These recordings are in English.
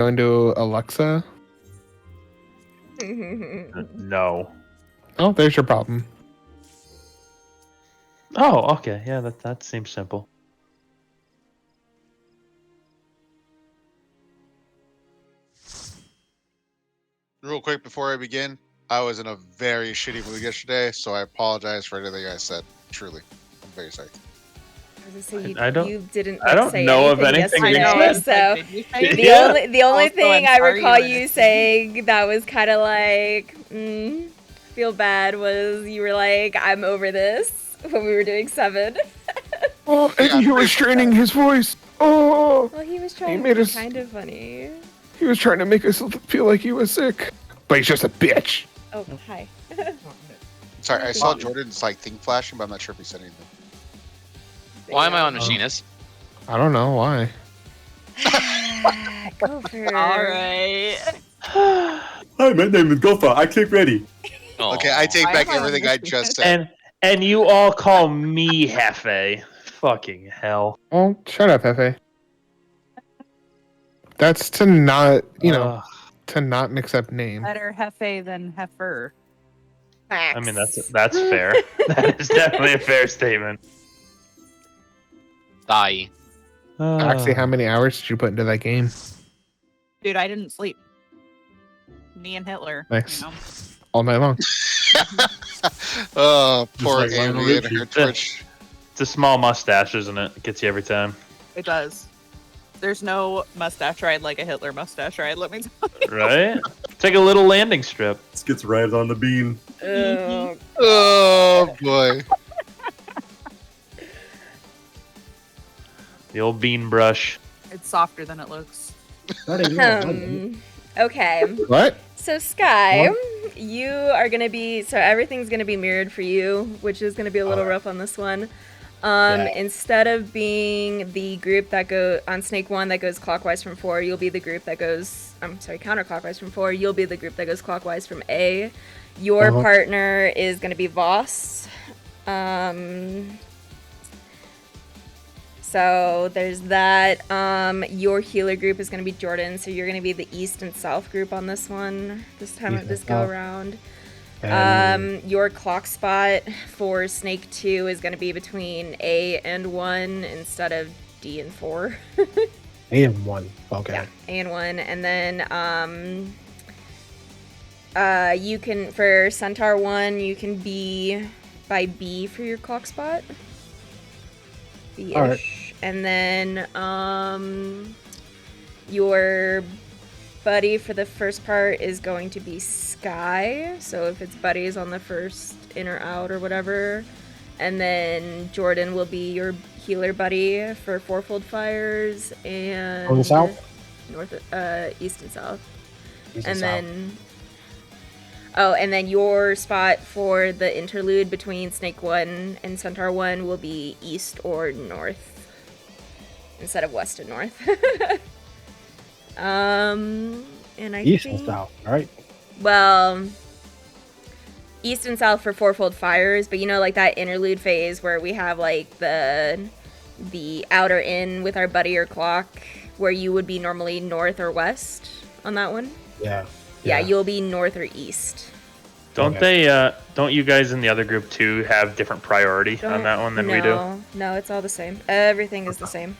Going to Alexa? No. Oh, there's your problem. Oh, okay. Yeah, that seems simple. Real quick before I begin, I was in a very shitty mood yesterday, so I apologize for anything I said. Truly, I'm very sorry. I was gonna say, I don't- you didn't I don't say know of anything anything yesterday, you so did you say the Yeah. only Also, thing I'm I sorry recall you were you innocent. saying that was kind of like feel bad was you were like, I'm over this when we were doing 7. Oh, Yeah, and he was straining his voice. Oh, Well, he was trying made to be us- kind of funny. he was trying to make us feel like he was sick. But he's just a bitch. Oh, hi. Sorry, I saw Jordan's thing flashing, but I'm not sure if he said anything. Why am I on Machinist? I don't know why. Go for All right. Hi, my name is Gopher. I click ready. Okay, I take Why back am I on everything I this just said. And you all call me Hefe. Fucking hell. Oh, shut up, Hefe. That's to not, Ugh. to not mix up names. Better Hefe than Heifer. I mean that's fair. That is definitely a fair statement. Die. Actually, how many hours did you put into that game? Dude, I didn't sleep. Me and Hitler. Nice. You know? All night long. Oh, poor like Lionel Amy and Richie. her Twitch. It's a small mustache, isn't it? It gets you every time. It does. There's no mustache ride like a Hitler mustache ride, let me tell you. Right? Take a little landing strip. This gets right on the bean. Oh, Oh boy. The old bean brush. It's softer than it looks. okay. What? So Sky, you are gonna be everything's gonna be mirrored for you, which is gonna be a little rough on this one. Instead of being the group that go on Snake 1 that goes clockwise from 4, you'll be the group that goes counterclockwise from 4. You'll be the group that goes clockwise from A. Your partner is gonna be Voss. So there's that. Your healer group is going to be Jordan, so you're going to be the east and south group on this one. This go around. Your clock spot for Snake 2 is going to be between A and 1 instead of D and 4. A and 1. Okay. Yeah, A and 1, and then you can for Centaur 1 you can be by B for your clock spot. B-ish. All right. And then your buddy for the first part is going to be Sky. So if it's buddies on the first in or out or whatever. And then Jordan will be your healer buddy for Fourfold Fires and North and south? East and south. East And south. then and then your spot for the interlude between Snake 1 and Centaur 1 will be east or north instead of west and north. And I East think, and south. All right. well, east and south for Fourfold Fires, but like that interlude phase where we have like the outer in with our buddy or clock, where you would be normally north or west on that one. Yeah. Yeah, you'll be north or east. Don't Okay. don't you guys in the other group too have different priority on that one than we do? No, it's all the same. Everything is the same.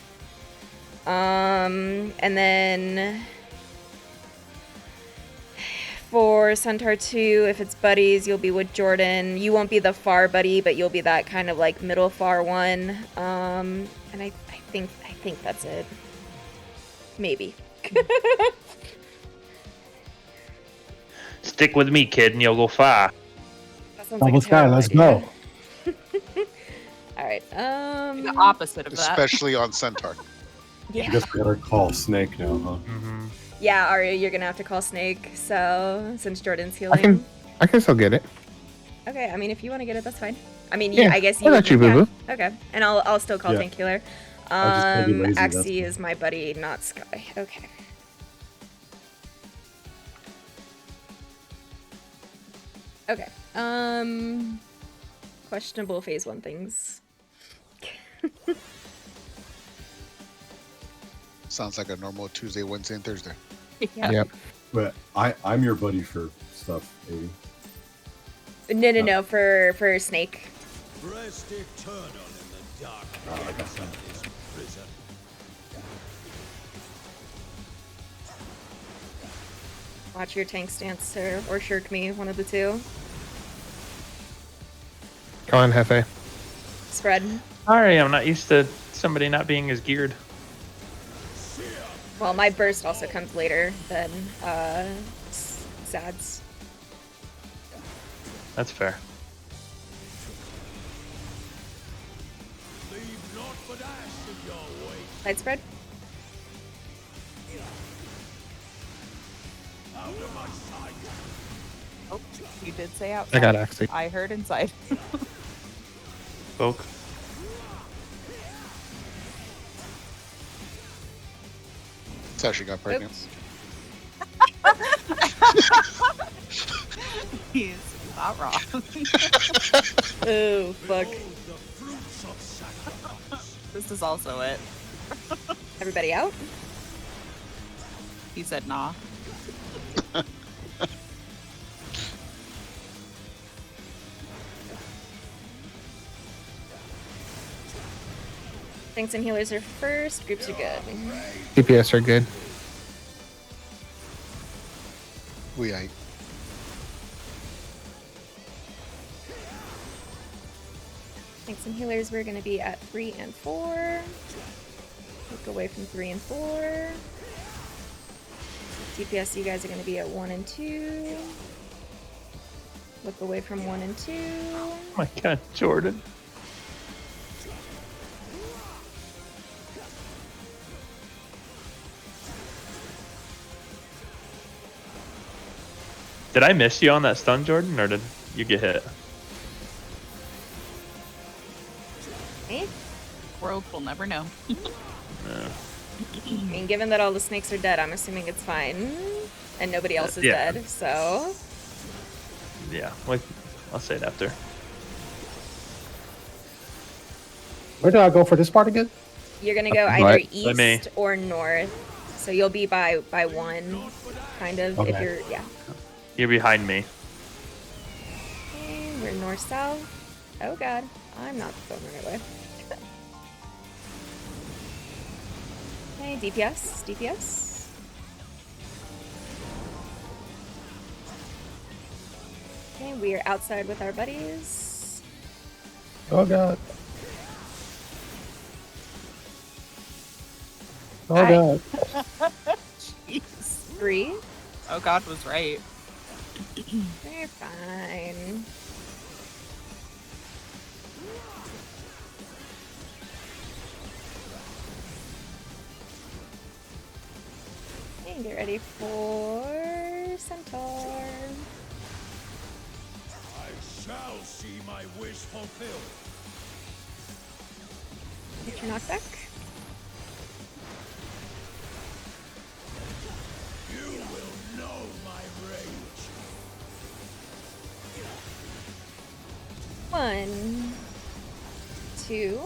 And then for Centaur 2, if it's buddies, you'll be with Jordan. You won't be the far buddy, but you'll be that kind of like middle far one. And I think that's it. Maybe. Stick with me, kid, and you'll go far. That sounds Double a Sky, terrible let's idea. go. All right. The opposite of that. Especially on Centaur. I Yeah. guess we gotta call Snake now, huh? Mm-hmm. Yeah, Arya, you're gonna have to call Snake. So since Jordan's healing. I can still get it. Okay, I mean, if you want to get it, that's fine. I mean, Yeah, I guess I you. got you, boo-boo. Yeah, okay, and I'll still call Yeah. Tank Healer. I just can't be lazy, that's Axie all. is my buddy, not Sky. Okay. Okay. Questionable phase 1 things. Sounds like a normal Tuesday, Wednesday, and Thursday. Yeah. Yep. But I'm your buddy for stuff, maybe. No, for Snake. I guess so. Watch your tank stance or shirk me, one of the two. Come on, Hefe. Spread. Sorry, I'm not used to somebody not being as geared. Well, my burst also comes later than Zad's. That's fair. Side spread. Oh, you did say outside. I got Axie. I heard inside. Spoke. It's actually got pregnant. Oops. He's not wrong. Oh, fuck. This is also it. Everybody out? He said nah. Tanks and healers are first. Groups are good. DPS are good. We ate. Tanks and healers, we're going to be at 3 and 4. Look away from 3 and 4. DPS, you guys are going to be at 1 and 2. Look away from 1 and 2. Oh my god, Jordan. Did I miss you on that stun, Jordan, or did you get hit? Hey? Rogue will never know. I mean, given that all the snakes are dead, I'm assuming it's fine. And nobody else is Yeah. dead, so... Yeah, like, I'll say it after. Where do I go for this part again? You're gonna go Right. either By me. east or north. So you'll be by 1, kind of, if Okay. you're... Yeah. You're behind me. Okay, we're north-south. Oh god, I'm not going the right way. Okay, DPS, DPS. Okay, we are outside with our buddies. Oh god. Oh Hi. god. Jeez. 3. Oh, God was right. They're fine. Okay, get ready for Centaur. Shall see my wish fulfilled. Get your knockback. You will know my rage. 1, 2,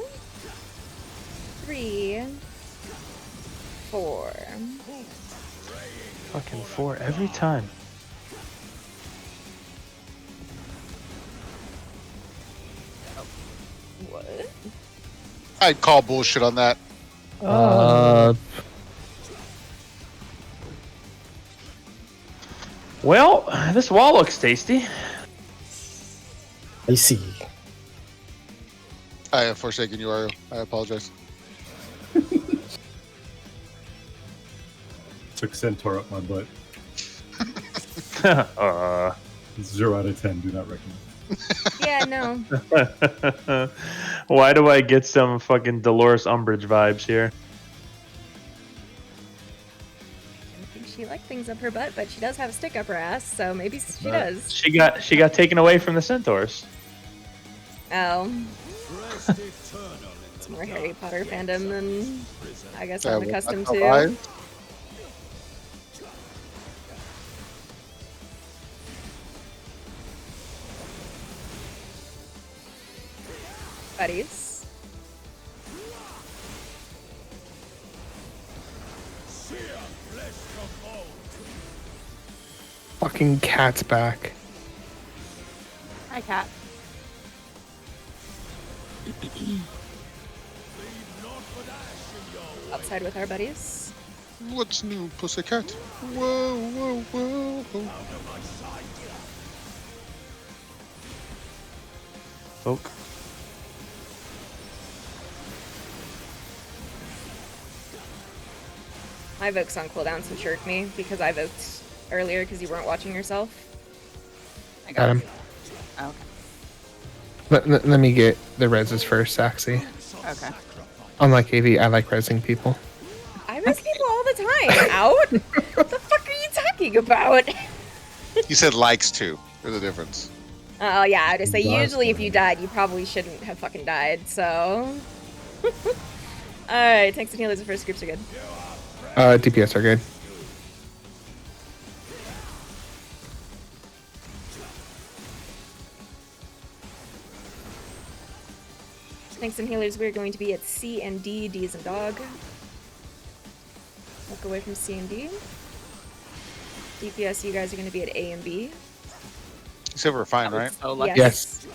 3, 4. Fucking 4 every time. What? I'd call bullshit on that. Well, this wall looks tasty. I see. I have forsaken you, Ario. I apologize. Took Centaur up my butt. 0 out of 10. Do not recommend. Yeah, no. Why do I get some fucking Dolores Umbridge vibes here? I think she liked things up her butt, but she does have a stick up her ass, so maybe she Right. does. She got taken away from the centaurs. Oh, Rest eternal in it's the more Harry Potter fandom than I guess I'm well, accustomed that's to. alright. Buddies. sear flesh of bones. fucking cat's back. Hi, cat. Outside with our buddies. What's new, pussycat? Whoa, whoa, whoa, whoa. Folk. My Voke's on cooldown, so jerk me because I voked earlier because you weren't watching yourself. I Got him. Oh, Let me get the reses first, Saxy. okay. Okay. Unlike AV, I like resing people. I res people all the time. Out? What the fuck are you talking about? He said likes to. There's a difference. Oh yeah, I just say Exactly. usually if you died, you probably shouldn't have fucking died. So. Alright, tanks and healers, the first groups are good. DPS are good. Tanks and healers, we're going to be at C and D. D is in dog. Walk away from C and D. DPS, you guys are going to be at A and B. He said we're fine, That was right? so lucky. Yes.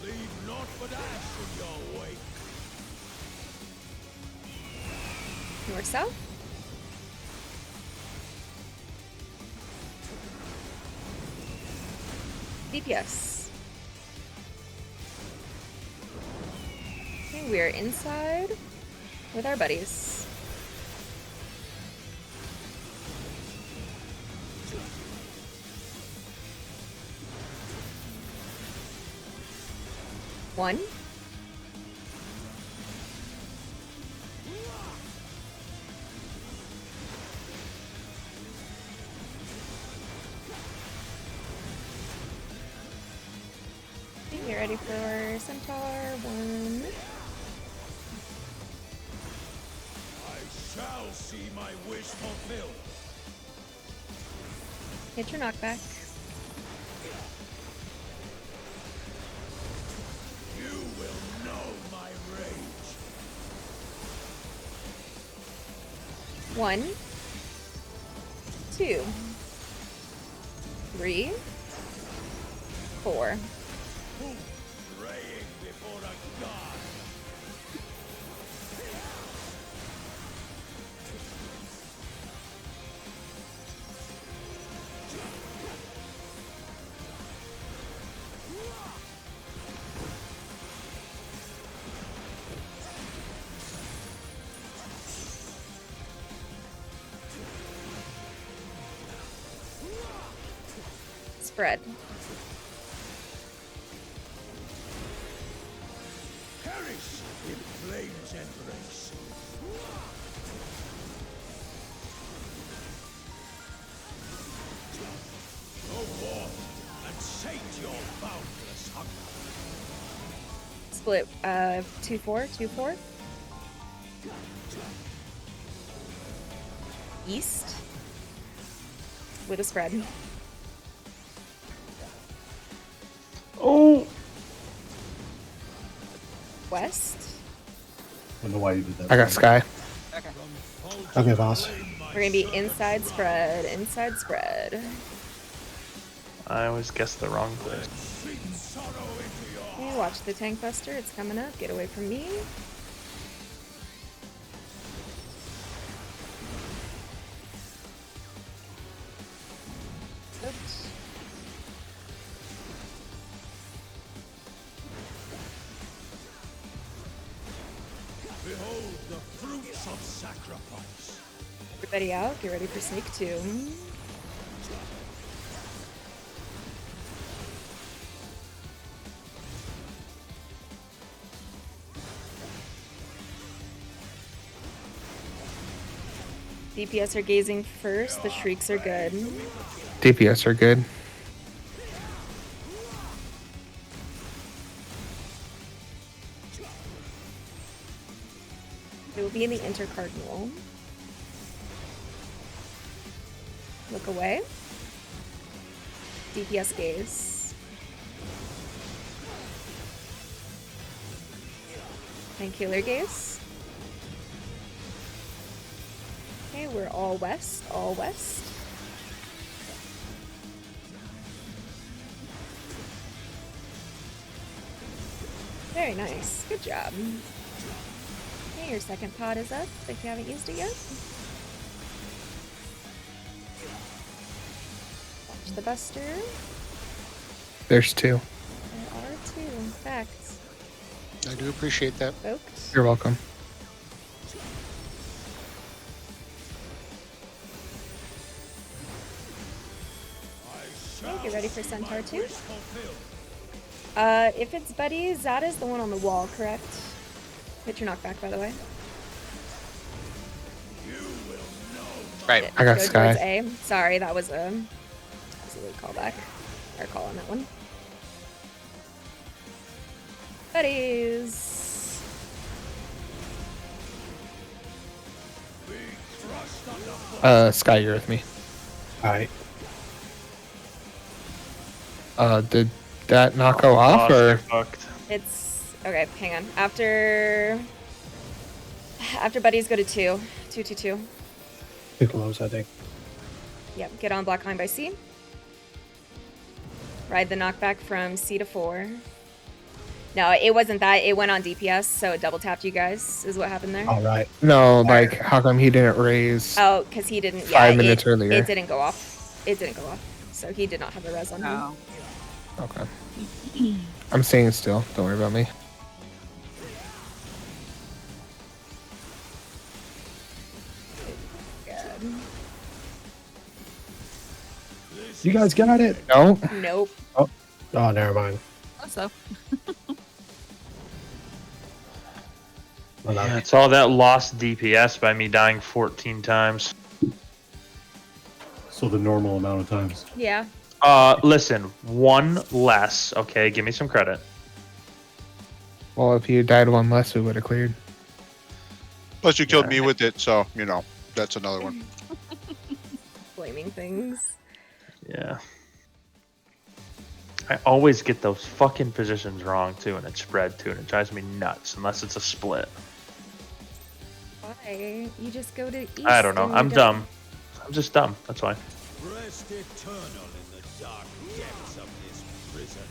Leave naught but ash in your wake. North south. DPS. Okay, we are inside with our buddies. One. Okay, get ready for Centaur. One. I shall see my wish fulfilled. Hit your knockback. You will know my rage. One. Two. Three. Four. Praying before a god. Spread. Perish in flame's embrace. Go forth and sate your boundless hunger. Split 2-4, 2-4. East. With a spread. Oh! West. I don't know why you did that. I got Sky. Okay. Okay, boss. We're gonna be inside spread, inside spread. I always guess the wrong place. Sing sorrow into your Okay, watch the tank buster, it's coming up. Get away from me. Oops. behold the fruits of sacrifice. Everybody out, get ready for sneak 2. DPS are gazing first. The shrieks are good. DPS are good. It will be in the intercardinal. Look away. DPS gaze. And healer gaze. Okay, we're all west, all west. Very nice. Good job. Okay, your second pod is up if you haven't used it yet. Watch the buster. There's two. There are two. Facts. I do appreciate that. Folks. You're welcome. Okay, get ready for Centaur 2. If it's Buddy, Zada's the one on the wall, correct? Hit your knockback, by the way. Right. I got Go Sky. towards A. Sorry, that was a late callback. Or call on that one. Buddies. Sky, you're with me. Alright. Did that not go off, Lost, you're or? fucked. It's okay. Hang on. After Buddies, go to 2. 2, 2, 2. Too close, I think. Yep. Get on Black Line by C. Ride the knockback from C to 4. No, it wasn't that. It went on DPS, so it double tapped you guys. Is what happened there. Alright. No, like, how come he didn't raise? Oh, because he didn't. 5 minutes earlier. It didn't go off. It didn't go off. So he did not have a res on him. Oh. Okay. I'm staying still. Don't worry about me. Good. You guys got it? No? Nope. Oh, never mind. Also, Well, Yeah, it's all that lost DPS by me dying 14 times. So the normal amount of times. Yeah. Listen, one less. Okay, give me some credit. Well, if you died one less, we would have cleared. Plus, you killed me with it, so you know that's another one. Blaming things. Yeah. I always get those fucking positions wrong too, and it's spread too, and it drives me nuts unless it's a split. Why? You just go to east. I don't know. and you I'm don't- dumb. I'm just dumb. That's why. Rest eternal in the dark depths of this prison.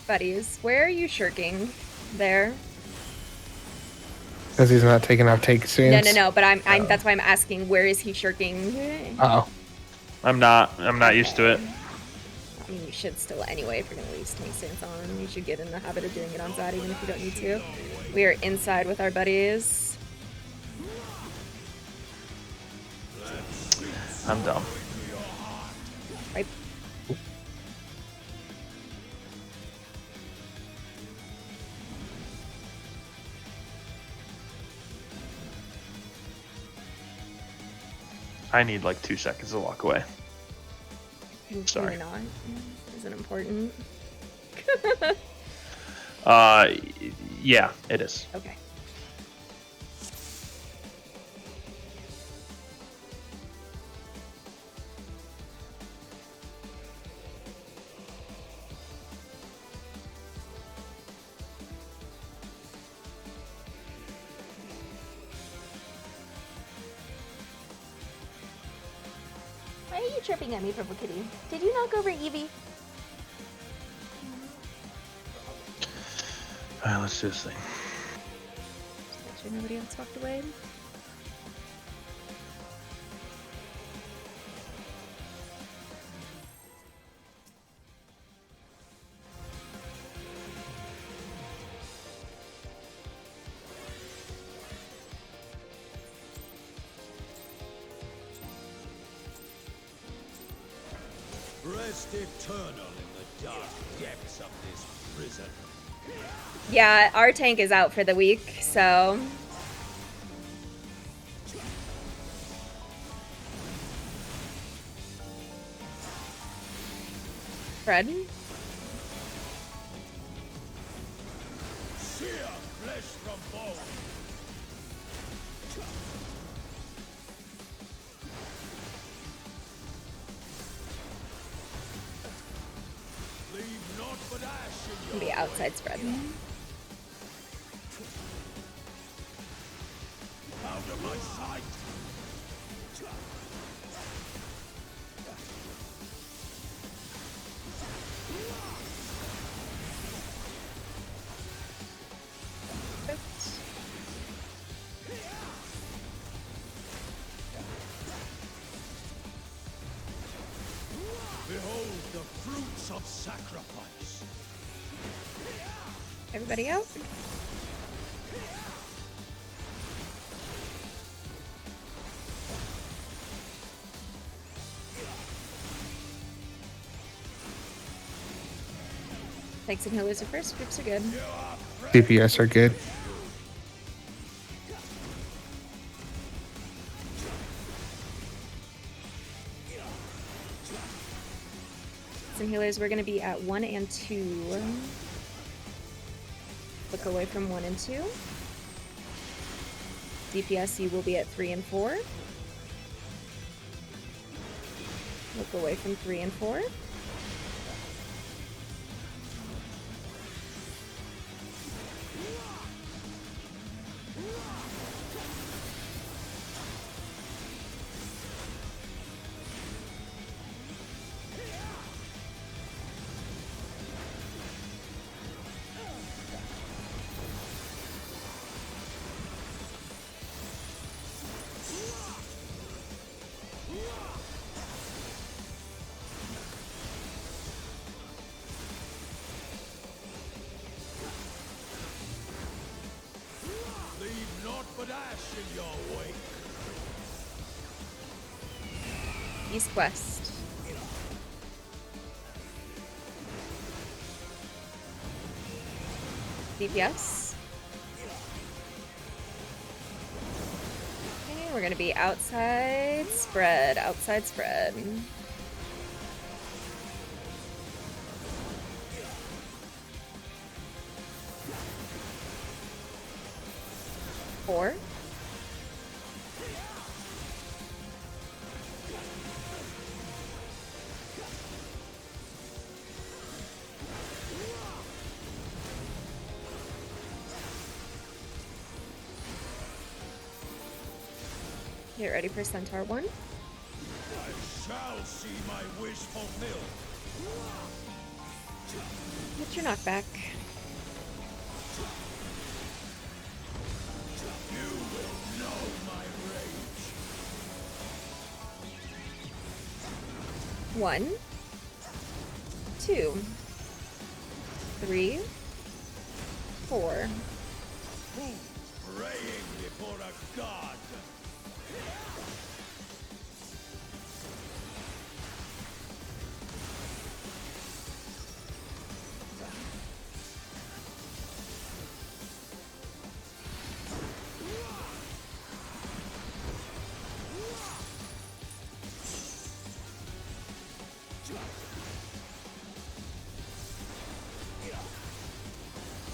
Buddies, where are you shirking? There. Because he's not taking off take No, stance. no, no. But I'm. That's why I'm asking. Where is he shirking? Uh-oh. I'm not used to it. I mean, you should still anyway. If you're gonna leave tank stance on, you should get in the habit of doing it on side, even if you don't need to. We are inside with our buddies. I'm dumb. Right. I need like 2 seconds to walk away. Can Sorry. you not? Is it important? Yeah, it is. Okay. Why are you tripping at me, Purple Kitty? Did you knock over Evie? Alright, let's do this thing. Just make sure nobody else walked away. Rest rest eternal in the dark depths of this prison. Yeah, our tank is out for the week, so Fred. Sear flesh from bone. Leave naught but ash in Can your be outside spread. out of my sight. Behold the fruits of sacrifice. Everybody out? Tanks and healers are first, groups are good. DPS are good. Some healers, we're going to be at 1 and 2. Look away from 1 and 2. DPS, you will be at 3 and 4. Look away from 3 and 4. Leave naught but ash in your wake. East west. DPS. Okay, we're gonna be outside spread. Outside spread. Four. Get ready for Centaur 1. I shall see my wish fulfilled. Get your knockback. You will know my rage. 1, 2, 3, 4. Praying before a god.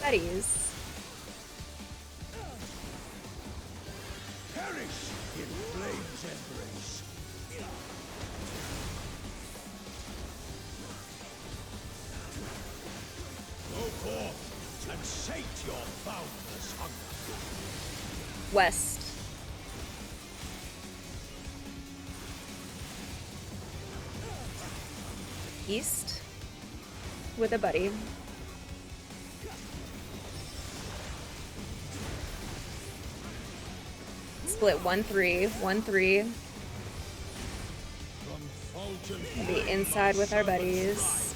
Buddies. Perish in flame's embrace. Go forth and sate your boundless hunger. West. East. With a buddy. Split 1-3, 1-3. From Fulton We'll be inside with our buddies.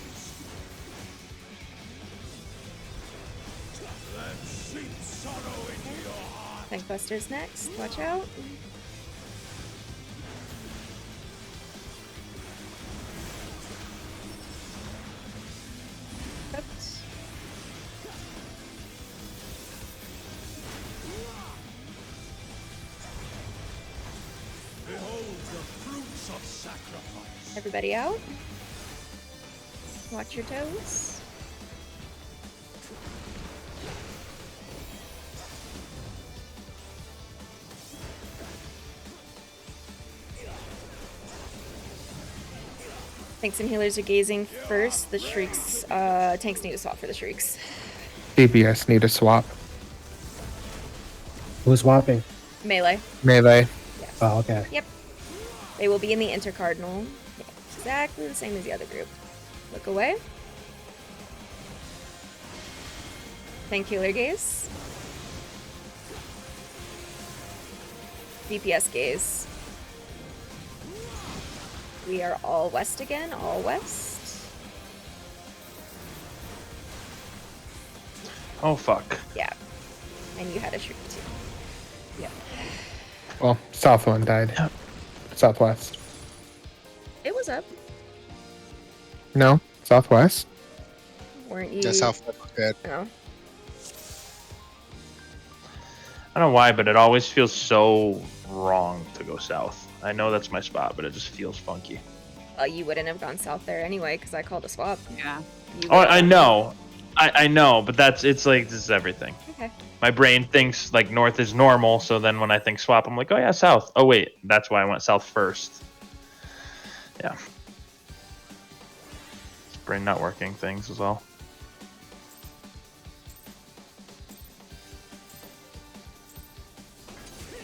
Let seep sorrow into your heart. Tankbusters next. Watch out. Everybody out. Watch your toes. Tanks and healers are gazing first. The shrieks, tanks need to swap for the shrieks. DPS need a swap. Who's swapping? Melee. Melee. Yes. Oh, okay. Yep. They will be in the intercardinal. Exactly the same as the other group. Look away. Tank healer gaze. DPS gaze. We are all west again, all west. Oh fuck. Yeah. And you had a shriek too. Yep. Well, south one died. Southwest. It was up. No, southwest. Weren't you? That's how fucking bad. No. I don't know why, but it always feels so wrong to go south. I know that's my spot, but it just feels funky. You wouldn't have gone south there anyway, because I called a swap. Yeah. You Oh, would've I gone- know. I know, but it's like, this is everything. Okay. My brain thinks like north is normal, so then when I think swap, I'm like, oh yeah, south. Oh wait, that's why I went south first. Yeah. It's brain not working things as well.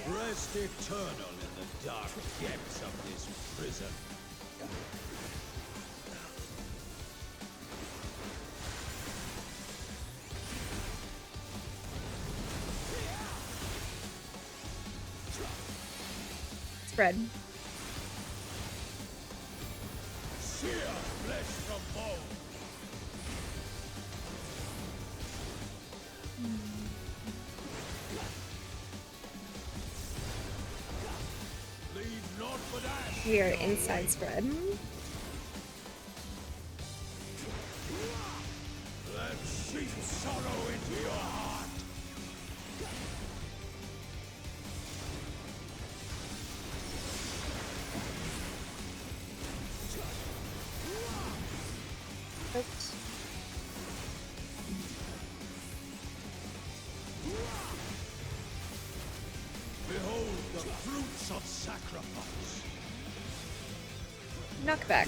Rest eternal in the dark depths of this prison. Spread. Sear flesh from bone. Leave naught but ash. We are inside spread. Let sheep sorrow into your heart. Oops. Behold the fruits of sacrifice. Knockback.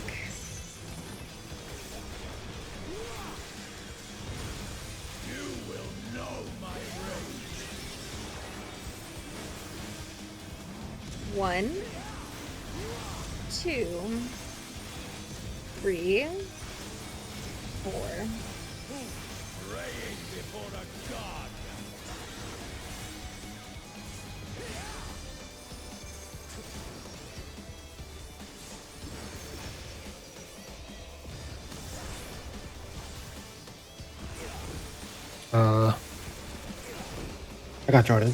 You will know my rage. 1, 2, 3, 4. Praying before a god. I got Jordan.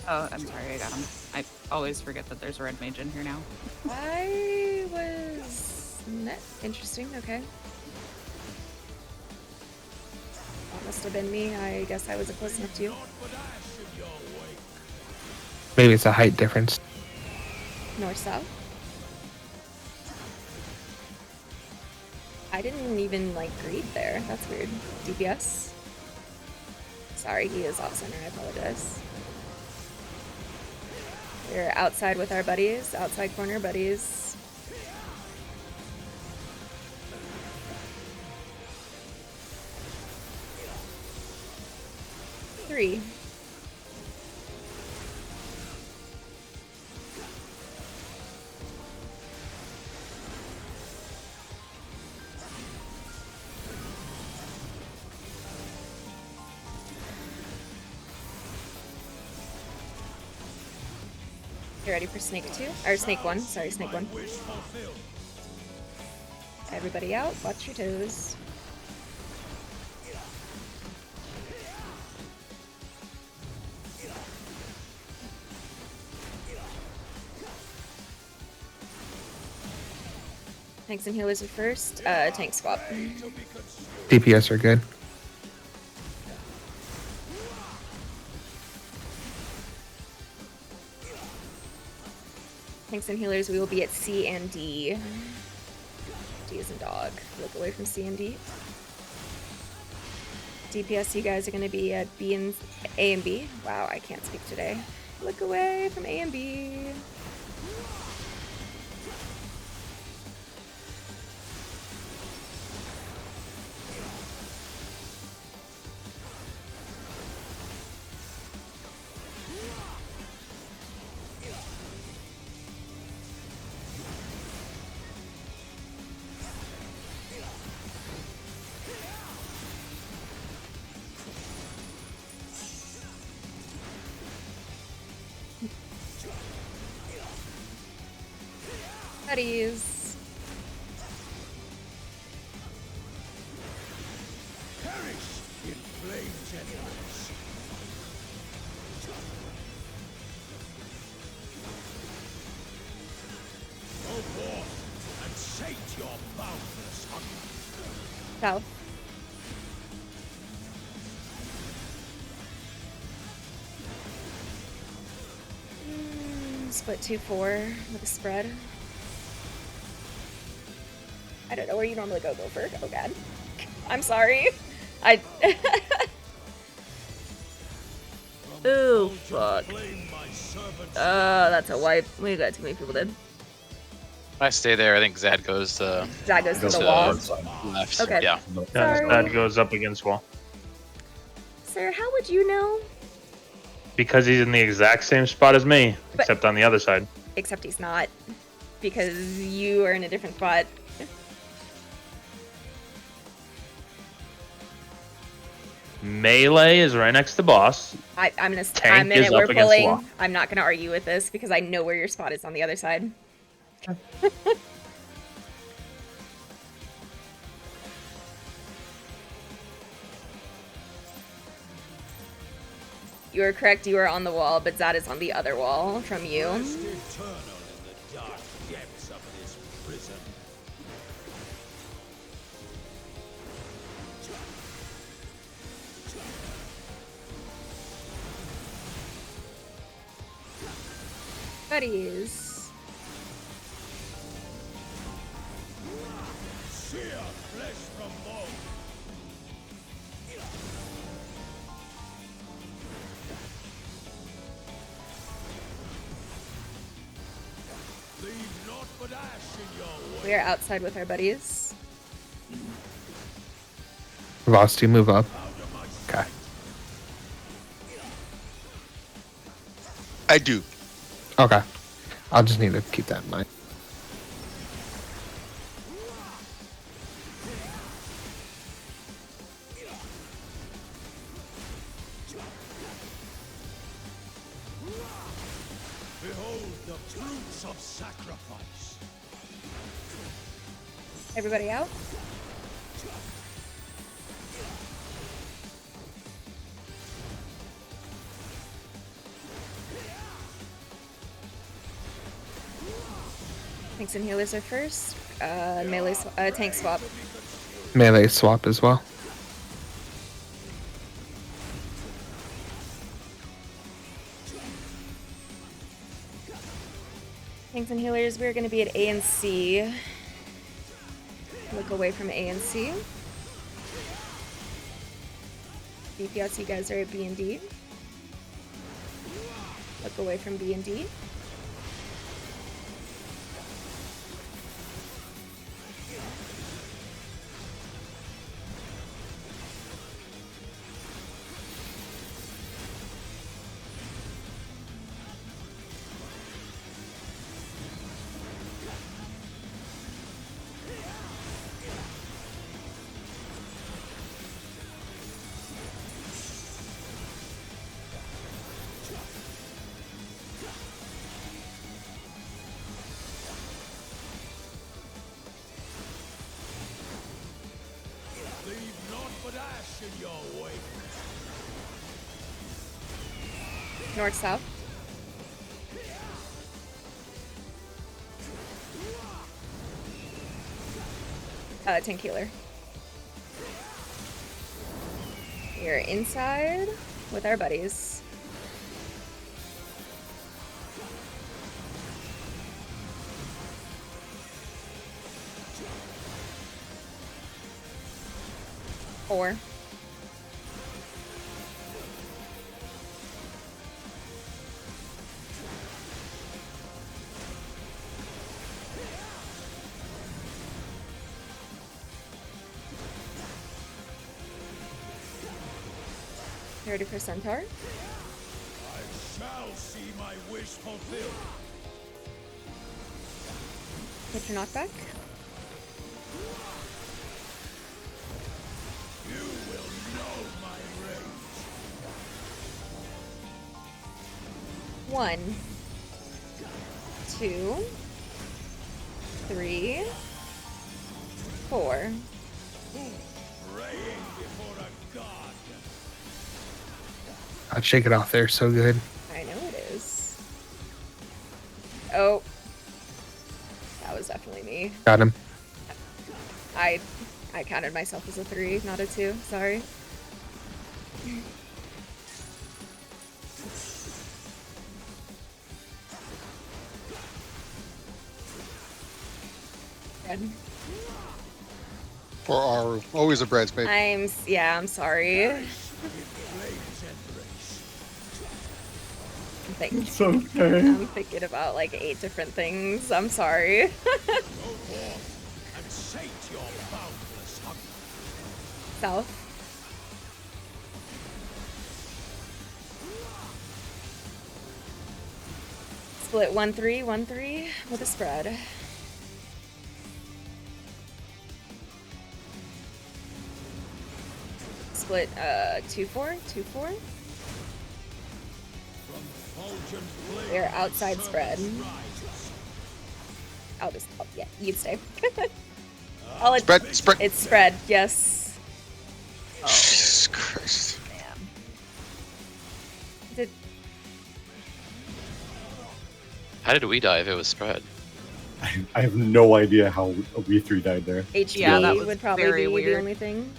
Oh, I'm sorry, I got him. I always forget that there's a red mage in here now. I was net interesting, okay. That must have been me. I guess I wasn't close enough to you. Naught but ash in your wake. Maybe it's a height difference. North south. I didn't even like greet there. That's weird. DPS. Sorry, he is off center. I apologize. We're outside with our buddies. Outside corner buddies. Three. You ready for snake 2? Or snake 1. Sorry, snake 1. Wish fulfilled. Everybody out. Watch your toes. Tanks and healers are first. Tank swap. DPS are good. Tanks and healers, we will be at C and D. C as in dog. Look away from C and D. DPS, you guys are going to be at A and B. Wow, I can't speak today. Look away from A and B. Buddies. Perish in flame generous. Go forth and sate your boundless hunger. South. Split 2-4 with a spread. I don't know where you normally go, Gopher. Oh god. I'm sorry. Ooh, fuck. Flame my servants. That's a wipe. We got too many people dead. I stay there. I think Zad goes to That goes to the wall. left. Okay. Yeah. Sorry. That goes up against wall. Sir, how would you know? Because he's in the exact same spot as me, But- except on the other side. Except he's not. Because you are in a different spot. Melee is right next to boss. I'm in Tank it. is We're up against pulling. wall. I'm not gonna argue with this because I know where your spot is on the other side. You are correct. You are on the wall, but Zad is on the other wall from you. Rest eternal in the dark depths of this prison. Buddies. Sear flesh from bone. Leave naught but ash in your way. We are outside with our buddies. Voss, do you move up? Okay. I do. Okay. I'll just need to keep that in mind. Behold the fruits of sacrifice. Everybody out? Tanks and healers are first. Tank swap. Melee swap as well. Tanks and healers, we're going to be at A and C. Look away from A and C. DPS, you guys are at B and D. Look away from B and D. Leave naught but ash in your wake. North, south. Tank healer. We're inside with our buddies. 4. You ready for Centaur? I shall see my wish fulfilled. Get your knockback. You will know my rage. 1, 2, 3, 4. Praying before a god. I'd shake it off there so good. I know it is. Oh. That was definitely me. Got him. I counted myself as a 3, not a 2. Sorry. Red. Poor Aru. Always a bridesmaid. I'm sorry. It's okay. I'm thinking about like 8 different things. I'm sorry. Go forth and sate your boundless hunger. South. Split 1-3, 1-3 with a spread. Split 2-4, 2-4. They're outside spread. I'll just, yeah, you can stay. Spread. It's spread, yes. Jesus Christ. Did, How did we die if it was spread? I have no idea how we 3 died there. HP Yeah, that was would probably very be the weird. only thing.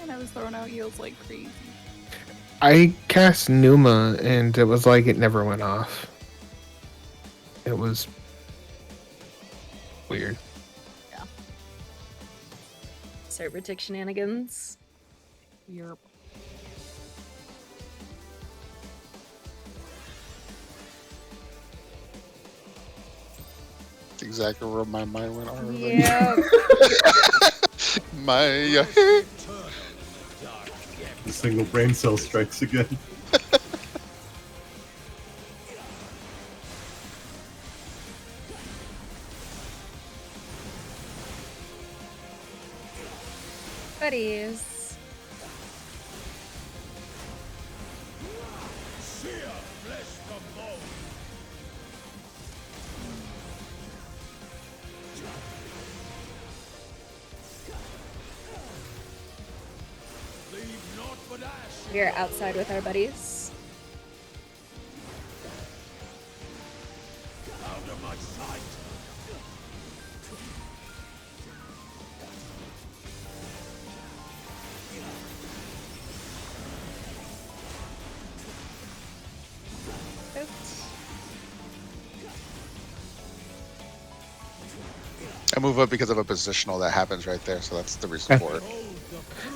And I was throwing out heals like crazy. I cast Numa and it was like it never went off. It was weird. Cerbertic shenanigans. You're That's exactly where my mind went. Aru. Yeah. My The single brain cell strikes again. Buddies. Sear flesh from bone. Leave naught but ash. We are outside with our buddies. Out of my sight. I move up because of a positional that happens right there, so that's the reason for it.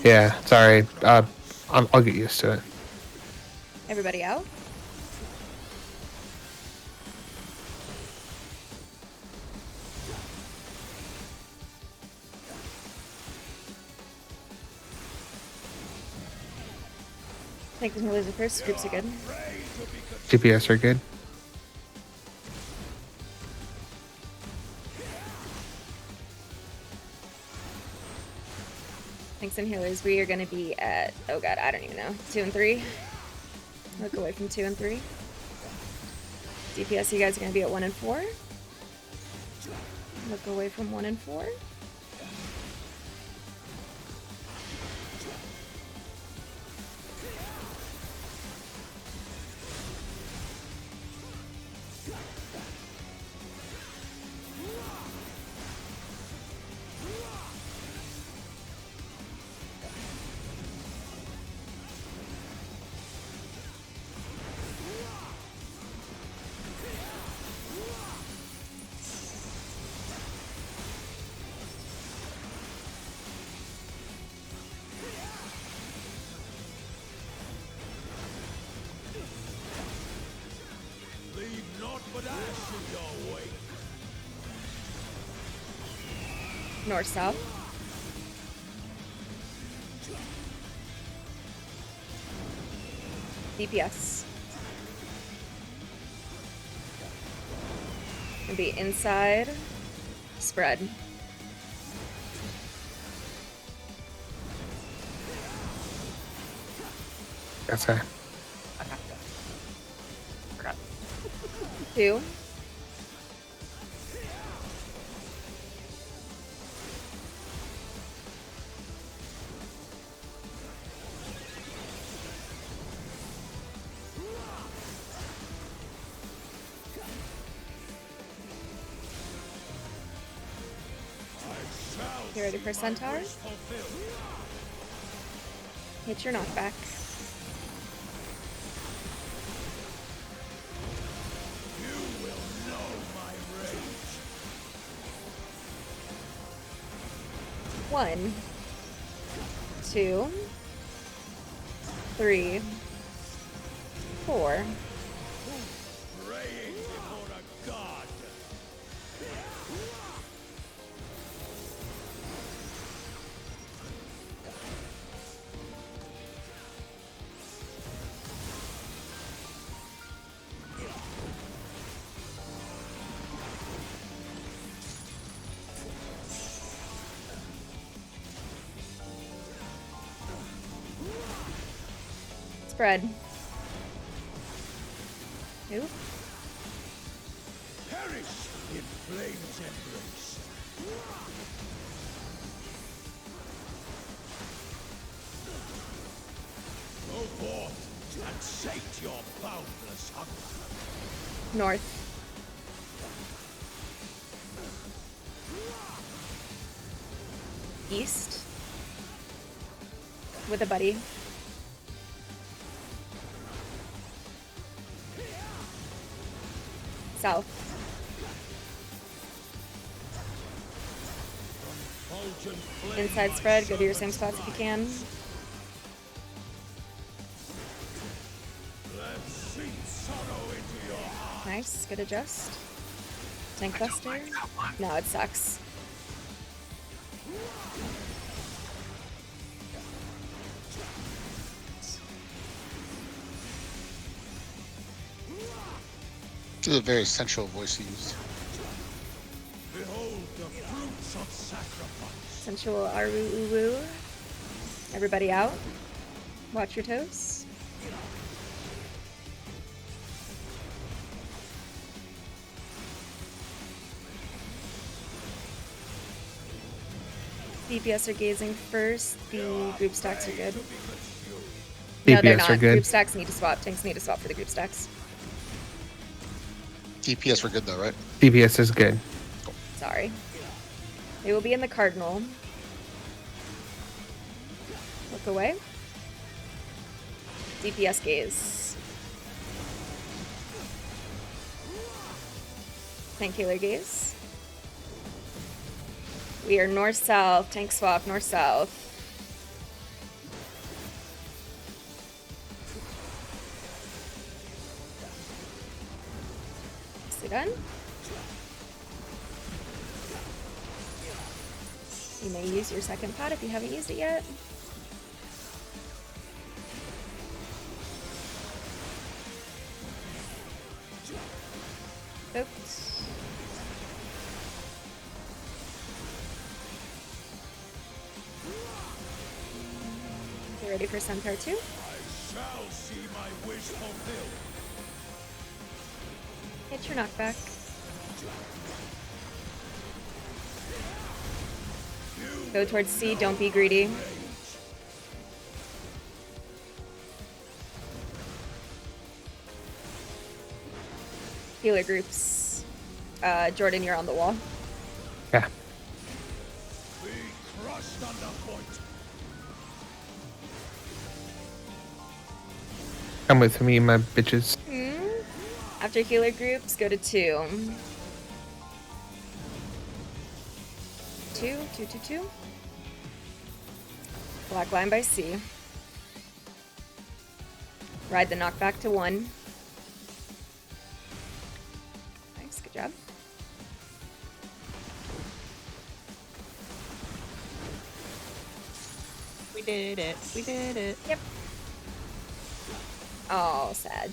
Yeah, sorry. I'll get used to it. Everybody out? I think healers are first. Groups are good. DPS are good. Thanks and healers. We are going to be at, oh god, I don't even know. 2 and 3. Look away from 2 and 3. DPS, you guys are going to be at 1 and 4. Look away from 1 and 4. North south. DPS. Gonna be inside. Spread. That's okay. Okay. Forgot. 2. You ready for Centaur? Hit your knockback. One, 2, 3, 4. Praying before a god. Spread. Who? Perish in flame's embrace. Go forth and sate your boundless hunger. North. East. With a buddy. South. Fulgent flame Inside my spread. Go to your same servant spots if you can. Let sweet sorrow into your heart. Nice. Good adjust. Tank buster. No, it sucks. This is a very sensual voice he used. Behold the fruits of sacrifice. Sensual Aru Uwu. Everybody out. Watch your toes. DPS are gazing first. The group stacks are good. No, they're DPS not. are good. Group stacks need to swap. Tanks need to swap for the group stacks. DPS were good though, right? DPS is good. Sorry. They will be in the Cardinal. Look away. DPS gaze. Tank healer gaze. We are north-south. Tank swap, north-south. Nicely done. You may use your second pot if you haven't used it yet. Oops. You ready for Centaur 2? I shall see my wish fulfilled. Hit your knockback. Go towards C, don't be greedy. Healer groups. Jordan, you're on the wall. Yeah. Be crushed under point. Come with me, my bitches. After healer groups, go to 2. 2, 2, 2, 2. Black line by C. Ride the knockback to 1. Nice, good job. did it. We did it. Yep. Oh, Sag.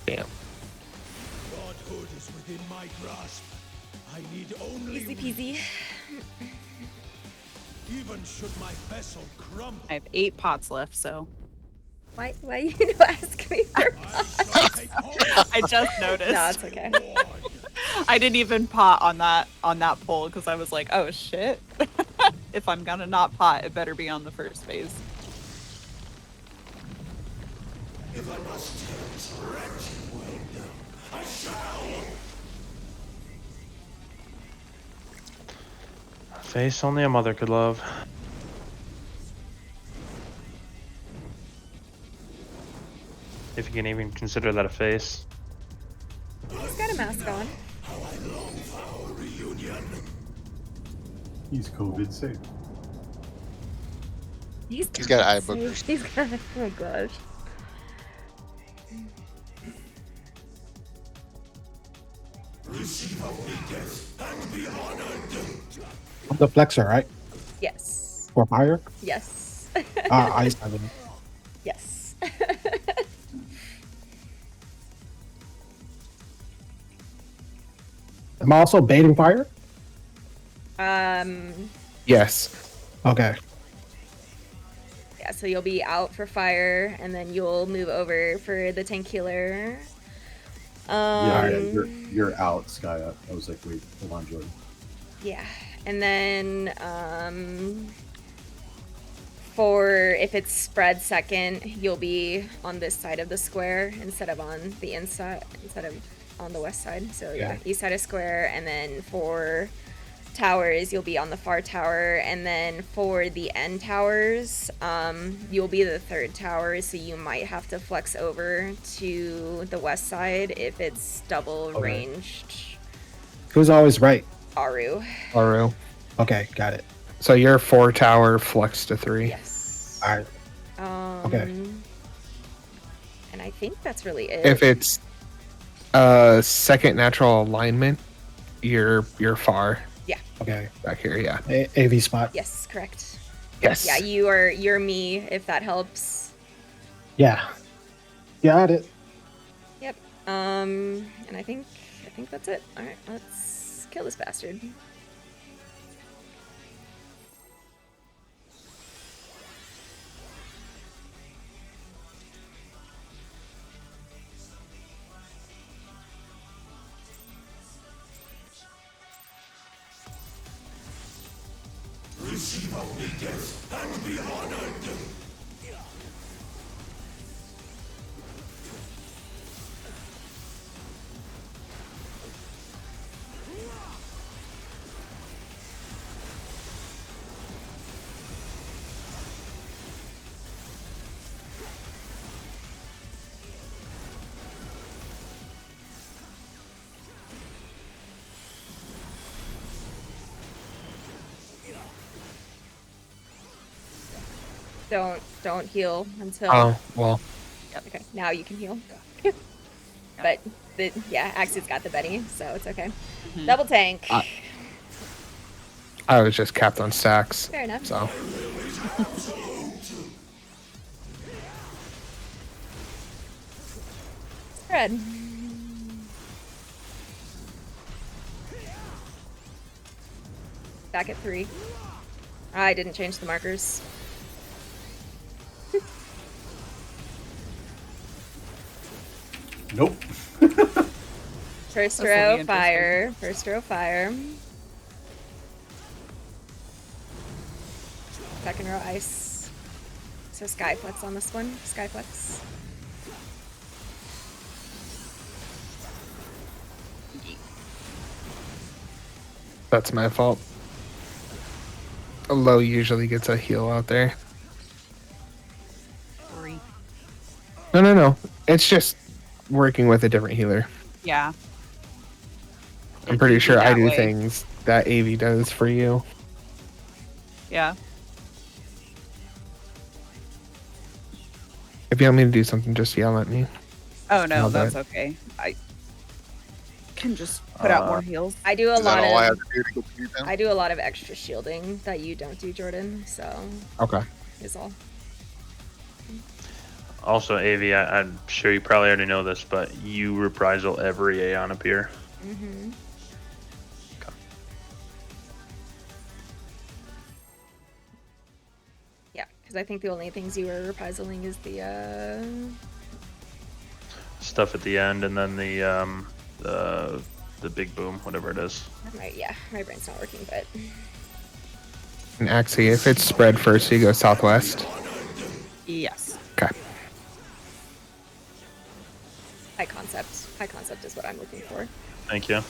Damn. Godhood is within my grasp. I need only Easy peasy. even should my vessel crumble. I have 8 pots left, so Why you ask me for I shall take hold. I just noticed. No, it's okay. Lord. I didn't even pot on that poll because I was like, oh shit. If I'm gonna not pot, it better be on the first phase. If I must tell wretched will, I shall. Face only a mother could love. If you can even consider that a face. He's got a mask on. He's COVID safe. He's got eye boogers. He's got. Oh my gosh. The flexor, right? Yes. For fire? Yes. Ice, I mean. Yes. Am I also baiting fire? Yes. Okay. Yeah, so you'll be out for fire, and then you'll move over for the tank healer. Yeah, you're out, Sky. I was like, wait, hold on, Jordan. Yeah, and then for if it's spread second, you'll be on this side of the square instead of on the inside, instead of on the west side. So yeah, east side of square, and then for towers, you'll be on the far tower, and then for the end towers, you'll be the third tower, so you might have to flex over to the west side if it's double ranged. Who's always right? Aru. Aru. Okay, got it. So you're 4 tower, flex to 3. Yes. All right. Okay. And I think that's really it. If it's second natural alignment, you're far Okay. back here. Yeah. AV spot. Yes, correct. Yes. Yeah, you're me, if that helps. Yeah. Got it. Yep. And I think that's it. All right, let's kill this bastard. Receive only death and be honored. Don't heal until. Oh well. Okay, now you can heal. But Axie's got the Betty, so it's okay. Double tank. I was just capped on stacks. Fair enough. So Spread. Back at 3. I didn't change the markers. Nope. First will be row interesting. fire. First row fire. Second row ice. So Skyflex on this one. Skyflex. that's my fault. Low usually gets a heal out there. 3. No. It's just working with a different healer. Yeah. I'm pretty sure I that do way. things that AV does for you. Yeah. If you want me to do something, just yell at me. Oh no, How that's bad? okay. can just put out more heals. I do a Is that lot all I have of to do to get you down? I do a lot of extra shielding that you don't do, Jordan. So Okay. is all. Also, Avi, I'm sure you probably already know this, but you reprisal every Aeon appear. Mm-hmm. Yeah, because I think the only things you were reprisaling is the Stuff at the end, and then the big boom, whatever it is. my brain's not working, but And Axie, if it's spread first, you go southwest. Yes. Okay. high concept. High concept is what I'm looking for. Thank you.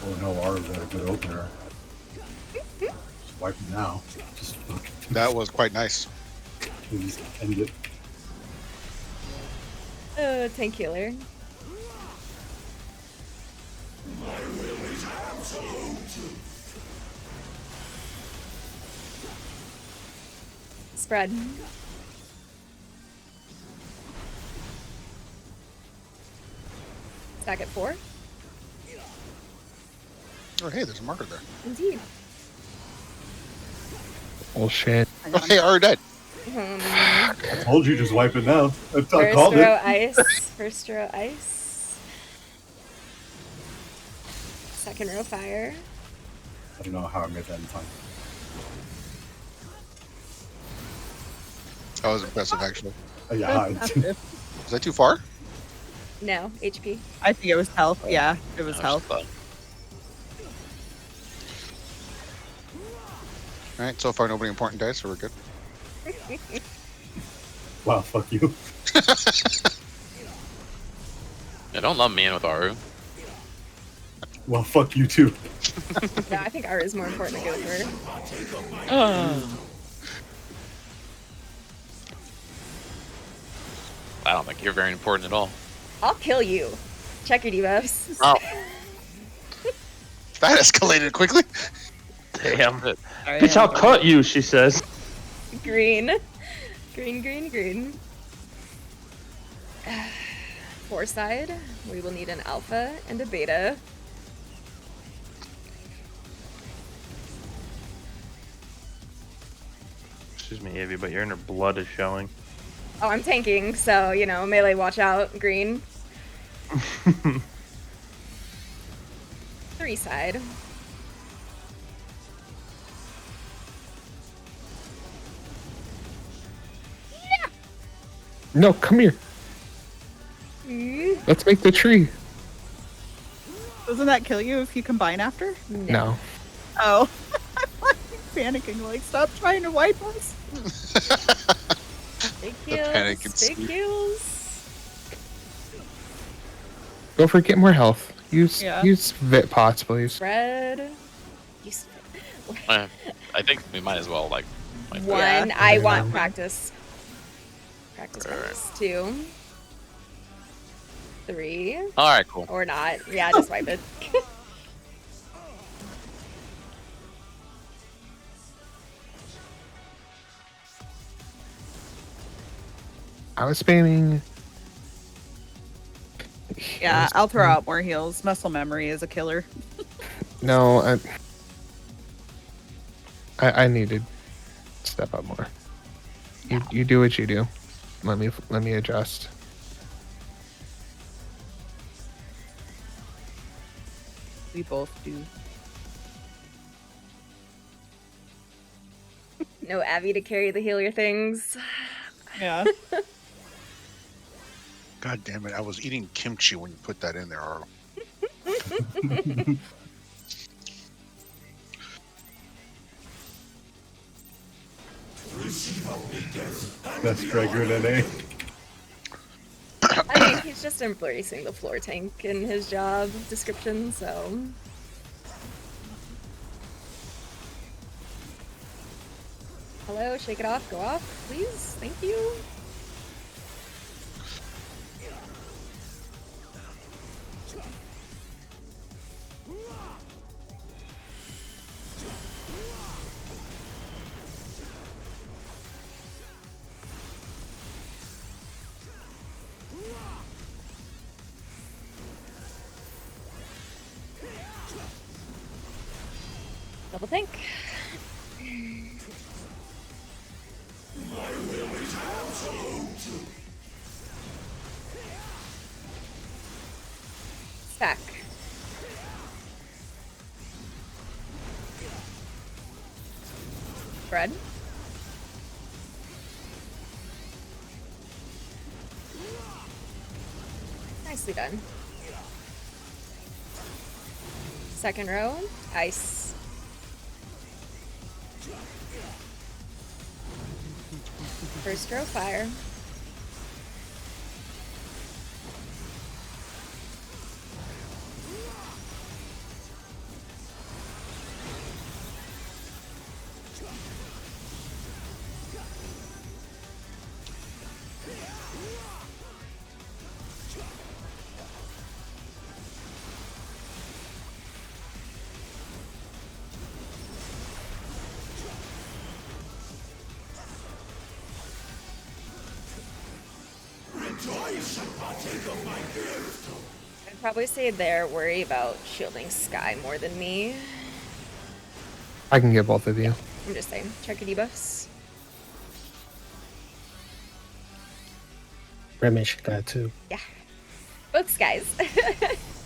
Oh no, ours had a good opener. Just wipe it now. Just fucking That was quite nice. just end it. Tank healer. Spread. Stack at 4. Oh, hey, there's a marker there. Indeed. Bullshit. Oh, hey, already dead. I told you, just wipe it now. I First called row it. ice. First row ice. Second row fire. I don't know how I made that in time. That was impressive, actually. Yeah, Is that too far? No, HP. I think it was health. Yeah, it was health. All right, so far nobody important died, so we're good. wow, fuck you. Yeah, don't lump me in with Aru. Well, fuck you too. No, I think R is more important to go through. I don't think you're very important at all. I'll kill you. Check your debuffs. Oh, That escalated quickly. Damn. Sorry, Bitch, I'll cut you, she says. Green. Green, green, green. 4 side. We will need an alpha and a beta. Excuse me, Avi, but your inner blood is showing. Oh, I'm tanking, so, you know, melee watch out. Green. 3 side. No, come here. Let's make the tree. Doesn't that kill you if you combine after? No. Oh. I'm like panicking, like, stop trying to wipe us. Big panic kills. Big ensued. kills. Go for get more health. Use Yeah. use Vit pots, please. Red. I think we might as well like. 1. Yeah. I want practice. Practice, practice. 2. 3. All right, cool. Or not. Yeah, just wipe it. I was spamming. Yeah, I'll throw out more heals. Muscle memory is a killer. No, I needed to step up more. You do what you do. Let me adjust. We both do. No Abby to carry the healer things. Yeah. God damn it! I was eating kimchi when you put that in there, Arlo. That's Gregor NA. I mean, he's just embracing the floor tank in his job description, so. Hello, shake it off, go off, please. Thank you. Double think. Stack. Bread. Nicely done. Second row, ice. First row, fire. I'd probably say they're worried about shielding Sky more than me. I can get both of you. I'm just saying. Check your debuffs. Remish got two. Yeah. Both Skies.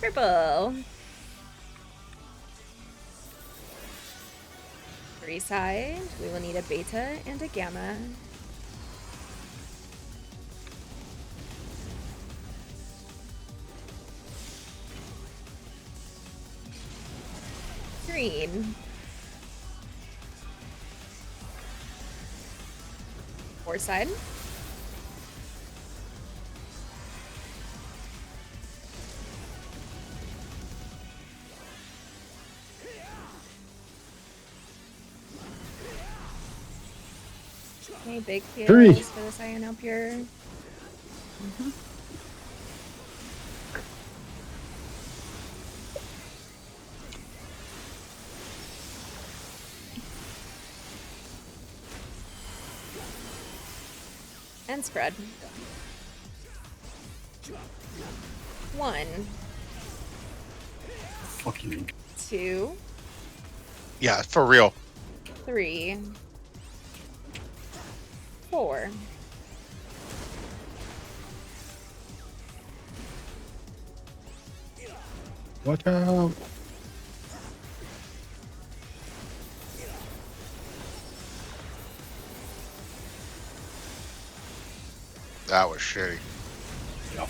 Purple. Three side. We will need a beta and a gamma. Green. Four side. Okay, big Three. heals for this Ion up here. And spread. One, Fuck you. two, Yeah, for real. 3, 4. Watch out. That was shitty. Yep.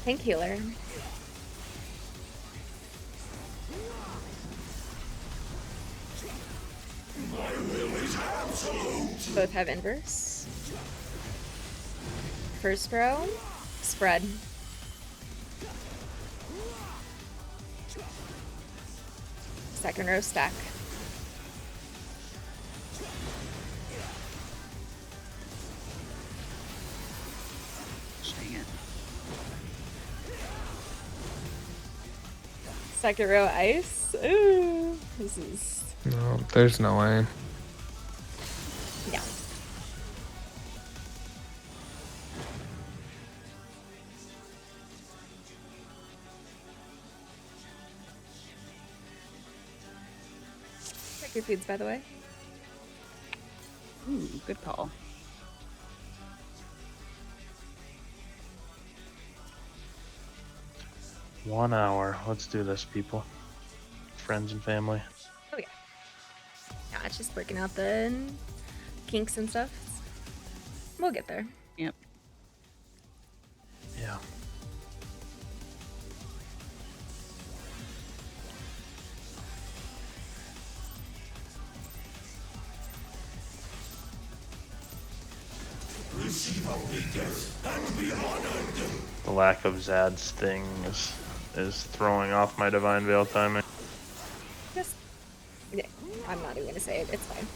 Tank healer. Both have inverse. First row, spread. Second row, stack. Dang it. Second row, ice. Ooh, this is No, there's no way. no. Check your foods, by the way. Ooh, good call. One hour. Let's do this, people. Friends and family. Oh yeah. Yeah, it's just working out the kinks and stuff. We'll get there. Yep. Yeah. The lack of Zad's thing is throwing off my Divine Veil timing. Just, yeah, I'm not even gonna say it. It's fine.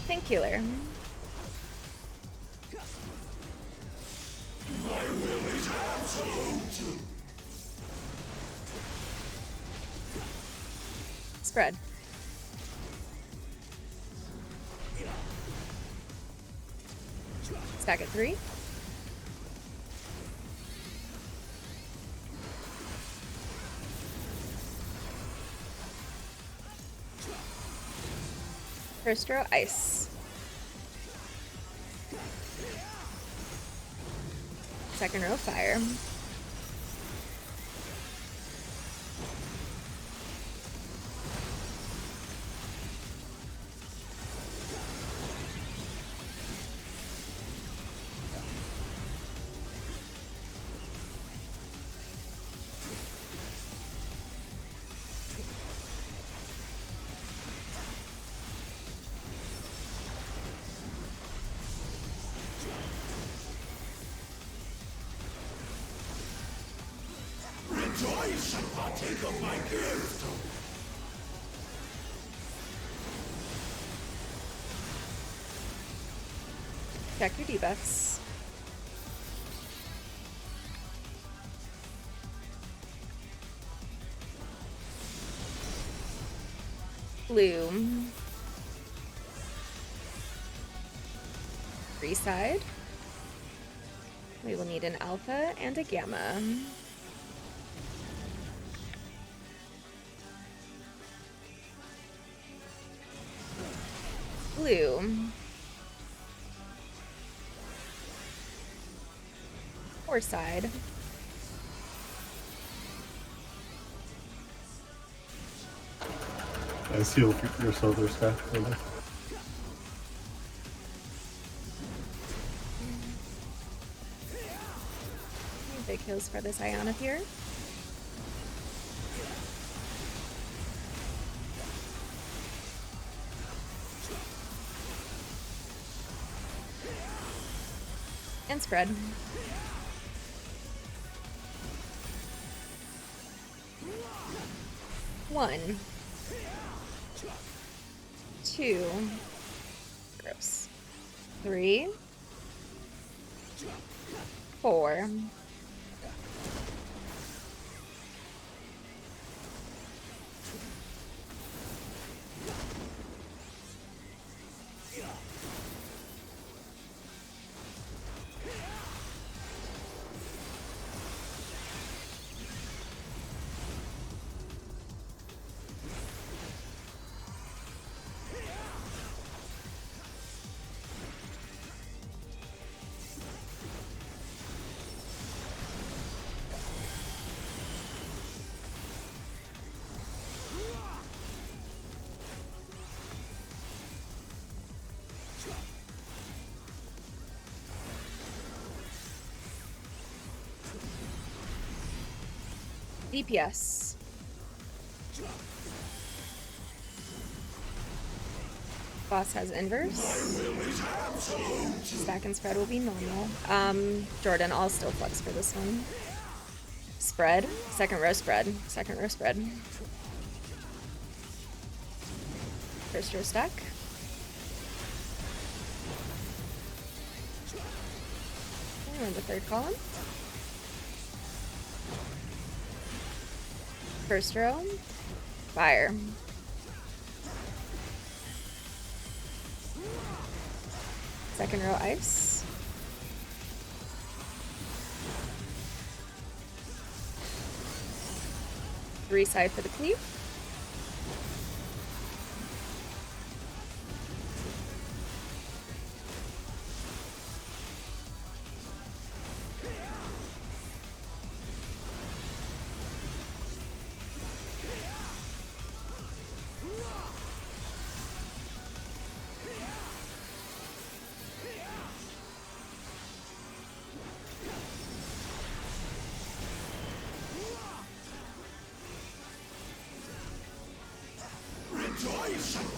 Thank Healer. Spread. Stack at 3. First row, ice. Second row, fire. Rejoice and partake of my gift. Check your debuffs. Blue. Free side. We will need an alpha and a gamma. Blue. Or side. I seal your silver stack for this. Big heals for this Iona here. And spread. One. Two. Gross. 3. 4. 3. DPS. Boss has inverse. Stack and spread will be normal. Jordan, I'll still flex for this one. Spread. Second row spread. Second row spread. First row stack. And the third column. First row. Fire. Second row ice. Three side for the cleave.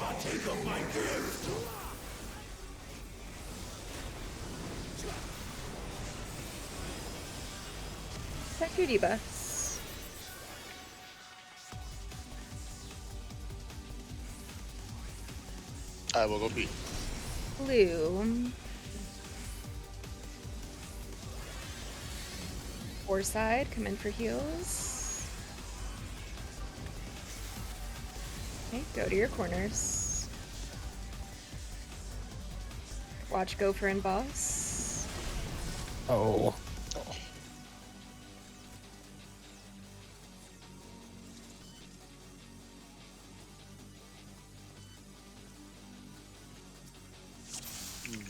Partake of my gift. Check your debuffs. I will go B. Blue. Four side, come in for heals. Okay, go to your corners. Watch Gopher and Boss. Oh.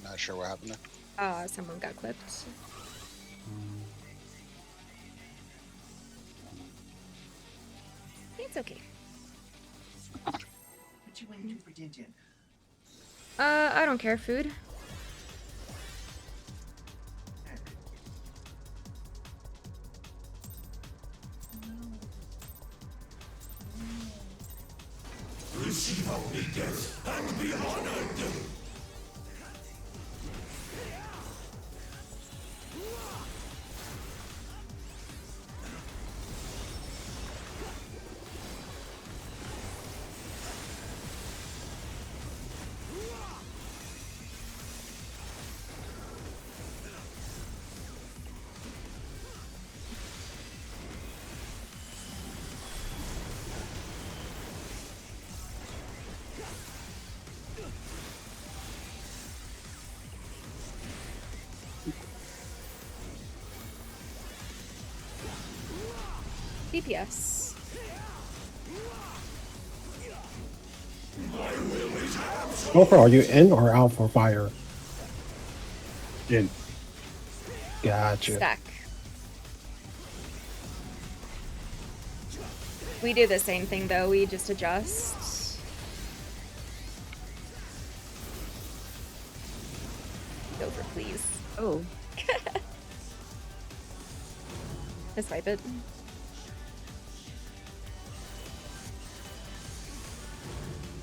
Not sure what happened there. Someone got clipped. It's okay. What you waiting to for dinner? I don't care, food. Receive only death and be honored. DPS. Gopher, are you in or out for fire? In. Gotcha. Stack. We do the same thing though, we just adjust. Gopher, please. Oh. Just wipe it.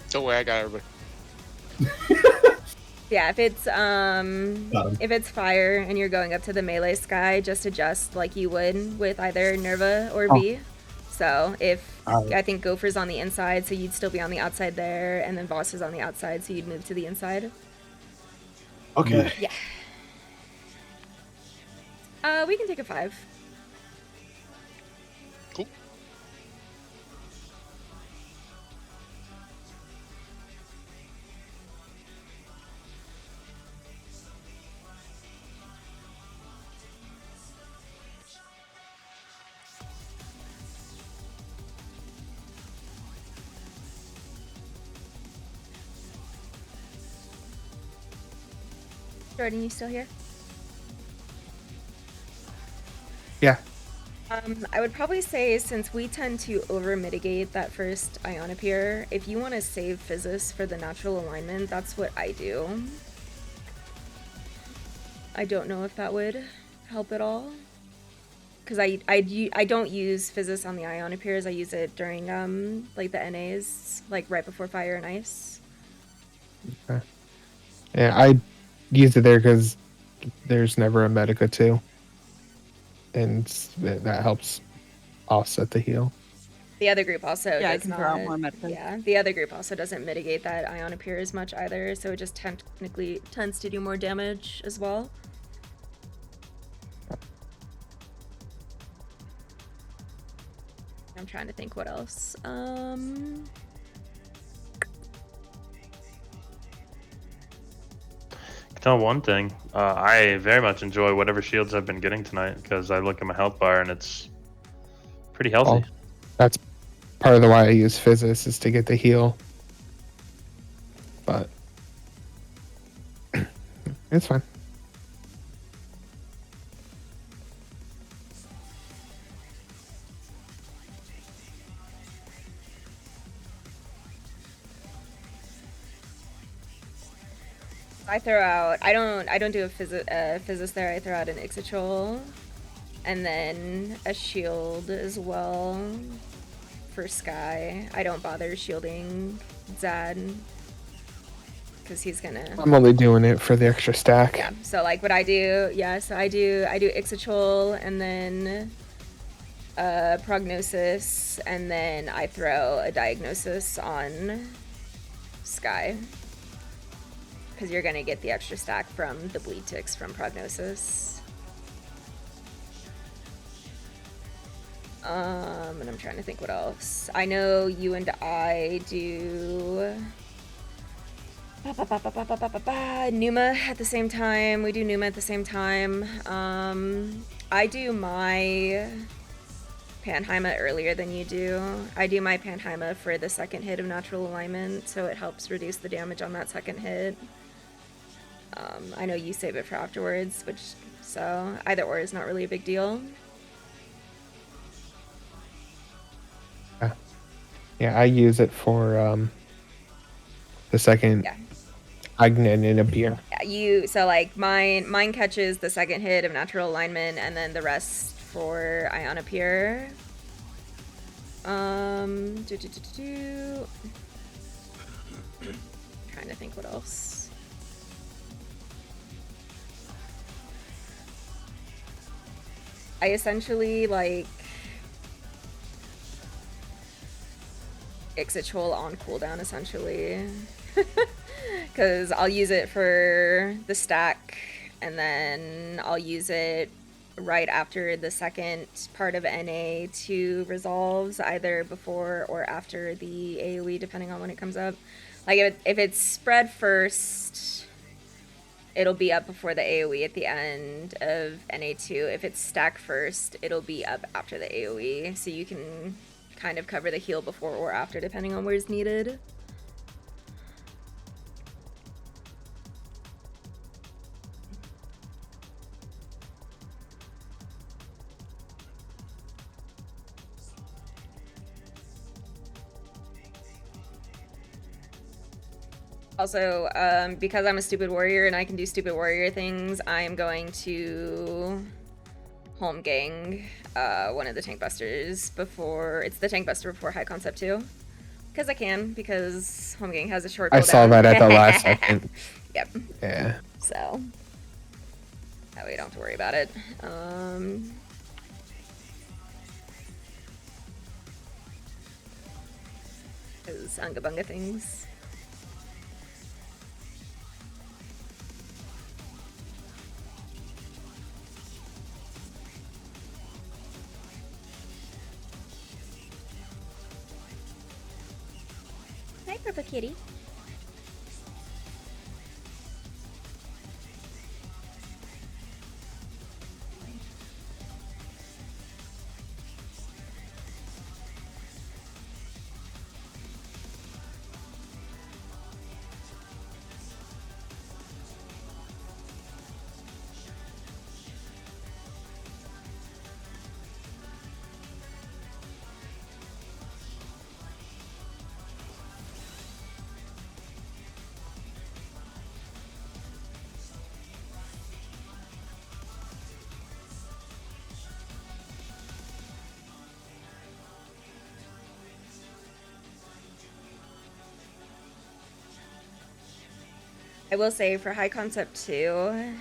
Don't worry, I got everybody. Yeah, if it's Got him. if it's fire and you're going up to the melee sky, just adjust like you would with either Nerva or V. So if Alright. I think Gopher's on the inside, so you'd still be on the outside there, and then Boss is on the outside, so you'd move to the inside. Okay. Yeah. We can take a 5. Cool. Jordan, you still here? Yeah. I would probably say, since we tend to over mitigate that first Ionopeer, if you want to save Physis for the natural alignment, that's what I do. I don't know if that would help at all, because I don't use Physis on the Ionopeers. I use it during like the NAs, like right before Fire and Ice. Okay. Yeah, I use it there because there's never a Medica too, and that helps offset the heal. The other group also Yeah, I does can not. throw out more Medica. Yeah, the other group also doesn't mitigate that Ionopeer as much either, so it just technically tends to do more damage as well. I'm trying to think what else. Tell one thing, I very much enjoy whatever shields I've been getting tonight because I look at my health bar and it's pretty healthy. Oh, that's part of the why I use Physis is to get the heal. But it's fine. I throw out. I don't do a Physis there. I throw out an Ixotrol, and then a shield as well for Sky. I don't bother shielding Zad because he's gonna. I'm only doing it for the extra stack. Yeah. So like what I do, I do Ixochol and then Prognosis, and then I throw a Diagnosis on Sky. Because you're gonna get the extra stack from the bleed ticks from Prognosis. And I'm trying to think what else. I know you and I do Numa at the same time. We do Numa at the same time. I do my Panheima earlier than you do. I do my Panheima for the second hit of Natural Alignment, so it helps reduce the damage on that second hit. I know you save it for afterwards, so either or is not really a big deal. Yeah, I use it for the second Agnet in a beer. Yeah, so like mine catches the second hit of Natural Alignment, and then the rest for Ion Appear. Trying to think what else. I essentially like Ixochol on cooldown essentially. Because I'll use it for the stack, and then I'll use it right after the second part of NA2 resolves, either before or after the AoE, depending on when it comes up. Like, if it's spread first, it'll be up before the AoE at the end of NA2. If it's stack first, it'll be up after the AoE, so you can kind of cover the heal before or after, depending on where's needed. Also, because I'm a stupid warrior and I can do stupid warrior things, I am going to home gang one of the tank busters before... It's the tank buster before High Concept 2. Because I can, because home gang has a short cooldown. I saw that at the last second. Yep. Yeah. So, that way you don't have to worry about it. Those Unga Bunga things. Hi, Purple Kitty. I will say for High Concept 2,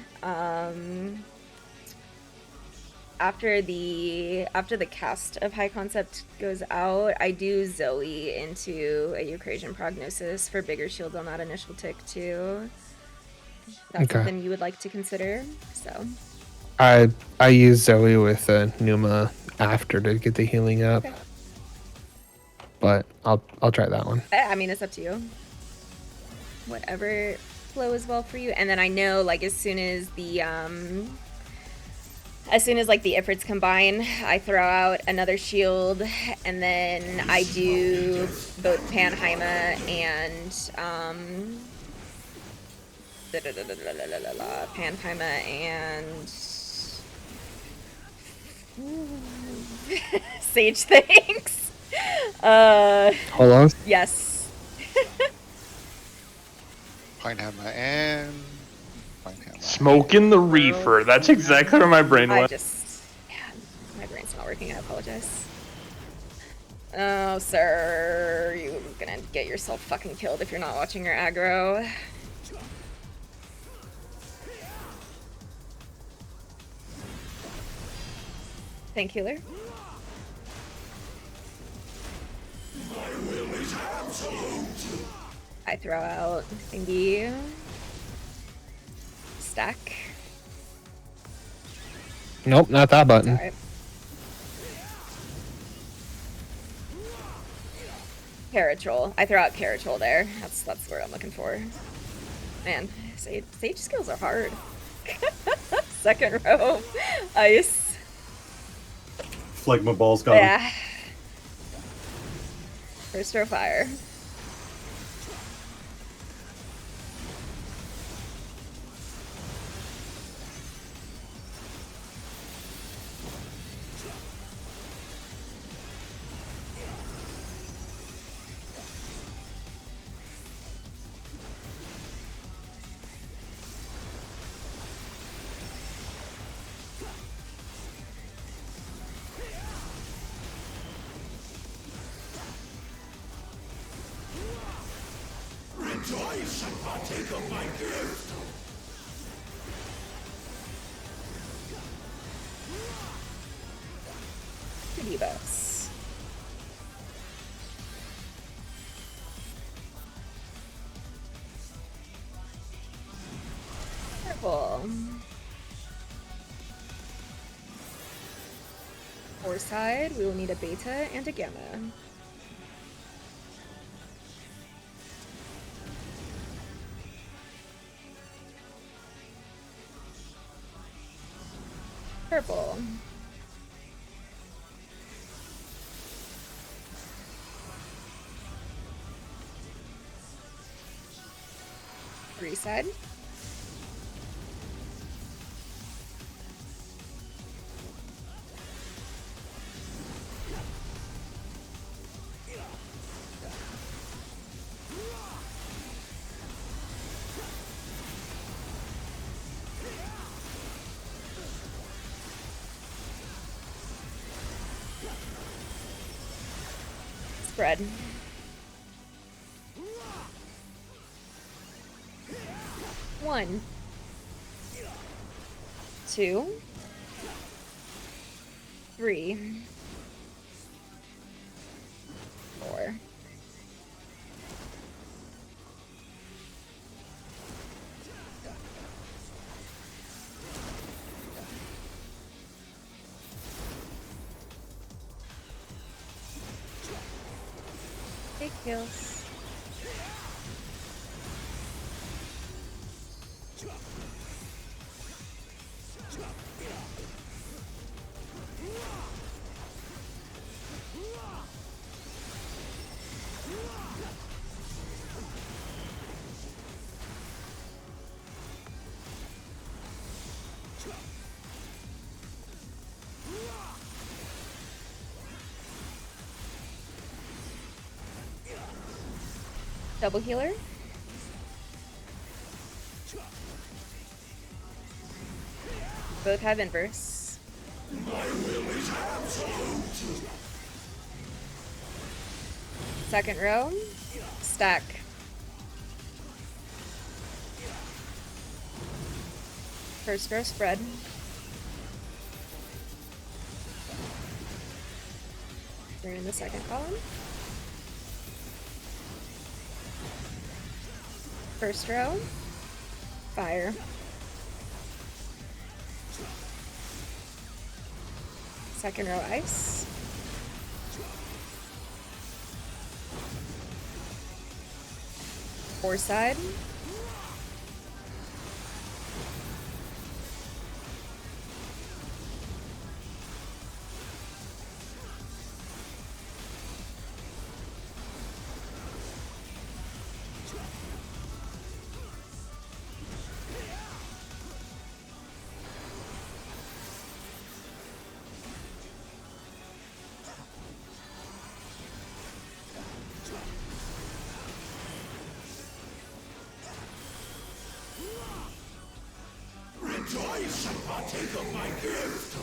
after the cast of High Concept goes out, I do Zoe into a Eucrasian Prognosis for bigger shields on that initial tick too. That's something you would like to consider. So I use Zoe with Numa after to get the healing up. Okay. But I'll try that one. I mean, it's up to you. Whatever flows well for you. And then I know, like, as soon as the Ifrits combine, I throw out another shield, and then I do both Panheima and Panheima and Sage things. Hold on. Yes. Panheima and Panheima. Smoking the reefer. That's exactly where my brain went. My brain's not working. I apologize. Oh, sir, you're gonna get yourself fucking killed if you're not watching your aggro. Thank healer. I throw out thingy. Stack. Nope, not that button. Alright. Caratrol. I throw out Caratrol there. That's what I'm looking for. Man, Sage skills are hard. Second row. Ice. Phlegma balls got him. Yeah. First row fire. Rejoice and partake of my gift. Debuffs. Purple. Four side, we will need a beta and a gamma. Purple. Three side. Spread. One. Two. Three. Four. Big kills. Double healer. Both have inverse. Second row. Stack. First row spread. We're in the second column. First row, fire. Second row, ice. Four side. Rejoice and partake of my gift.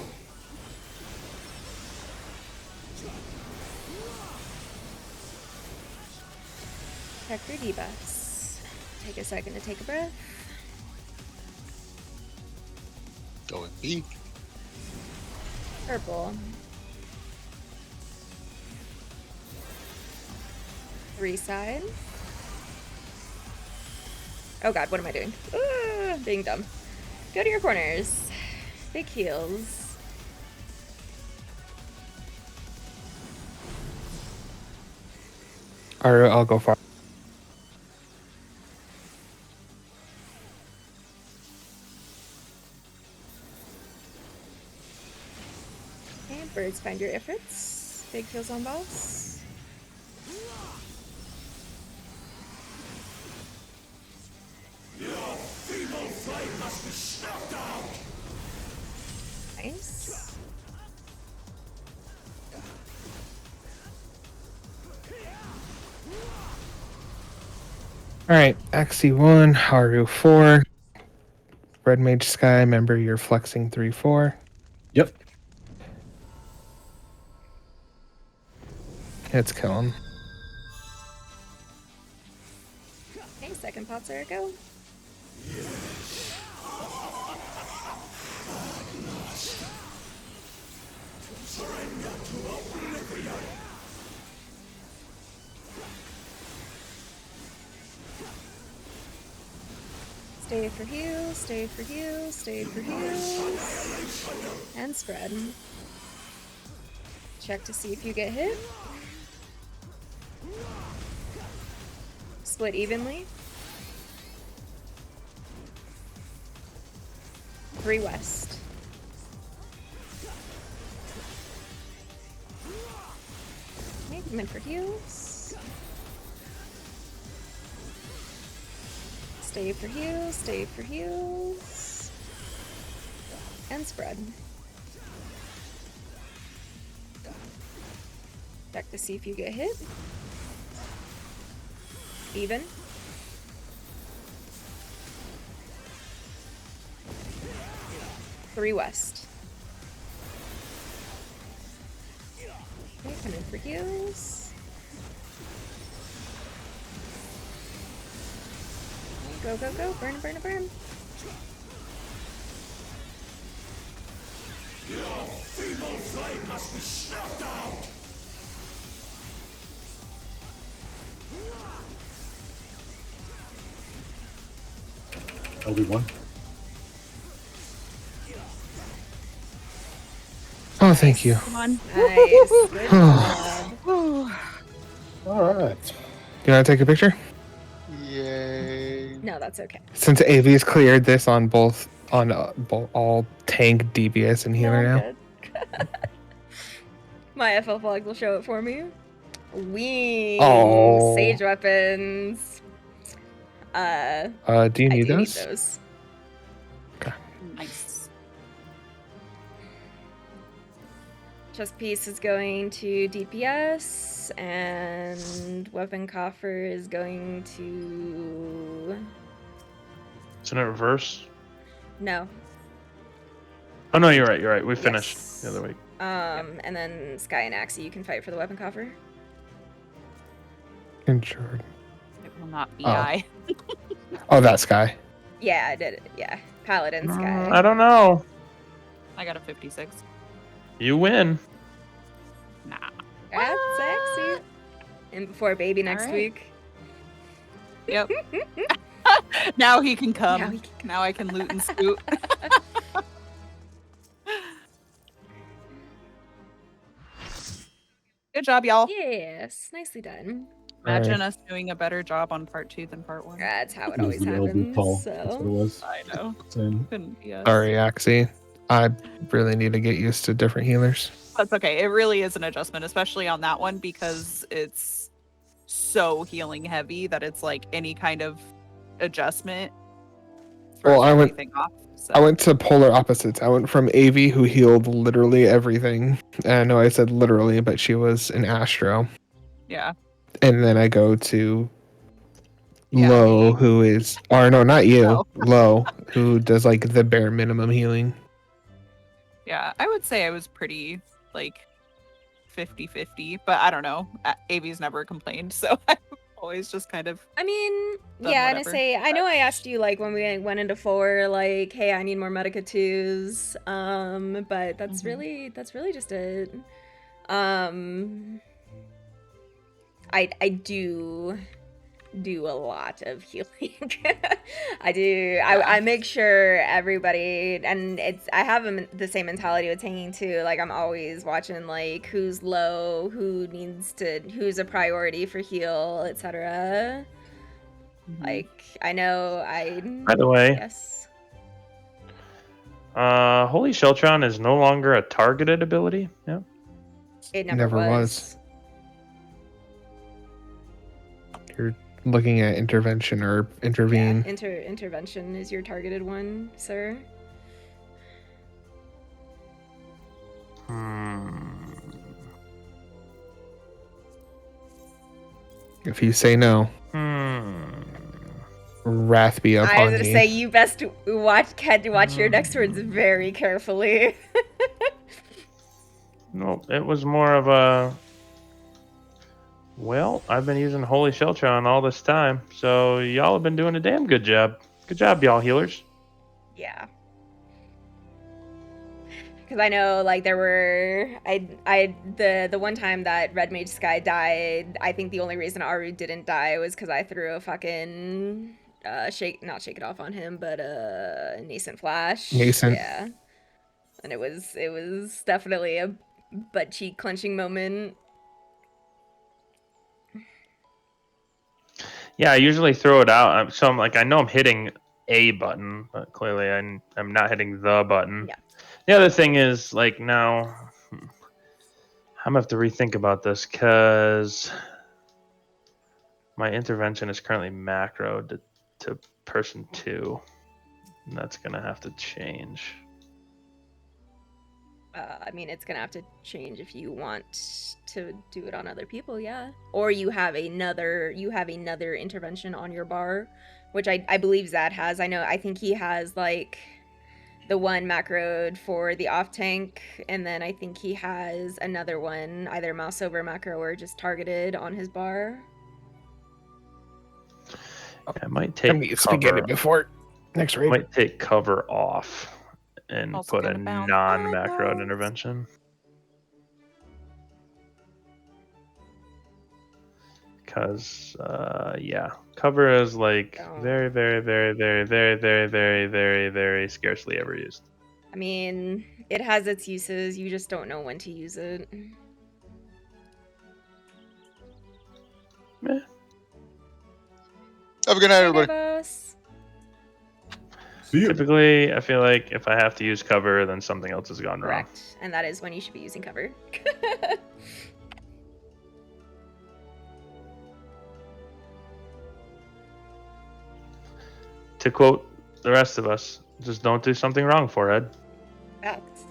Check your debuffs. Take a second to take a breath. Going B. Purple. 3 side. Oh god, what am I doing? Being dumb. Go to your corners. Big heals. Alright, I'll go far. Okay, birds find your efforts. Big heals on boss. Nice. Alright, Axie 1, Haru 4. Red Mage Sky, remember you're flexing 3-4. Yep. It's killing. Okay, second pot Sarah, go. Stay for heals, stay for heals, stay for heals. And spread. Check to see if you get hit. Split evenly. 3 west. Okay, come in for heals. Stay for heals, stay for heals. And spread. Check to see if you get hit. Even. Three west. Okay, come in for heals. Go, go, go. Burn, burn, burn. Obi-Wan. Oh, thank you. Come on. Nice. Good job. All right. Can I take a picture? Yay. No, that's okay. Since AV's cleared this on both all tank, DBS, and healer No, now. good. My FL flag will show it for me. Wings. Oh. Sage weapons. Do you I need do need those? those. Nice. Chest piece is going to DPS, and weapon coffer is going to... Isn't it reverse? No. Oh no, you're right. You're right. We finished Yes. the other week. And then Sky and Axie, you can fight for the weapon coffer. Insured. It will not be Oh. I. Oh, that guy. Yeah, I did it. Yeah. Paladin Sky. I don't know. I got a 56. You win. Nah. That's sexy. And before baby next right. week. Yep. Now he can come. Now he can Now I can loot and scoot. Good job, y'all. Yes, nicely done. Imagine us doing a better job on part 2 than part 1. That's how it It was always the LB happens. call. That's what it So was. I know. Same. Couldn't be us. Sorry, Axie. I really need to get used to different healers. That's okay. It really is an adjustment, especially on that one, because it's so healing heavy that it's like any kind of adjustment. Well, throws I went- everything off. So. I went to polar opposites. I went from AV, who healed literally everything. And I know I said literally, but she was an Astro. Yeah. And then I go to Yeah, Low, me. who is, or no, not you, No. Low, who does like the bare minimum healing. Yeah. I would say I was pretty like 50-50, but I don't know. AV's never complained, so I always just kind of. I mean, Done yeah, and I whatever. say, I know I asked you like when we went into 4, like, hey, I need more Medica 2s, but that's really just it. I do a lot of healing. I make sure everybody, and I have the same mentality with Hanging too. Like I'm always watching like who's low, who's a priority for heal, etc. Like I know By the way, yes. Holy Sheltron is no longer a targeted ability. Yeah. It never was. You're looking at intervention or intervene. Yeah, intervention is your targeted one, sir. If you say no, wrath be upon you. I was gonna say you best watch your next words very carefully. Nope, it was more of a. Well, I've been using Holy Sheltron all this time, so y'all have been doing a damn good job. Good job, y'all healers. Yeah. Because I know, like, there were the one time that Red Mage Sky died. I think the only reason Aru didn't die was because I threw a fucking not shake it off on him, but nascent flash. Nascent. Yeah. And it was definitely a butt cheek clenching moment. Yeah, I usually throw it out. So I'm like, I know I'm hitting a button, but clearly I'm not hitting the button. Yeah. The other thing is, like, now I'm gonna have to rethink about this because my intervention is currently macroed to person 2. And that's gonna have to change. I mean, it's gonna have to change if you want to do it on other people, yeah. Or you have another intervention on your bar, which I believe Zad has. I think he has like the one macroed for the off tank, and then I think he has another one, either mouse over macro or just targeted on his bar. I might take spaghetti cover. before next raid. Might take cover off and Also put a gonna bounce. non-macroed intervention. Because, yeah, cover is like very, very, very, very, very, very, very, very, very scarcely ever used. I mean, it has its uses, you just don't know when to use it. Meh. Have a good night, everybody. Us. See you. Typically, I feel like if I have to use cover, then something else has gone wrong. Correct. And that is when you should be using cover. To quote the rest of us, just don't do something wrong, forehead. Facts.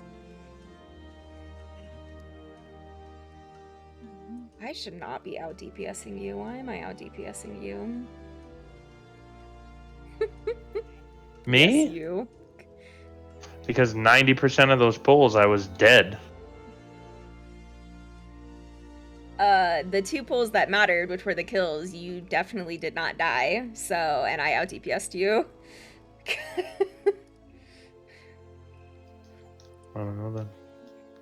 I should not be out DPSing you. Why am I out DPSing you? Me? Yes, you. Because 90% of those pulls, I was dead. The 2 pulls that mattered, which were the kills, you definitely did not die. So, and I out DPS'd you. I don't know then.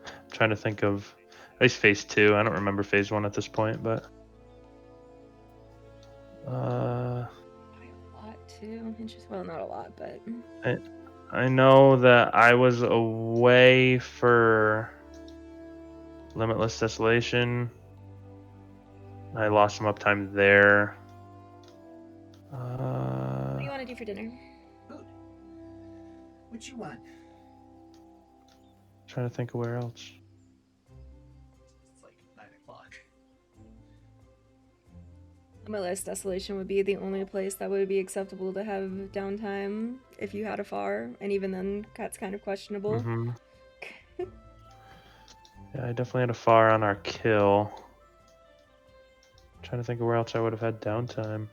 I'm trying to think of at least phase 2. I don't remember phase 1 at this point, but A lot too. Well, not a lot, but I know that I was away for Limitless Desolation. I lost some uptime there. what do you want to do for dinner? Food. What you want? Trying to think of where else. It's like 9 o'clock. Limitless Desolation would be the only place that would be acceptable to have downtime if you had a FAR, and even then, that's kind of questionable. Mm-hmm. Yeah, I definitely had a FAR on our kill. Trying to think of where else I would have had downtime.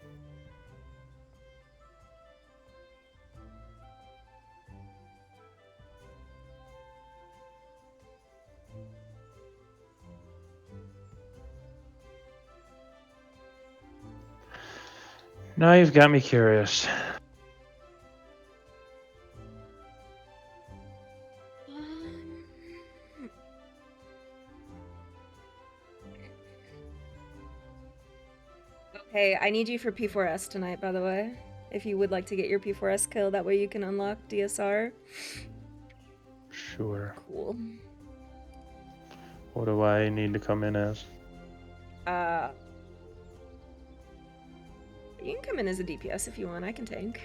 Now you've got me curious. Okay, I need you for P4S tonight, by the way. If you would like to get your P4S kill, that way you can unlock DSR. Sure. Cool. What do I need to come in as? You can come in as a DPS if you want. I can tank.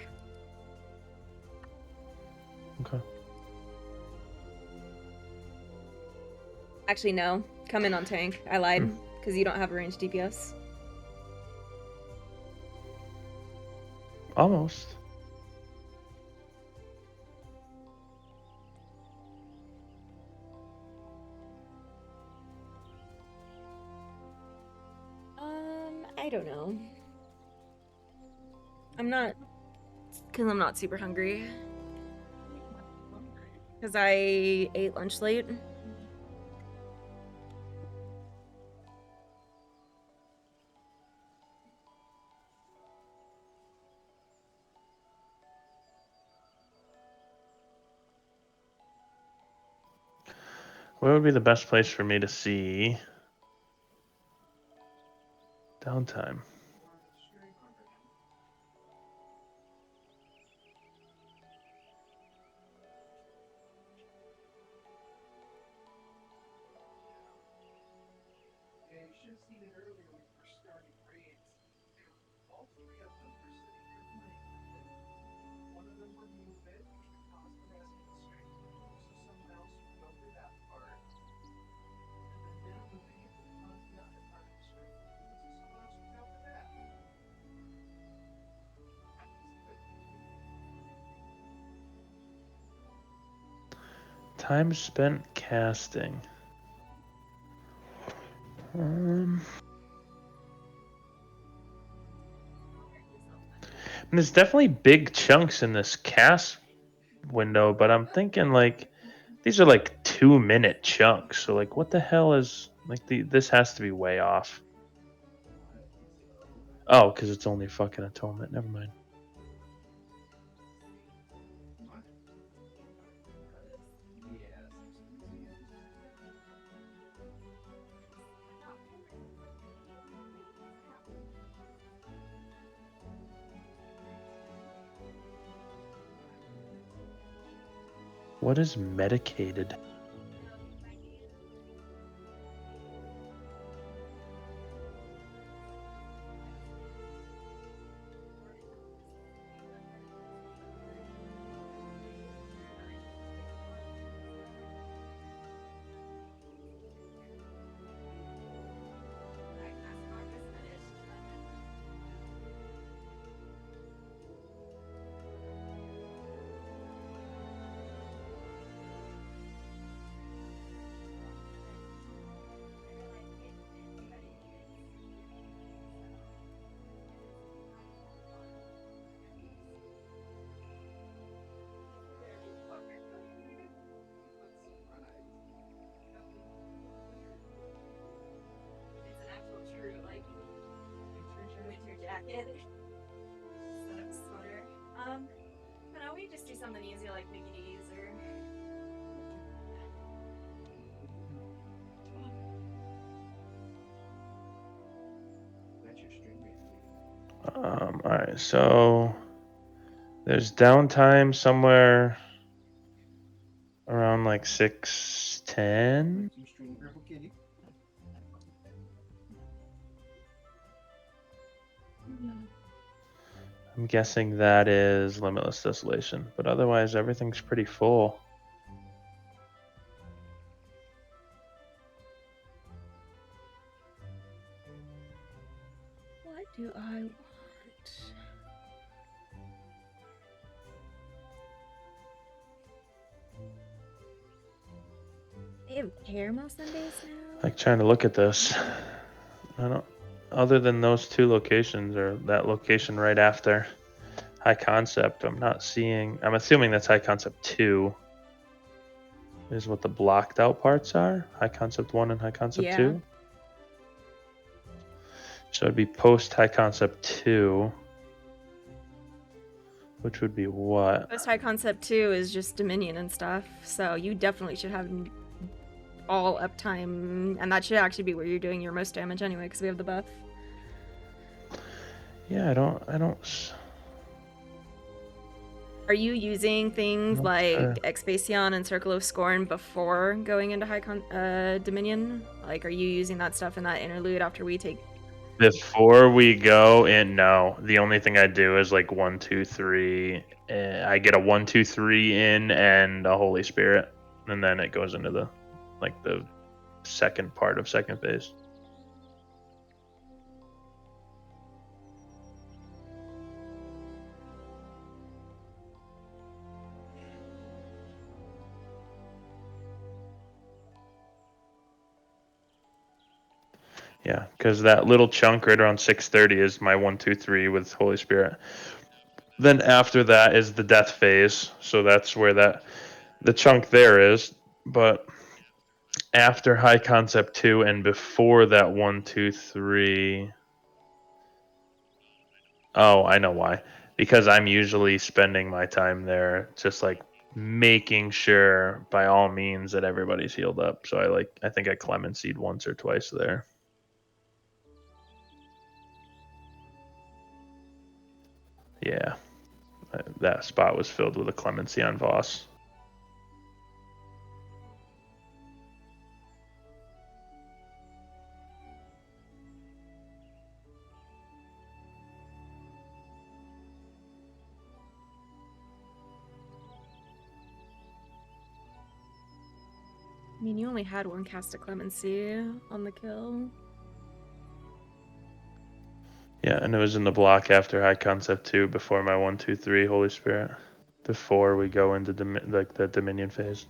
Okay. Actually, no. Come in on tank. I lied, because you don't have a ranged DPS. Almost. I don't know. I'm not, because I'm not super hungry. Because I ate lunch late. Where would be the best place for me to see downtime? Yeah, you should have seen it earlier when we first started raids. All three of them were sitting here playing. One of them would move it, which would cause the rest of the strength to move, so someone else would go through that part. And then them moving it would cause the other part of the strength to move, so someone else would go for that. Time spent casting. And there's definitely big chunks in this cast window, but I'm thinking like these are like 2-minute chunks. So like, what the hell is like this has to be way off. Oh, because it's only fucking atonement. Never mind. What is medicated? It's an actual true, like, winter jacket. Set up a sweater. But no, we just do something easy like Mickey D's or... Alright, so there's downtime somewhere around like 6:10. I'm guessing that is Limitless Desolation, but otherwise everything's pretty full. What do I want? They have caramel sundaes now? Like trying to look at this. I don't. Other than those two locations or that location right after High Concept, I'm not seeing. I'm assuming that's High Concept 2. Is what the blocked out parts are. High Concept 1 and High Concept 2. So it'd be post High Concept 2. Which would be what? Most high concept 2 is just Dominion and stuff, so you definitely should have all uptime, and that should actually be where you're doing your most damage anyway, because we have the buff. Yeah, I don't. Are you using things Not like sure. Expasion and Circle of Scorn before going into Dominion? Like, are you using that stuff in that interlude after we take? Before we go in, no. The only thing I do is like 1, 2, 3. I get a 1, 2, 3 in and a Holy Spirit, and then it goes into the second part of second phase. Yeah, because that little chunk right around 6:30 is my 1, 2, 3 with Holy Spirit. Then after that is the death phase, so that's where the chunk there is. But after high concept 2 and before that 1, 2, 3. Oh, I know why. Because I'm usually spending my time there just like making sure by all means that everybody's healed up. So I think I clemency'd once or twice there. Yeah. That spot was filled with a clemency on Voss. I mean, you only had one cast of Clemency on the kill. Yeah, and it was in the block after high concept 2 before my 1, 2, 3 Holy Spirit. Before we go into the Dominion phase.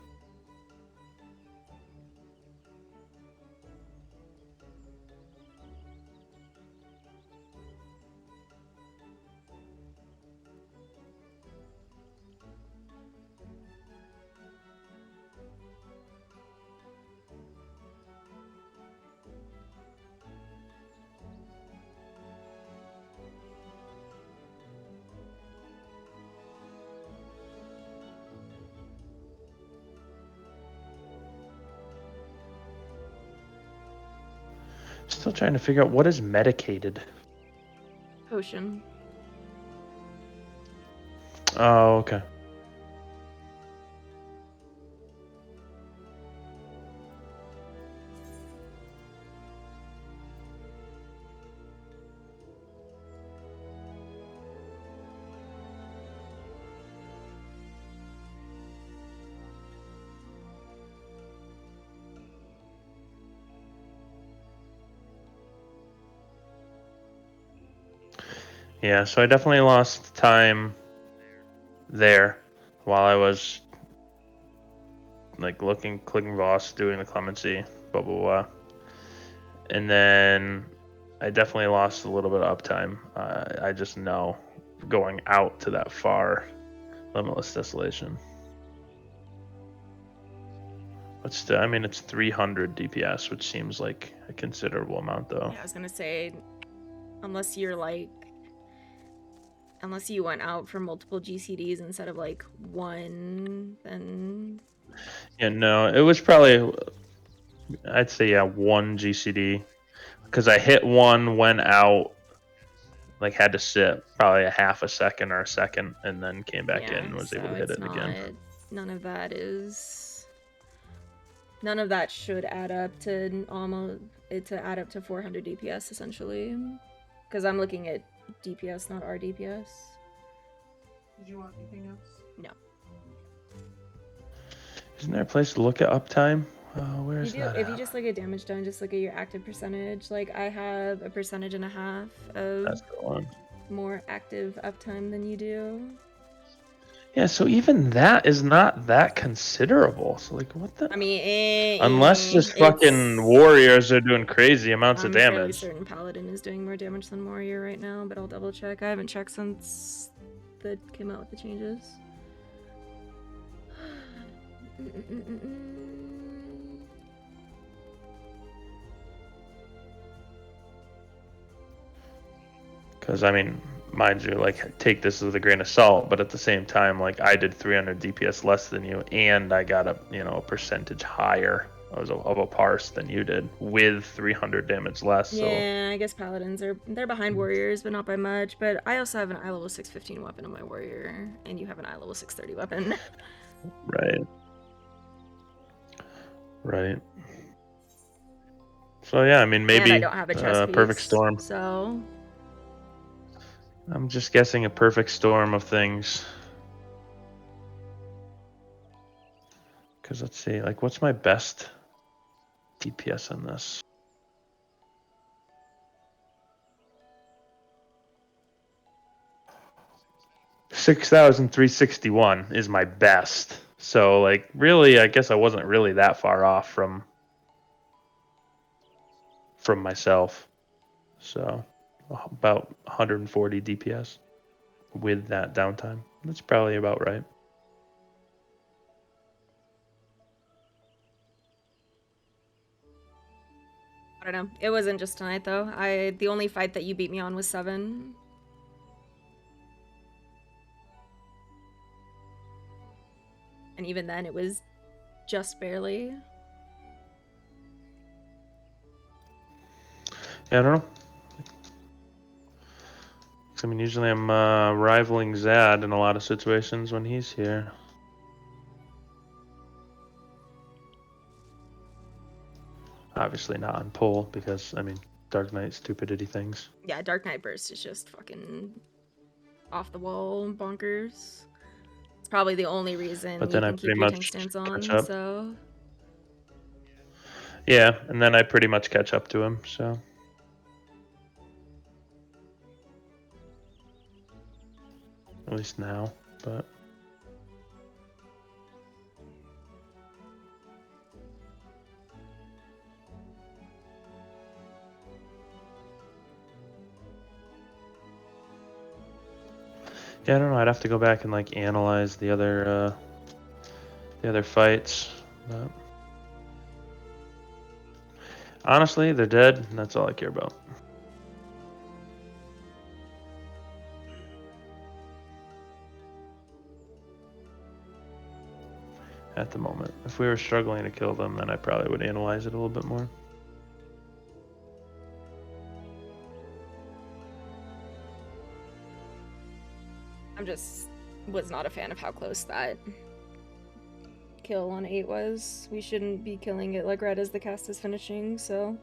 Still trying to figure out what is medicated. Potion. Oh, okay. Yeah, so I definitely lost time there while I was like clicking Voss, doing the clemency, blah blah blah. And then I definitely lost a little bit of uptime. I just know going out to that far Limitless Desolation. But still, I mean, it's 300 DPS, which seems like a considerable amount, though. Yeah, I was gonna say, unless you went out for multiple GCDs instead of like one, then Yeah, no, it was probably, I'd say, yeah, one GCD. Because I hit one, went out, like had to sit probably a half a second or a second, and then came back in and was able to hit it again. None of that should add up to add up to 400 DPS essentially, because I'm looking at DPS, not our DPS. Did you want anything else? No. Isn't there a place to look at uptime? Where is that? If you just look at damage done, just look at your active percentage. Like I have 1.5% of That's the one. more active uptime than you do. Yeah, so even that is not that considerable. So like, what the? I mean, unless just fucking warriors are doing crazy amounts of I'm fairly damage. certain Paladin is doing more damage than warrior right now, but I'll double check. I haven't checked since that came out with the changes. Because I mean, mind you, like take this with a grain of salt, but at the same time, like I did 300 DPS less than you, and I got a percentage higher of a parse than you did with 300 damage less. So Yeah, I guess paladins they're behind warriors, but not by much. But I also have an eye level 615 weapon on my warrior, and you have an eye level 630 weapon. right. So yeah, I mean maybe and I don't have a chest piece, perfect storm. So I'm just guessing a perfect storm of things. Because let's see, like, what's my best DPS on this? $6,361 is my best. So, like, really, I guess I wasn't really that far off from myself. So, about 140 DPS with that downtime. That's probably about right. I don't know. It wasn't just tonight though. The only fight that you beat me on was 7. And even then it was just barely. Yeah, I don't know. I mean, usually I'm rivaling Zad in a lot of situations when he's here. Obviously not on pull because, I mean, Dark Knight stupidity things. Yeah, Dark Knight Burst is just fucking off the wall bonkers. It's probably the only reason But you then I can keep pretty your much tank stance catch on, up. so... Yeah, and then I pretty much catch up to him, so... At least now, but... Yeah, I don't know. I'd have to go back and like analyze the other fights. But honestly, they're dead, and that's all I care about. At the moment, if we were struggling to kill them, then I probably would analyze it a little bit more. Was not a fan of how close that kill on 8 was. We shouldn't be killing it like right as the cast is finishing, so...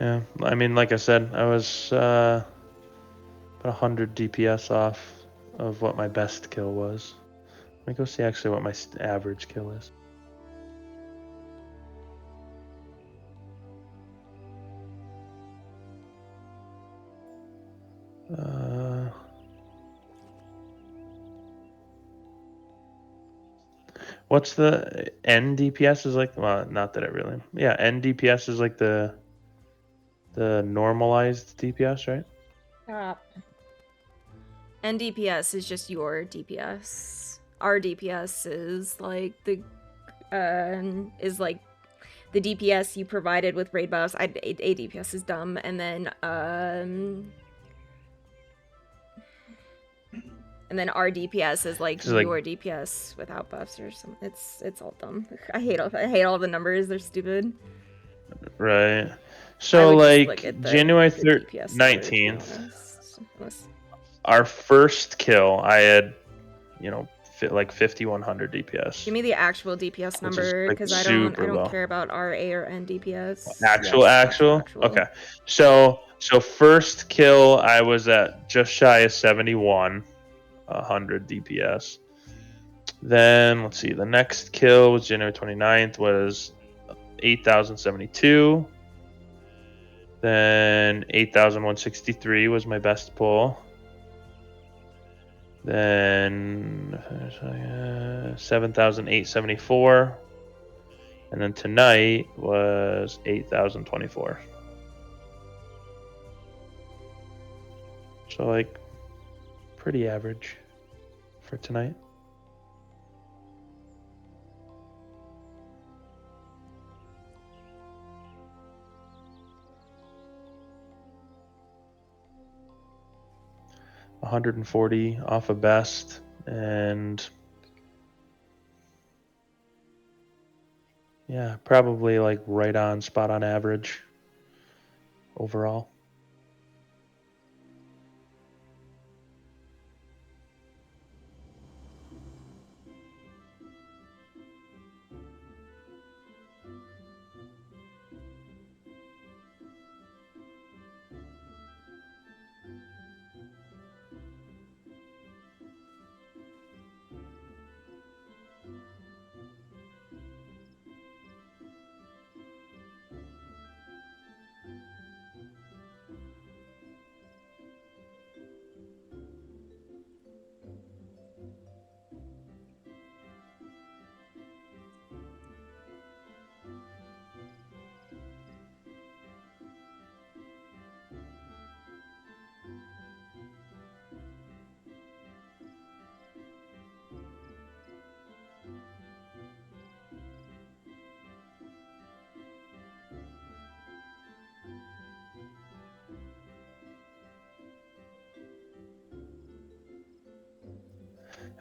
Yeah, I mean, like I said, I was about 100 DPS off of what my best kill was. Let me go see actually what my average kill is. What's the N DPS is like? Well, not that it really. Yeah, N DPS is like the normalized DPS, right? And DPS is just your DPS. Our DPS is like the DPS you provided with raid buffs. A DPS is dumb, and then our DPS is like your DPS without buffs or something. It's all dumb. I hate all the numbers. They're stupid. Right. So like January 19th. Our first kill, I had, like 5100 DPS. Give me the actual DPS number because I don't care about RA or N DPS. Actual. Okay. So first kill, I was at just shy of 7100 DPS. Then let's see, the next kill was January 29th was 8072. Then 8163 was my best pull. Then 7,874, and then tonight was 8,024. So like pretty average for tonight. 140 off of best, and yeah, probably like right on, spot on average overall.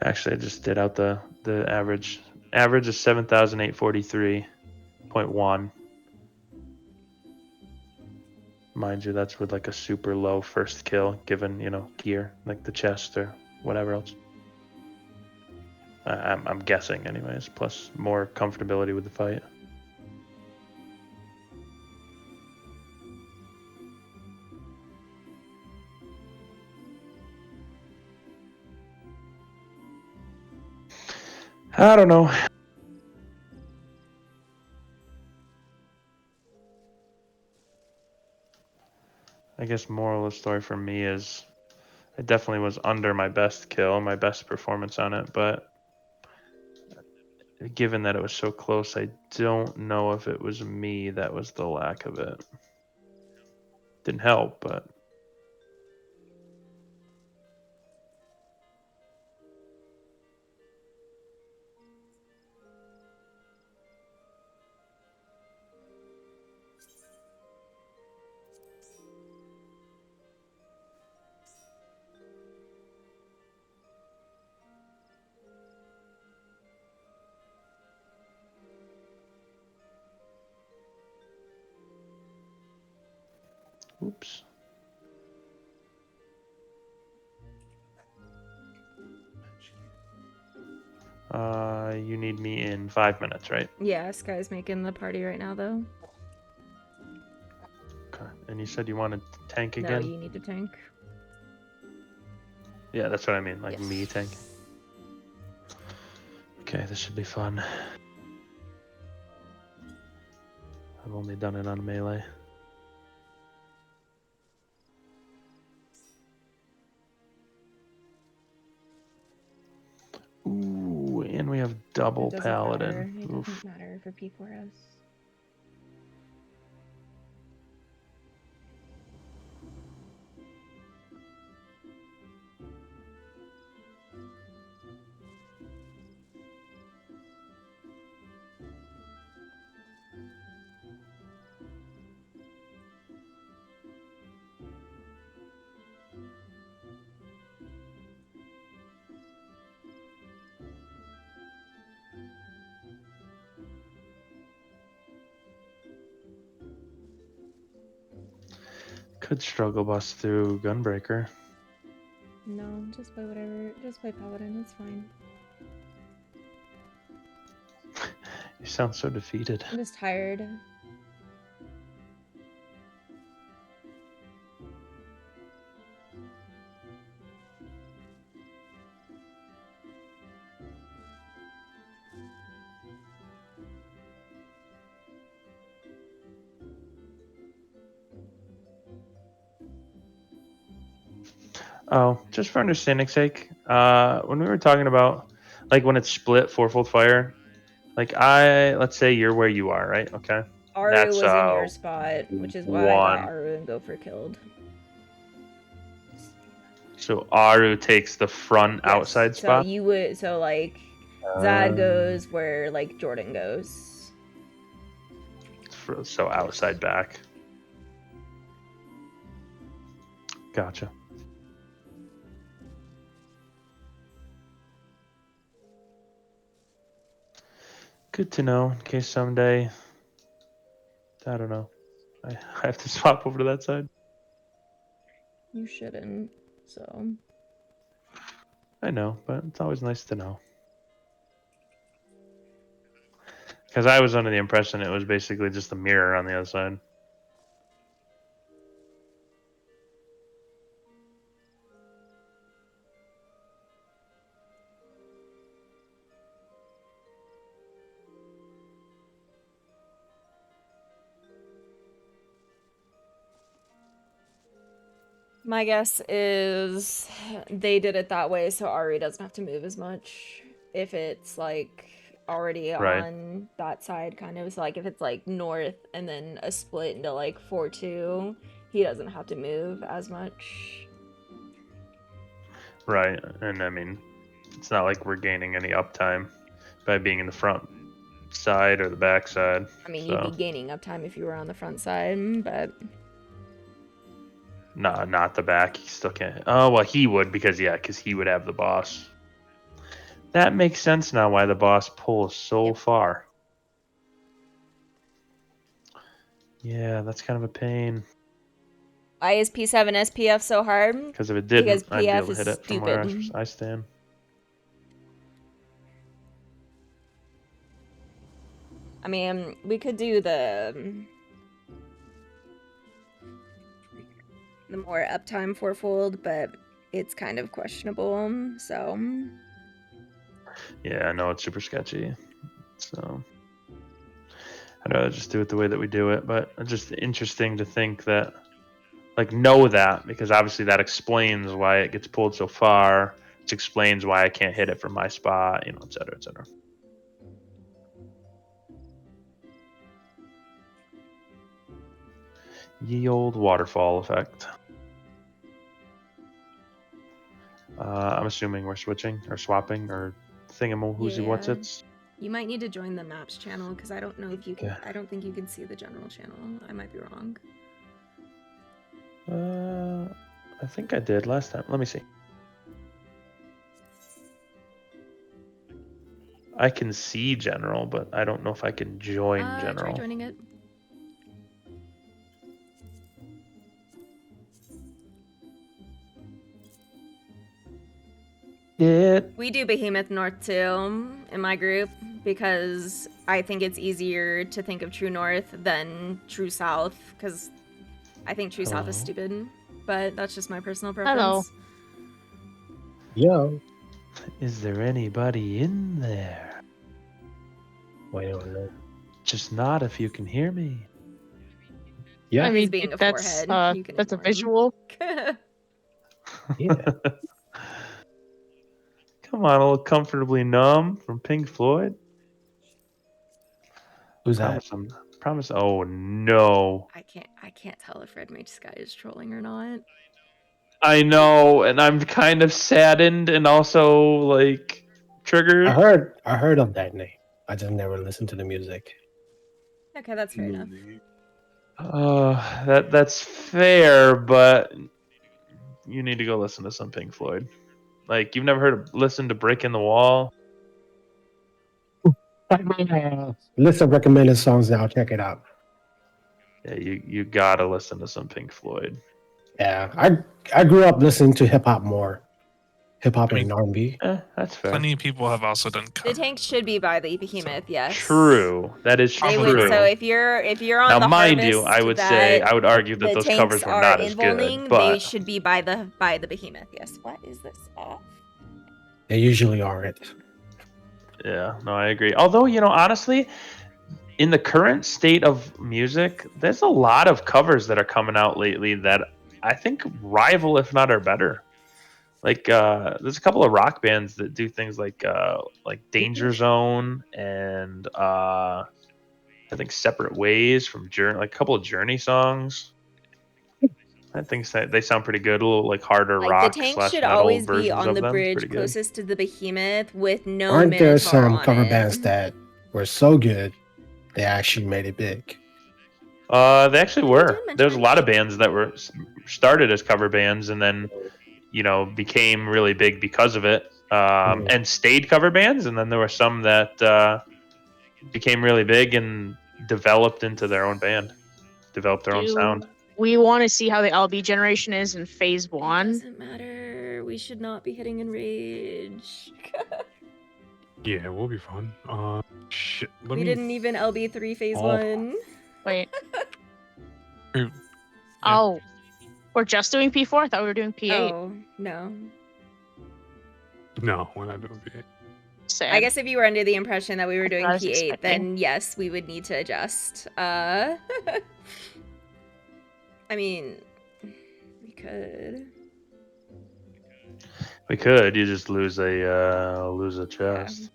Actually, I just did out the average. Average is 7,843.1. Mind you, that's with like a super low first kill, given, you know, gear like the chest or whatever else. I'm guessing, anyways. Plus more comfortability with the fight. I don't know. I guess moral of the story for me is it definitely was under my best kill, my best performance on it, but given that it was so close, I don't know if it was me that was the lack of it. Didn't help, but oops. You need me in 5 minutes, right? Yeah, Sky's making the party right now, though. Okay. And you said you wanted to tank No, again? you need to tank. Yeah, that's what I mean, like Yes. me tank. Okay, this should be fun. I've only done it on melee. Ooh, and we have double It doesn't paladin. matter. It Oof. doesn't matter for P4S. Could struggle bust through Gunbreaker. No, just play whatever. Just play Paladin. It's fine. You sound so defeated. I'm just tired. Oh, just for understanding's sake, when we were talking about like when it's split fourfold fire, like let's say you're where you are, right? Okay. Aru That's, was in your spot, which is why I one. got Aru and Gopher killed. So Aru takes the front Yes, outside so spot. you would like Zad goes where like Jordan goes. So outside back. Gotcha. Good to know in case someday. I don't know. I have to swap over to that side. You shouldn't. So I know, but it's always nice to know. Because I was under the impression it was basically just a mirror on the other side. my guess is they did it that way so Ari doesn't have to move as much. If it's like already Right. on that side, kind of. So like if it's like north and then a split into like 4-2, he doesn't have to move as much. Right. And I mean, it's not like we're gaining any uptime by being in the front side or the back side. I mean, So, you'd be gaining uptime if you were on the front side, but nah, not the back. He still can't. Oh, well, he would because he would have the boss. That makes sense now why the boss pulls so far. Yeah, that's kind of a pain. why is P7 SPF so hard? Because if it didn't, Because I'd be PF able to is hit it from where stupid. I stand. I mean, we could do the more uptime fourfold, but it's kind of questionable. So Yeah, I know it's super sketchy. So I'd rather just do it the way that we do it. But it's just interesting to think that, like, know that, because obviously that explains why it gets pulled so far. Which explains why I can't hit it from my spot, et cetera, et cetera. Ye old waterfall effect. I'm assuming we're switching or swapping or thingamahoozy what's Yeah. it's. you might need to join the maps channel because I don't know if you can. Yeah. I don't think you can see the general channel. I might be wrong. I think I did last time. Let me see. I can see general, but I don't know if I can join Try general. joining it. We do Behemoth North too in my group because I think it's easier to think of True North than True South because I think True South is Hello. stupid. But that's just my personal preference. Hello. Yeah. Is there anybody in there? Wait a minute. Just nod if you can hear me. Yeah. I He's mean, being a that's forehead. You can that's a ignore him. visual. Yeah. Come on, a little comfortably numb from Pink Floyd. Who's that? Promise. Oh no. I can't tell if Red Mage Sky is trolling or not. I know, and I'm kind of saddened and also like triggered. I heard of that name. I just never listened to the music. Okay, that's fair enough. That's fair, but you need to go listen to some Pink Floyd. Like, you've never listened to Break in the Wall? List of recommended songs now. Check it out. Yeah, you gotta listen to some Pink Floyd. Yeah, I grew up listening to hip hop more. Hip hop and R&B. That's fair. Plenty of people have also done The covers. tank should be by the Behemoth, yes. True. That is They true. would, so if you're on Now, the mind you, harvest I would say that I would argue that the those tanks covers were are not as good. involving, they But should be by the Behemoth. Yes. What is this off? They usually aren't. yeah, no, I agree. Although, honestly, in the current state of music, there's a lot of covers that are coming out lately that I think rival, if not are better. Like, there's a couple of rock bands that do things like Danger Zone and I think Separate Ways from Journey, like a couple of Journey songs. I think they sound pretty good. A little like harder Like rock the tank slash should metal always be versions on of the them. It's bridge pretty good. closest to the Behemoth with no Aren't there Minotaur some on cover it. bands that were so good they actually made it big? They actually were. mention There's a it? lot of bands that were started as cover bands and then, became really big because of it, and stayed cover bands. And then there were some that, became really big and developed into their own band, developed their own Do sound. We want to see how the LB generation is in phase It 1. doesn't matter. We should not be hitting Enrage. Yeah, we'll be fine. Shit. Let We me. didn't even LB3 phase Oh. 1. Wait. Wait, Oh, we're just doing P4? I thought we were doing P8. Oh, no. No, we're not doing P8. Sad. I guess if you were under the impression that we were That's doing what I was P8, expecting. then yes, we would need to adjust. I mean, we could. We could. You just lose a chest.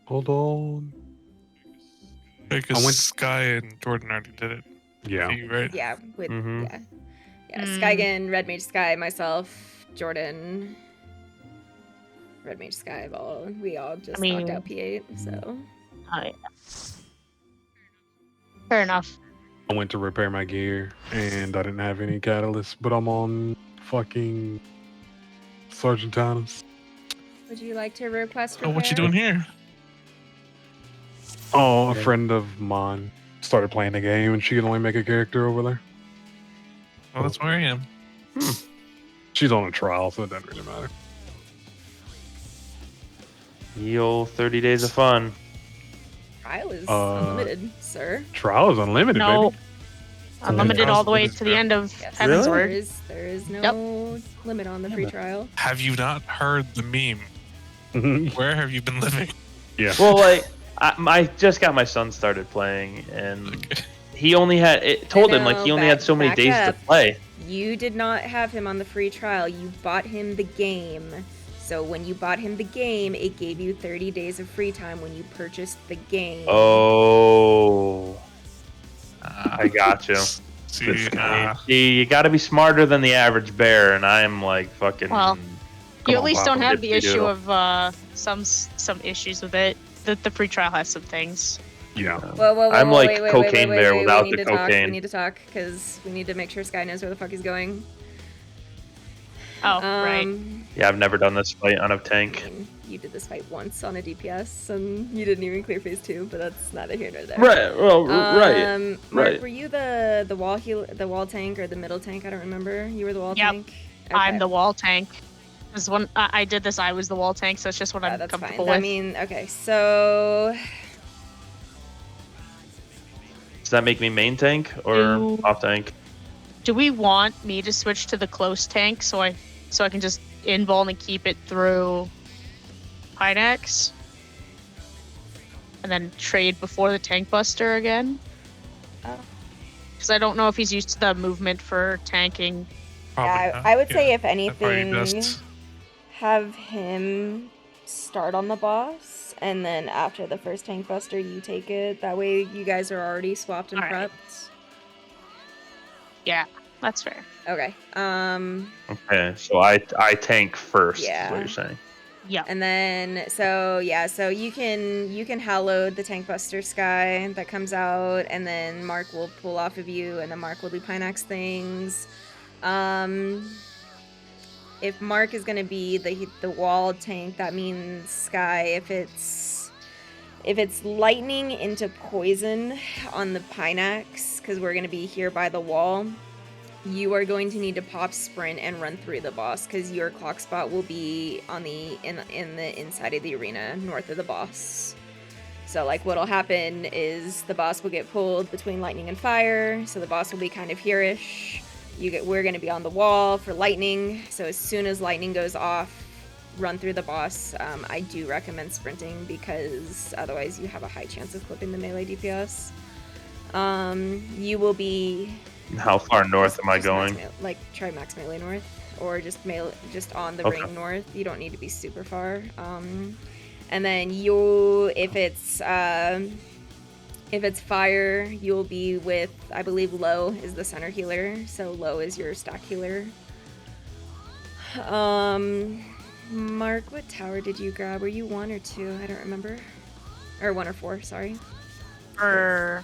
Hold on. Because I went- Sky and Jordan already did it. Yeah. You, right? Yeah, with Mhm. yeah, Mm. Skygan, Red Mage Sky, myself, Jordan, Red Mage Sky, we all just mean- knocked out P8. So Oh, yeah. Fair enough. I went to repair my gear and I didn't have any catalyst, but I'm on fucking Sargentanus. would you like to request? Oh, what you repair? doing here? Oh, a friend of mine started playing the game and she can only make a character over there. Oh, that's where I am. She's on a trial, so it doesn't really matter. Ye old 30 days of fun. Trial is Uh, unlimited, sir. Trial is unlimited, No. baby. Unlimited all the way Unlimited, to the end of Yes, Heaven's Really? Word. There is no limit on the free trial. Have you not heard the meme? Where have you been living? Yeah. Well, like I just got my son started playing, and Okay. he only had it told him like he only had so many back days to up. play. You did not have him on the free trial. You bought him the game. So when you bought him the game, it gave you 30 days of free time when you purchased the game. Oh, I got you. See, You got to be smarter than the average bear, and I'm like fucking. Well, come You at on, least Papa, don't have get the issue doodle. of some issues with it. The free trial has some things. Yeah. Whoa, I'm like wait, cocaine bear we without need the to talk. We cocaine. need to talk because we need to make sure Sky knows where the fuck he's going. Oh, right. Yeah, I've never done this fight on a I tank. mean, you did this fight once on a DPS, and you didn't even clear phase 2, but that's neither here nor there. Right. Well, right. Mark, right. were you the wall tank or the middle tank? I don't remember. You were the wall Yep. tank. I'm Okay. the wall tank. Because when I did this, I was the wall tank, so it's just what I'm That's comfortable fine. with. I mean, okay, so Does that make me main tank or Do- off tank? Do we want me to switch to the close tank so I can just invuln and keep it through Pinex? And then trade before the tank buster again? Because I don't know if he's used to the movement for tanking. probably not. I would say Yeah, if that'd probably be anything, best. have him start on the boss, and then after the first tank buster, you take it. That way, you guys are already swapped and Alright. prepped. Yeah, that's fair. Okay. Okay, so I tank first. Is Yeah. what you're saying? Yeah. And then so you can hallowed the tank buster Sky that comes out, and then Mark will pull off of you, and then Mark will do Pineax things. If Mark is gonna be the wall tank, that means Sky. If it's lightning into poison on the Pineax, because we're gonna be here by the wall, you are going to need to pop sprint and run through the boss because your clock spot will be on in the inside of the arena north of the boss. So like what'll happen is the boss will get pulled between lightning and fire, so the boss will be kind of here-ish. We're going to be on the wall for lightning, so as soon as lightning goes off, run through the boss. I do recommend sprinting because otherwise you have a high chance of clipping the melee DPS. You will be How far north am I just going? try max melee north, or just on the Okay. ring north. You don't need to be super far. And then if it's fire, you'll be with, I believe Low is the center healer, so Low is your stack healer. Mark, what tower did you grab? Were you 1 or 2? I don't remember. Or 1 or 4, sorry. I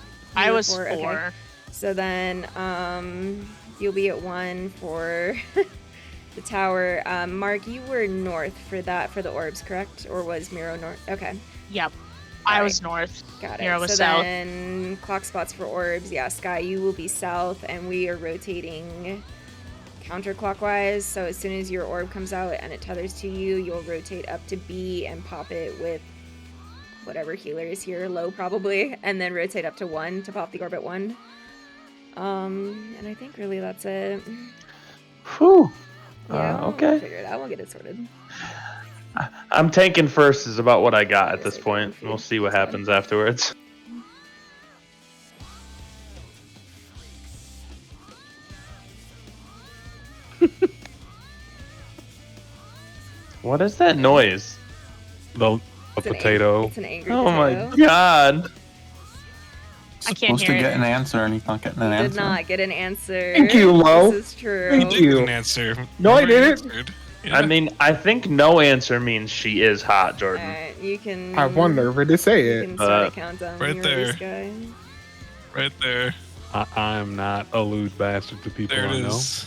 You were was 4, 4. okay. So then, you'll be at 1 for the tower. Mark, you were north for the orbs, correct? Or was Miro north? Okay. Yep. I was north. Got Nero it. was So south. then clock spots for orbs. Yeah, Sky, you will be south, and we are rotating counterclockwise. So as soon as your orb comes out and it tethers to you, you'll rotate up to B and pop it with whatever healer is here, low probably, and then rotate up to 1 to pop the orb at 1. And I think really that's it. Whew. Yeah, we'll okay. figure it out. We'll get it sorted. I'm tanking first is about what I got at this point. We'll see what happens afterwards. What is that noise? The potato. It's an angry Oh potato. my god. I can't Supposed hear to get it. an answer and he's not getting an Did answer. not get an answer. Thank you, Lo. This is true. Thank You did you. get an answer. No, I Remember you didn't. answered. I mean, I think no answer means she is hot, Jordan. Alright, you can. I want Nerva to say You it. can start a countdown. when right you're ready, there. Sky. Right there. I'm not a lewd bastard to people There I it know. is.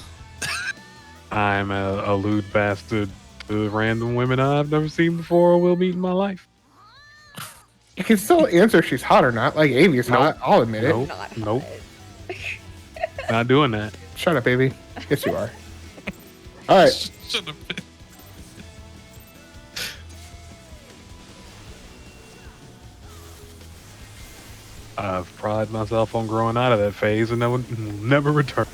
I'm a lewd bastard to random women I've never seen before or will meet in my life. You can still answer if she's hot or not. Like Avi's Nope. hot. I'll admit Nope. it. Nope. Not doing that. Shut up, baby. Yes, you are. All right. Shut up. I've prided myself on growing out of that phase and never return.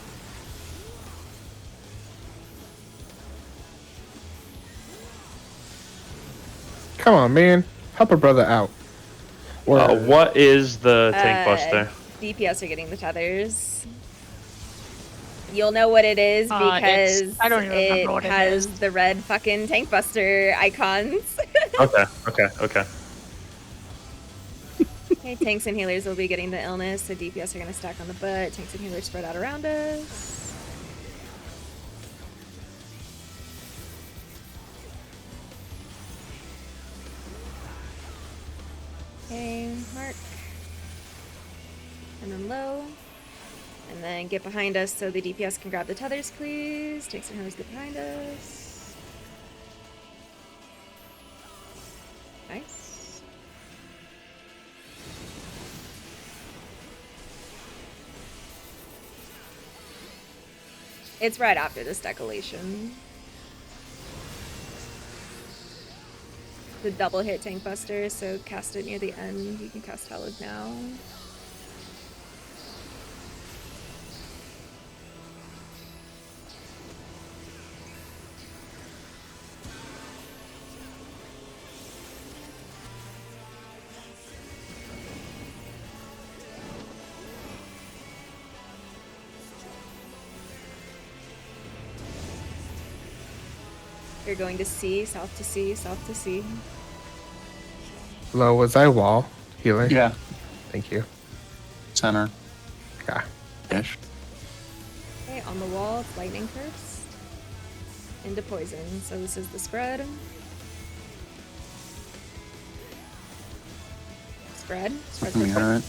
Come on, man. Help a brother out. What is the tank buster? DPS are getting the tethers. You'll know what it is It's- because I don't even it remember what it has is. the red fucking tank buster icons. Okay. Okay, tanks and healers will be getting the illness, so DPS are gonna stack on the butt. Tanks and healers spread out around us. Okay, mark. And then low. And then get behind us so the DPS can grab the tethers, please. Tanks and healers get behind us. Nice. It's right after this decolation. The double hit tank buster, so cast it near the end. You can cast Hallowed now. You're going to C, south to C, south to C. Low, was I wall healer? Yeah. Thank you. Center. Yeah. Ish. Okay, on the wall, it's lightning first. Into poison, so this is the spread. Spread. Spread. You hear it?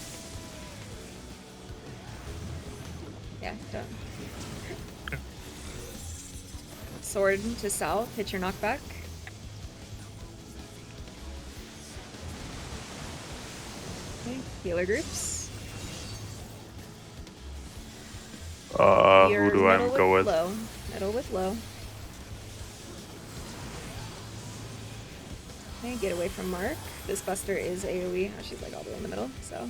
Yeah, done. Sword to south, hit your knockback. Okay, healer groups. Who do I middle go with? Low. Middle with low. Okay, get away from Mark. This buster is AoE. Oh, she's like all the way in the middle, so.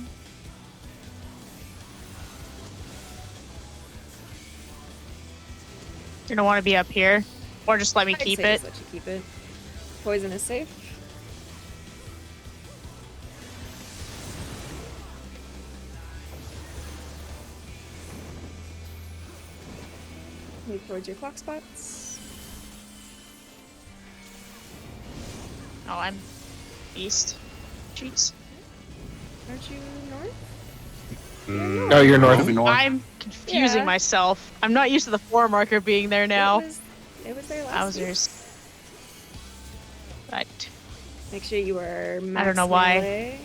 You don't want to be up here, or just let me I'd keep say it. just let you keep it. Poison is safe. Move towards your clock spots. Oh, I'm east. Jeez. Aren't you north? No, you're north. I'm confusing Yeah. myself. I'm not used to the 4 marker being there now. It was there last week. Wowzers. Right. Make sure you are max I don't know why. melee.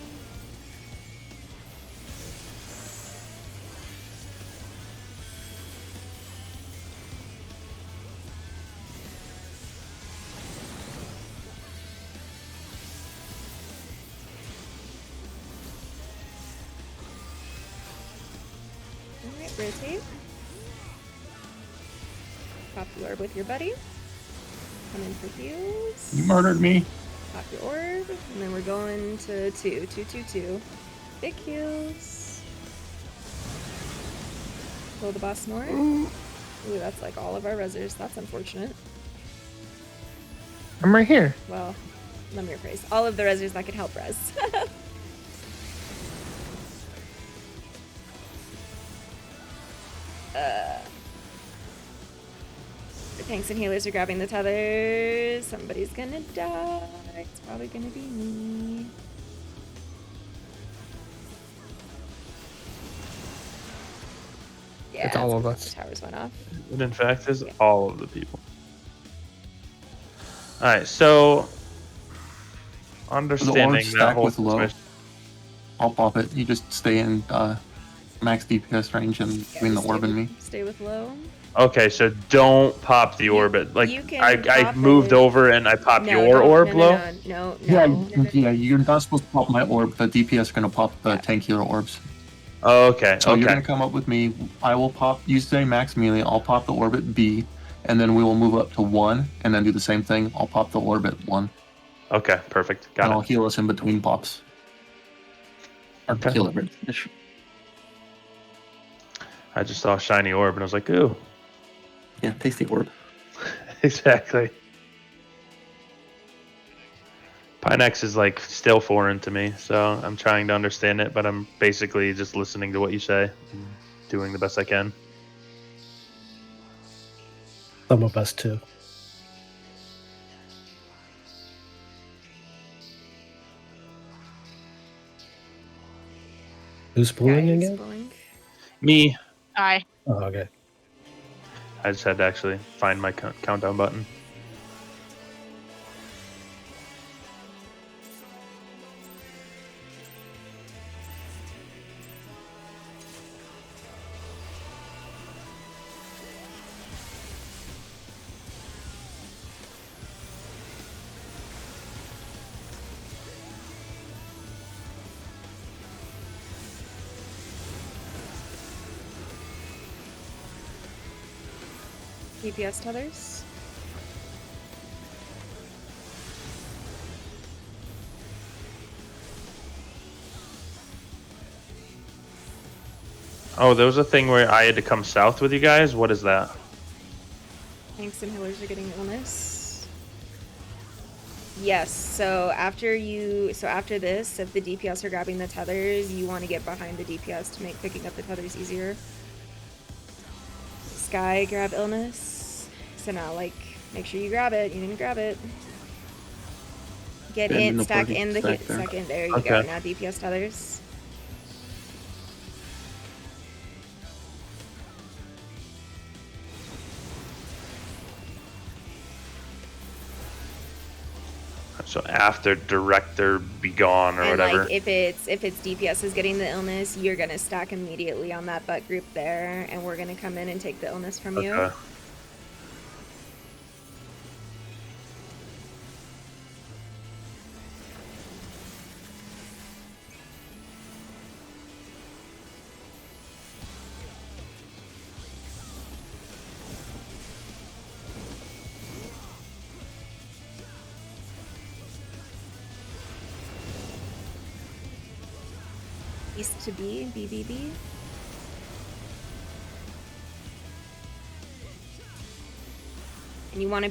rotate. Pop the orb with your buddy. Come in for heals. You murdered me. Pop your orb, and then we're going to 2, 2, 2, 2. Big heals. Kill the boss north. Ooh, that's like all of our rezzers. That's unfortunate. I'm right here. Well, let me rephrase. All of the rezzers that could help res. The tanks and healers are grabbing the tethers. Somebody's gonna die. It's probably gonna be me. Yeah, It's all of us. Towers went off. It in fact is all of the people. Alright, so The understanding orb that stack whole with low. situation. I'll pop it. You just stay in max DPS range and between the orb and me. Stay with low. Okay, so don't pop the orbit. Like you can I pop moved it. over and I popped No, your don't- orb no, low. No, Yeah, you're not supposed to pop my orb. The DPS are gonna pop the tank healer orbs. Oh, okay. So you're okay. gonna come up with me. I will pop. You say max melee. I'll pop the orb at B, and then we will move up to 1, and then do the same thing. I'll pop the orb at 1. Okay, perfect. And Got I'll it. heal us in between pops. Or Okay. kill it. Finish. I just saw a shiny orb and I was like, ooh. Yeah, tasty orb. Exactly. Pinex is like still foreign to me, so I'm trying to understand it, but I'm basically just listening to what you say and doing the best I can. Some of us too. Who's pulling Yeah, he's again? pulling. Me, Aye. Oh, okay. I just had to actually find my countdown button. DPS tethers. Oh, there was a thing where I had to come south with you guys? What is that? Tanks and healers are getting illness. Yes, so after this, if the DPS are grabbing the tethers, you want to get behind the DPS to make picking up the tethers easier. Sky, grab illness. So now, like, make sure you grab it. You didn't grab it. Get And in, the stack party in the stack there. second. There you go. Okay. Now DPS tethers. So after director be gone or And whatever. like if it's DPS is getting the illness, you're gonna stack immediately on that butt group there, and we're gonna come in and take the illness from you. Okay. East to B, BBB. And you want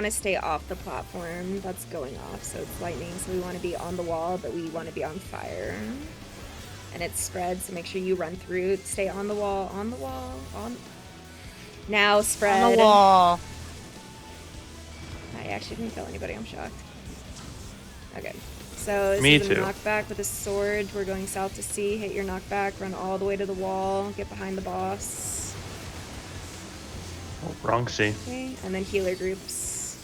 to stay off the platform that's going off, so it's lightning, so we want to be on the wall, but we want to be on fire. And it's spread, so make sure you run through, stay on the wall, on. Now spread. On the wall. I actually didn't kill anybody, I'm shocked. Okay. So this Me is a too. knockback with a sword. We're going south to C. Hit your knockback. Run all the way to the wall. Get behind the boss. Oh, wrong C. Okay, and then healer groups.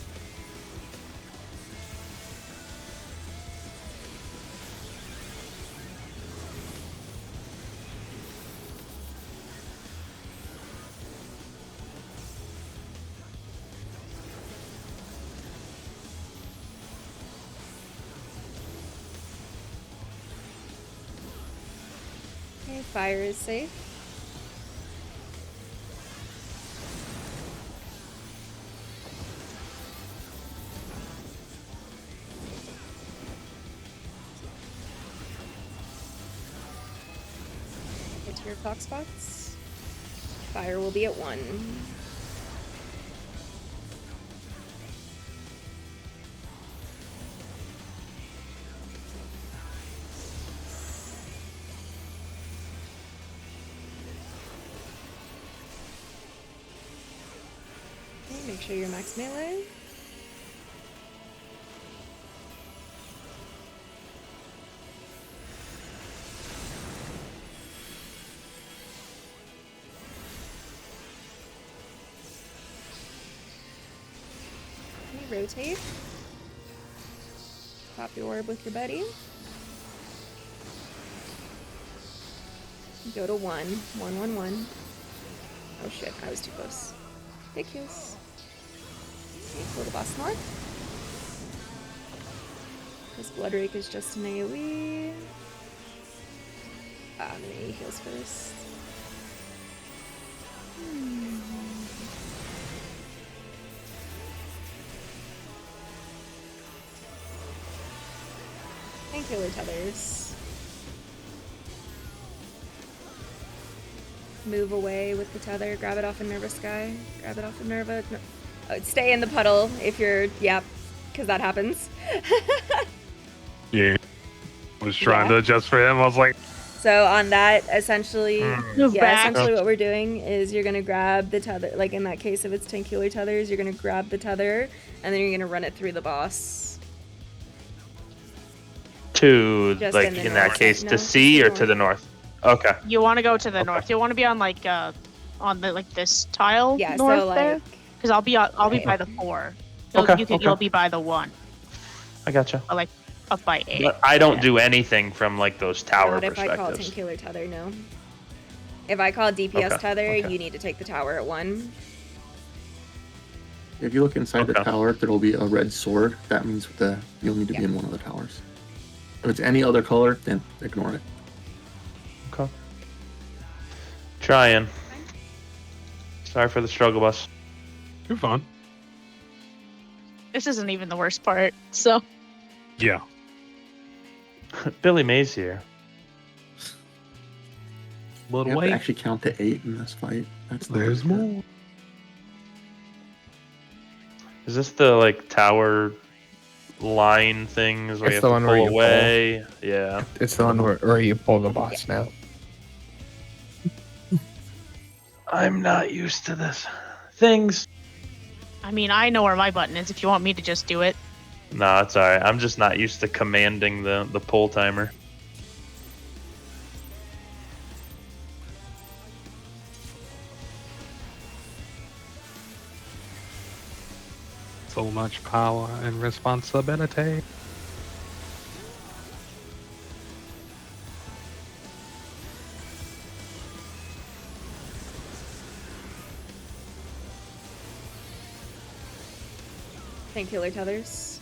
Okay, fire is safe. into your clock spots. Fire will be at 1. Okay, make sure you're max melee. Rotate. Pop your orb with your buddy. Go to 1. 1, 1, 1. Oh shit, I was too close. Big kills. Okay, go to boss north. This blood rake is just an AoE. I'm gonna AoE heals first. Killer tethers. Move away with the tether. Grab it off of Nerva Sky. Grab it off of Nerva. No. Stay in the puddle if you're. Yep, because that happens. Yeah. I was trying to adjust for him. I was like. So on that, essentially, Move back. essentially what we're doing is you're gonna grab the tether. Like in that case, if it's 10 killer tethers, you're gonna grab the tether and then you're gonna run it through the boss. To Just like in the in that north. case No, to sea or to the north? Okay. You want to go to the north. You want to be on like on the like this tile Yeah, north so there. like. Because I'll be by the 4. Okay, You'll be by the 1. I gotcha. Or like up by 8. But I don't do anything from like those tower Not if I call 10 perspectives. killer tether, no. If I call DPS Okay, tether, okay. you need to take the tower at 1. If you look inside the Okay. tower, there will be a red sword. That means you'll need to be in one of the towers. If it's any other color, then ignore it. Okay. Trying. Sorry for the struggle bus. You're fine. This isn't even the worst part. So Yeah. Billy Mays here. But You have to wait. actually count to 8 in this fight. That's the There's hard part. more. Is this the like tower line things where It's you the have one to where pull you pull. away? Yeah. It's the one where you pull the boss now. I'm not used to this. Things. I mean, I know where my button is. If you want me to just do it. No, it's alright. I'm just not used to commanding the pull timer. So much power and responsibility. Thank killer tethers.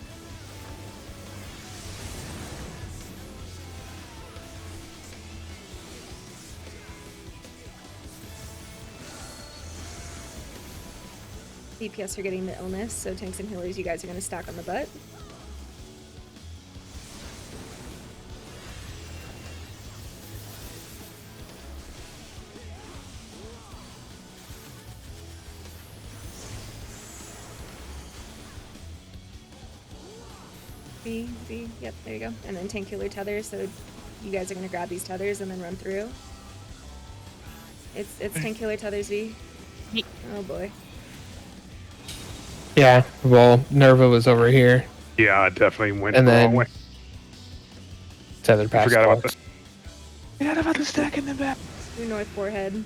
DPS are getting the illness, so tanks and healers, you guys are going to stack on the butt. B, yep, there you go. And then tank killer tethers, so you guys are going to grab these tethers and then run through. It's tank killer tethers, V. Oh boy. Yeah, well, Nerva was over here. Yeah, I definitely went And the then wrong way. Tether I past forgot about box. Forgot about the stack in the back. Your north forehead.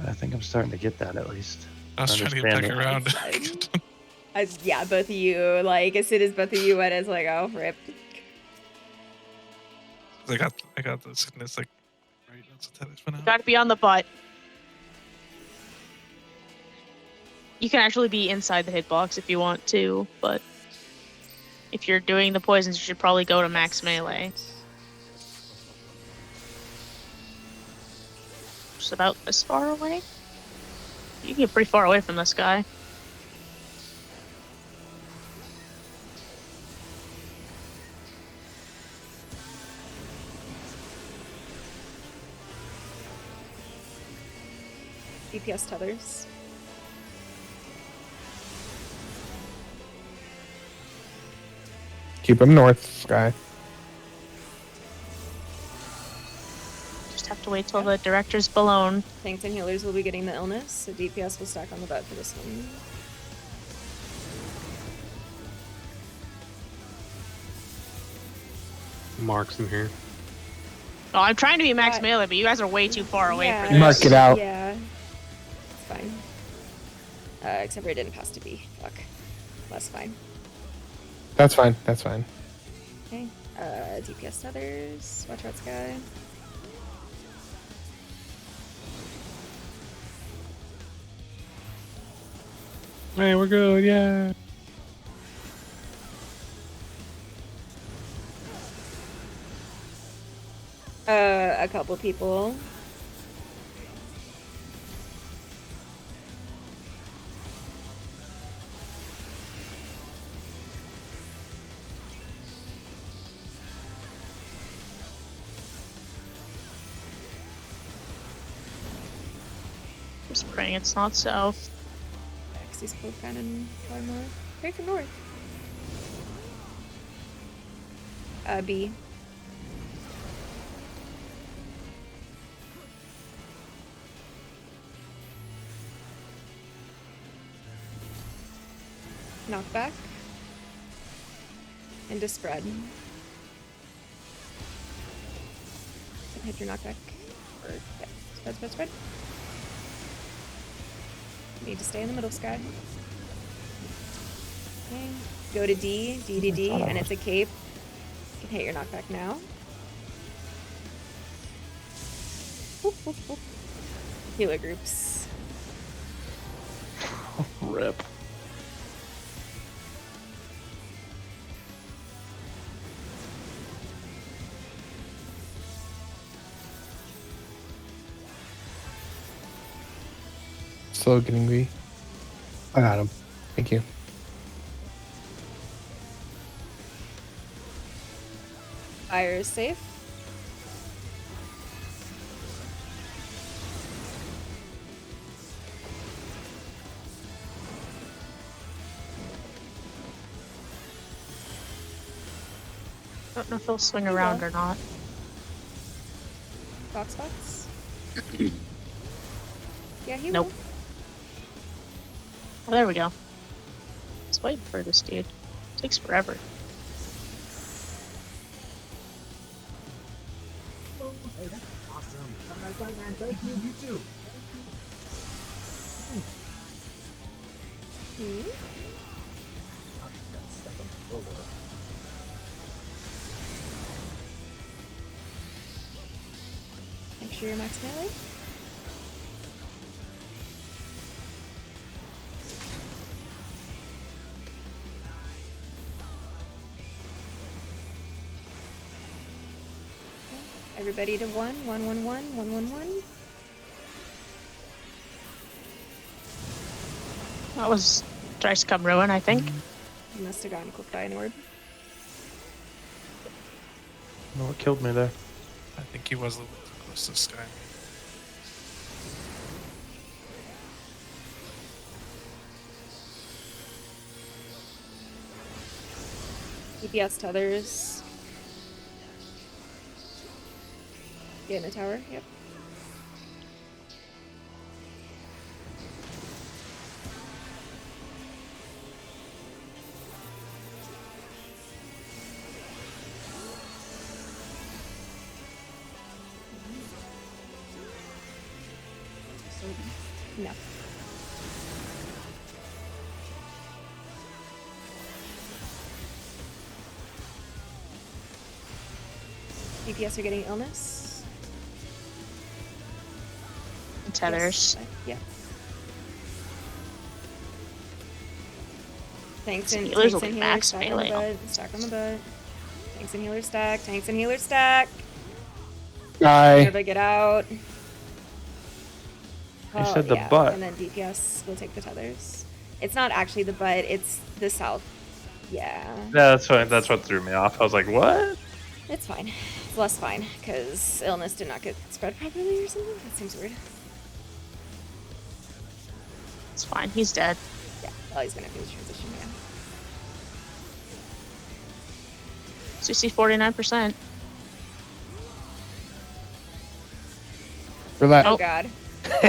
I think I'm starting to get that at least. I was trying to get back Understand it. around. Yeah, both of you, like, as soon as both of you went, it's like, oh, rip. I got the sickness like right. That's what that is for now. Got to be on the butt. You can actually be inside the hitbox if you want to, but if you're doing the poisons, you should probably go to max melee. Just about this far away. You can get pretty far away from this guy. DPS tethers. Keep him north, Sky. Just have to wait till the director's blown. Tanks and healers will be getting the illness, so DPS will stack on the butt for this one. Mark's in here. Oh, I'm trying to be max melee, but you guys are way too far away Yeah, for this. Mark it out. Yeah. It's fine. Except for it didn't pass to B. Fuck. That's fine. That's fine. That's fine. Okay. DPS tethers. Watch out, Sky. Hey, we're good. Yeah. A couple people. Just praying it's not south. He's both kind of far north. Pray for north. B. Knockback. Into spread. Hit your knockback. Or, yeah. Spread, spread, spread. Need to stay in the middle, Sky. Okay. Go to D, D to D, and it's a cape. You can hit your knockback now. Whoop, whoop, whoop. Healer groups. Rip. Slow getting V. I got him. Thank you. Fire is safe. Don't know if he'll swing around or not. Box box. Yeah, he Nope. will. Oh, there we go. Let's wait for this dude. Takes forever. Hmm? Make sure you're max melee. Everybody to 1, 1, 1, 1, 1, 1, 1. That was Thrice Come Ruin, I think. You must have gotten clipped by an orb. No, what killed me there? I think he was a little too close to the sky. DPS tethers. Get in the tower, yep. No. DPS are getting illness. Tethers. Yes, yeah. Tanks and Healers will tanks be and max healers stack on the melee. butt. Stack on the butt. Tanks and healers stack. Tanks and healers stack. Aye. Everybody get out. You said the butt. And then DPS will take the tethers. It's not actually the butt. It's the south. Yeah. Yeah, that's what threw me off. I was like, what? It's fine. It's less fine because illness did not get spread properly or something. That seems weird. It's fine. He's dead. Yeah, well, he's gonna do his transition, yeah. CC 49%. Relax. Oh god.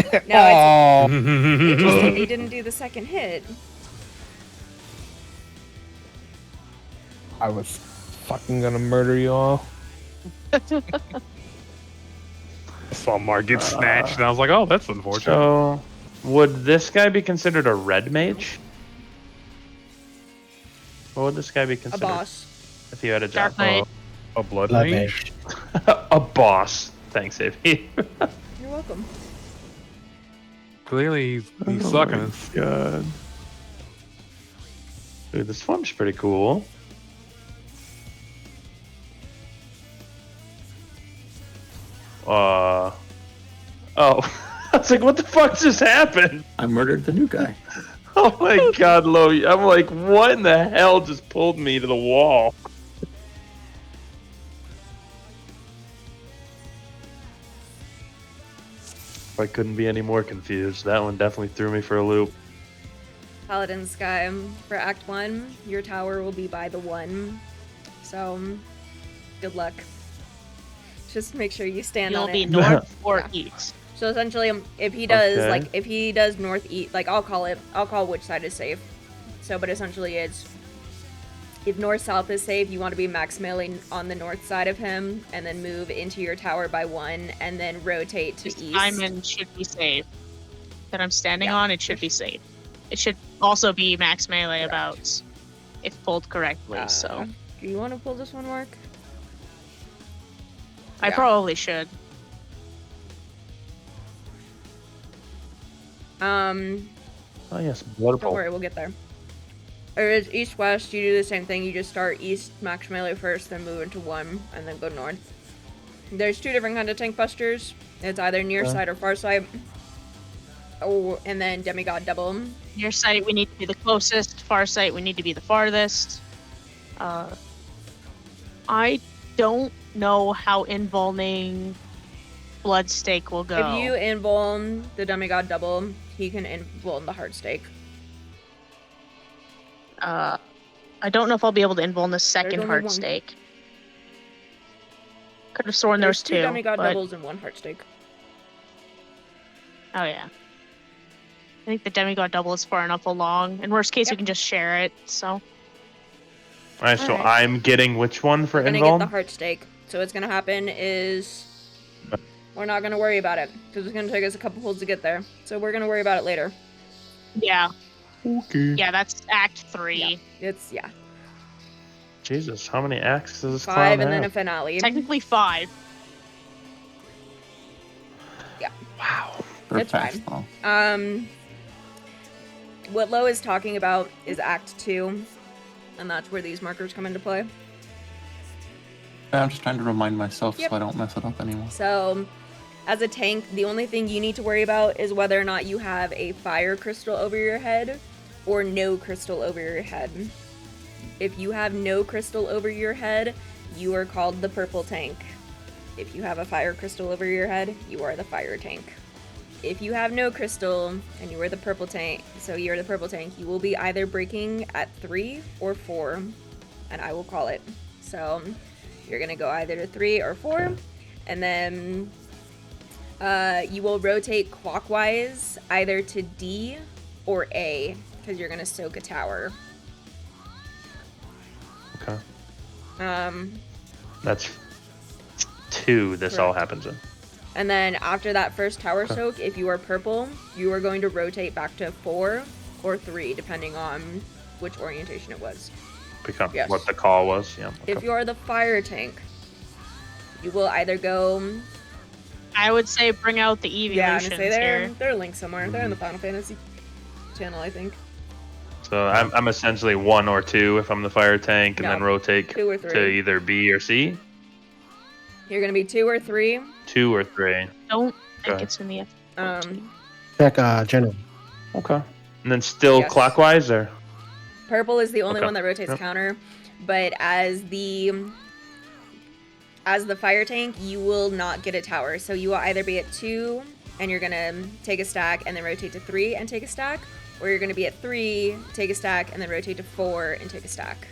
No, it's Oh. interesting. He didn't do the second hit. I was fucking gonna murder you all. I saw Mark get snatched, and I was like, "Oh, that's unfortunate." So, would this guy be considered a red mage? What would this guy be A considered? boss. If you had a job. Dark Knight. A blood Blood mage. A boss. Thanks, Ivy. You're welcome. Clearly, he's sucking us. God. Dude, this form's pretty cool. Oh. I was like, what the fuck just happened? I murdered the new guy. Oh my god, Lo. I'm like, what in the hell just pulled me to the wall? I couldn't be any more confused. That one definitely threw me for a loop. Paladin Sky. For Act 1, your tower will be by the 1. So, good luck. Just make sure you stand You'll on be it. north or Yeah. east. So essentially, if he does Okay. if he does northeast, I'll call which side is safe. So, but essentially, it's if north-south is safe, you want to be max melee on the north side of him, and then move into your tower by 1, and then rotate to east. Diamond should be safe. That I'm standing on, it should be safe. It should also be max melee about, if pulled correctly. So do you want to pull this one, Mark? I yeah. probably should. Oh yes, blood Don't worry, we'll get there. Or is east-west, you do the same thing. You just start east max melee first, then move into 1, and then go north. There's 2 different kinds of tank busters. It's either near side or far side. Oh, and then demigod double. Near sight, we need to be the closest. Far sight, we need to be the farthest. I don't know how invulning Bloodstake will go. If you invuln the demigod double, he can invuln the hard stake. I don't know if I'll be able to invuln the second only hard one. stake. Could have sworn there was There's 2 2. demigod but- doubles and 1 hard stake. Oh yeah. I think the demigod double is far enough along. In worst case, we can just share it. So Alright, so Alright. I'm getting which one for We're gonna get the invuln? heart stake. So what's gonna happen is we're not gonna worry about it because it's gonna take us a couple pulls to get there. So we're gonna worry about it later. yeah, Okay. yeah, that's Act 3. It's Jesus, how many acts does this 5 clown and then a have? finale. Technically 5. Yeah. Wow. It's Perfect. fine. What Lo is talking about is Act 2, and that's where these markers come into play. I'm just trying to remind myself Yep. so I don't mess it up anymore. So, as a tank, the only thing you need to worry about is whether or not you have a fire crystal over your head or no crystal over your head. If you have no crystal over your head, you are called the purple tank. If you have a fire crystal over your head, you are the fire tank. If you have no crystal and you are the purple tank, you will be either breaking at 3 or 4, and I will call it. So you're gonna go either to 3 or 4, and then you will rotate clockwise either to D or A, because you're gonna soak a tower. Okay. Um, That's 2 this all Correct. happens in. And then after that first tower soak, if you are purple, you are going to rotate back to 4 or 3, depending on which orientation it was. Become Yes. what the call was. Yeah. If okay. you are the fire tank, you will either go... I would say bring out the Yeah, I'm gonna evolutions say they're here. linked somewhere. They're in the Final Fantasy channel, I think. So I'm essentially 1 or 2 if I'm the fire tank, and No, then rotate 2 or 3. to either B or C. You're gonna be 2 or 3. 2 or 3. Don't think Okay. it's in the Check general. Okay. And then still Yes. clockwise, or Purple is the only Okay. one that rotates Yep. counter, but as the fire tank, you will not get a tower. So you will either be at 2 and you're gonna take a stack and then rotate to 3 and take a stack, or you're going to be at 3, take a stack, and then rotate to 4 and take a stack.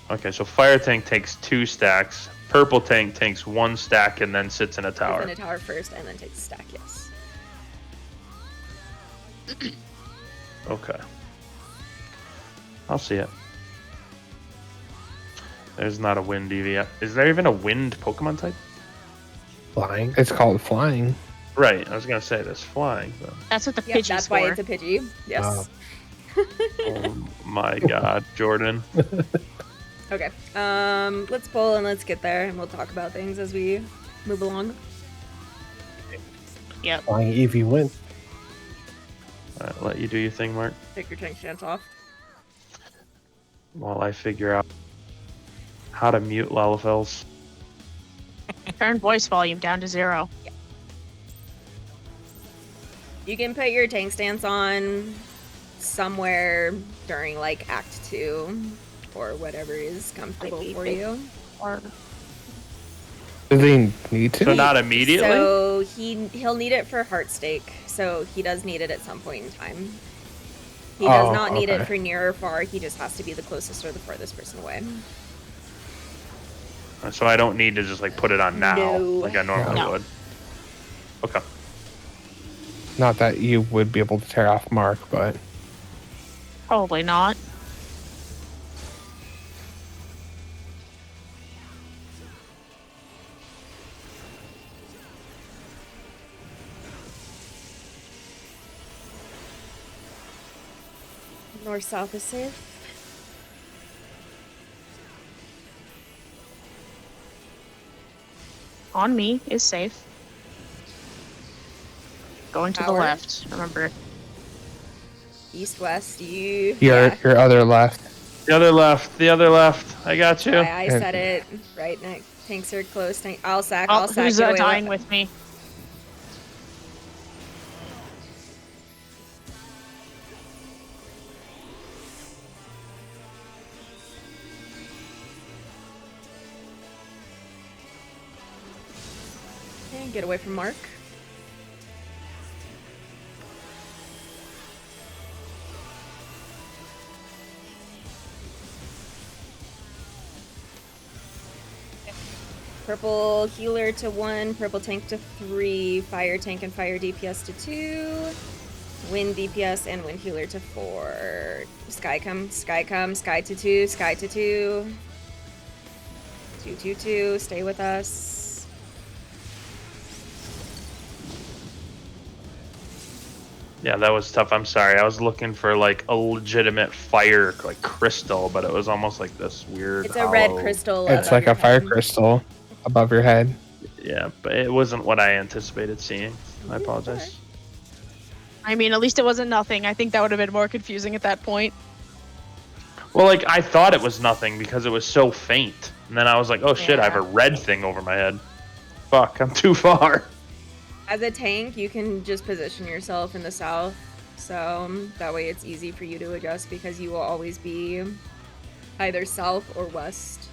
Okay, so fire tank takes 2 stacks. Purple tank takes 1 stack and then sits in a tower. In a tower first, and then takes a stack. Yes. Okay. I'll see it. There's not a wind EV yet. Is there even a wind Pokemon type? Flying. It's called flying. Right, I was gonna say there's flying, but That's what the Yep, Pidgey's that's for. why it's a Pidgey. Yes. oh my god, Jordan. Okay. Let's pull and let's get there, and we'll talk about things as we move along. Yep. Flying Eevee win. Alright, let you do your thing, Mark, Take your tank stance off. while I figure out how to mute Lalafels. Turn voice volume down to 0. You can put your tank stance on somewhere during like Act 2 or whatever is comfortable for you. Or Do they need to? So not immediately? So he'll need it for Heartstake. So he does need it at some point in time. He does not need it okay. for near or far. He just has to be the closest or the farthest person away. So I don't need to just like put it on now, No. like I normally No. would. Okay. Not that you would be able to tear off Mark, but probably not. North south is safe. On me is safe. Going to the Tower. left, remember. East west. You. your other left. The other left. I got you. I said it. Right next. Tanks are close. I'll sack. Oh, I'll sack. who's Get away dying with me? Okay, get away from Mark. Purple healer to 1, purple tank to 3, fire tank and fire DPS to 2, wind DPS and wind healer to 4. Sky come, sky to 2, sky to 2. 2, stay with us. Yeah, that was tough. I'm sorry. I was looking for like a legitimate fire, like crystal, but it was almost like this weird. It's a red hollow- crystal. It's above like your a fire head. crystal above your head. Yeah, but it wasn't what I anticipated seeing. I apologize. I mean, at least it wasn't nothing. I think that would have been more confusing at that point. Well, like I thought it was nothing because it was so faint, and then I was like, "Oh shit, I have a red thing over my head." Fuck, I'm too far. As a tank, you can just position yourself in the south, so that way it's easy for you to adjust because you will always be either south or west.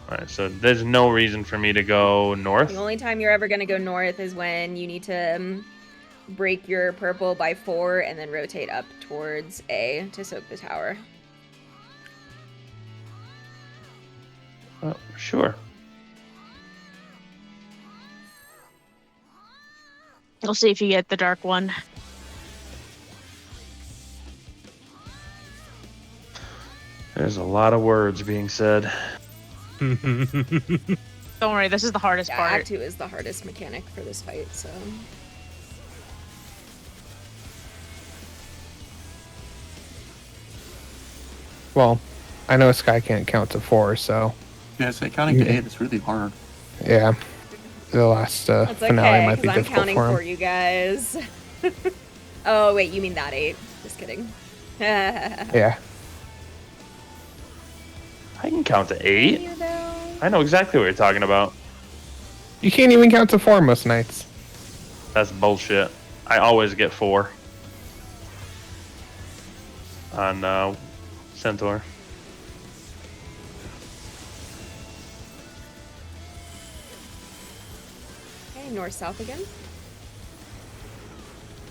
All right, so there's no reason for me to go north. The only time you're ever going to go north is when you need to break your purple by 4 and then rotate up towards A to soak the tower. Oh, sure. We'll see if you get the dark one. There's a lot of words being said. Don't worry, this is the hardest Yeah, part. Act 2 is the hardest mechanic for this fight, so... Well, I know Sky can't count to 4, so Yeah, so counting to 8 is really hard. yeah. The last That's finale okay, might be because I'm difficult counting for him. for you guys. Oh, wait, you mean that 8. Just kidding. Yeah. I can count to 8. I know exactly what you're talking about. You can't even count to 4 most nights. That's bullshit. I always get 4 on Centaur. Okay, north-south again.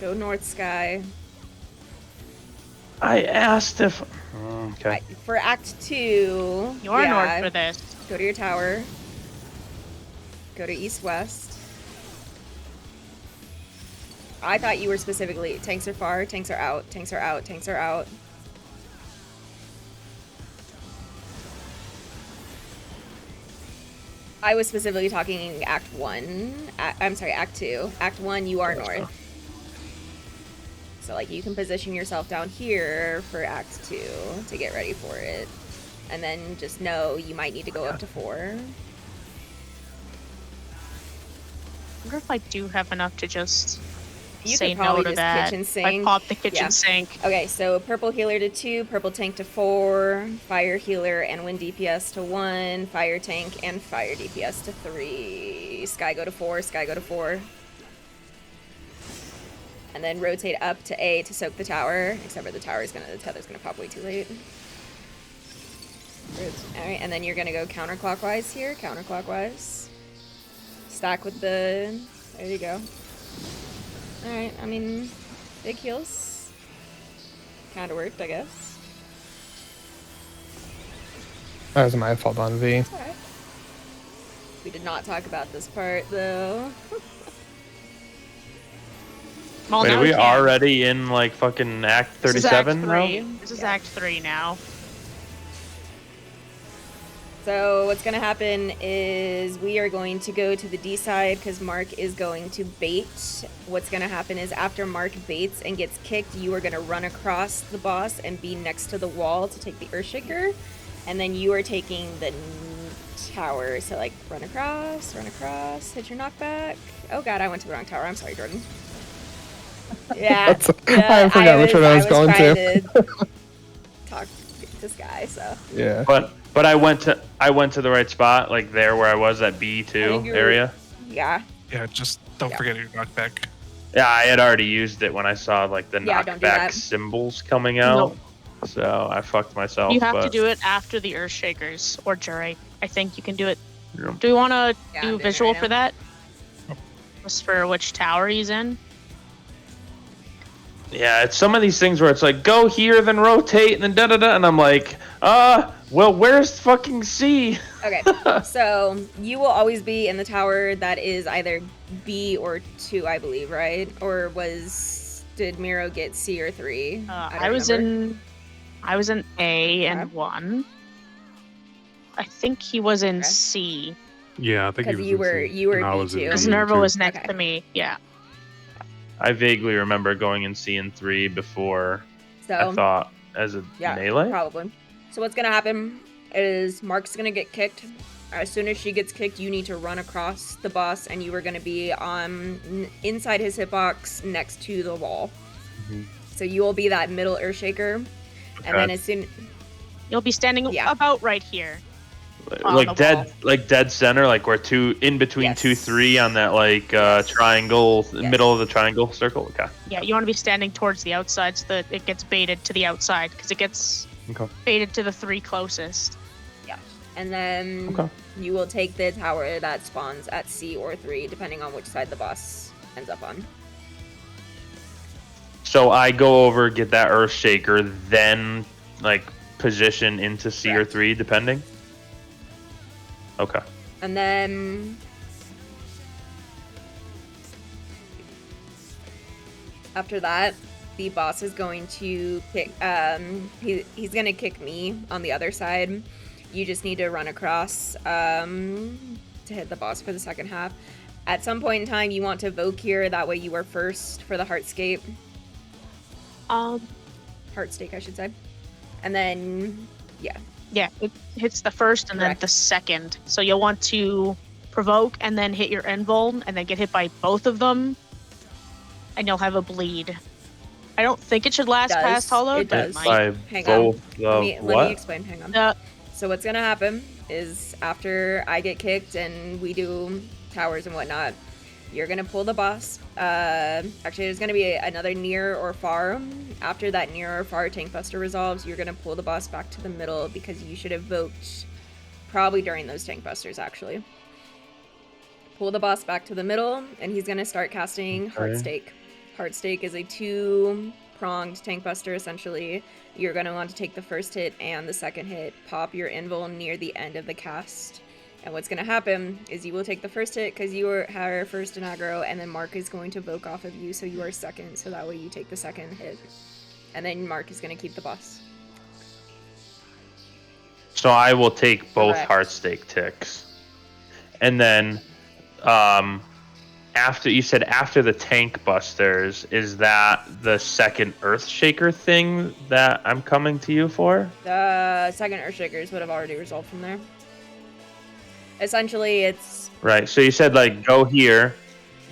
Go north, Sky. I asked if. Okay. For Act 2, You're north for this. Go to your tower. Go to east-west. I thought you were specifically tanks are far, tanks are out, tanks are out, tanks are out. I was specifically talking Act 1. I'm sorry, Act 2. Act 1, you are north. So, like, you can position yourself down here for Act 2 to get ready for it. And then just know you might need to go up to 4. I wonder if I do have enough to just You say could probably no to just that. kitchen sink. I pop the kitchen Yeah. sink. Okay, so purple healer to 2, purple tank to 4, fire healer and wind DPS to 1, fire tank and fire DPS to 3. Sky go to 4, Sky go to 4. And then rotate up to A to soak the tower, except for the tether's gonna pop way too late. Alright, and then you're gonna go counterclockwise here, counterclockwise. Stack with the, there you go. Alright, I mean, big heals. Kinda worked, I guess. That was my fault on V. Alright. We did not talk about this part, though. Well, Wait, now are we can. already in like fucking Act 37 now? This is Act 3 now. So what's going to happen is we are going to go to the D side because Mark is going to bait. What's going to happen is after Mark baits and gets kicked, you are going to run across the boss and be next to the wall to take the Earthshaker. And then you are taking the tower. So like run across, hit your knockback. Oh god, I went to the wrong tower. I'm sorry, Jordan. Yeah. I forgot which one I was going to. Talk to Sky, so. Yeah. But I went to the right spot, like there where I was at B2 area. Yeah. Yeah, just don't forget your knockback. Yeah, I had already used it when I saw like the Yeah, don't do knockback that. symbols coming out. So I fucked myself. You have to but- do it after the Earthshakers or Juray. I think you can do it. Yeah. Do we want to Yeah, I'm do doing it visual right for now. that? Just for which tower he's in? Yeah, it's some of these things where it's like go here, then rotate, and then da da da, and I'm like, well, where's fucking C? Okay, so you will always be in the tower that is either B or 2, I believe, right? Or did Miro get C or 3? I was in A and 1. I think he was in C. Yeah, I think he Because was you in were C, you were and I was in B2. Because B2. Nerva was next Okay. to me. Yeah. I vaguely remember going in C and 3 before. So I thought as a yeah, melee. probably. So what's gonna happen is Mark's gonna get kicked. As soon as she gets kicked, you need to run across the boss, and you are gonna be inside his hitbox next to the wall. Mhm. So you will be that middle Earthshaker, and then Okay. as soon You'll be standing about right here. on Like the dead center, like we're in between 2-3 on that like triangle, middle of the triangle circle. Okay. Yeah, you want to be standing towards the outside so that it gets baited to the outside because it gets Okay. baited to the 3 closest. yeah, and then Okay. you will take the tower that spawns at C or 3, depending on which side the boss ends up on. So I go over, get that Earthshaker, then like position into C or 3, depending. Okay. And then after that, the boss is going to kick. He's gonna kick me on the other side. You just need to run across to hit the boss for the second half. At some point in time, you want to Voke here. That way, you are first for the Heartscape. Heartstake, I should say. And then, yeah. Yeah, it hits the first and then the second. So you'll want to provoke and then hit your invuln and then get hit by both of them. And you'll have a bleed. I don't think it should last Does. past hollow. It but does. might. By Hang on. both Let me what? explain. Hang on. So what's gonna happen is after I get kicked and we do towers and whatnot, you're gonna pull the boss. Actually, there's gonna be another near or far. After that near or far tank buster resolves, you're gonna pull the boss back to the middle because you should have voked probably during those tank busters. Actually, pull the boss back to the middle, and he's gonna start casting Okay. Heartstake is a 2-pronged tank buster, essentially. You're going to want to take the first hit and the second hit, pop your invul near the end of the cast. And what's going to happen is you will take the first hit because you are first in aggro, and then Mark is going to evoke off of you, so you are second, so that way you take the second hit. And then Mark is going to keep the boss. So I will take both Correct. Heartstake ticks. And then after the tank busters, is that the second Earthshaker thing that I'm coming to you for? The second Earthshakers would have already resolved from there. Essentially, it's... Right. So you said like go here,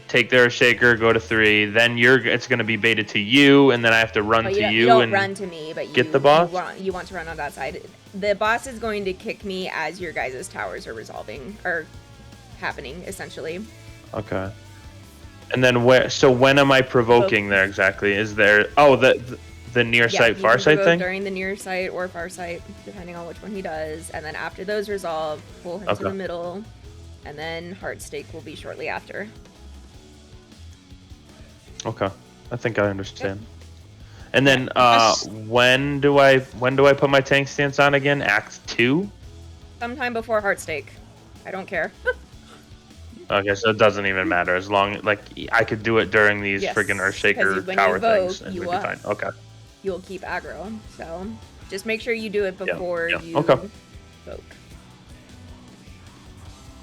take the Earthshaker, go to 3, then it's going to be baited to you, and then I have to run But to you don't and run to me, but get the boss? You want to run on that side. The boss is going to kick me as your guys' towers are resolving, or happening, essentially. Okay. And then when am I provoking there exactly? Is there the near sight, you far can sight provoke thing? during the near sight or far sight, depending on which one he does. And then after those resolve, pull him to the Okay. middle, and then Heartstake will be shortly after. Okay. I think I understand. And then when do I put my tank stance on again? Act 2? Sometime before Heartstake. I don't care. Okay, so it doesn't even matter as long I could do it during these Yes, freaking 'cause Earthshaker when tower you evoke, things, and you we'd be fine. Okay. You'll keep aggro, so just make sure you do it before yeah, you okay. evoke.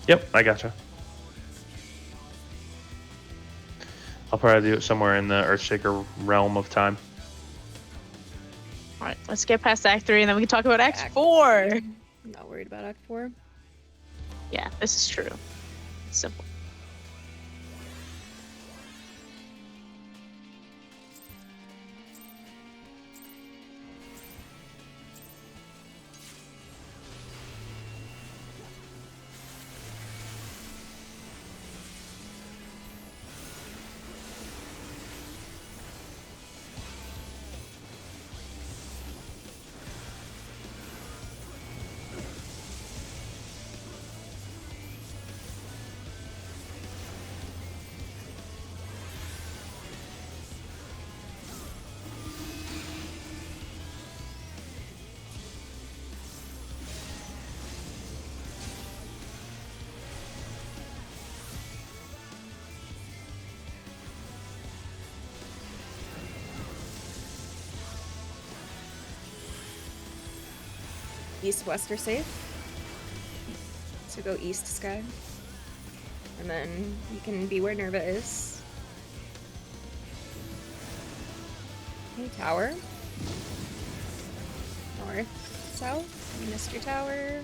Yep, I gotcha. I'll probably do it somewhere in the Earthshaker realm of time. All right, let's get past Act 3, and then we can talk about Act 4. I'm not worried about Act 4. Yeah, this is true. Simple. East-west are safe. So go east, Sky. And then you can be where Nerva is. Okay, tower. North, south. You missed your tower.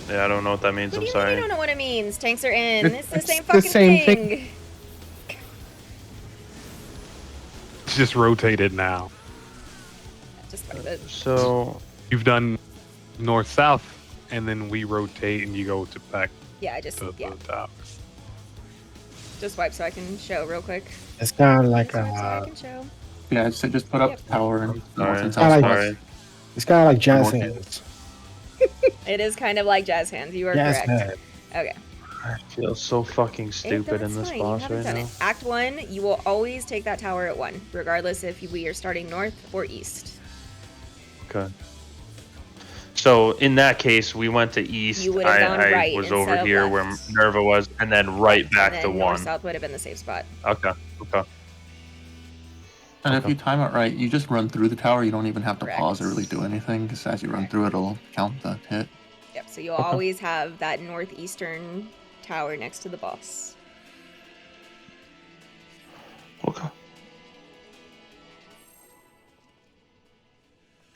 Yeah, I don't know what that means. What do I'm you sorry. mean you don't know what it means? Tanks are in. It's the same the fucking same thing. It's just rotated now. Just like that. So You've done north-south, and then we rotate, and you go to back Yeah, I just to yeah, the top. just wipe so I can show real quick. It's kind of like Just wipe so I a. can show. Yeah, so just put up the tower and north and I south. like- spots. It's kind of like jazz North hands. It is kind of like jazz hands. You are Jazz correct. hands. Okay. I feel so fucking stupid in That's this fine, you boss haven't right done now. it. Act 1, you will always take that tower at 1, regardless if we are starting north or east. Okay. So in that case, we went to east. You would have gone I right was instead over of here left. where Nerva was, and then right back and to then 1. north-south would have been the safe spot. Okay. Okay. And if you time it right, you just run through the tower. You don't even have to Correct. pause or really do anything, because as you run through it, it'll count the hit. Yep, so you'll Okay. always have that northeastern tower next to the boss. Okay.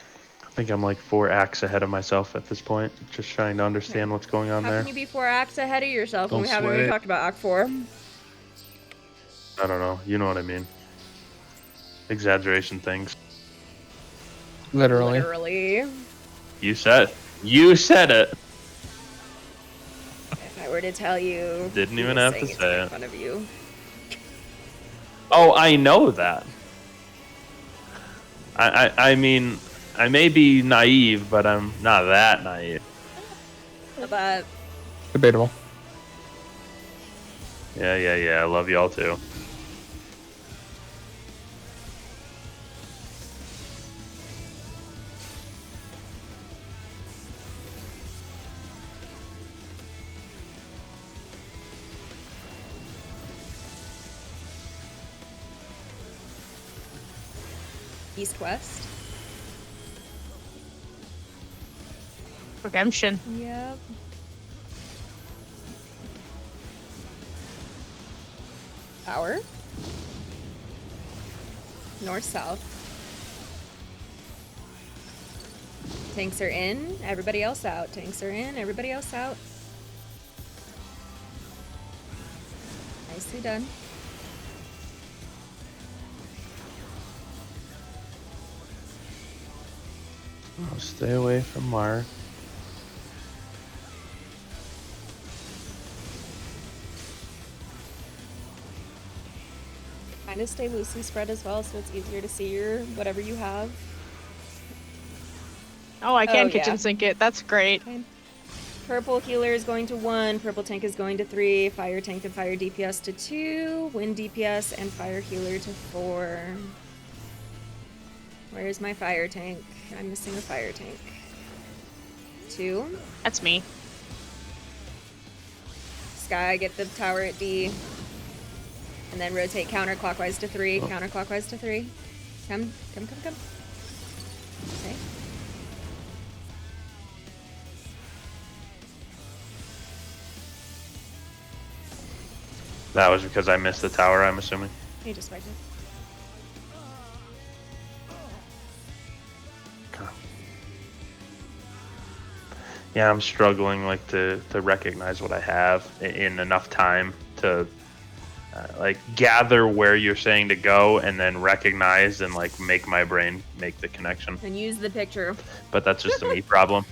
I think I'm like 4 acts ahead of myself at this point, just trying to understand what's going on How there. can you be 4 acts ahead of yourself when Don't we haven't even sweat. talked about Act 4? I don't know. You know what I mean. Exaggeration things. Literally. Literally. You said it. If I were to tell you... Didn't he even was have saying to it's say making it. fun of you. Oh, I know that. I mean, I may be naive, but I'm not that naive. But Debatable. Yeah. I love y'all too. East-west. Redemption. Yep. Power. North-south. Tanks are in, everybody else out. Tanks are in, everybody else out. Nicely done. I'll stay away from Mark. Kind of stay loosely spread as well, so it's easier to see your whatever you have. Oh, I can Oh, kitchen yeah. sink it. That's great. Okay. Purple healer is going to 1, purple tank is going to 3, fire tank and fire DPS to 2, wind DPS and fire healer to 4. Where's my fire tank? I'm missing a fire tank. 2. That's me. Sky, get the tower at D. And then rotate counterclockwise to 3, counterclockwise to 3. Come. Okay. That was because I missed the tower, I'm assuming. You just wiped it. Yeah, I'm struggling like to recognize what I have in enough time to like gather where you're saying to go and then recognize and like make my brain make the connection. And use the picture. But that's just a me problem.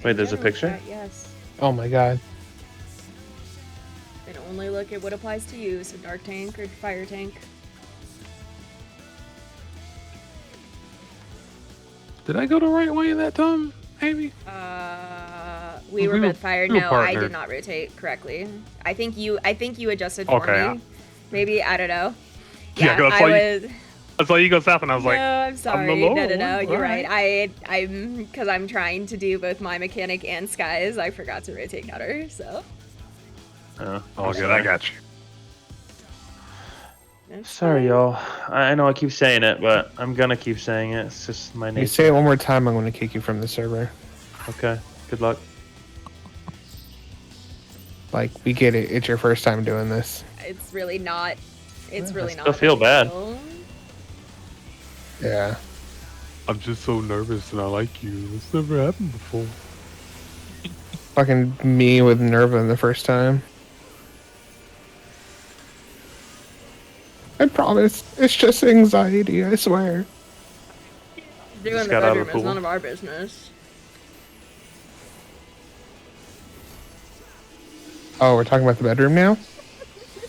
Wait, there's a General picture? chat, yes. Oh my god. And only look at what applies to you, so dark tank or fire tank. Did I go the right way that time, Amy? We were both fired. we were No, I partnered. did not rotate correctly. I think you adjusted for Okay, me. Maybe, I don't know. Yeah, 'cause I I saw you- was. I saw you go south, and I was No, like, I'm sorry. the lower No, one, you're alright. right. I'm because I'm trying to do both my mechanic and Sky's. I forgot to rotate counter, so. "Oh, good, I got you." Sorry, y'all. I know I keep saying it, but I'm gonna keep saying it. It's just my You nature. say it one more time, I'm going to kick you from the server. Okay. Good luck. Like, we get it. It's your first time doing this. It's really not. It's Yeah, really I not. still feel a big bad. deal. Yeah. I'm just so nervous, and I like you. It's never happened before. Fucking me with Nerva the first time. I promise. It's just anxiety, I swear. Doing Just the got out of the bedroom is pool. none of our business. Oh, we're talking about the bedroom now?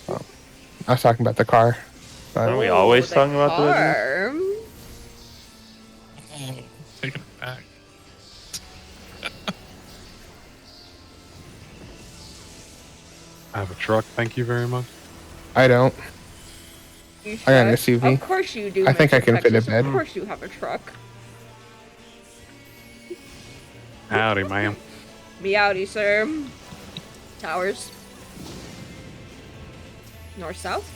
Oh, I was talking about the car. But Aren't we always the talking about the bedroom? car. Taking it back. I have a truck. Thank you very much. I don't. You I got an should. SUV. Of course you do. I think Mr. I can fit a Texas. bed. Of course you have a truck. Howdy, ma'am. Meowdy, sir. Towers. North, south.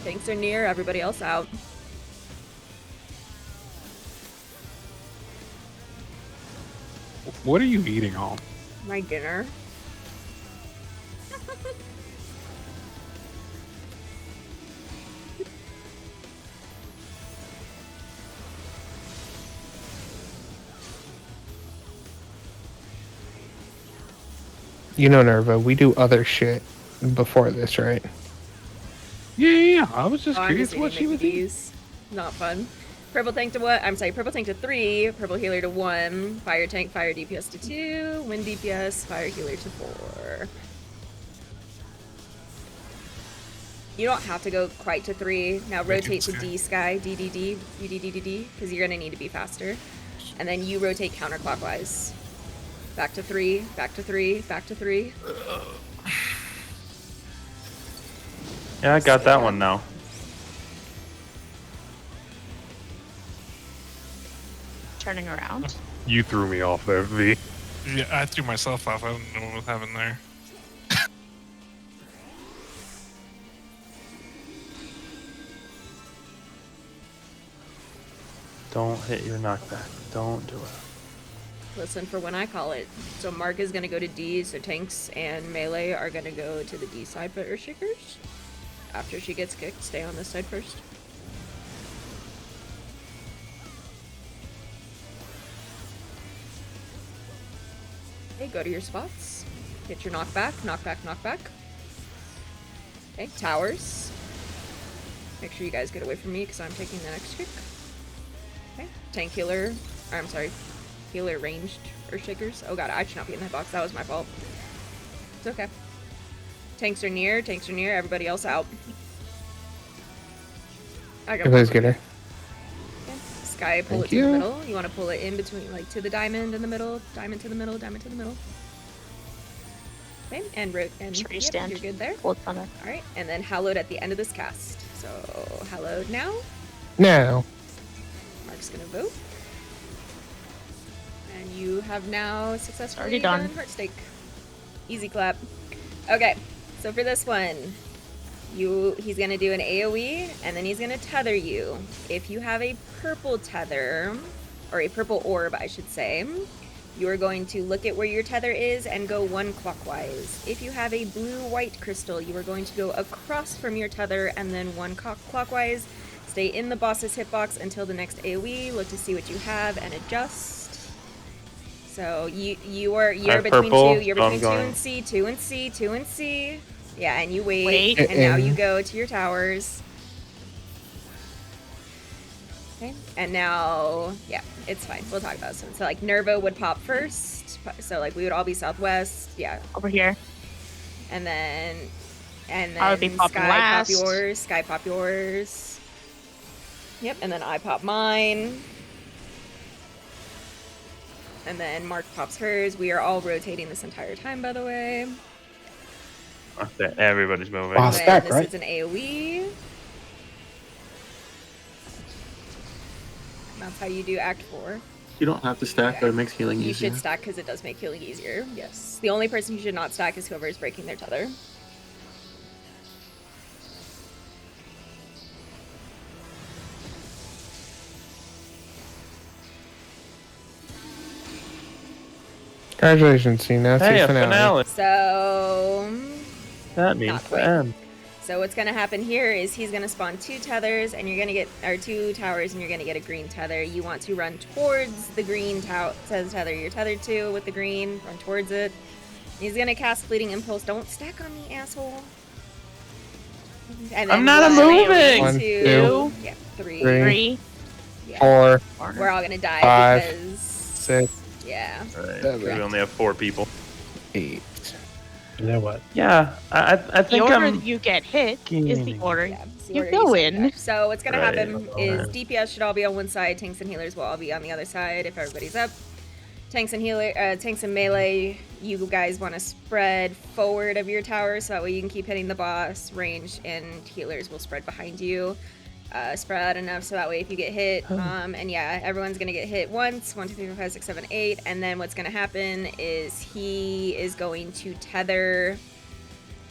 Tanks are near, everybody else out. What are you eating on? My dinner. You know, Nerva, we do other shit before this, right? Yeah. I was just Oh, I'm curious just what eating she was Mickey eating. D's. Not fun. Purple tank to what? I'm sorry, purple tank to 3, purple healer to 1, fire tank, fire DPS to 2, wind DPS, fire healer to 4. You don't have to go quite to 3. Now rotate to D Sky, DDD, DDDDD, because you're gonna need to be faster. And then you rotate counterclockwise. Back to 3, back to 3, back to 3. Yeah, I got that one now. Turning around. You threw me off there, V. Yeah, I threw myself off. I don't know what was happening there. Don't hit your knockback. Don't do it. Listen for when I call it. So Mark is gonna go to D, so tanks and melee are gonna go to the D side for Earthshakers. After she gets kicked, stay on this side first. Okay, go to your spots. Get your knockback, knockback, knockback. Okay, towers. Make sure you guys get away from me because I'm taking the next kick. Okay, tank healer. Or, I'm sorry, healer ranged Earthshakers. Oh god, I should not be in that box. That was my fault. It's okay. Tanks are near. Tanks are near. Everybody else out. I got Everybody's get her. Okay. Sky, pull Thank it to the you. middle. You want to pull it in between, like to the diamond in the middle. Diamond to the middle. Diamond to the middle. Okay, and Sure, you yep, stand. you're good there. Pull it on it. All right, and then hallowed at the end of this cast. So hallowed now. Now. Mark's gonna vote. And you have now successfully Already done. Heartstake. Easy clap. Okay, so for this one, he's gonna do an AoE, and then he's gonna tether you. If you have a purple tether, or a purple orb, I should say, you are going to look at where your tether is and go 1 clockwise. If you have a blue-white crystal, you are going to go across from your tether and then 1 clockwise. Stay in the boss's hitbox until the next AoE. Look to see what you have and adjust. So you're between purple, two. You're so I'm between 2 going- and C, 2 and C, 2 and C. Yeah, and you wait. Wait. And now you And- go to your towers. Okay, and now, yeah, it's fine. We'll talk about this. So, like, Nervo would pop first. So, like, we would all be southwest. Yeah. Over here. And then I would be popping Sky last. pop yours. Sky pop yours. Yep, and then I pop mine. And then Mark pops hers. We are all rotating this entire time, by the way. Okay, everybody's moving. Wow. And stack, this right? is an AoE. That's how you do Act 4. You don't have to stack, but it makes healing You easier. should stack because it does make healing easier. Yes. The only person who should not stack is whoever is breaking their tether. Congratulations, Cena. Hey, a finale. finale. So That means Not the quite. end. So what's gonna happen here is he's gonna spawn 2 tethers, and you're gonna get, or 2 towers, and you're gonna get a green tether. You want to run towards the green tether you're tethered to with the green. Run towards it. He's gonna cast Fleeting Impulse. Don't stack on me, asshole. And I'm not moving! 1, 2, yeah, 3. 3. Yeah. 4, We're all gonna die 5, because 6, yeah. Right. Seven. We only have 4 people. 8. And then what? Yeah, I The think order I'm. you get hit is the gaining. order Yeah, it's the you order go set in. up. So what's gonna Right. happen is DPS should all be on one side, tanks and healers will all be on the other side if everybody's up. Tanks and melee, you guys want to spread forward of your tower so that way you can keep hitting the boss. Range and healers will spread behind you. Spread out enough so that way if you get hit, and yeah, everyone's gonna get hit once. 1, 2, 3, 4, 5, 6, 7, 8, and then what's gonna happen is he is going to tether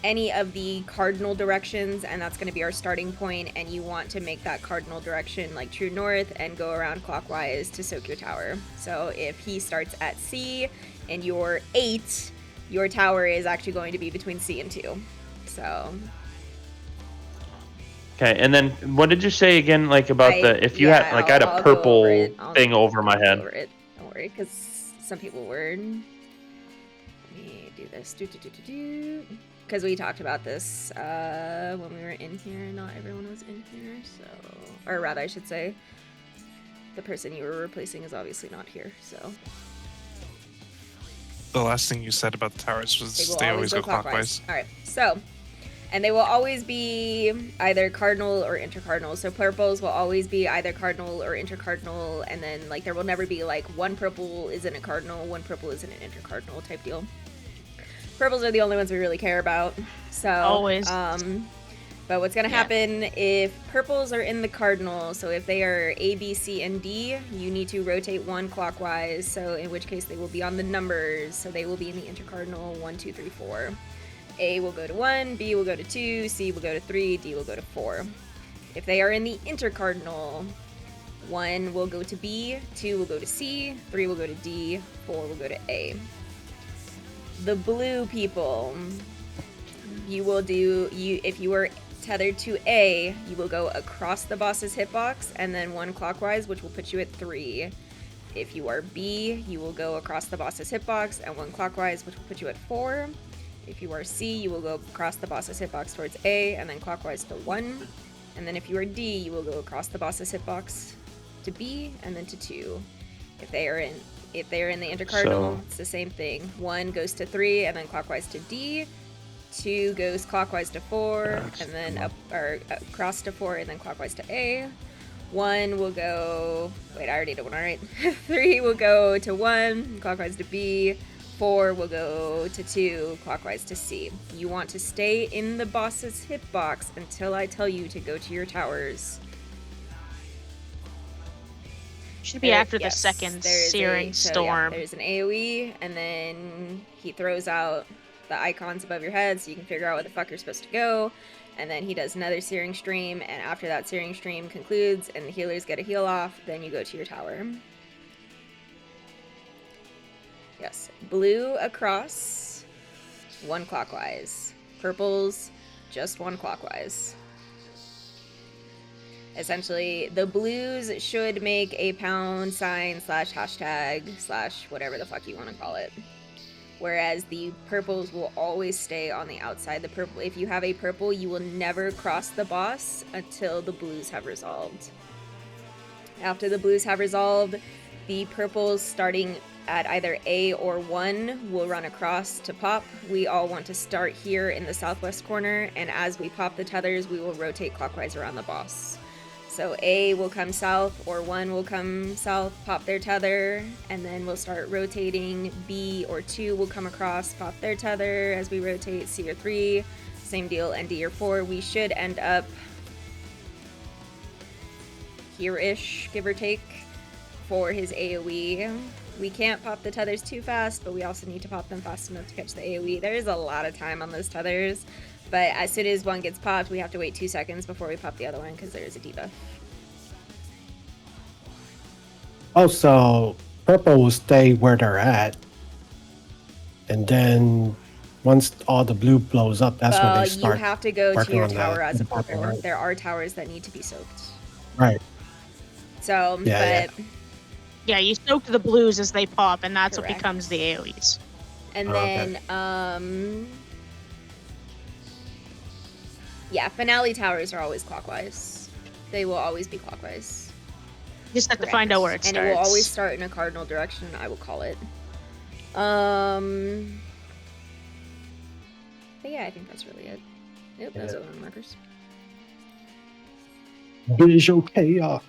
any of the cardinal directions, and that's going to be our starting point, and you want to make that cardinal direction like true north and go around clockwise to soak your tower. So if he starts at C and you're 8, your tower is actually going to be between C and 2. So Okay, and then what did you say again? Like about if you had like I had I'll a go over purple it. thing over my I'll go head. over it. Don't worry, because some people were. Let me do this. Because we talked about this when we were in here. Not everyone was in here, so, or rather, I should say, the person you were replacing is obviously not here. So The last thing you said about the towers was they will they always go clockwise. All right, so. And they will always be either cardinal or intercardinal. So purples will always be either cardinal or intercardinal, and then like there will never be like one purple isn't a cardinal, one purple isn't an intercardinal type deal. Purples are the only ones we really care about. So Always. But what's gonna happen if purples are in the cardinal? So if they are A, B, C, and D, you need to rotate 1 clockwise. So in which case they will be on the numbers. So they will be in the intercardinal 1, 2, 3, 4. A will go to 1, B will go to 2, C will go to 3, D will go to 4. If they are in the intercardinal, 1 will go to B, 2 will go to C, 3 will go to D, 4 will go to A. The blue people, if you are tethered to A, you will go across the boss's hitbox and then 1 clockwise, which will put you at 3. If you are B, you will go across the boss's hitbox and 1 clockwise, which will put you at 4. If you are C, you will go across the boss's hitbox towards A and then clockwise to 1. And then if you are D, you will go across the boss's hitbox to B and then to 2. If they are in the intercardinal, it's the same thing. 1 goes to 3 and then clockwise to D. 2 goes clockwise to 4 and then across to 4 and then clockwise to A. 1 will go. Wait, I already did one. All right. 3 will go to 1 clockwise to B. 4 will go to 2 clockwise to C. You want to stay in the boss's hitbox until I tell you to go to your towers. Should be after the second Searing Storm. There's an AoE, and then he throws out the icons above your head so you can figure out where the fuck you're supposed to go. And then he does another Searing Stream, and after that Searing Stream concludes and the healers get a heal off, then you go to your tower. Yes. Blue across, 1 clockwise. Purples, just 1 clockwise. Essentially, the blues should make a pound sign / hashtag / whatever the fuck you want to call it. Whereas the purples will always stay on the outside. The purple, if you have a purple, you will never cross the boss until the blues have resolved. After the blues have resolved, the purples starting at either A or 1 will run across to pop. We all want to start here in the southwest corner, and as we pop the tethers, we will rotate clockwise around the boss. So A will come south, or 1 will come south, pop their tether, and then we'll start rotating. B or 2 will come across, pop their tether as we rotate. C or 3, same deal, and D or 4. We should end up here-ish, give or take, for his AoE. We can't pop the tethers too fast, but we also need to pop them fast enough to catch the AoE. There is a lot of time on those tethers. But as soon as one gets popped, we have to wait 2 seconds before we pop the other one because there is a debuff. Also, purple will stay where they're at. And then once all the blue blows up, that's when they start. You have to go to your tower as a popping, purple. right? There are towers that need to be soaked. Right. So, Yeah, but... Yeah, you soak the blues as they pop, and that's Correct. what becomes the AoEs. And okay. then, yeah, finale towers are always clockwise. They will always be clockwise. You just have to find out where it And starts. it will always start in a cardinal direction, I will call it. But yeah, I think that's really it. Nope, those are the markers. Visual chaos.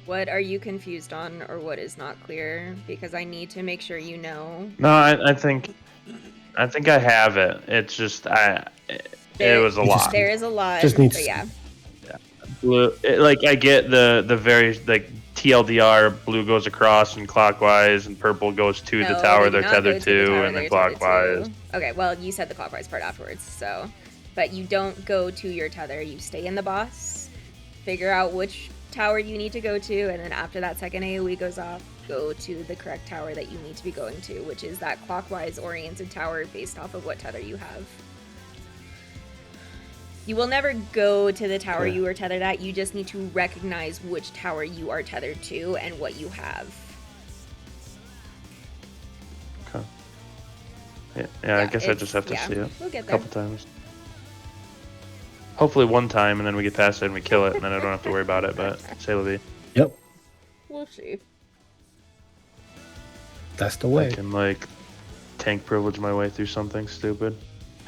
What are you confused on, or what is not clear? Because I need to make sure you know. No, I think I have it. It's just it was a lot. There is a lot, Just needs- but yeah. Blue, I get the very TLDR. Blue goes across and clockwise, and purple goes to the No, tower they do they're not go tethered to the to, tower and then they're tethered clockwise. to. Okay, well, you said the clockwise part afterwards, so. But you don't go to your tether. You stay in the boss, figure out which tower you need to go to, and then after that second AoE goes off, go to the correct tower that you need to be going to, which is that clockwise oriented tower based off of what tether you have. You will never go to the tower you are tethered at. You just need to recognize which tower you are tethered to and what you have. Okay. Yeah, I guess I just have to see it We'll get a there. couple times. Hopefully one time, and then we get past it and we kill it, and then I don't have to worry about it. But say la vie. Yep, We'll see. that's the I way. can tank privilege my way through something stupid.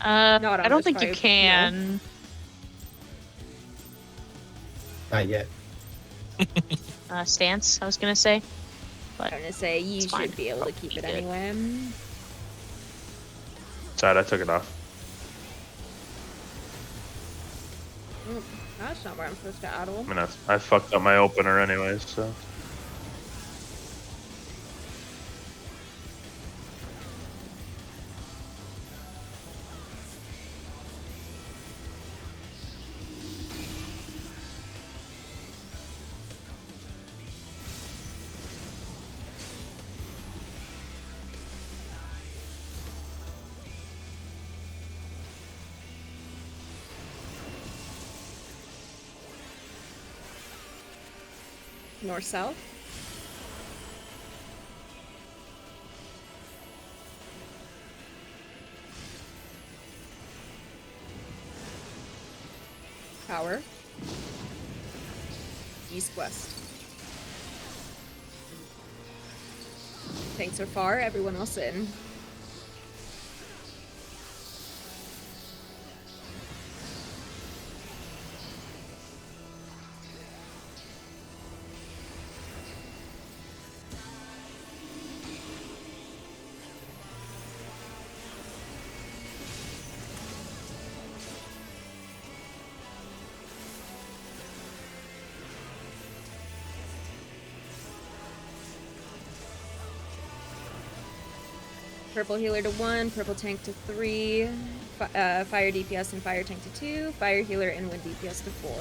Not on I don't this think you fight, can. Not yet. Stance, I was gonna say. I'm But gonna say you It's should fine. be able to keep it Probably good. anyway. Sorry, I took it off. That's not where I'm supposed to addle. I mean, I fucked up my opener anyways, so. North south. Power. East west. Tanks are far, everyone else in. Purple healer to 1, purple tank to 3, fire DPS and fire tank to 2, fire healer and wind DPS to 4.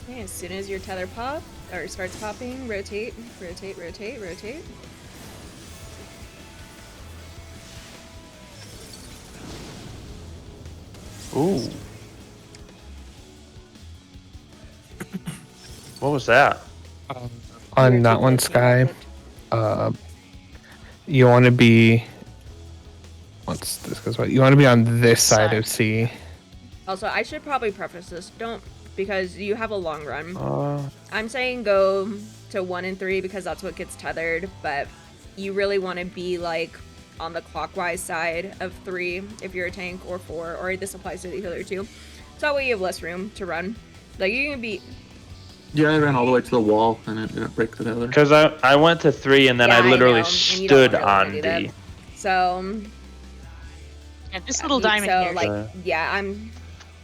Okay, as soon as your tether pop or starts popping, rotate, rotate, rotate, rotate. Ooh. What was that? On that one, Sky, you want to be. Once this goes well, you want to be on this side of C. Also, I should probably preface this. Don't, because you have a long run. I'm saying go to 1 and 3 because that's what gets tethered, but you really want to be like on the clockwise side of 3 if you're a tank, or 4, or this applies to the healer too. So that way you have less room to run. Like you can be. Yeah, I ran all the way to the wall and it didn't break the tether. Because I went to 3 and then Yeah, I literally know, and you don't stood really wanna on do that. D. So. Yeah, this little diamond so, here. like, yeah, I'm.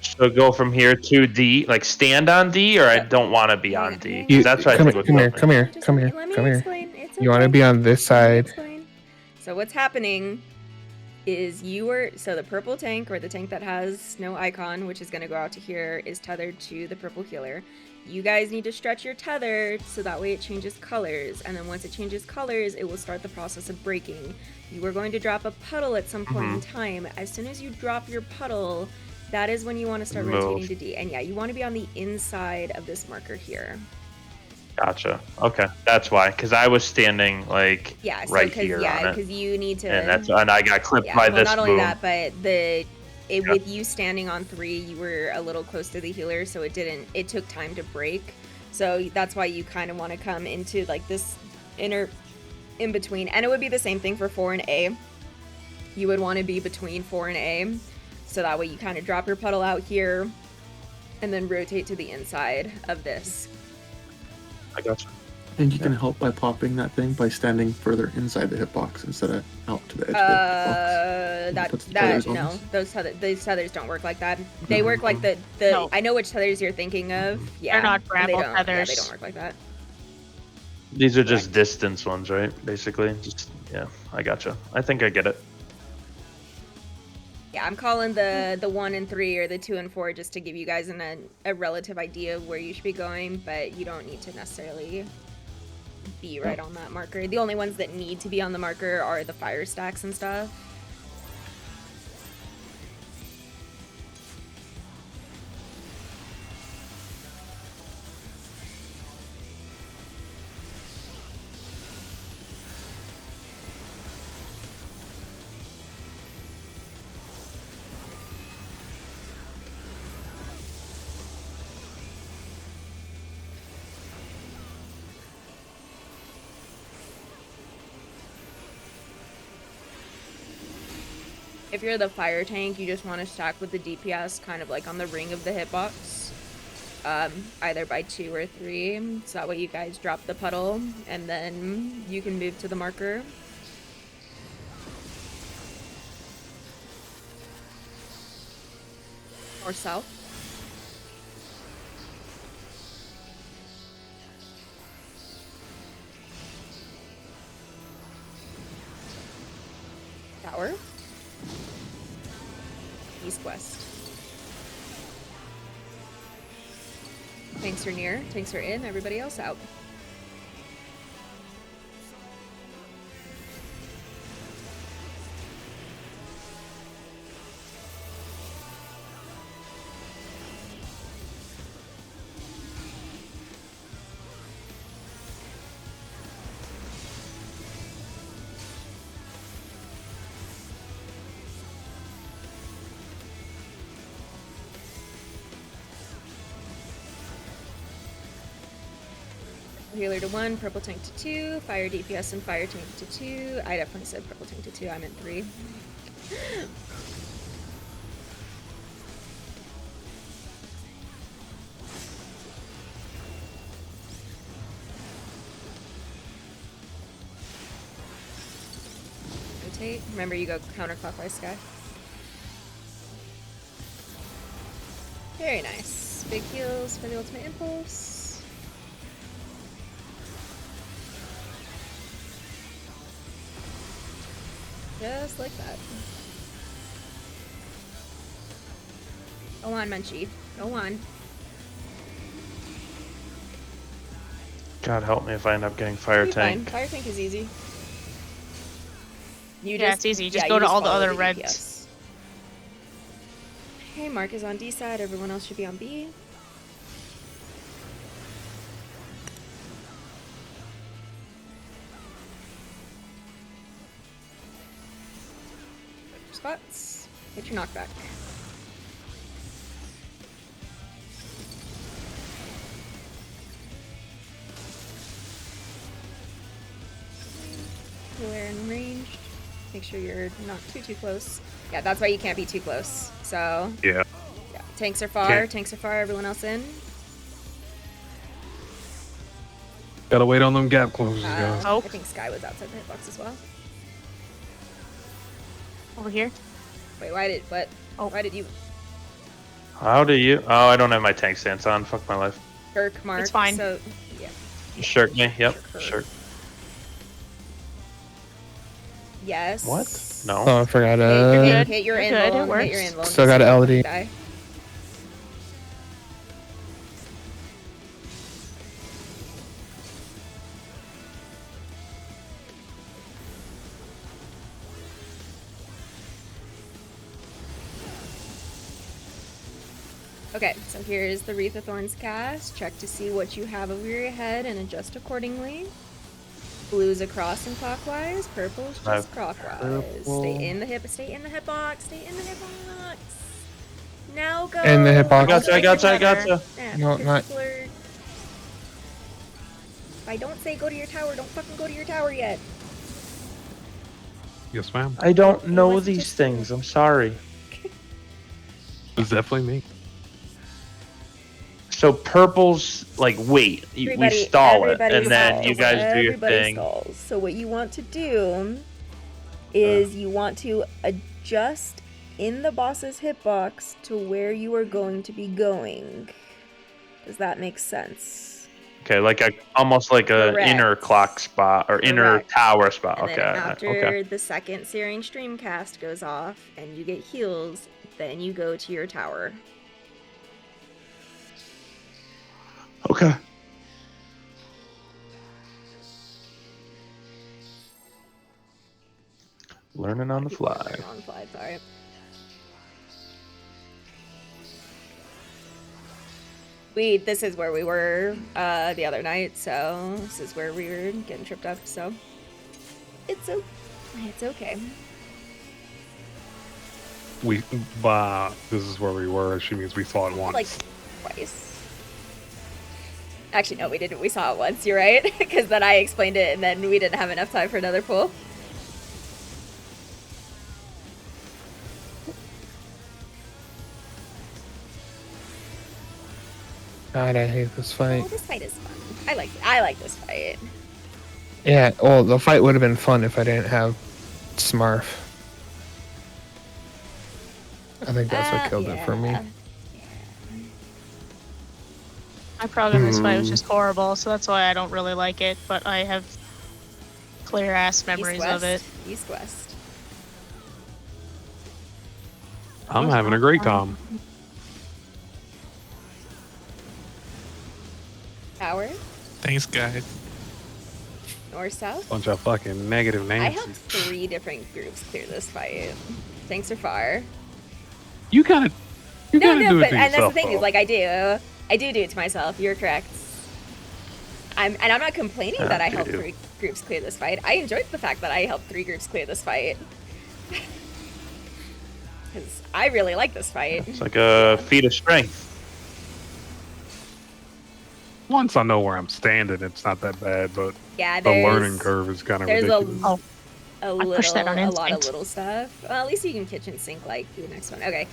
So go from here to D, like stand on D, or I don't want to be on D. 'Cause You, that's what I come think here, would come here, help me. come here, Just come here, let me come here. explain. It's You want to okay. be on this Let me side. explain. So what's happening is so the purple tank, or the tank that has no icon, which is going to go out to here, is tethered to the purple healer. You guys need to stretch your tether so that way it changes colors, and then once it changes colors, it will start the process of breaking. You are going to drop a puddle at some point in time. As soon as you drop your puddle, that is when you want to start rotating to D. And yeah, you want to be on the inside of this marker here. Gotcha. Okay, that's why. Because I was standing like Yeah, so right here on it, because you need to. and I got clipped by well, this not only boom. that, but with you standing on 3, you were a little close to the healer, so it took time to break. So that's why you kind of want to come into like this inner in between. And it would be the same thing for 4 and A. You would want to be between 4 and A, so that way you kind of drop your puddle out here and then rotate to the inside of this. I gotcha. I think you can help by popping that thing by standing further inside the hitbox instead of out to the edge of the hitbox. No, those tethers don't work like that. They work like the No. I know which tethers you're thinking of. Yeah, They're not and grapple they don't, tethers. Yeah, they don't work like that. These are just distance ones, right? Basically, just yeah. I gotcha. I think I get it. Yeah, I'm calling the 1 and 3 or the 2 and 4 just to give you guys a relative idea of where you should be going, but you don't need to necessarily be right on that marker. The only ones that need to be on the marker are the fire stacks and stuff. If you're the fire tank, you just want to stack with the DPS kind of like on the ring of the hitbox. Either by 2 or 3. So that way you guys drop the puddle and then you can move to the marker. Or south. Tower. East-west. Tanks are near, tanks are in, everybody else out. Healer to 1, purple tank to 2, fire DPS and fire tank to 2. I definitely said purple tank to 2, I meant 3. Rotate. Remember, you go counterclockwise, Sky. Very nice. Big heals for the ultimate impulse. Just like that. Go on, Munchie. Go on. God help me if I end up getting fire You're tank. fine. Fire tank is easy. You Yeah, it's easy. Just go to all the follow other the reds. DPS. Okay, Mark is on D side. Everyone else should be on B. Spots. Get your knockback. Where in range. Make sure you're not too close. Yeah, that's why you can't be too close. So Yeah. yeah, tanks are far. Okay. Tanks are far. Everyone else in. Gotta wait on them gap closes, guys. I think Sky was outside the hitbox as well. Over here. Wait, why did what? Oh, why did you? How do you? Oh, I don't have my tank stance on. Fuck my life. Kirk, Mark. It's fine. So yeah. Shirk me. Yep. Shirk. Yes. What? No. Oh, I forgot. Hit your You're invuln. good, it works. Hit your invuln. Still got a LD. Die. Okay, so here's the Wreath of Thorns cast. Check to see what you have over your head and adjust accordingly. Blue's across and clockwise, purple's just clockwise. purple. Stay in the hitbox, stay in the hitbox. Now go. In the hitbox. I gotcha. Yeah, No, not. Flirt. If I don't say go to your tower, don't fucking go to your tower yet. Yes, ma'am. I don't know these things. I'm sorry. It's definitely me. So purple's like wait, we stall it, and then you guys do your Everybody thing. stalls. So what you want to do is you want to adjust in the boss's hitbox to where you are going to be going. Does that make sense? Okay, like almost like a Correct. inner clock spot or inner Correct. tower spot. And Okay, then after okay. the second Searing Streamcast goes off and you get heals, then you go to your tower. Okay. Learning on the fly. On the fly, sorry. This is where we were the other night, so this is where we were getting tripped up, so it's okay. This is where we were. She means we saw it once. Like twice. Actually, no, we didn't. We saw it once. You're right, because then I explained it, and then we didn't have enough time for another pool. God, I hate this fight. Oh, this fight is fun. I like this fight. Yeah, well, the fight would have been fun if I didn't have Smurf. I think that's what killed it for me. My prog in this fight was just horrible, so that's why I don't really like it, but I have clear ass memories of it. East West. I'm having a great time. Tower, Thanks, guys. north, south. Bunch of fucking negative I names. helped 3 different groups clear this fight. Thanks are far. You gotta do it but to and that's the yourself, thing though. is, like, I do it to myself. You're correct. I'm not complaining that I helped 3 groups clear this fight. I enjoyed the fact that I helped 3 groups clear this fight. Because I really like this fight. It's like a feat of strength. once I know where I'm standing, it's not that bad. But Yeah, the learning there's curve is kind of there's ridiculous. a pushed that on little, a lot of instinct. little stuff. Well, at least you can kitchen sink like the next one. Okay.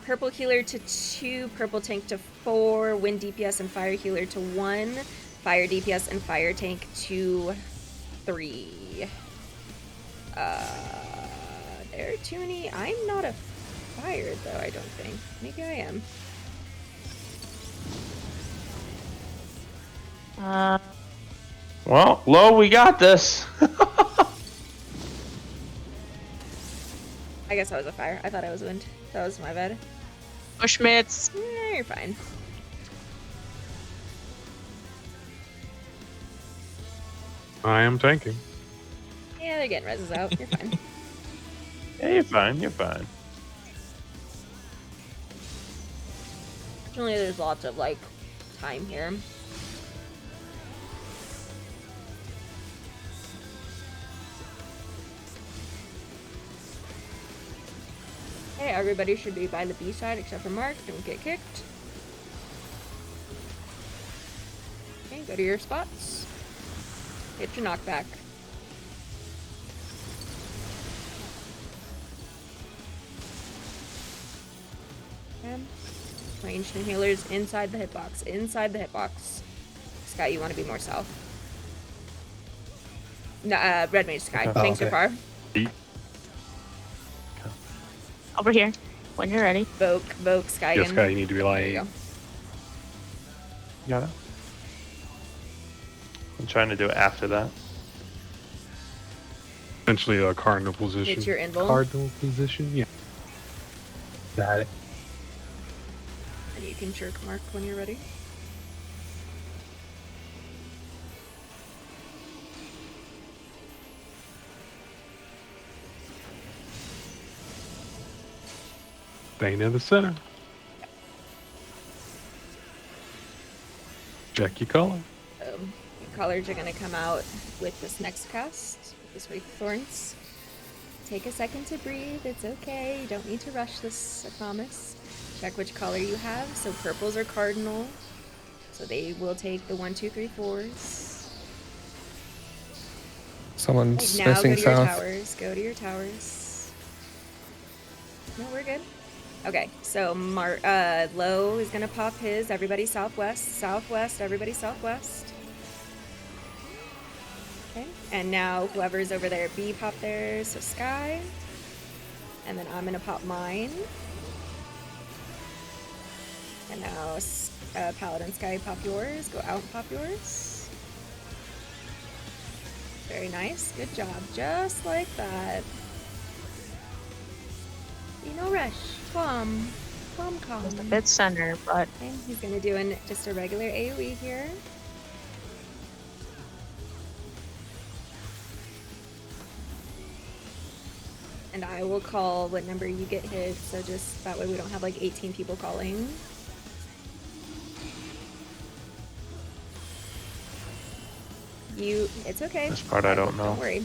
Purple healer to 2, purple tank to 4, wind DPS and fire healer to 1, fire DPS and fire tank to 3. There are too many. I'm not a fire though, I don't think. Maybe I am. Well, Lo, we got this. I guess I was a fire. I thought I was wind. That was my bad. Bushmits. You're fine. I am tanking. Yeah, they're getting reses out. You're fine. Yeah, you're fine. You're fine. Fortunately, there's lots of like time here. Okay, everybody should be by the B side except for Mark. Don't get kicked. Okay, go to your spots. Get your knockback. Okay. Ranged and healers inside the hitbox. Inside the hitbox. Sky, you want to be more south. No, Red Mage Sky. Okay. Thanks so Okay. far. Over here. When you're ready. Voke, Sky. Yes, Sky, you need to be There like. you go. Got it. I'm trying to do it after that. Essentially a cardinal position. It's your invul. Cardinal position, yeah. Got it. And you can jerk Mark when you're ready. Staying in the center. Check your color. Your colors are going to come out with this next cast, this Wreath of Thorns. Take a second to breathe. It's okay. You don't need to rush this, I promise. Check which color you have. So purples are cardinal. So they will take the 1, 2, 3, 4s. Someone's Now go missing to your south. towers. Go to your towers. No, we're good. Okay, so Low is gonna pop his. Everybody southwest, southwest. Everybody southwest. Okay, and now whoever's over there, B pop theirs. So Sky, and then I'm gonna pop mine. And now Paladin Sky, pop yours. Go out and pop yours. Very nice. Good job. Just like that. Be no rush. Calm. Calm. A bit center, but Okay, he's gonna do just a regular AoE here. And I will call what number you get hit, so just that way we don't have like 18 people calling. It's okay. This part I don't know. Don't worry.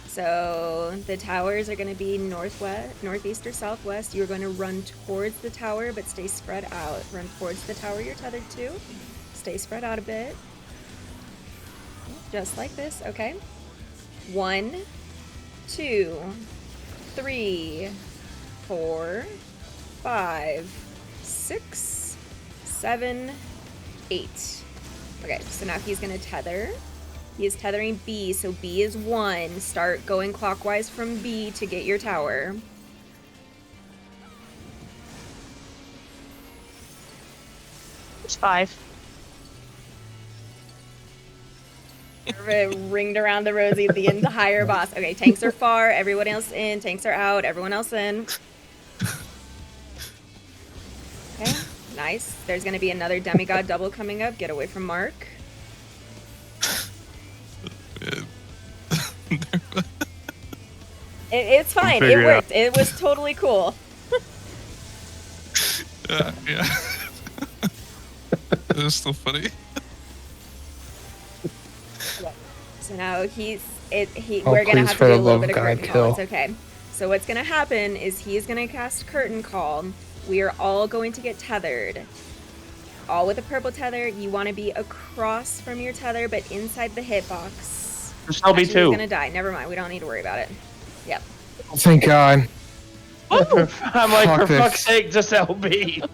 So the towers are going to be northwest, northeast, or southwest. You're going to run towards the tower, but stay spread out. Run towards the tower you're tethered to. Stay spread out a bit. Just like this, okay? 1, 2, 3, 4, 5, 6, 7, 8. Okay, so now he's going to tether. He is tethering B, so B is 1. Start going clockwise from B to get your tower. it's 5. Ringed around the rosy the entire boss. Okay, tanks are far, everyone else in. Tanks are out, everyone else in. Okay, nice. There's going to be another demigod double coming up. Get away from Mark. It's fine. It figure it worked. It was totally cool. Yeah. It was still funny. So now Oh, we're gonna please, have for to do the a little love bit of of God, curtain call. kill. It's okay. So what's gonna happen is he's gonna cast curtain call. We are all going to get tethered. all with a purple tether. You want to be across from your tether, but inside the hitbox. There's LB2. He's gonna die. Never mind. We don't need to worry about it. Yep. Thank God. I'm like, Fuck for this. fuck's sake, just LB.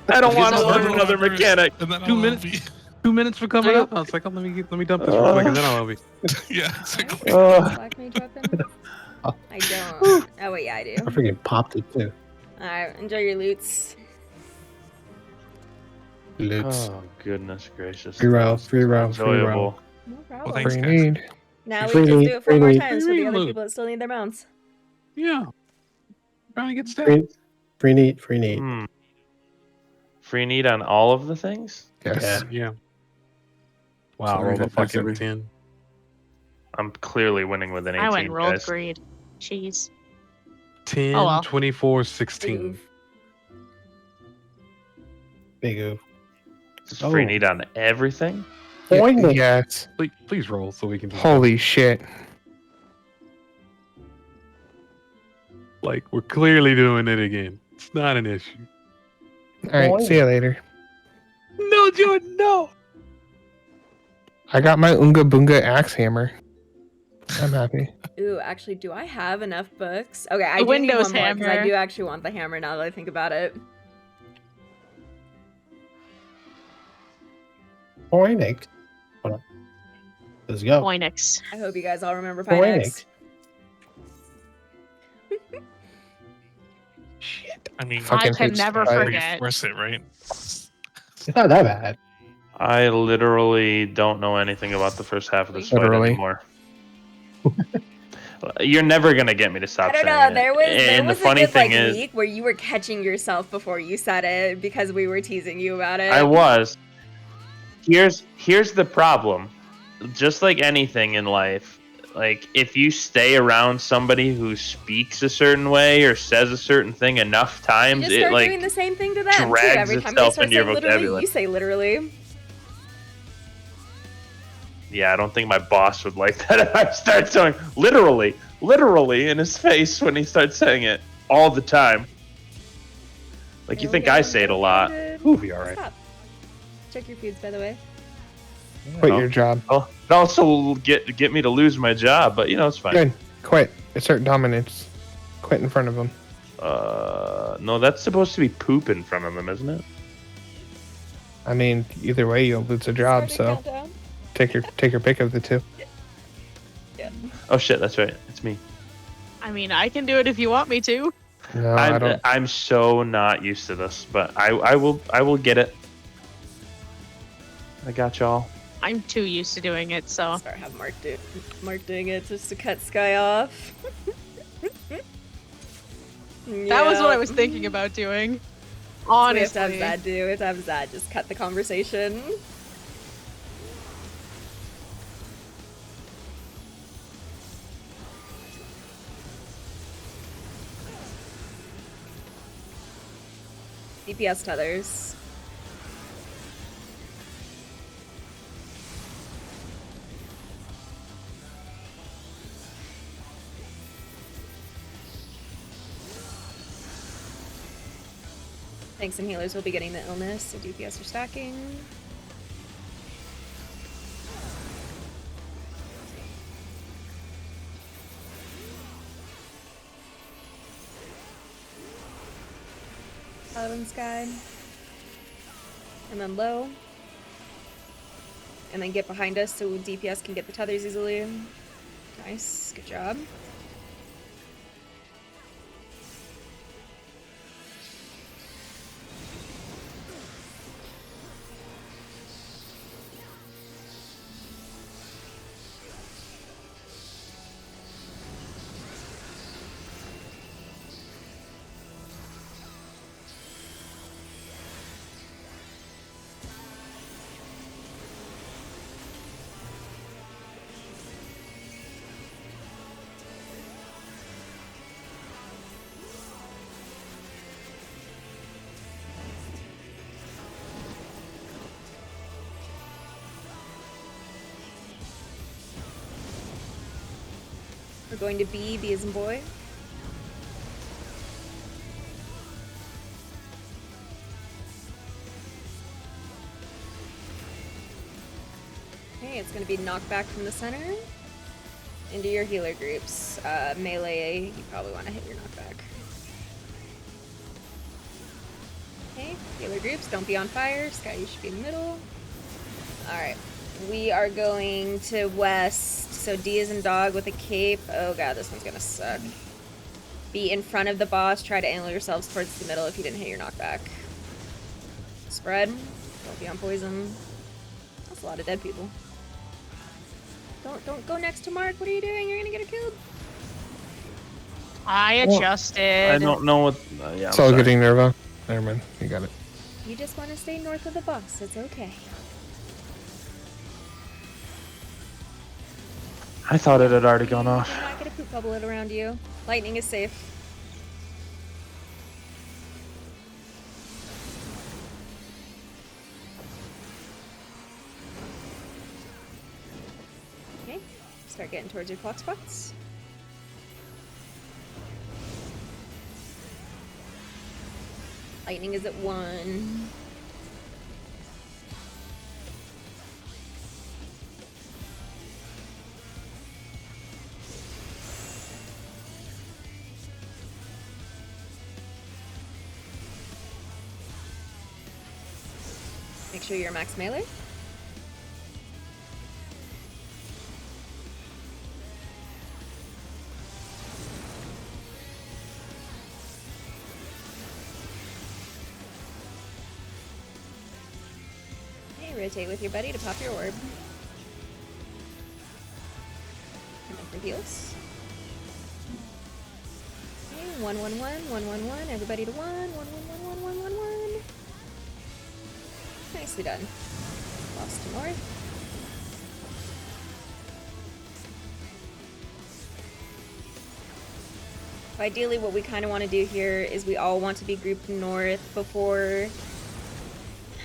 I don't want to learn another mechanic. 2 minutes. 2 minutes for coming up. I was like, oh, let me dump this real quick and then I'll be. Yeah, exactly. Black mage weapon? I don't. Oh wait, yeah, I do. I freaking popped it too. Alright, enjoy your loots. Loots. Oh goodness gracious. Free row, free row, free row. Enjoyable. No Well, problem. thanks, Free guys. need. Now we Free just meat, do it free 4 more meat. times for Free the other loot. people that still need their mounts. Yeah. Trying to get stacked. Free need, free need. Hmm. Free need on all of the things? Yes. Yeah. Wow, Sorry, roll the that fucks fucking every- 10. I'm clearly winning with an 18, I went and rolled guys. greed. Jeez. 10, Oh, well. 24, 16. Big oof. Just free Oh. need on everything? Poignant. Yes. Please roll so we can just. Holy shit. Like, we're clearly doing it again. It's not an issue. All right. See you later. No, Jordan, no. I got my Unga Boonga axe hammer. I'm happy. Ooh, actually, do I have enough books? Okay, I The do need Windows one more because I hammer. do actually want the hammer now that I think about it. Poinix. Hold on. Let's go. Poinix. I hope you guys all remember Poinix. Pinex. Shit. I mean, Fucking I can hate never Spy. forget. force it, right? It's not that bad. I literally don't know anything about the first half of this fight Literally. anymore. You're never gonna get me to I stop don't saying know. it. There was And a the funny good thing like is, week where you were catching yourself before you said it because we were teasing you about it. I was. Here's the problem. Just like anything in life, like if you stay around somebody who speaks a certain way or says a certain thing enough You times, just it start like doing the same thing to them too. drags Every time they itself start into your saying literally, vocabulary. you say literally. Yeah, I don't think my boss would like that if I start saying literally in his face when he starts saying it all the time. Like you think I say it a lot. Ooh, be alright. Stop. Check your foods, by the way. Quit your job. Oh, it also get me to lose my job, but you know it's fine. Good. Quit. Assert dominance. Quit in front of him. No, that's supposed to be poop in front of them, isn't it? I mean, either way, you'll lose a job. So take your pick of the two. Oh shit, that's right. It's me. I mean, I can do it if you want me to. No, I don't. I'm so not used to this, but I will get it. I got y'all. I'm too used to doing it, so. Start have Mark doing it just to cut Sky off. That was what I was thinking about doing. Honestly. We have to have Zad do. We have to have Zad just cut the conversation. DPS tethers. Tanks and healers will be getting the illness, so DPS are stacking. Paladin Sky. And then low. And then get behind us so DPS can get the tethers easily. Nice, good job. We're going to B as in boy. It's going to be knockback from the center into your healer groups. Melee, you probably want to hit your knockback. Okay, healer groups, don't be on fire. Sky, you should be in the middle. Alright, we are going to west. So D is in dog with a cape. Oh god, this one's gonna suck. Be in front of the boss. Try to angle yourselves towards the middle if you didn't hit your knockback. Spread. Don't be on poison. That's a lot of dead people. Don't go next to Mark. What are you doing? You're gonna get her killed. I adjusted. I don't know what. Yeah, It's all getting Nerva. Never mind. You got it. You just want to stay north of the boss. It's okay. I thought it had already gone off. You're not gonna poop bubble it around you. Lightning is safe. Okay, start getting towards your clock spots. Lightning is at 1. Make sure you're max melee. Okay, rotate with your buddy to pop your orb. And then for heals. Okay, 1 1 1 1 1 1. Everybody to 1 1 1 1 1 1 1 1. Nicely done. Lost to north. Ideally, what we kind of want to do here is we all want to be grouped north before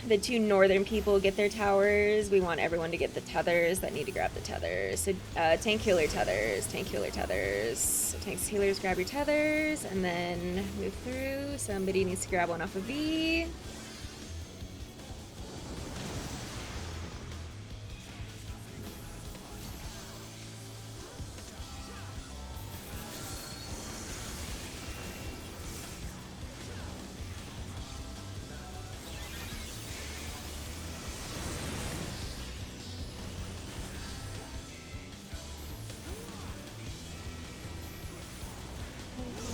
the 2 northern people get their towers. We want everyone to get the tethers that need to grab the tethers. So tank healer tethers, tank healer tethers. So tanks healers grab your tethers and then move through. Somebody needs to grab one off of V.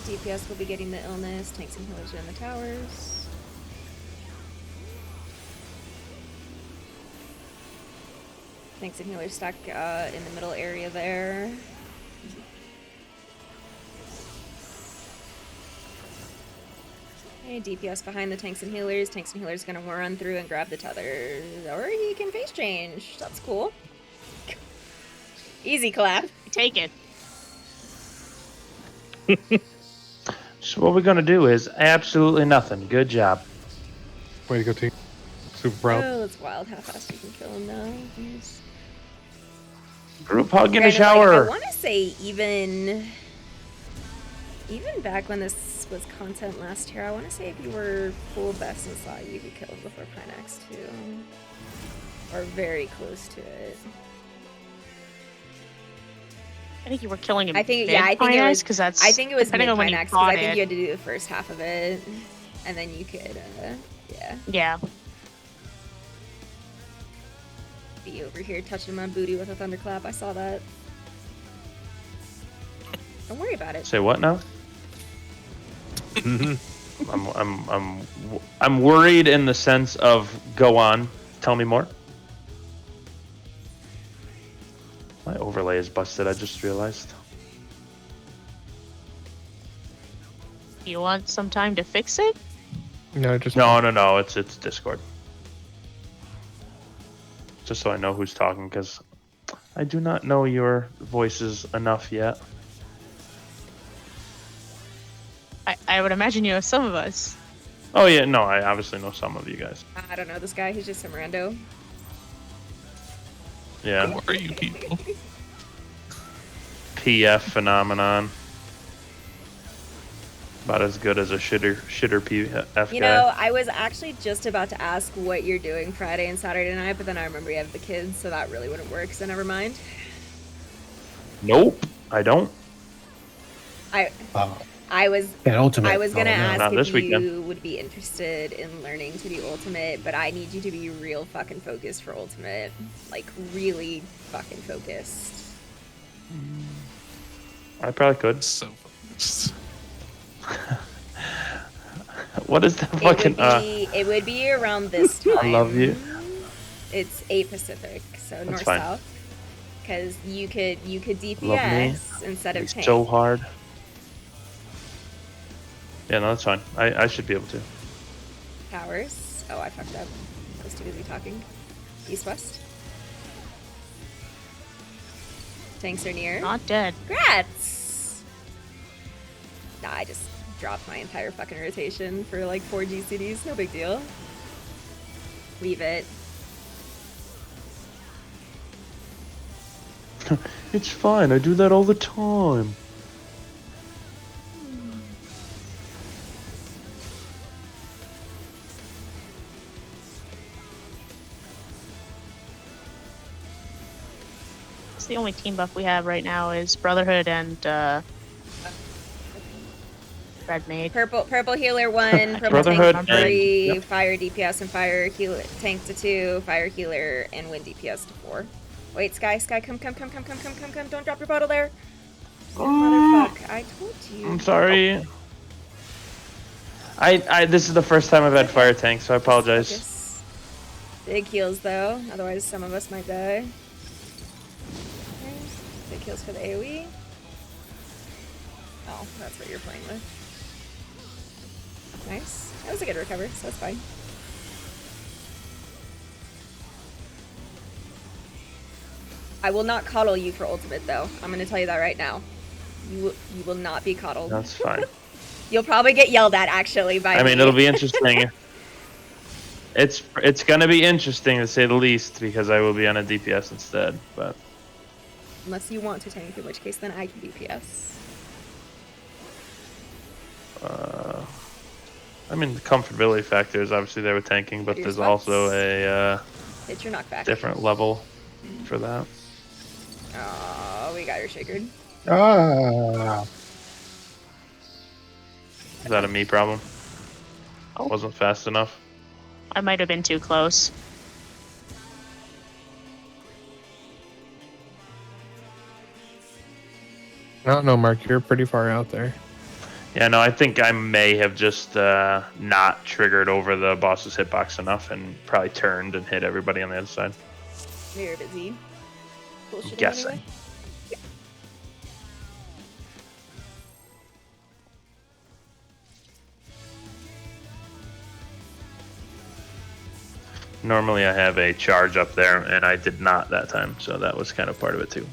DPS will be getting the illness. Tanks and healers are in the towers. Tanks and healers stack in the middle area there. Okay, DPS behind the tanks and healers. Tanks and healers gonna run through and grab the tethers. Or he can face change. That's cool. Easy clap. Take it. So what we're gonna do is absolutely nothing. Good job. Way to go, team. Super proud. Oh, it's wild how fast you can kill him now. Jeez. Group hug in the Granted, shower. Like, I want to say even back when this was content last year, I want to say if you were full best and saw, you could kill him before Pinax too, or very close to it. I think you were killing him. I think it was because that's. I think it was mid depending on when you Pinax because fought I think it. you had to do the first half of it, and then you could, yeah. Yeah. Be over here touching my booty with a thunderclap. I saw that. Don't worry about it. Say what now? I'm worried in the sense of go on. Tell me more. My overlay is busted. I just realized. You want some time to fix it? No, just No. It's Discord. Just so I know who's talking, because I do not know your voices enough yet. I would imagine you know some of us. Oh yeah, no, I obviously know some of you guys. I don't know this guy. He's just some rando. Yeah. Who are you people? PF phenomenon. About as good as a shitter PF You guy. know, I was actually just about to ask what you're doing Friday and Saturday night, but then I remember you have the kids, so that really wouldn't work, so never mind. Nope, I don't. I was Yeah, ultimate. I was gonna Oh, no. ask Not if this you weekend. would be interested in learning to do ultimate, but I need you to be real fucking focused for ultimate. Like really fucking focused. I probably could. So focused. What is the fucking? It would be around this time. I love you. It's 8 Pacific, so north fine. south. Because you could Love me. DPS instead of It's tank. so hard. Yeah, no, that's fine. I should be able to. Powers. Oh, I fucked up. I was too busy talking. East west. Tanks are near. Not dead. Grats! Nah, I just dropped my entire fucking rotation for like 4 GCDs. No big deal. Leave it. It's fine. I do that all the time. It's the only team buff we have right now is Brotherhood and Red Maid. Purple healer 1, purple Brotherhood tank and- 3, yep. fire DPS and fire healer tank to 2, fire healer and wind DPS to 4. Wait, Sky, come, don't drop your bottle there. Motherfuck, I told you. I'm sorry. I this is the first time I've had fire tank, so I apologize. Focus. Big heals though, otherwise some of us might die. Okay. Big heals for the AoE. Oh, that's what you're playing with. Nice. That was a good recover, so that's fine. I will not coddle you for ultimate though. I'm gonna tell you that right now. You will not be coddled. That's fine. You'll probably get yelled at actually by I mean, me. it'll be interesting. It's gonna be interesting to say the least because I will be on a DPS instead. But Unless you want to tank, in which case then I can DPS. I mean, the comfortability factor is obviously there with tanking, but Your there's spots. also a Hit your knockback. different level for that. Oh, we got your shakered. Ah. Is that a me problem? Wasn't fast enough. I might have been too close. I don't know, Mark. You're pretty far out there. Yeah, no, I think I may have just not triggered over the boss's hitbox enough and probably turned and hit everybody on the other side. You're busy. Bullshitting Guessing. anyway. Normally I have a charge up there, and I did not that time, so that was kind of part of it too.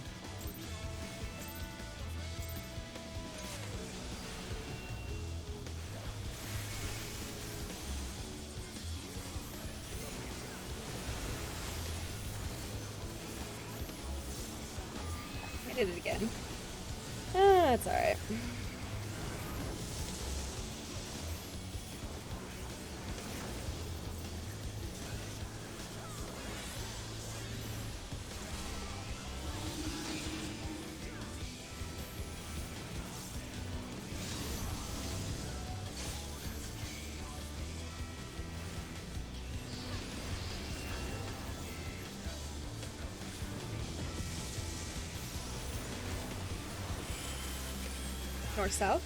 I did it again. Ah, that's alright. North south.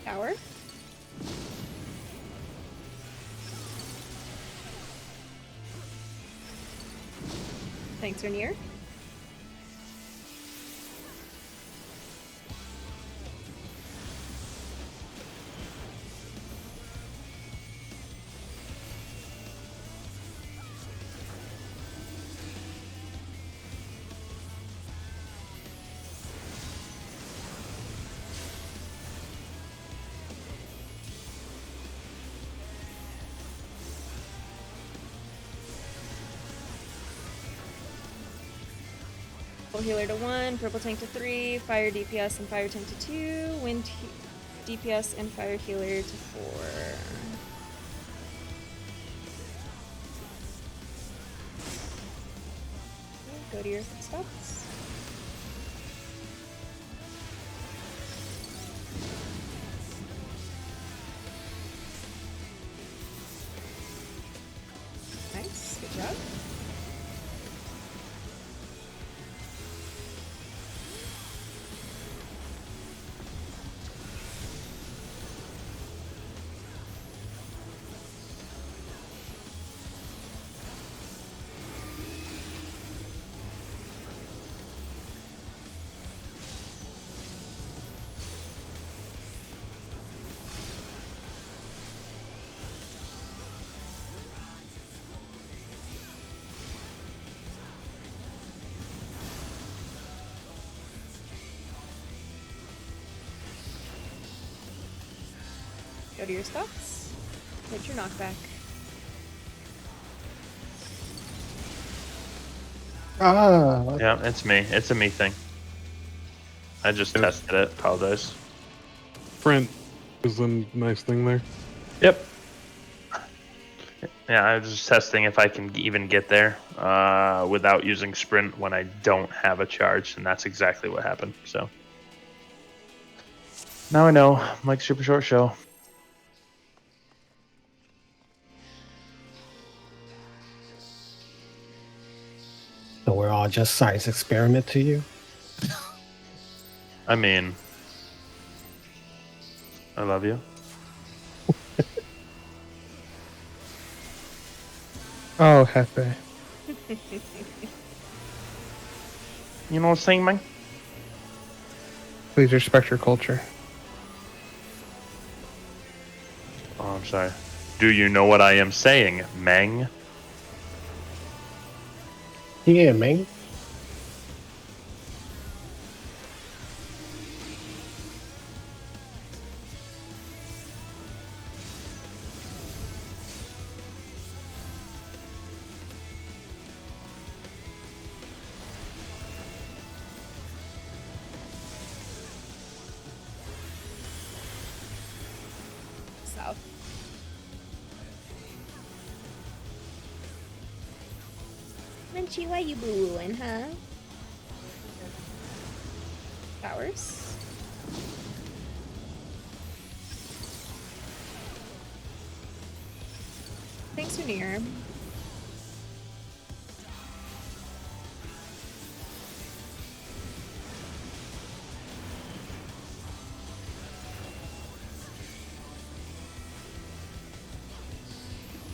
Tower. Thanks are near. Purple healer to 1, purple tank to 3, fire DPS and fire tank to 2, wind DPS and fire healer to 4. Go to your spots. Nice, good job. Go to your spots. Hit your knockback. Ah. Yeah, it's me. It's a me thing. I just tested it. Apologize. Brent is a nice thing there. Yep. Yeah, I was just testing if I can even get there without using sprint when I don't have a charge, and that's exactly what happened. So now I know. I'm like super short show. So we're all just science experiment to you? I mean, I love you. Oh, Hefe. You know what I'm saying, man? Please respect your culture. Oh, I'm sorry. Do you know what I am saying, Meng? Yeah, man. South. Munchie, why you boo-wooing, huh? Flowers. Thanks, Munir.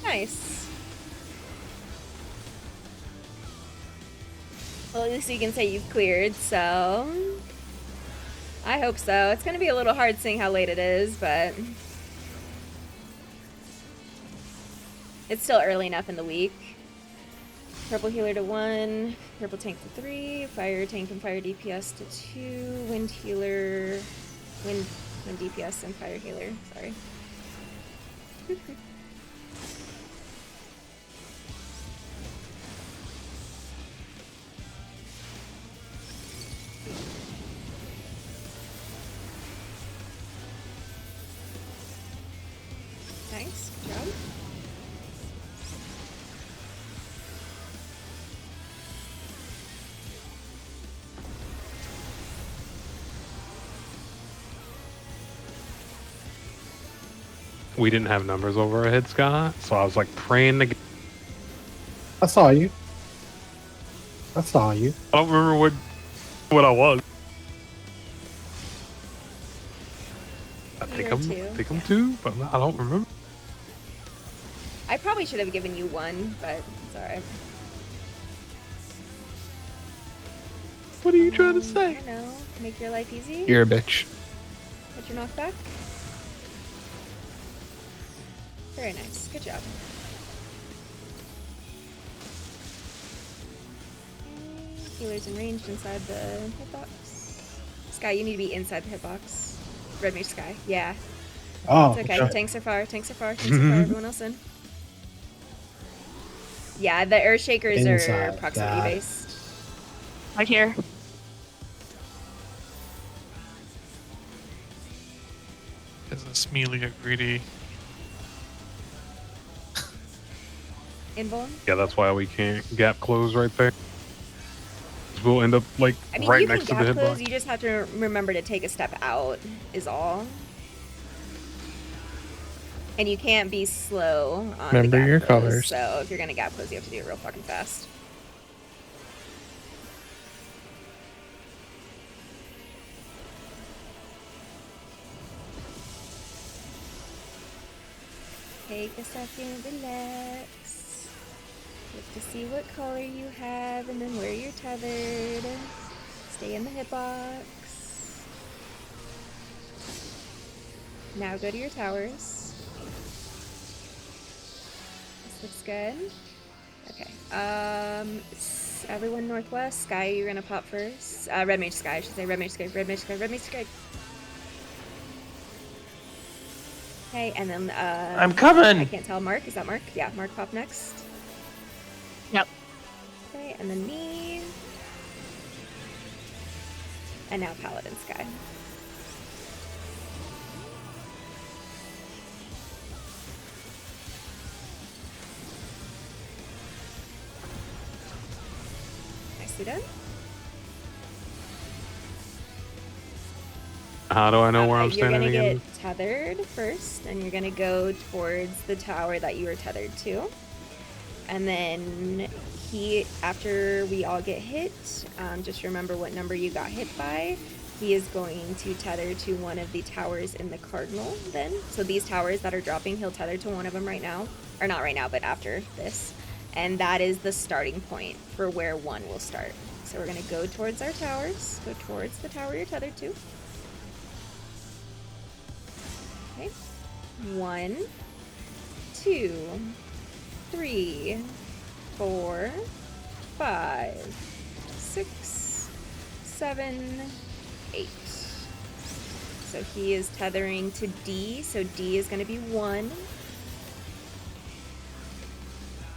Nice. Well, at least you can say you've cleared, so I hope so. It's gonna be a little hard seeing how late it is, but it's still early enough in the week. Purple healer to 1, purple tank to 3, fire tank and fire DPS to 2, wind healer, wind DPS and fire healer. Sorry. Nice, good job. We didn't have numbers over our head, Scott, so I was like praying to get... I saw you. I saw you. I don't remember what I was. I think I'm two, but I don't remember. I probably should have given you 1, but it's alright. What are you trying to say? I know. Make your life easy. You're a bitch. Hit your knockback. Very nice. Good job. Healer's enraged inside the hitbox. Sky, you need to be inside the hitbox. Red Mage Sky. Yeah. Oh, It's okay. okay. Tanks are far. Tanks are far. Tanks are far. Everyone else in. Yeah, the Earth Shakers are Inside proximity that. based. Right here. Isn't Smelia greedy? Invuln? Yeah, that's why we can't gap close right there. We'll end up like I mean, right you can next to gap the close. hitbox. You just have to remember to take a step out. Is all. And you can't be slow on Remember the gap your close, colors. So if you're gonna gap close, you have to do it real fucking fast. Take a second, relax. Look to see what color you have and then where you're tethered. Stay in the hitbox. Now go to your towers. This looks good. Okay. Everyone northwest. Sky, you're gonna pop first. Red Mage Sky, I should say. Red Mage Sky, Red Mage Sky, Red Mage Sky. Okay, and then I'm coming! I can't tell. Mark, is that Mark? Yeah, Mark pop next. Yep. Okay, and then me. And now Paladin Sky. Nicely done. How do I know where I'm You're standing gonna again? get tethered first, and you're gonna go towards the tower that you were tethered to. And then after we all get hit, just remember what number you got hit by. He is going to tether to one of the towers in the cardinal then. So these towers that are dropping, he'll tether to one of them right now. Or not right now, but after this. And that is the starting point for where one will start. So we're gonna go towards our towers. Go towards the tower you're tethered to. Okay. 1, 2, 3, 4, 5, 6, 7, 8. So he is tethering to D, so D is going to be 1.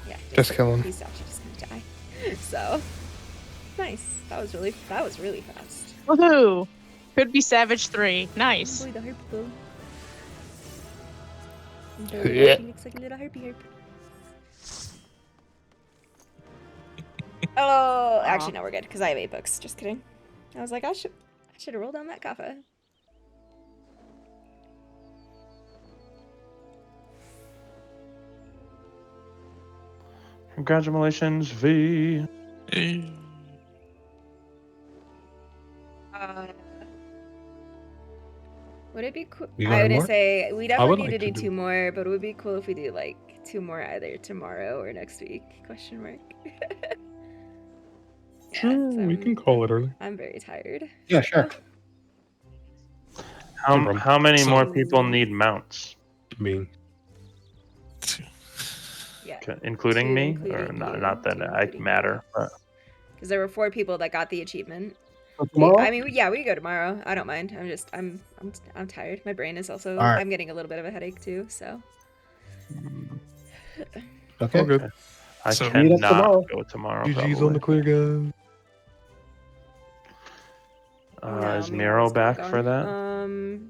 Yeah. Just kill him. He's actually just going to die. So, nice. That was really fast. Woohoo! Could be Savage 3. Nice. Boy, the harp though. Yeah. He looks like a little harpy harp. Oh, actually, no, we're good because I have 8 books. Just kidding. I was like, I should have rolled on that kappa. Congratulations, V. Would it be cool? You I got would more? say we I definitely would need like to to do do- 2 more, but it would be cool if we do like 2 more either tomorrow or next week? Question mark. Sure, we can call it early. I'm very tired. Yeah, sure. How many So- more people need mounts? Me. Yeah. Okay, including 2, me, or including not? you, Not that 2, I including matter. But Because there were 4 people that got the achievement. For tomorrow? I mean, yeah, we can go tomorrow. I don't mind. I'm tired. My brain is also. All right. I'm getting a little bit of a headache too. So. Okay. All good. I So- Meet up cannot tomorrow. go tomorrow. GG's on the Probably. clear, guys. No, Is Miro's Miro back gone. for that?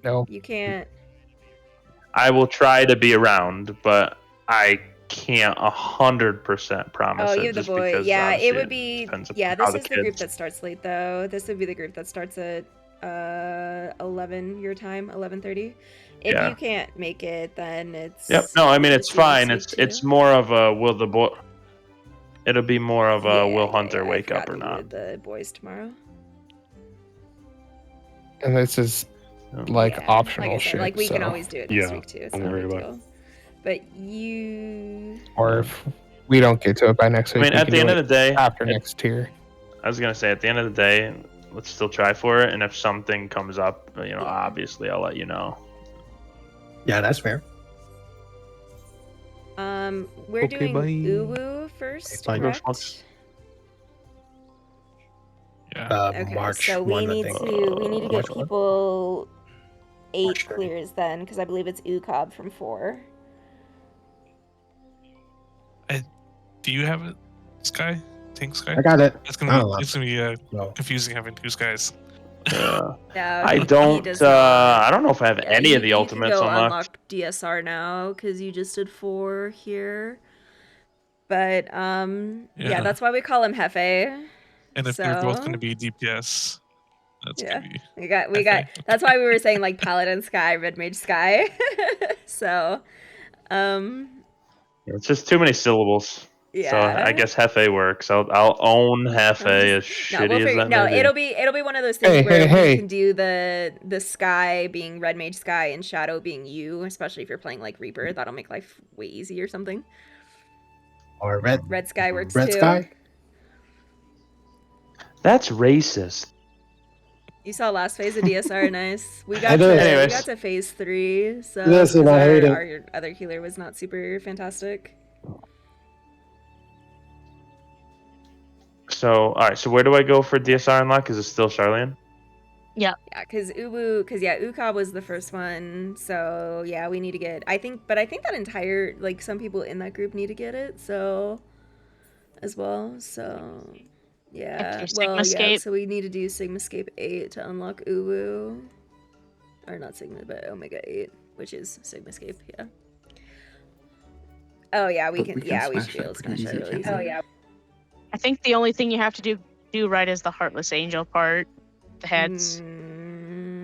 No. You can't. I will try to be around, but I can't 100% promise Oh, it. you have the just boy. because, Yeah, it obviously, would be. depends upon Yeah, how this the is the group kids- that starts late though. This would be the group that starts at 11 your time, 11:30. If Yeah. you can't make it, then it's. Yep. No, I mean it's just be next fine. week, It's too. more of a will the boy. It'll be more of a Yeah, will yeah, Hunter yeah, I wake up forgot or to do not. The boys tomorrow. And this is like Yeah, optional like I said, shit. like we can so- always do it next Yeah, week too. It's don't not a worry big about deal. But you. Or if we don't get to it by next I week, mean, we at can the do end it of the day, after next tier. I was gonna say at the end of the day, let's still try for it. And if something comes up, obviously I'll let you know. Yeah, that's fair. We're Okay, doing bye. Uwu first, Bye. correct? Yeah. Okay, March so we 1, I need think. to get March 1? people 8 March 30. clears then, because I believe it's UCOB from 4. Do you have it, Sky? Tank Sky? I got it. It's I gonna don't be know. it's gonna be No. confusing having two skies. No, I he don't. does not. I don't know if I have Yeah, any you, of the you ultimates can go unlocked. unlock DSR now because you just did 4 here. But yeah, Yeah. that's why we call him Hefe. And if they're both gonna So be DPS, that's yeah, gonna be we got. That's why we were saying like Paladin Sky, Red Mage Sky. So It's just too many syllables. So yeah. I guess Hefe works. I'll own Hefe as No, shitty as that no, may be. it'll be one of those things Hey, where hey, we hey. can do the Sky being Red Mage Sky and Shadow being you, especially if you're playing like Reaper. That'll make life way easy or something. Or red. Red Sky works Red too. Sky? That's racist. You saw last phase of DSR, nice. We I got did. we Anyways. got to phase 3, so Listen, because I hate it. our other healer was not super fantastic. So all right. So where do I go for DSR unlock? Is it still Charlene? Yeah, because Uka was the first one, so yeah, we need to get. I think that entire like some people in that group need to get it, so as well. So yeah, After well yeah, Sigmascape. so we need to do Sigmascape 8 to unlock Uwu, or not Sigma, but Omega 8, which is Sigmascape. Yeah. Oh yeah, we But can. we can Yeah, we smash should be able that to pretty smash that easy, really can't easy. we? I think the only thing you have to do right is the Heartless Angel part, the heads.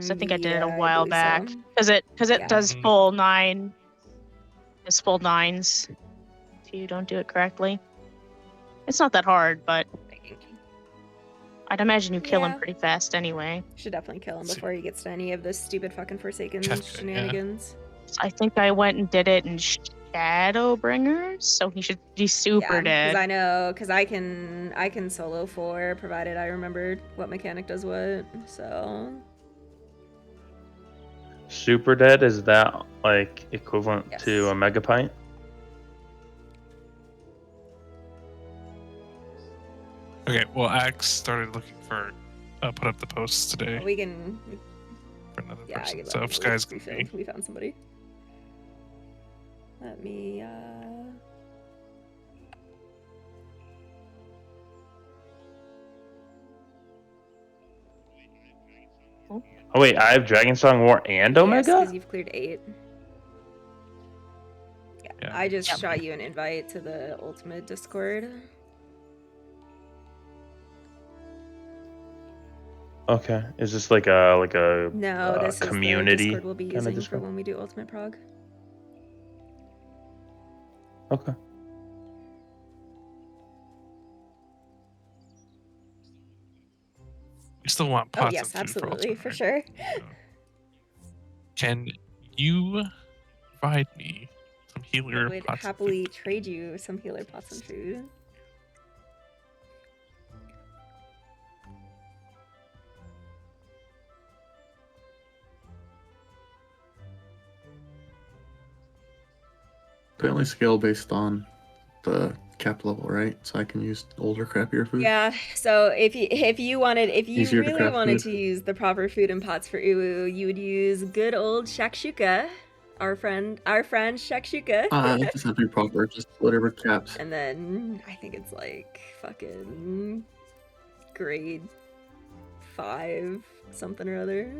So I think I did it a while back because it Yeah. does full 9. It's full 9s if you don't do it correctly. It's not that hard, but I'd imagine you kill him Yeah. pretty fast anyway. Should definitely kill him before he gets to any of this stupid fucking Forsaken Yeah. shenanigans. I think I went and did it in Shadowbringers, so he should be super dead. Because I know, because I can solo 4 provided I remembered what mechanic does what. So Super dead, is that like equivalent Yes. to a megapint? Okay, well, Axe started looking for put up the posts today we can. for another Yeah, person. I So if Sky's gonna be we found somebody. Let me. Oh wait, I have Dragon Song War and Omega. because you've cleared 8. Yeah, I just shot you an invite to the Ultimate Discord. Okay, is this like a No, this is the community Discord we'll be kind of using for Discord? when we do Ultimate Prog. Okay. You still want Oh pots yes, of food for absolutely, Ultimate, for right? sure. Can you provide me some I healer would pots? happily trade you some healer pots and food. They only scale based on the cap level, right? So I can use older, crappier food. Yeah, so if you Easier to really craft wanted food. to use the proper food and pots for Uwu, you would use good old Shakshuka, our friend Shakshuka. It doesn't have to be proper, just whatever caps. And then I think it's like fucking grade 5 something or other.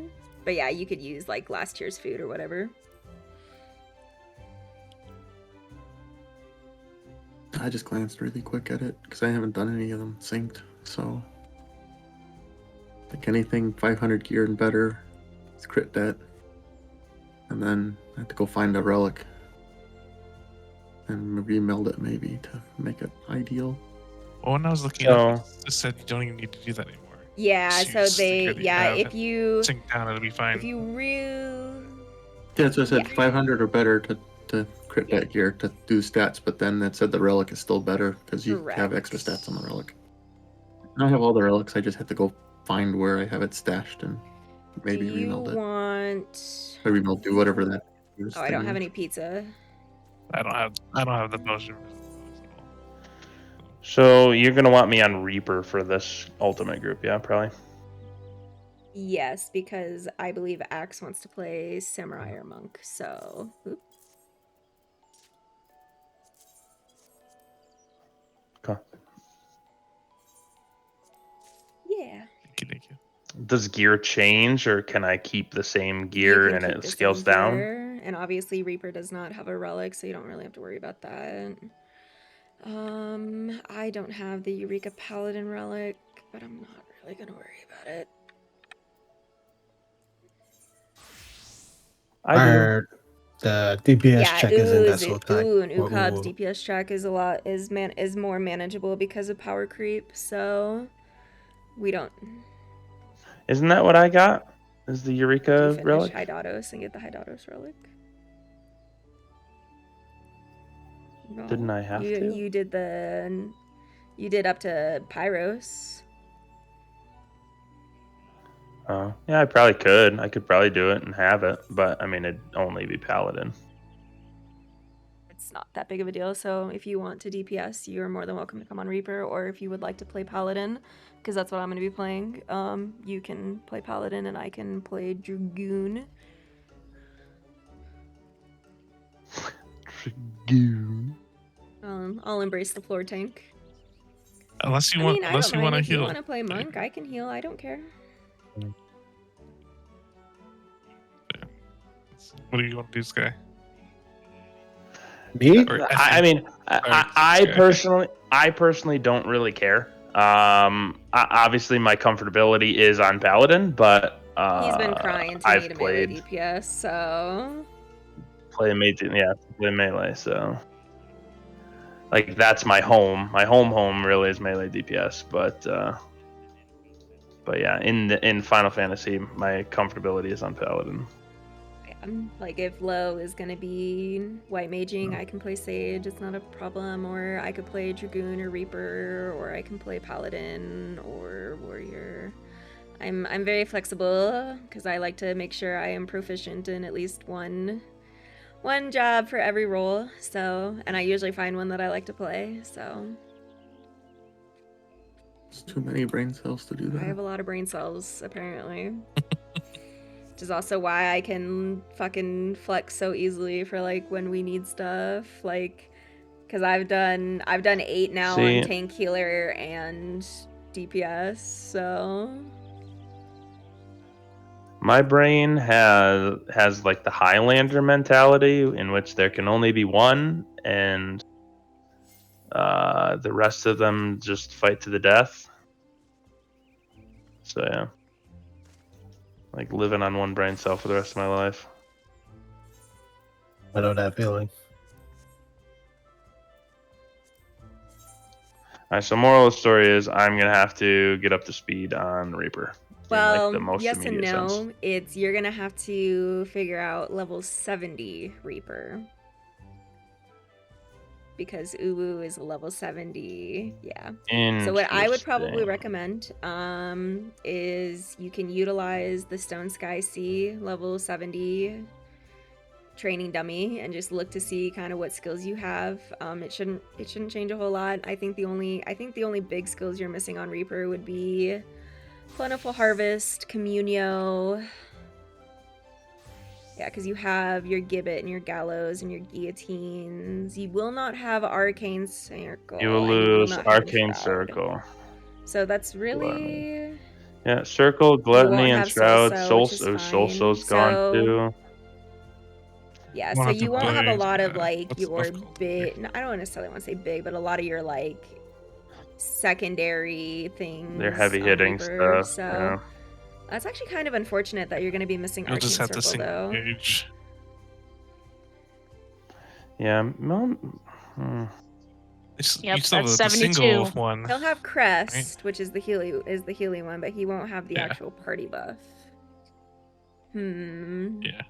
But yeah, you could use like last year's food or whatever. I just glanced really quick at it because I haven't done any of them synced. So, like anything 500 gear and better, it's crit that. And then I have to go find a relic and remeld it maybe to make it ideal. Well, when I was looking So- up, it said you don't even need to do that anymore. Yeah, Just so use the they gear that yeah, have if and you sink down, it'll be fine. if you real Yeah, so I said Yeah. 500 or better to crit that gear to do stats, but then it said the relic is still better because you have extra stats on the relic. And I have all the relics, I just have to go find where I have it stashed and maybe do you remeld it. want Or remeld, do whatever that is. Oh, I don't thing have is. any pizza. I don't have the potion. So you're gonna want me on Reaper for this ultimate group, yeah, probably. Yes, because I believe Axe wants to play Samurai or Monk, so oop. Okay. Yeah. Thank you. Does gear change, or can I keep the same You gear can and keep it the scales same down? gear, and obviously Reaper does not have a relic, so you don't really have to worry about that. I don't have the Eureka Paladin relic, but I'm not really gonna worry about it. I do. Our the DPS Yeah, check isn't that Ooze, so tight. Ooh, and Well, Ukob's ooh. DPS track is is more manageable because of power creep, so we don't. Isn't that what I got? Is the Do you Eureka finish relic? Hydados and get the Hydados relic? No. Didn't I have to? You did up to Pyros. Oh, yeah, I probably could. I could probably do it and have it, but I mean, it'd only be Paladin. It's not that big of a deal. So if you want to DPS, you are more than welcome to come on Reaper, or if you would like to play Paladin, because that's what I'm going to be playing. You can play Paladin, and I can play Dragoon. Dragoon. I'll embrace the floor tank. Unless you I want, mean, I unless don't you mind. want If to you heal. want to play Monk, I can heal. I don't care. What do you want to do, Sky? Me? I mean, I personally don't really care. Obviously, my comfortability is on Paladin, but He's been crying to I've me to played melee DPS, so play melee, so like that's my home. My home really is melee DPS, but yeah, in Final Fantasy, my comfortability is on Paladin. like if low is gonna be white maging, I can play Sage. It's not a problem. Or I could play Dragoon or Reaper, or I can play Paladin or Warrior. I'm very flexible because I like to make sure I am proficient in at least one job for every role. So, and I usually find one that I like to play. So It's too many brain cells to do I that. have a lot of brain cells apparently. Which is also why I can fucking flex so easily for like when we need stuff, like because I've done 8 now See? on tank, healer, and DPS. So My brain has like the Highlander mentality, in which there can only be one, and the rest of them just fight to the death. So yeah, like living on one brain cell for the rest of my life. I know that feeling. Alright, so moral of the story is I'm gonna have to get up to speed on Reaper. well, in like the most yes and immediate no. sense. It's you're gonna have to figure out level 70 Reaper. Because Uwu is a level 70. Yeah. So what I would probably recommend is you can utilize the Stone Sky Sea level 70 training dummy and just look to see kind of what skills you have. It shouldn't change a whole lot. I think the only big skills you're missing on Reaper would be Plentiful Harvest, Communio. Yeah, because you have your Gibbet and your Gallows and your Guillotines. You will not have Arcane Circle. You will and lose not have Arcane Shroud. Circle. So that's really... Yeah, Circle, won't Gluttony, and have Shroud. Soul So, which is Soul's fine. gone So- too. Yeah, Won't so have to you won't have a play, lot of what's like the your stuff called? big. No, I don't necessarily want to say big, but a lot of your like secondary things. They're heavy on hitting Reaper, stuff. So Yeah. that's actually kind of unfortunate that you're going to be missing You'll Arcane just have to Circle single though. engage. Yeah. Yep, you still that's have the 72. single one. He'll have Crest, which is the Healy one, but he won't have the Yeah. actual party buff. Yeah.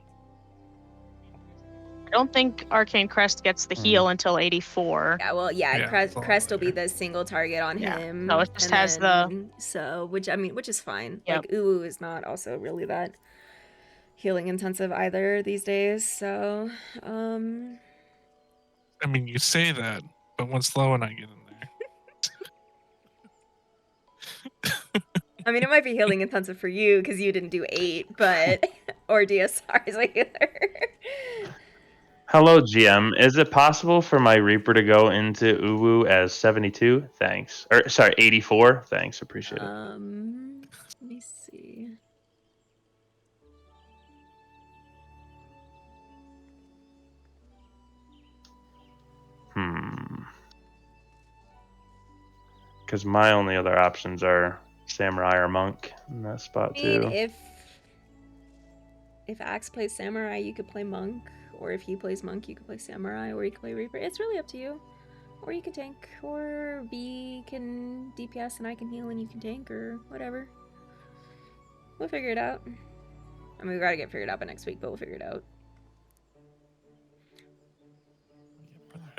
I don't think Arcane Crest gets the heal until 84. Yeah, well, yeah, Yeah, Crest, it's all Crest will be the single target on Yeah. him. No, it just and has the- so, which is fine. Yep. Like Uwu is not also really that healing intensive either these days. So, I mean, you say that, but once Lo and I get in there, I mean, it might be healing intensive for you because you didn't do 8, but or DSR is a healer. Hello, GM. Is it possible for my Reaper to go into Uwu as 72? Thanks. Or sorry, 84. Thanks. Appreciate it. Let me see. Because my only other options are Samurai or Monk in that spot I mean, too. if Axe plays Samurai, you could play Monk, or if he plays Monk, you could play Samurai, or you could play Reaper. It's really up to you. Or you can tank, or V can DPS and I can heal and you can tank, or whatever. We'll figure it out. I mean, we gotta get figured out by next week, but we'll figure it out.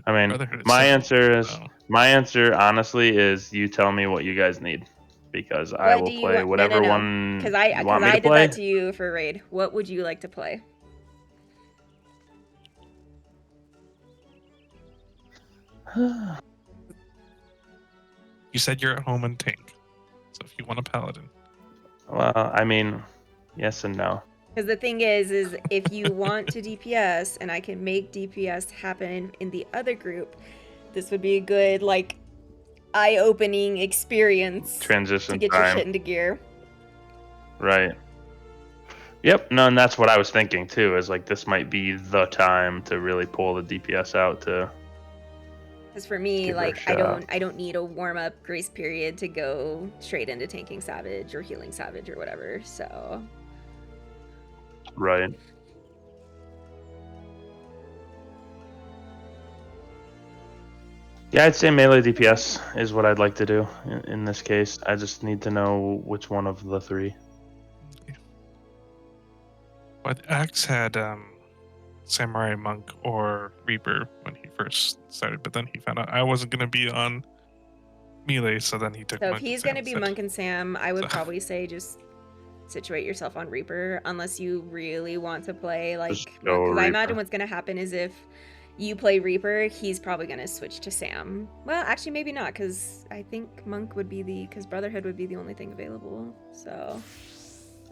I mean, my answer honestly is you tell me what you guys need, because I will play whatever one Because you want me to I did play. that to you for raid. What would you like to play? You said you're at home and tank, so if you want a paladin, Well, I mean, yes and no. Because the thing is if you want to DPS and I can make DPS happen in the other group, this would be a good, like, eye-opening experience Transition to get time. your shit into gear. Right. Yep. No, and that's what I was thinking too. Is like this might be the time to really pull the DPS out to. Because for me, Give her a like, shot. I don't need a warm-up grace period to go straight into tanking Savage or healing Savage or whatever. So Right. Yeah, I'd say melee DPS is what I'd like to do in this case. I just need to know which one of the three. but Axe had Samurai, Monk, or Reaper when he first started, but then he found out I wasn't gonna be on melee, so then he took. So if Monk he's Sam gonna be instead. Monk and Sam, I would probably say just situate yourself on Reaper, unless you really want to play like Just Monk. go Because I imagine Reaper. what's gonna happen is if you play Reaper, he's probably gonna switch to Sam. Well, actually, maybe not, because I think Monk would be because Brotherhood would be the only thing available. So,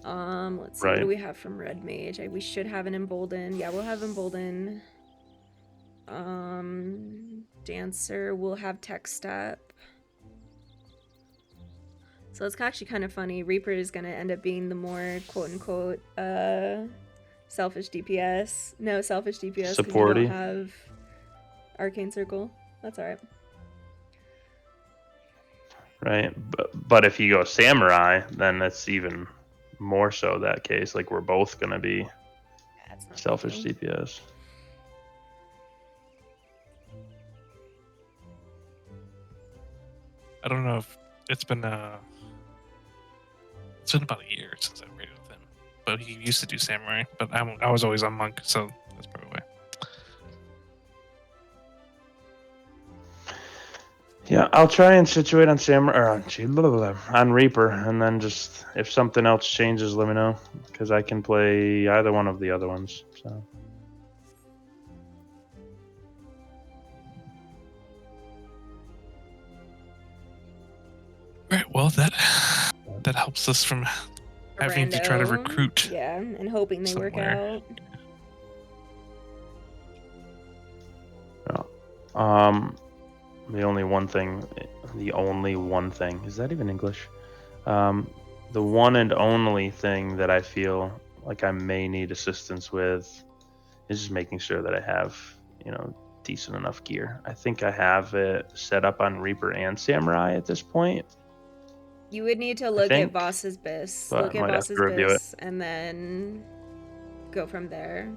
let's see, what do Right. we have from Red Mage? We should have an Embolden. Yeah, we'll have Embolden. Dancer, we'll have Tech Step. So it's actually kind of funny. Reaper is going to end up being the more quote-unquote selfish DPS. No, selfish DPS because you Supporty. don't have Arcane Circle. That's alright. Right. But if you go Samurai, then that's even more so that case. Like we're both gonna be selfish DPS. I don't know if it's been about a year since I raided with him, but he used to do Samurai, but I was always on Monk, so that's probably why. Yeah, I'll try and situate on Samurai or on Reaper, and then just if something else changes, let me know, because I can play either one of the other ones. So. Right. Well, that helps us from having to try to Rando. recruit. Yeah, and hoping they work somewhere. out. The only one thing, is that even English? The one and only thing that I feel like I may need assistance with is just making sure that I have, decent enough gear. I think I have it set up on Reaper and Samurai at this point. You would need to look at think, Voss's Biss. but Look I at might have to Voss's review Biss and then go from there.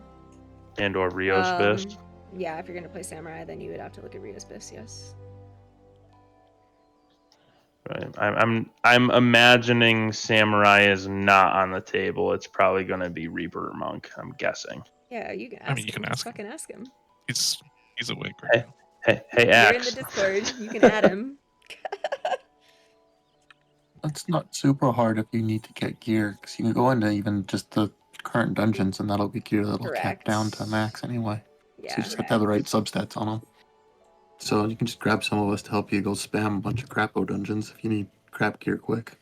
And or Rio's Biss. Yeah, if you're gonna play Samurai, then you would have to look at Rio's Biss, yes. Right. I'm imagining Samurai is not on the table. It's probably going to be Reaper or Monk. I'm guessing. Yeah, you can ask I mean, you him. can Just ask him. fucking ask him. He's awake right now. Hey, You're in the Axe. Discord. You can add him. That's not super hard if you need to get gear, because you can go into even just the current dungeons, and that'll be gear that'll cap down to max anyway. Yeah. So you just have to have the right substats on them. So you can just grab some of us to help you go spam a bunch of crapo dungeons if you need crap gear quick.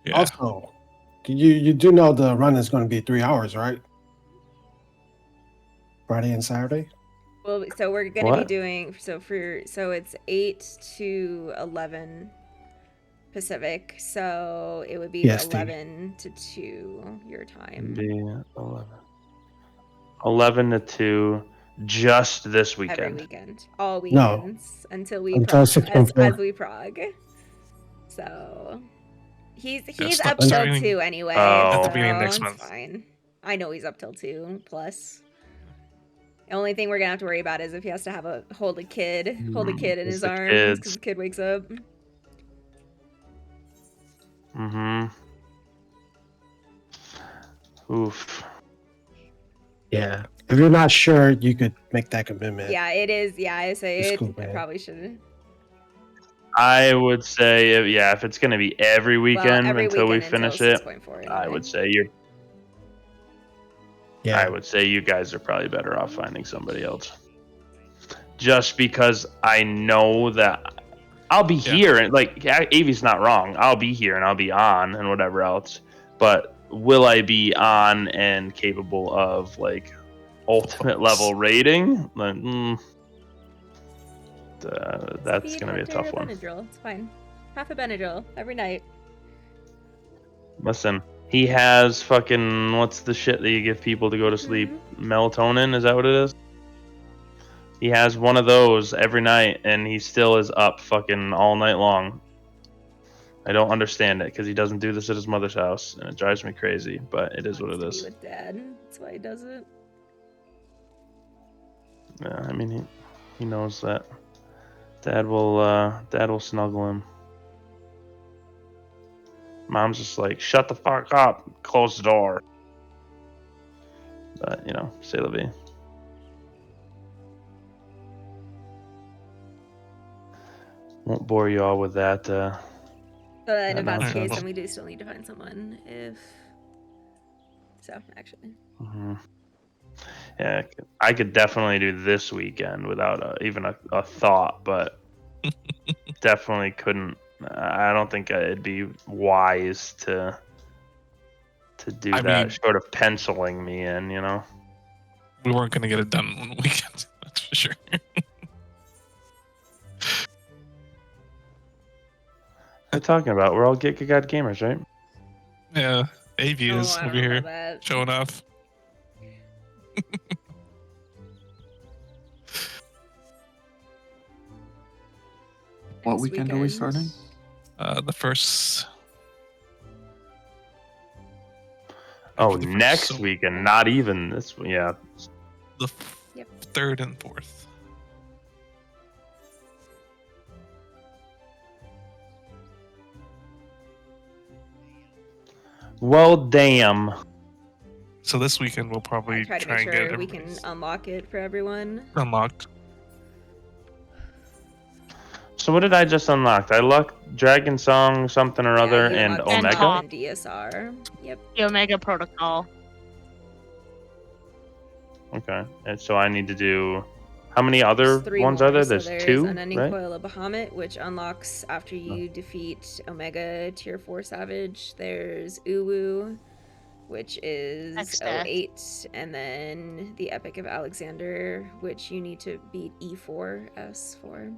Yeah. Also, you do know the run is going to be 3 hours, right? Friday and Saturday? Well, so we're gonna be What? doing so it's 8 to 11 Pacific, so it would be PST. 11 to 2 your time. Be 11 to 2, just this Every weekend. weekend, all No. weekends until we Until prog, 6.4. as we prog. So he's start- up till starting 2 anyway. at the so beginning of next it's month. fine. I know he's up till 2 plus. The only thing we're gonna have to worry about is if he has to have hold a kid in It's his the arms kids. because the kid wakes up. Oof. Yeah. If you're not sure, you could make that commitment. Yeah, it is. Yeah, I say It's it. cool, I man. probably should. I would say, if it's going to be every weekend every until we weekend until finish it, 6.4 I anyway. would say you're. Yeah. I would say you guys are probably better off finding somebody else. Just because I know that I'll be here, and like Avi's not wrong. I'll be here and I'll be on and whatever else. But will I be on and capable of like ultimate level rating? Like, that's Speed gonna be a Hunter tough one. Benadryl. It's fine. Half a Benadryl every night. Listen, he has fucking what's the shit that you give people to go to sleep? Melatonin, is that what it is? He has one of those every night, and he still is up fucking all night long. I don't understand it because he doesn't do this at his mother's house, and it drives me crazy. But it is what it Be is. with Dad. That's why he does it. Yeah, I mean he knows that. Dad will snuggle him. Mom's just like, shut the fuck up, close the door. But c'est la vie. Won't bore you all with that. But if that that's the case, nonsense. then we do still need to find someone. Actually. Mhm. Yeah, I could definitely do this weekend without even a thought, but definitely couldn't. I don't think it'd be wise to do I that, mean- short of penciling me in, We weren't gonna get it done in 1 weekend. That's for sure. What are you talking about? We're all Get God gamers, right? Yeah, AV is I don't over know here about that. showing off. What Next weekend are we starting? The first. Oh, the first, next so weekend, not even this. Yeah, the Yep. 3rd and 4th. well, damn. So this weekend we'll probably Try to try make and get sure we can everybody's unlock it for everyone. unlocked. So what did I just unlock? I unlocked Dragon Song, something or other, you and unlocked And Omega. Top. and DSR. Yep. The Omega Protocol. Okay, and so I need to do. How many other There's 3 ones more. are there? So There's 2, Unending right? Coil of Bahamut, which unlocks after you defeat Omega Tier 4 Savage. There's Uwu, which is Next death. 08, and then the Epic of Alexander, which you need to beat E4S for.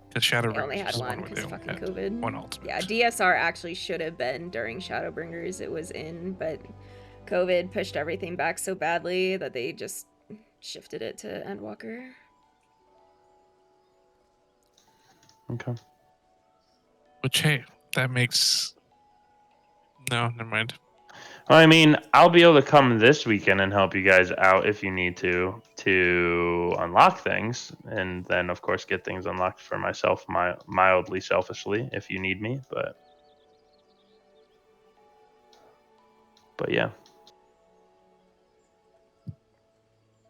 Because Shadowbringers They only had is the one where because they fucking had COVID. one ultimate. Yeah, DSR actually should have been during Shadowbringers. It was in, but COVID pushed everything back so badly that they just shifted it to Endwalker. Okay. Which, hey, that makes... No, never mind. Well, I mean, I'll be able to come this weekend and help you guys out if you need to unlock things, and then of course get things unlocked for myself, mildly selfishly, if you need me. But yeah,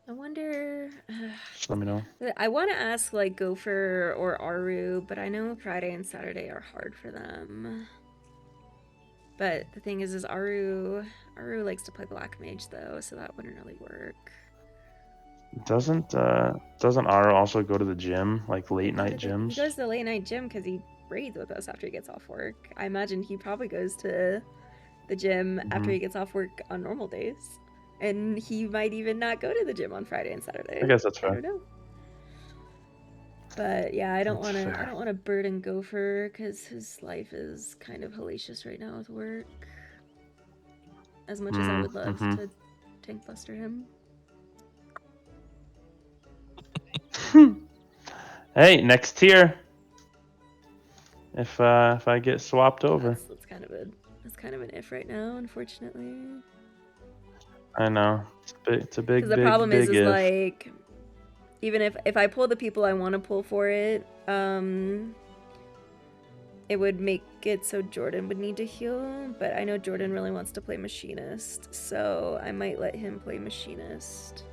I wonder. just let me know. I want to ask like Gopher or Aru, but I know Friday and Saturday are hard for them. But the thing is Aru likes to play Black Mage though, so that wouldn't really work. Doesn't Aro also go to the gym, like late night He gyms? goes to the late night gym because he raids with us after he gets off work. I imagine he probably goes to the gym after he gets off work on normal days. And he might even not go to the gym on Friday and Saturday. I guess that's I fair. don't know. But yeah, I don't That's want to. I fair. don't want to burden Gopher because his life is kind of hellacious right now with work. As much as I would love Mhm. to tank buster him. Hey, next tier. If I get swapped over, That's kind of an if right now, unfortunately. I know it's a big, Because the big, problem big is if. like, even if I pull the people I want to pull for it, it would make it so Jordan would need to heal. But I know Jordan really wants to play Machinist, so I might let him play Machinist,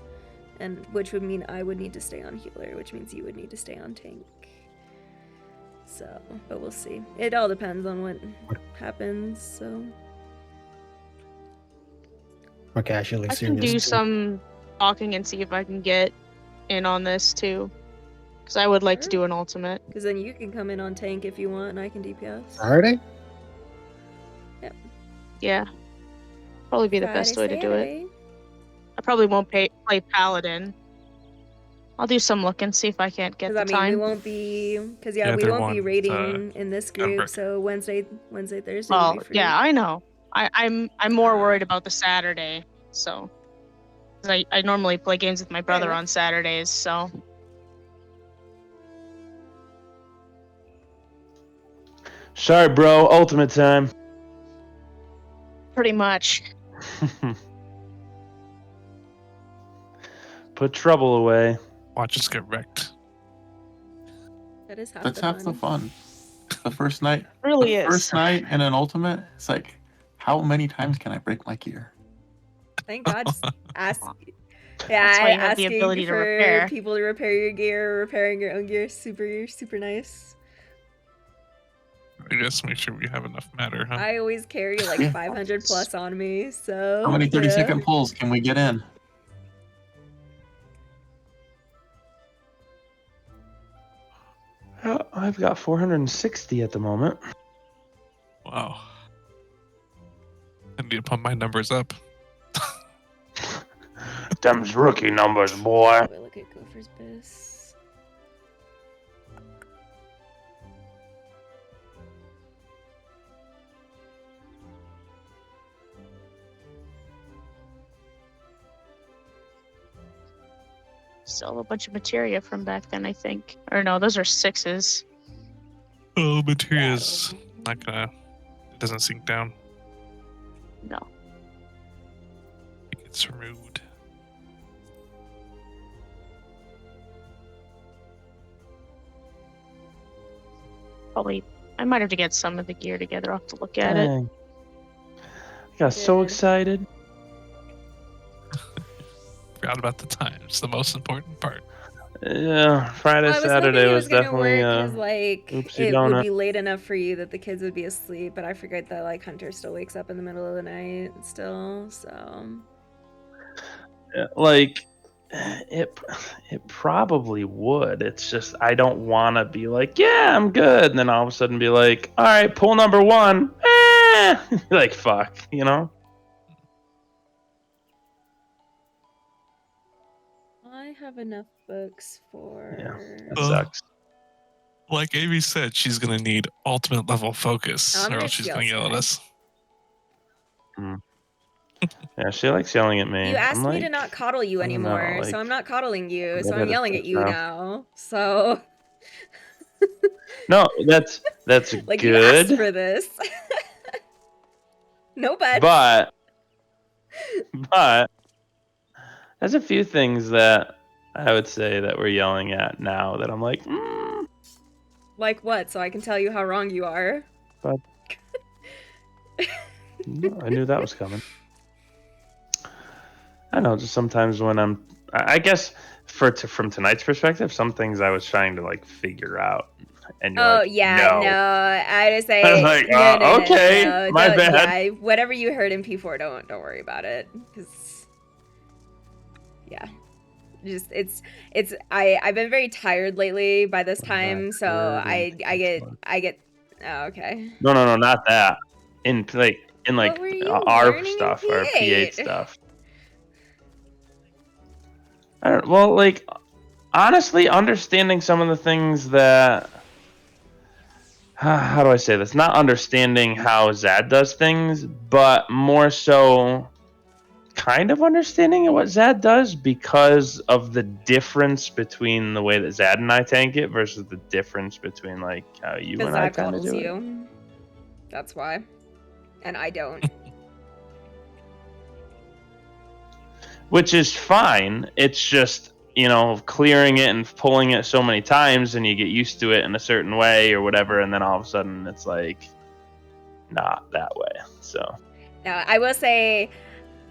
and which would mean I would need to stay on healer, which means you would need to stay on tank. So, but we'll see. It all depends on what happens. So. Okay, actually I can serious. do some talking and see if I can get in on this too. Because I would like to do an ultimate. Because then you can come in on tank if you want, and I can DPS. Saturday? Yep. Yeah. Probably be the best way Friday, to do it. Saturday. I probably won't play Paladin. I'll do some look and see if I can't get the I mean, time. we won't be, because Yeah, we there won't be won't, raiding in this group. Pembroke. So Wednesday, Thursday Well, will be free. yeah, I know. I'm more worried about the Saturday, so 'cause I normally play games with my brother enough. on Saturdays, so Sorry, bro. Ultimate time. pretty much. Put trouble away. Watch us get wrecked. That is half That's the half fun. the fun. The first night. Really the is. first night in an ultimate, it's like, how many times can I break my gear? Thank God. Just ask. That's Yeah, why you have the asking ability to for repair. people to repair your gear, or repairing your own gear, super nice. I guess make sure we have enough matter, huh? I always carry like Yeah. 500 plus on me, so. How many 30-second yeah. pulls can we get in? I've got 460 at the moment. Wow. I need to pump my numbers up. Them's rookie numbers, boy. Wait, look at Gopher's Biss. Still a bunch of materia from back then, I think. Or no, those are 6s. Oh, materia's not gonna. It doesn't sink down. No. It gets removed. Probably. I might have to get some of the gear together. I'll have to look at it. Dang. I got so excited. Forgot about the time. It's the most important part. Yeah, Friday, Well, I was Saturday hoping it was was gonna definitely work 'cause, like oopsie it donut. would be late enough for you that the kids would be asleep, but I forget that like Hunter still wakes up in the middle of the night still, so. Like it probably would. It's just I don't want to be like, yeah, I'm good, and then all of a sudden be like, all right, pull number 1. Like fuck, you know. I have enough books for. That sucks. Like Amy said, she's gonna need ultimate level focus, I'm or gonna else she's yell gonna yell at today. us. Yeah, she likes yelling at me. You asked I'm me to like, not coddle you I don't know, anymore, like, so I'm not coddling you, I so gotta I'm yelling think at you now. now. So No, that's like you asked good. for this. No, bud. But there's a few things that I would say that we're yelling at now that I'm like, Like what? So I can tell you how wrong you are. but no, I knew that was coming. I know, just sometimes when I guess from tonight's perspective, some things I was trying to like figure out, and you're Oh like, yeah, no. I just say I was like, no, okay, my don't- bad. Yeah, whatever you heard in P4, don't worry about it, because yeah, just I've been very tired lately by this time, so I get oh, okay. No, not that. In like What were you our learning in stuff, our P8? P8 stuff. I don't. Well, like honestly, understanding some of the things that. How do I say this? Not understanding how Zad does things, but more so kind of understanding what Zad does because of the difference between the way that Zad and I tank it versus the difference between like how you Because and I Zad kind of coddles do it. you. That's why. And I don't. Which is fine. It's just, you know, clearing it and pulling it so many times and you get used to it in a certain way or whatever, and then all of a sudden it's like not that way. So Now, I will say,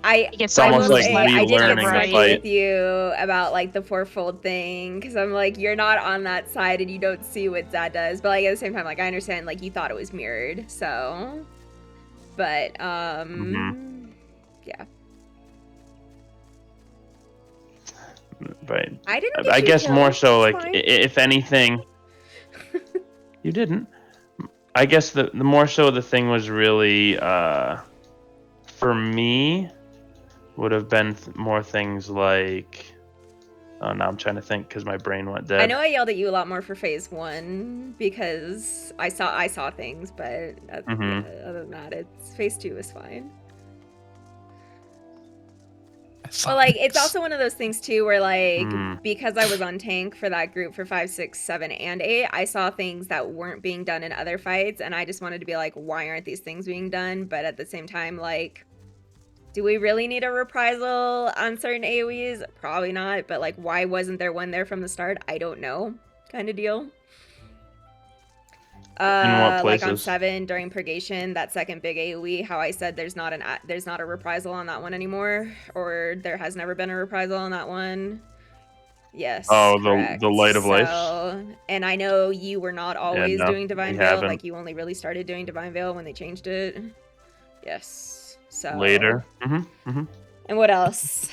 It's almost like I did get relearning the snarky fight. with you about like the fourfold thing because I'm like, you're not on that side and you don't see what Zad does, but like at the same time, like I understand like you thought it was mirrored, so. But yeah. But I didn't get I you guess killed. more so It's like fine. if anything, you didn't. I guess the more so the thing was really for me would have been more things like. Oh, now I'm trying to think because my brain went dead. I know I yelled at you a lot more for phase 1 because I saw things, but Mhm. yeah, other than that, it's phase 2 is fine. Well, like it's also one of those things too where like because I was on tank for that group for 5, 6, 7, and 8, I saw things that weren't being done in other fights, and I just wanted to be like, why aren't these things being done? But at the same time, like, do we really need a reprisal on certain AoEs? Probably not. But like, why wasn't there one there from the start? I don't know. Kind of deal. In what Like on places? 7 during purgation, that second big AoE, how I said there's not a reprisal on that one anymore, or there has never been a reprisal on that one. Yes. Oh, correct. the light of life. So, and I know you were not always no, doing Divine we Veil. haven't. Like you only really started doing Divine Veil when they changed it. Yes. So Later. And what else?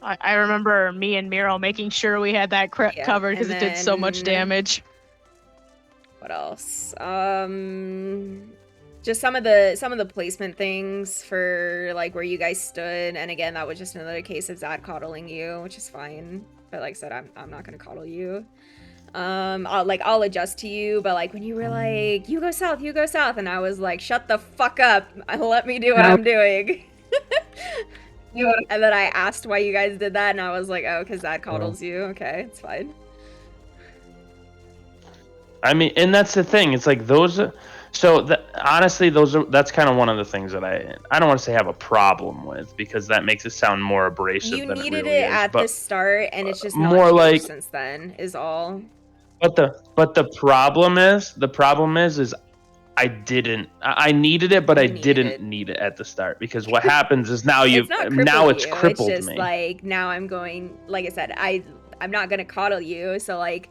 I remember me and Miro making sure we had that crit Yeah, covered because and it did so much then- damage. What else? Just some of the placement things for like where you guys stood, and again, that was just another case of Zad coddling you, which is fine. But like I said, I'm not gonna coddle you. I'll adjust to you, but like when you were like, you go south, and I was like, shut the fuck up, let me do what I'm doing. And then I asked why you guys did that, and I was like, oh, because Zad coddles you. Okay, it's fine. I mean, and that's the thing. It's like those. Honestly, that's kind of one of the things that I don't want to say have a problem with because that makes it sound more abrasive You than needed it really it is. at But the start, and it's just not more changed like- since then. Is all. But the problem is I didn't. I needed it, but I didn't need it at the start because what happens is now It's not it's you. crippled It's just me. like now I'm going. Like I said, I'm not gonna coddle you. So like,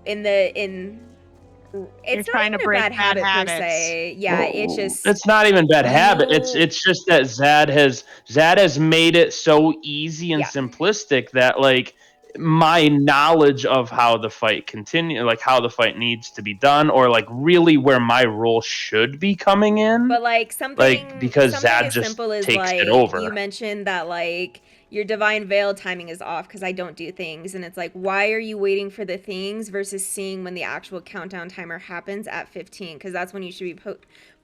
it's not trying to even a break bad bad habit per habits. se. Yeah, it's just. It's not even bad habit. It's just that Zad has made it so easy and simplistic that like my knowledge of how the fight how the fight needs to be done, or like really where my role should be coming in. But like something, because something Zad as just simple as takes like it over. you mentioned that like your Divine Veil timing is off because I don't do things, and it's like, why are you waiting for the things versus seeing when the actual countdown timer happens at 15? Because that's when you should be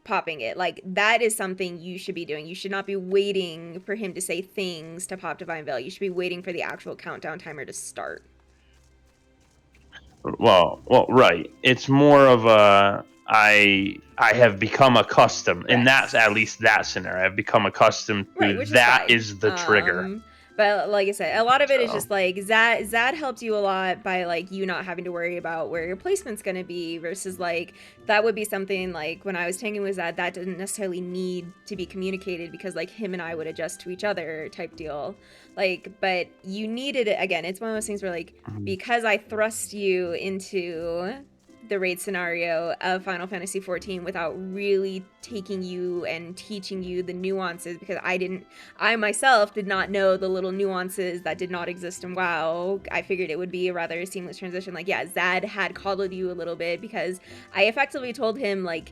popping it. Like that is something you should be doing. You should not be waiting for him to say things to pop Divine Veil. You should be waiting for the actual countdown timer to start. Well, right. It's more of a I have become accustomed, and that's at least that scenario. I've become accustomed to Right, which that fine. is the trigger. But like I said, a lot of it is just like Zad helped you a lot by like you not having to worry about where your placement's gonna be versus like that would be something like when I was tanking with Zad that didn't necessarily need to be communicated because like him and I would adjust to each other type deal. Like, but you needed it again. It's one of those things where like because I thrust you into the raid scenario of Final Fantasy XIV without really taking you and teaching you the nuances because I myself did not know the little nuances that did not exist in WoW. I figured it would be a rather seamless transition. Like, yeah, Zad had coddled you a little bit because I effectively told him like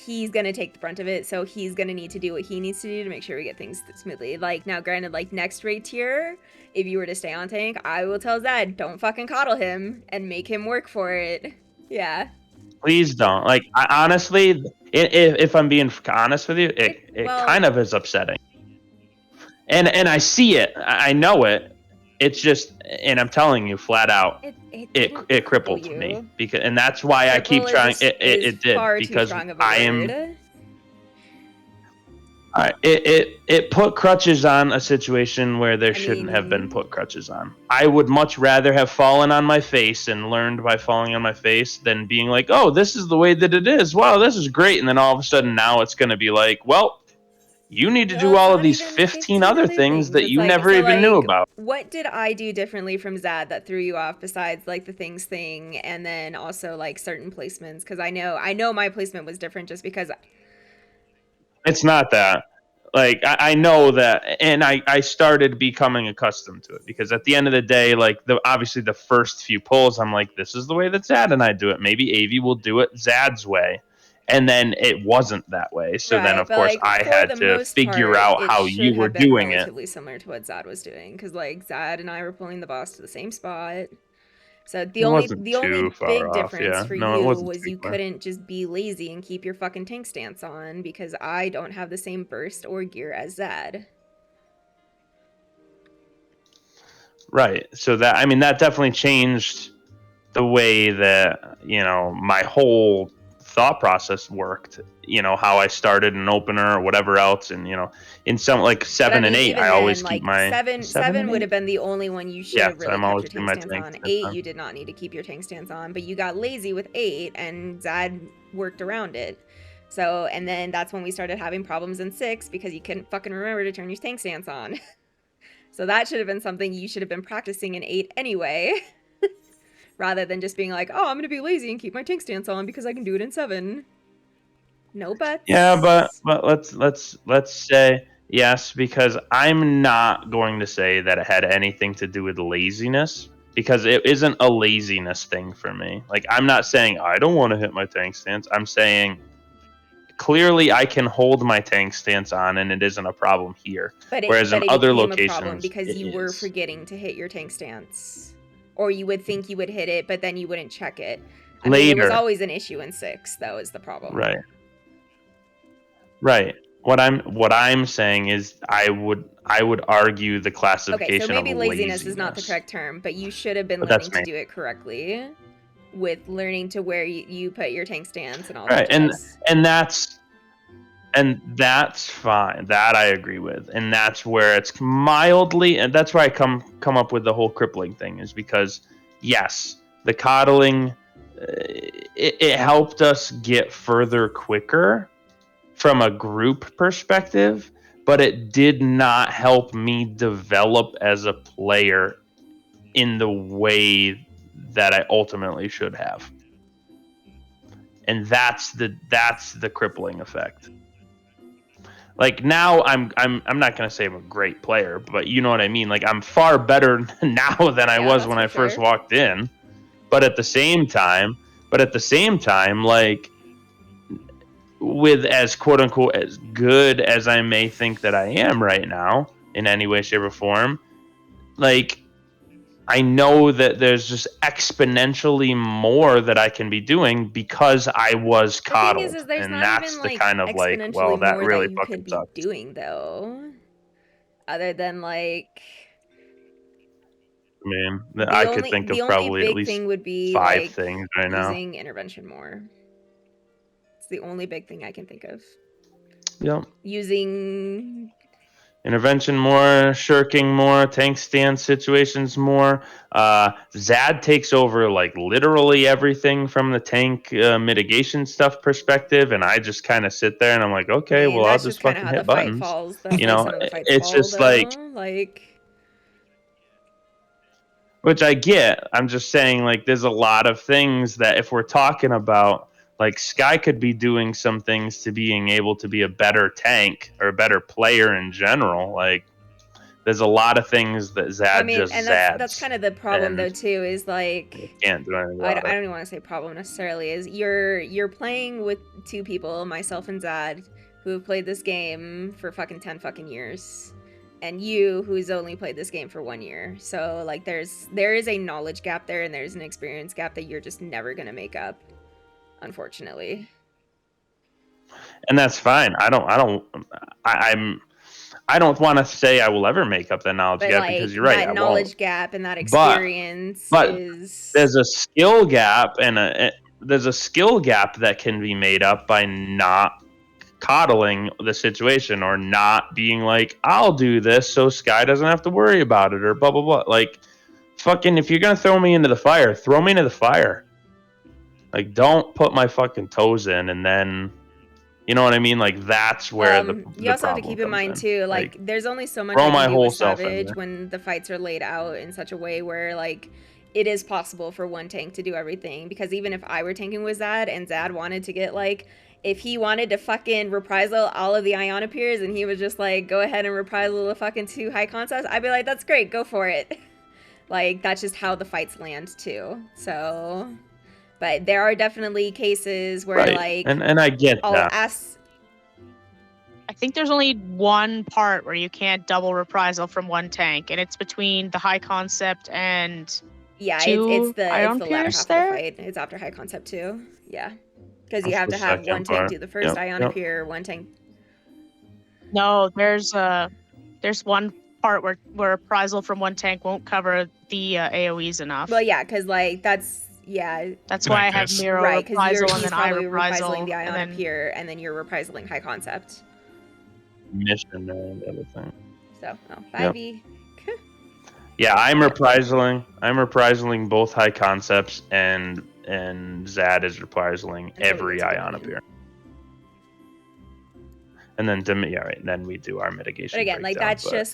he's gonna take the brunt of it, so he's gonna need to do what he needs to do to make sure we get things smoothly. Like, now granted, like next raid tier, if you were to stay on tank, I will tell Zed, don't fucking coddle him and make him work for it. Yeah. Please don't. Like, honestly, if I'm being honest with you, it kind of is upsetting. And I see it. I know it. It's just, and I'm telling you flat out, it crippled me because, and that's why I keep trying. It did because I am. It put crutches on a situation where there shouldn't have been put crutches on. I would much rather have fallen on my face and learned by falling on my face than being like, oh, this is the way that it is. Wow, this is great. And then all of a sudden now it's going to be like, well, you need to do all of these 15 other things that you never even knew about. What did I do differently from Zad that threw you off besides like the things thing and then also like certain placements? Because I know my placement was different just because. It's not that. Like, I know that, and I started becoming accustomed to it because at the end of the day, like, obviously the first few pulls, I'm like, this is the way that Zad and I do it. Maybe Avi will do it Zad's way. And then it wasn't that way. So then, of course, like, I had to figure out how you were doing it. Relatively similar to what Zad was doing, because like Zad and I were pulling the boss to the same spot. So the only big difference for you was you couldn't just be lazy and keep your fucking tank stance on because I don't have the same burst or gear as Zad. Right. So that, I mean, that definitely changed the way that, you know, my whole thought process worked, you know, how I started an opener or whatever else. And, you know, in some like 7 and 8, I always keep my seven would have been the only one you should have really always kept your tank stance on. 8, you did not need to keep your tank stance on, but you got lazy with 8 and Zad worked around it. So, and then that's when we started having problems in 6 because you couldn't fucking remember to turn your tank stance on. So that should have been something you should have been practicing in 8 anyway. Rather than just being like, oh, I'm gonna be lazy and keep my tank stance on because I can do it in 7. No bets. Yeah, but let's say yes, because I'm not going to say that it had anything to do with laziness, because it isn't a laziness thing for me. Like, I'm not saying I don't want to hit my tank stance. I'm saying clearly I can hold my tank stance on and it isn't a problem here. Whereas in other locations, because you were forgetting to hit your tank stance. Or you would think you would hit it, but then you wouldn't check it. I mean, it was always an issue in 6, though, is the problem. Right. Right. What I'm saying is I would argue the classification of okay, so maybe laziness is not the correct term, but you should have been learning to do it correctly with learning to where you put your tank stance and all that. Right, and that's fine. That I agree with. And that's where it's mildly, and that's where I come up with the whole crippling thing, is because, yes, the coddling, it helped us get further quicker from a group perspective, but it did not help me develop as a player in the way that I ultimately should have. And that's the crippling effect. Like, now I'm not gonna say I'm a great player, but you know what I mean. Like, I'm far better now than I was when I first walked in. But at the same time, like, with as quote unquote as good as I may think that I am right now in any way, shape, or form, like, I know that there's just exponentially more that I can be doing because I was coddled, and that's the kind of like, well, that really fucking sucks. Doing though, other than like, I mean, I could think of probably at least thing would be 5 like things right now. Using intervention more. It's the only big thing I can think of. Yep. Using intervention more, shirking more, tank stance situations more. Zad takes over like literally everything from the tank mitigation stuff perspective, and I just kind of sit there and I'm like, okay, well, I'll just fucking hit buttons. You know, it's just like, which I get. I'm just saying, like, there's a lot of things that if we're talking about, like, Sky could be doing some things to being able to be a better tank or a better player in general. Like, there's a lot of things that Zad I mean, just and zads. that's kind of the problem though and too. Is like you can't do anything I about don't it. even want to say problem necessarily. Is you're playing with two people, myself and Zad, who have played this game for fucking 10 fucking years, and you who's only played this game for 1 year. So like there is a knowledge gap there, and there's an experience gap that you're just never gonna make up, unfortunately. And that's fine. I don't want to say I will ever make up that knowledge But gap like because you're right. I that won't. knowledge gap and that experience But is there's a skill gap, and there's a skill gap that can be made up by not coddling the situation or not being like, I'll do this so Sky doesn't have to worry about it or blah blah blah. Like, fucking, if you're gonna throw me into the fire, throw me into the fire. Like, don't put my fucking toes in and then, you know what I mean? Like, that's where you also have to keep in mind too, like there's only so much throw I my can do whole with self in Savage there. when the fights are laid out in such a way where like it is possible for one tank to do everything. Because even if I were tanking with Zad and Zad wanted to get like, if he wanted to fucking reprisal all of the Iona Peers and he was just like, go ahead and reprisal the fucking 2 high concepts, I'd be like, that's great, go for it. Like, that's just how the fights land too. So, but there are definitely cases where Right. like, and I get I'll that. ask. I think there's only one part where you can't double reprisal from one tank, and it's between the high concept and Yeah, two it's the Ion latter Pierce half there. of the fight. It's after high concept too. Yeah, because you That's have the to have second one tank part. do the first Yep, Ion yep. Pier, one tank. No, there's one part where reprisal from one tank won't cover the AOE's enough. Well, yeah, because like that's That's why I have Miro right, because reprisal and he's then I probably reprisal reprisaling the and Ion then Pier, and then you're reprisaling high concept. Mission and everything. So, Yep. 5e. Yeah, I'm reprisaling both high concepts, and Zad is reprisaling Until we every get to Ion Dominion. Pier. And then right. Then we do our mitigation. But again, like breakdown, that's but just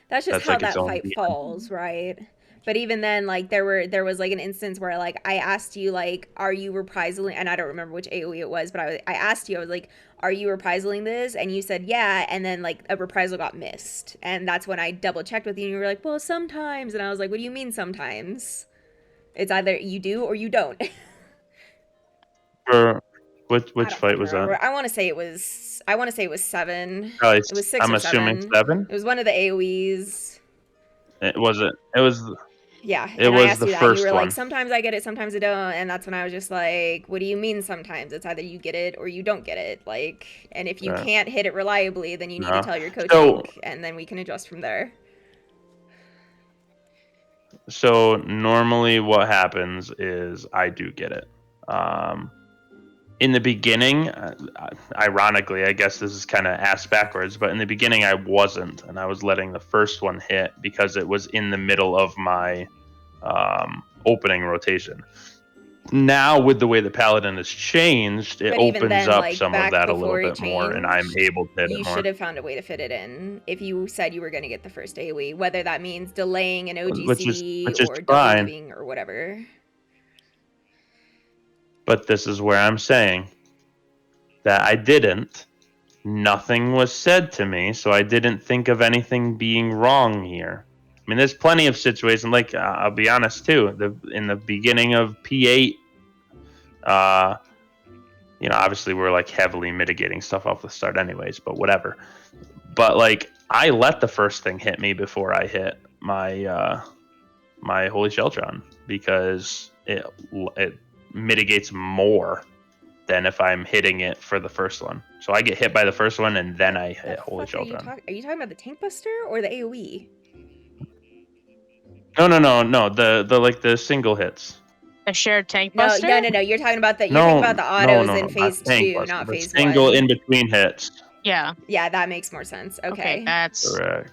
that's how like its that own fight beast. falls, right? But even then, like there was like an instance where like I asked you like, are you reprisaling? And I don't remember which AOE it was, but I asked you, I was like, are you reprisaling this? And you said yeah, and then like a reprisal got missed, and that's when I double checked with you, and you were like, well, sometimes, and I was like, what do you mean sometimes? It's either you do or you don't. For which fight was Remember. that? I want to say it was 7. Probably It was 6 I'm or assuming 7. 7. It was one of the AOEs. It was. Yeah, It and I was asked the you that, and first you were one. like, sometimes I get it, sometimes I don't, and that's when I was just like, what do you mean sometimes? It's either you get it or you don't get it, like, and if you Yeah. can't hit it reliably, then you need No. to tell your coach, and then we can adjust from there. So normally what happens is I do get it. In the beginning, ironically, I guess this is kind of ass backwards, but in the beginning I wasn't, and I was letting the first one hit because it was in the middle of my opening rotation. Now, with the way the Paladin has changed, it But even opens then, up like, some of back that a little before it bit more, and I'm changed, able to hit You it more. should have found a way to fit it in if you said you were going to get the first AoE, whether that means delaying an OGC which is or fine. double giving or whatever. But this is where I'm saying that I didn't. Nothing was said to me, so I didn't think of anything being wrong here. I mean, there's plenty of situations, like, I'll be honest too, in the beginning of P8, obviously we're like heavily mitigating stuff off the start anyways, but whatever. But like, I let the first thing hit me before I hit my my Holy Sheltron, because it mitigates more than if I'm hitting it for the first one. So I get hit by the first one and then I hit Holy Fuck, are you Sheltron. talking about the Tank Buster or the AoE? No. The like the single hits. The shared tank No, buster. no. You're talking about the autos in not phase tank 2, buster, not but phase single 1. in between hits. Yeah. Yeah, that makes more sense. Okay. That's correct.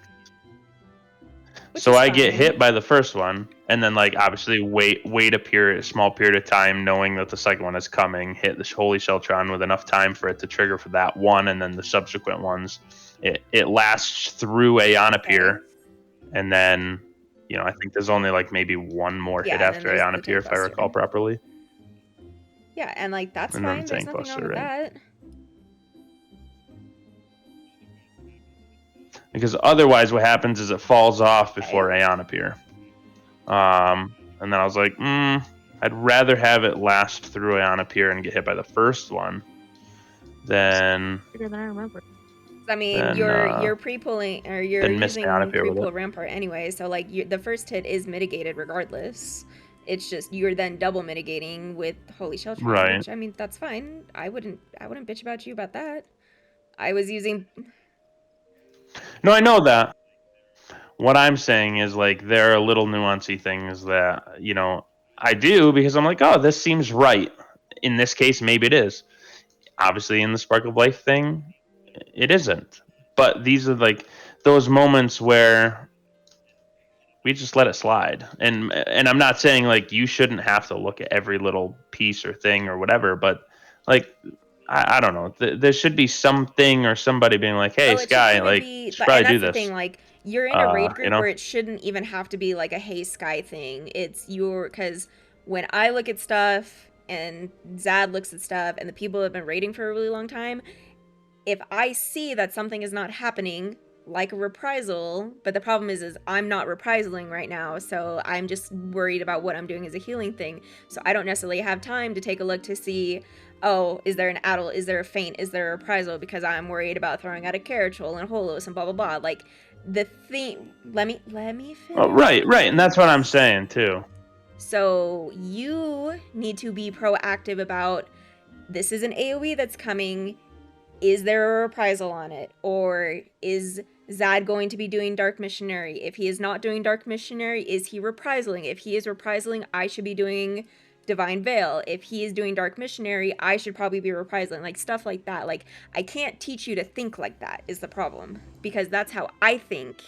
Which So is I get fine. hit by the first one, and then like obviously wait a small period of time, knowing that the second one is coming. Hit the Holy Sheltron with enough time for it to trigger for that one, and then the subsequent ones. It lasts through Aeonapir, and then I think there's only like maybe one more Yeah, hit and then after there's the Aeonapir, if I Tank recall properly. Yeah, and like that's And then fine. the There's Tank nothing wrong Buster, with right. that. because otherwise what happens is it falls off before Aeon appear. And then I was like, I'd rather have it last through Aeon appear and get hit by the first one than. Bigger than I remember. I mean, Then, you're pre-pulling or you're then miss using Aeon appear with pre-pull it. Rampart anyway, so like the first hit is mitigated regardless. It's just you're then double mitigating with Holy Shelter, Right. which I mean that's fine. I wouldn't bitch about you about that. I was using. No, I know that. What I'm saying is like there are little nuancy things that I do because I'm like, oh, this seems right. In this case, maybe it is. Obviously, in the Spark of Life thing, it isn't. But these are like those moments where we just let it slide. And I'm not saying like you shouldn't have to look at every little piece or thing or whatever, but like I don't know. There should be something or somebody being like, hey, Oh, it Sky, shouldn't like, be, you should but probably and do that's the this. thing. Like you're in a raid group know? where it shouldn't even have to be like a hey Sky thing. It's because when I look at stuff and Zad looks at stuff and the people that have been raiding for a really long time, if I see that something is not happening, like a reprisal, but the problem is I'm not reprisaling right now, so I'm just worried about what I'm doing as a healing thing. So I don't necessarily have time to take a look to see, oh, is there an addle, is there a feint, is there a reprisal, because I'm worried about throwing out a Carachol and Holos and blah blah blah. Like the thing, let me finish. Oh, right, and that's what I'm saying too. So you need to be proactive about this is an AoE that's coming. Is there a reprisal on it? Or is Zad going to be doing Dark Missionary? If he is not doing Dark Missionary, is he reprisaling? If he is reprisaling, I should be doing Divine Veil. If he is doing Dark Missionary, I should probably be reprisaling. Like, stuff like that. Like, I can't teach you to think like that is the problem. Because that's how I think.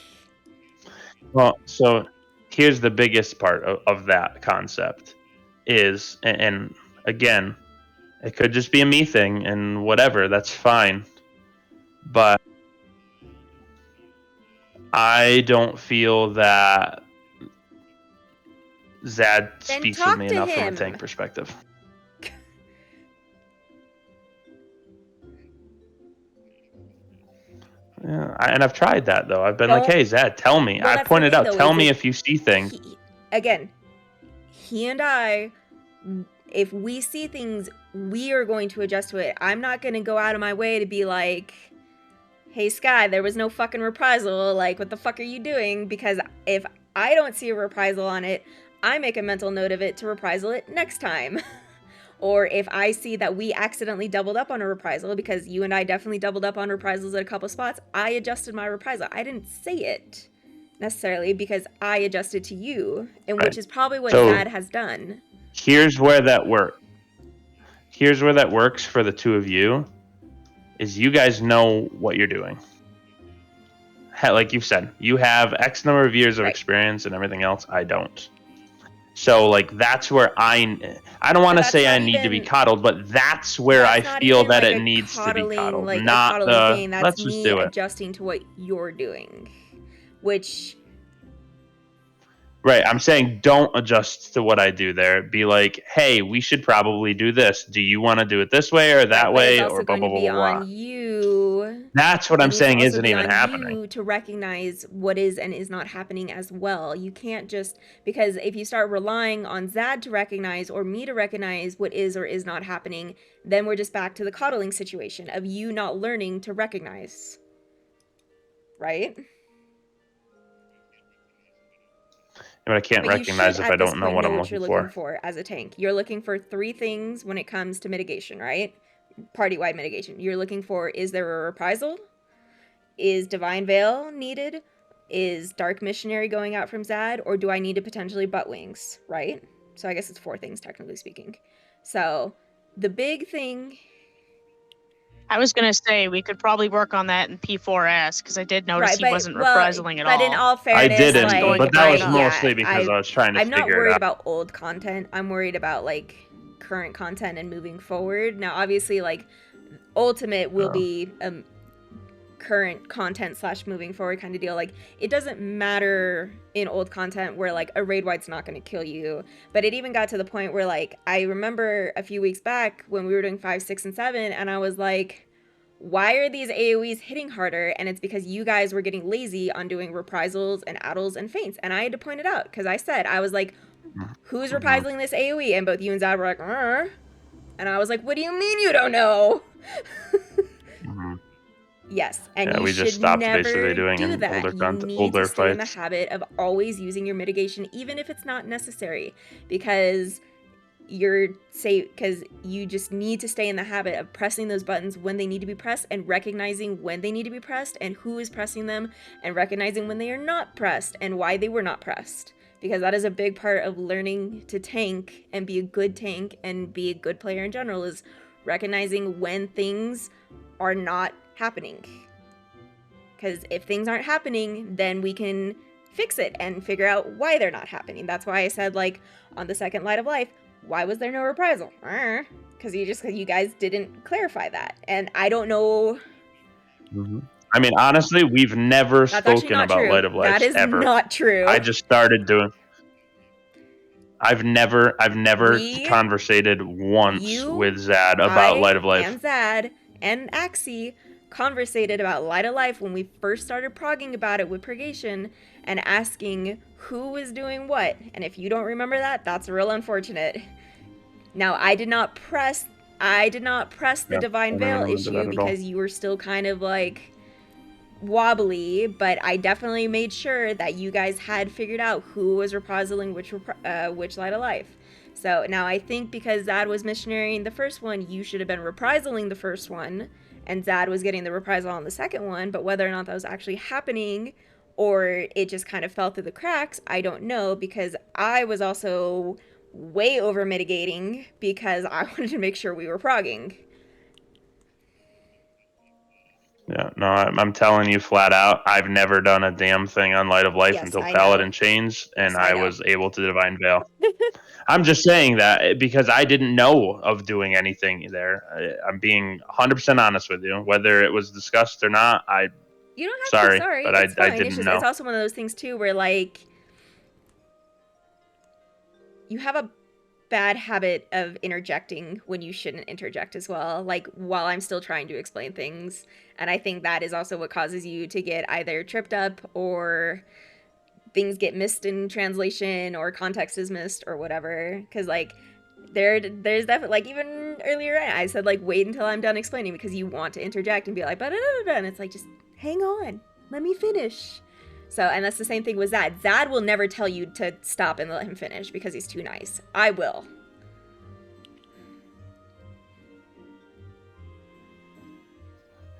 Well, so here's the biggest part of that concept is, and again, it could just be a me thing and whatever, that's fine. But I don't feel that Zad Then speaks talk with me to enough from him. a tank perspective. Yeah, and I've tried that though. I've been like, Don't- "Hey, Zad, tell me." Well, I that's the pointed thing, out, though, "Tell is me if if you see things." Again, he and I, if we see things, we are going to adjust to it. I'm not going to go out of my way to be like, hey, Sky, there was no fucking reprisal. Like, what the fuck are you doing? Because if I don't see a reprisal on it, I make a mental note of it to reprisal it next time. Or if I see that we accidentally doubled up on a reprisal, because you and I definitely doubled up on reprisals at a couple spots, I adjusted my reprisal. I didn't say it necessarily because I adjusted to you, and Right. which is probably what So- Zad has done. Here's where that works. Here's where that works for the two of you. Is you guys know what you're doing. Like you said, you have X number of years of experience and everything else. I don't. So like that's where I don't want to But say that's I not need to be even- coddled, but that's where That's I not feel even, that like, it a needs to be coddling, coddled, like, a not coddling thing. That's let's just me do it. adjusting to what you're doing, which Right, I'm saying don't adjust to what I do there. Be like, hey, we should probably do this. Do you want to do it this way or that but way it's also or blah going blah to blah be blah blah? on you. That's what It I'm needs to saying also isn't be even on happening. you to recognize what is and is not happening as well. You can't just, because if you start relying on Zad to recognize or me to recognize what is or is not happening, then we're just back to the coddling situation of you not learning to recognize. Right? But I can't But you recognize should, if I at this don't know point, what I'm what you're looking looking for. for as a tank. You're looking for 3 things when it comes to mitigation, right? Party-wide mitigation. You're looking for, is there a reprisal? Is Divine Veil needed? Is Dark Missionary going out from Zad? Or do I need to potentially butt wings, right? So I guess it's 4 things, technically speaking. So the big thing... I was gonna say we could probably work on that in P4S because I did notice Right, he but- wasn't well, reprisaling at all. But in all I fairness, didn't, like, but that was yeah, mostly because I was trying to I'm not figure worried it out. about old content. I'm worried about like current content and moving forward. Now, obviously, like Ultimate will be current content / moving forward kind of deal. Like it doesn't matter in old content where like a raid wide's not going to kill you, but it even got to the point where like I remember a few weeks back when we were doing 5, 6, and 7, and I was like, why are these AoEs hitting harder? And it's because you guys were getting lazy on doing reprisals and addles and feints. And I had to point it out because I was like, who's reprisaling this AoE? And both you and Zad were like, and I was like, what do you mean you don't know? Yes, and Yeah, you we should just stopped never basically doing do an that. older You need older to stay in the fights. habit of always using your mitigation, even if it's not necessary, because because you just need to stay in the habit of pressing those buttons when they need to be pressed and recognizing when they need to be pressed and who is pressing them and recognizing when they are not pressed and why they were not pressed, because that is a big part of learning to tank and be a good tank and be a good player in general, is recognizing when things are not happening. Because if things aren't happening, then we can fix it and figure out why they're not happening. That's why I said, like, on the second Light of Life, why was there no reprisal? Because you guys didn't clarify that. And I don't know. I mean, honestly, we've never That's actually spoken not about true. Light of Life That is ever. not true. I just started doing. I've never We- conversated once you, with Zad about Light of Life. And Zad and Axie conversated about Light of Life when we first started progging about it with Purgation and asking who was doing what. And if you don't remember that, that's real unfortunate. Now, I did not press the Yeah, Divine I don't Veil remember issue that at all. because you were still kind of like wobbly, but I definitely made sure that you guys had figured out who was reprisaling which Light of Life. So now I think because Zad was missionarying the first one, you should have been reprisaling the first one, and Zad was getting the reprisal on the second one, but whether or not that was actually happening or it just kind of fell through the cracks, I don't know, because I was also way over mitigating because I wanted to make sure we were progging. Yeah, no, I'm telling you flat out, I've never done a damn thing on Light of Life Yes, until I Paladin know. changed, and Yes, I I know. was able to Divine Veil. I'm just saying that because I didn't know of doing anything there. I'm being 100% honest with you. Whether it was discussed or not, You don't have sorry, to, sorry. but It's I fine. didn't It's just know. it's also one of those things too where like you have a bad habit of interjecting when you shouldn't interject as well, like while I'm still trying to explain things. And I think that is also what causes you to get either tripped up or things get missed in translation or context is missed or whatever. Because like there's definitely, like, even earlier I said, like, wait until I'm done explaining because you want to interject and be like, "Ba-da-da-da-da," and it's like, just hang on, let me finish. So, and that's the same thing with Zad. Zad will never tell you to stop and let him finish because he's too nice. I will.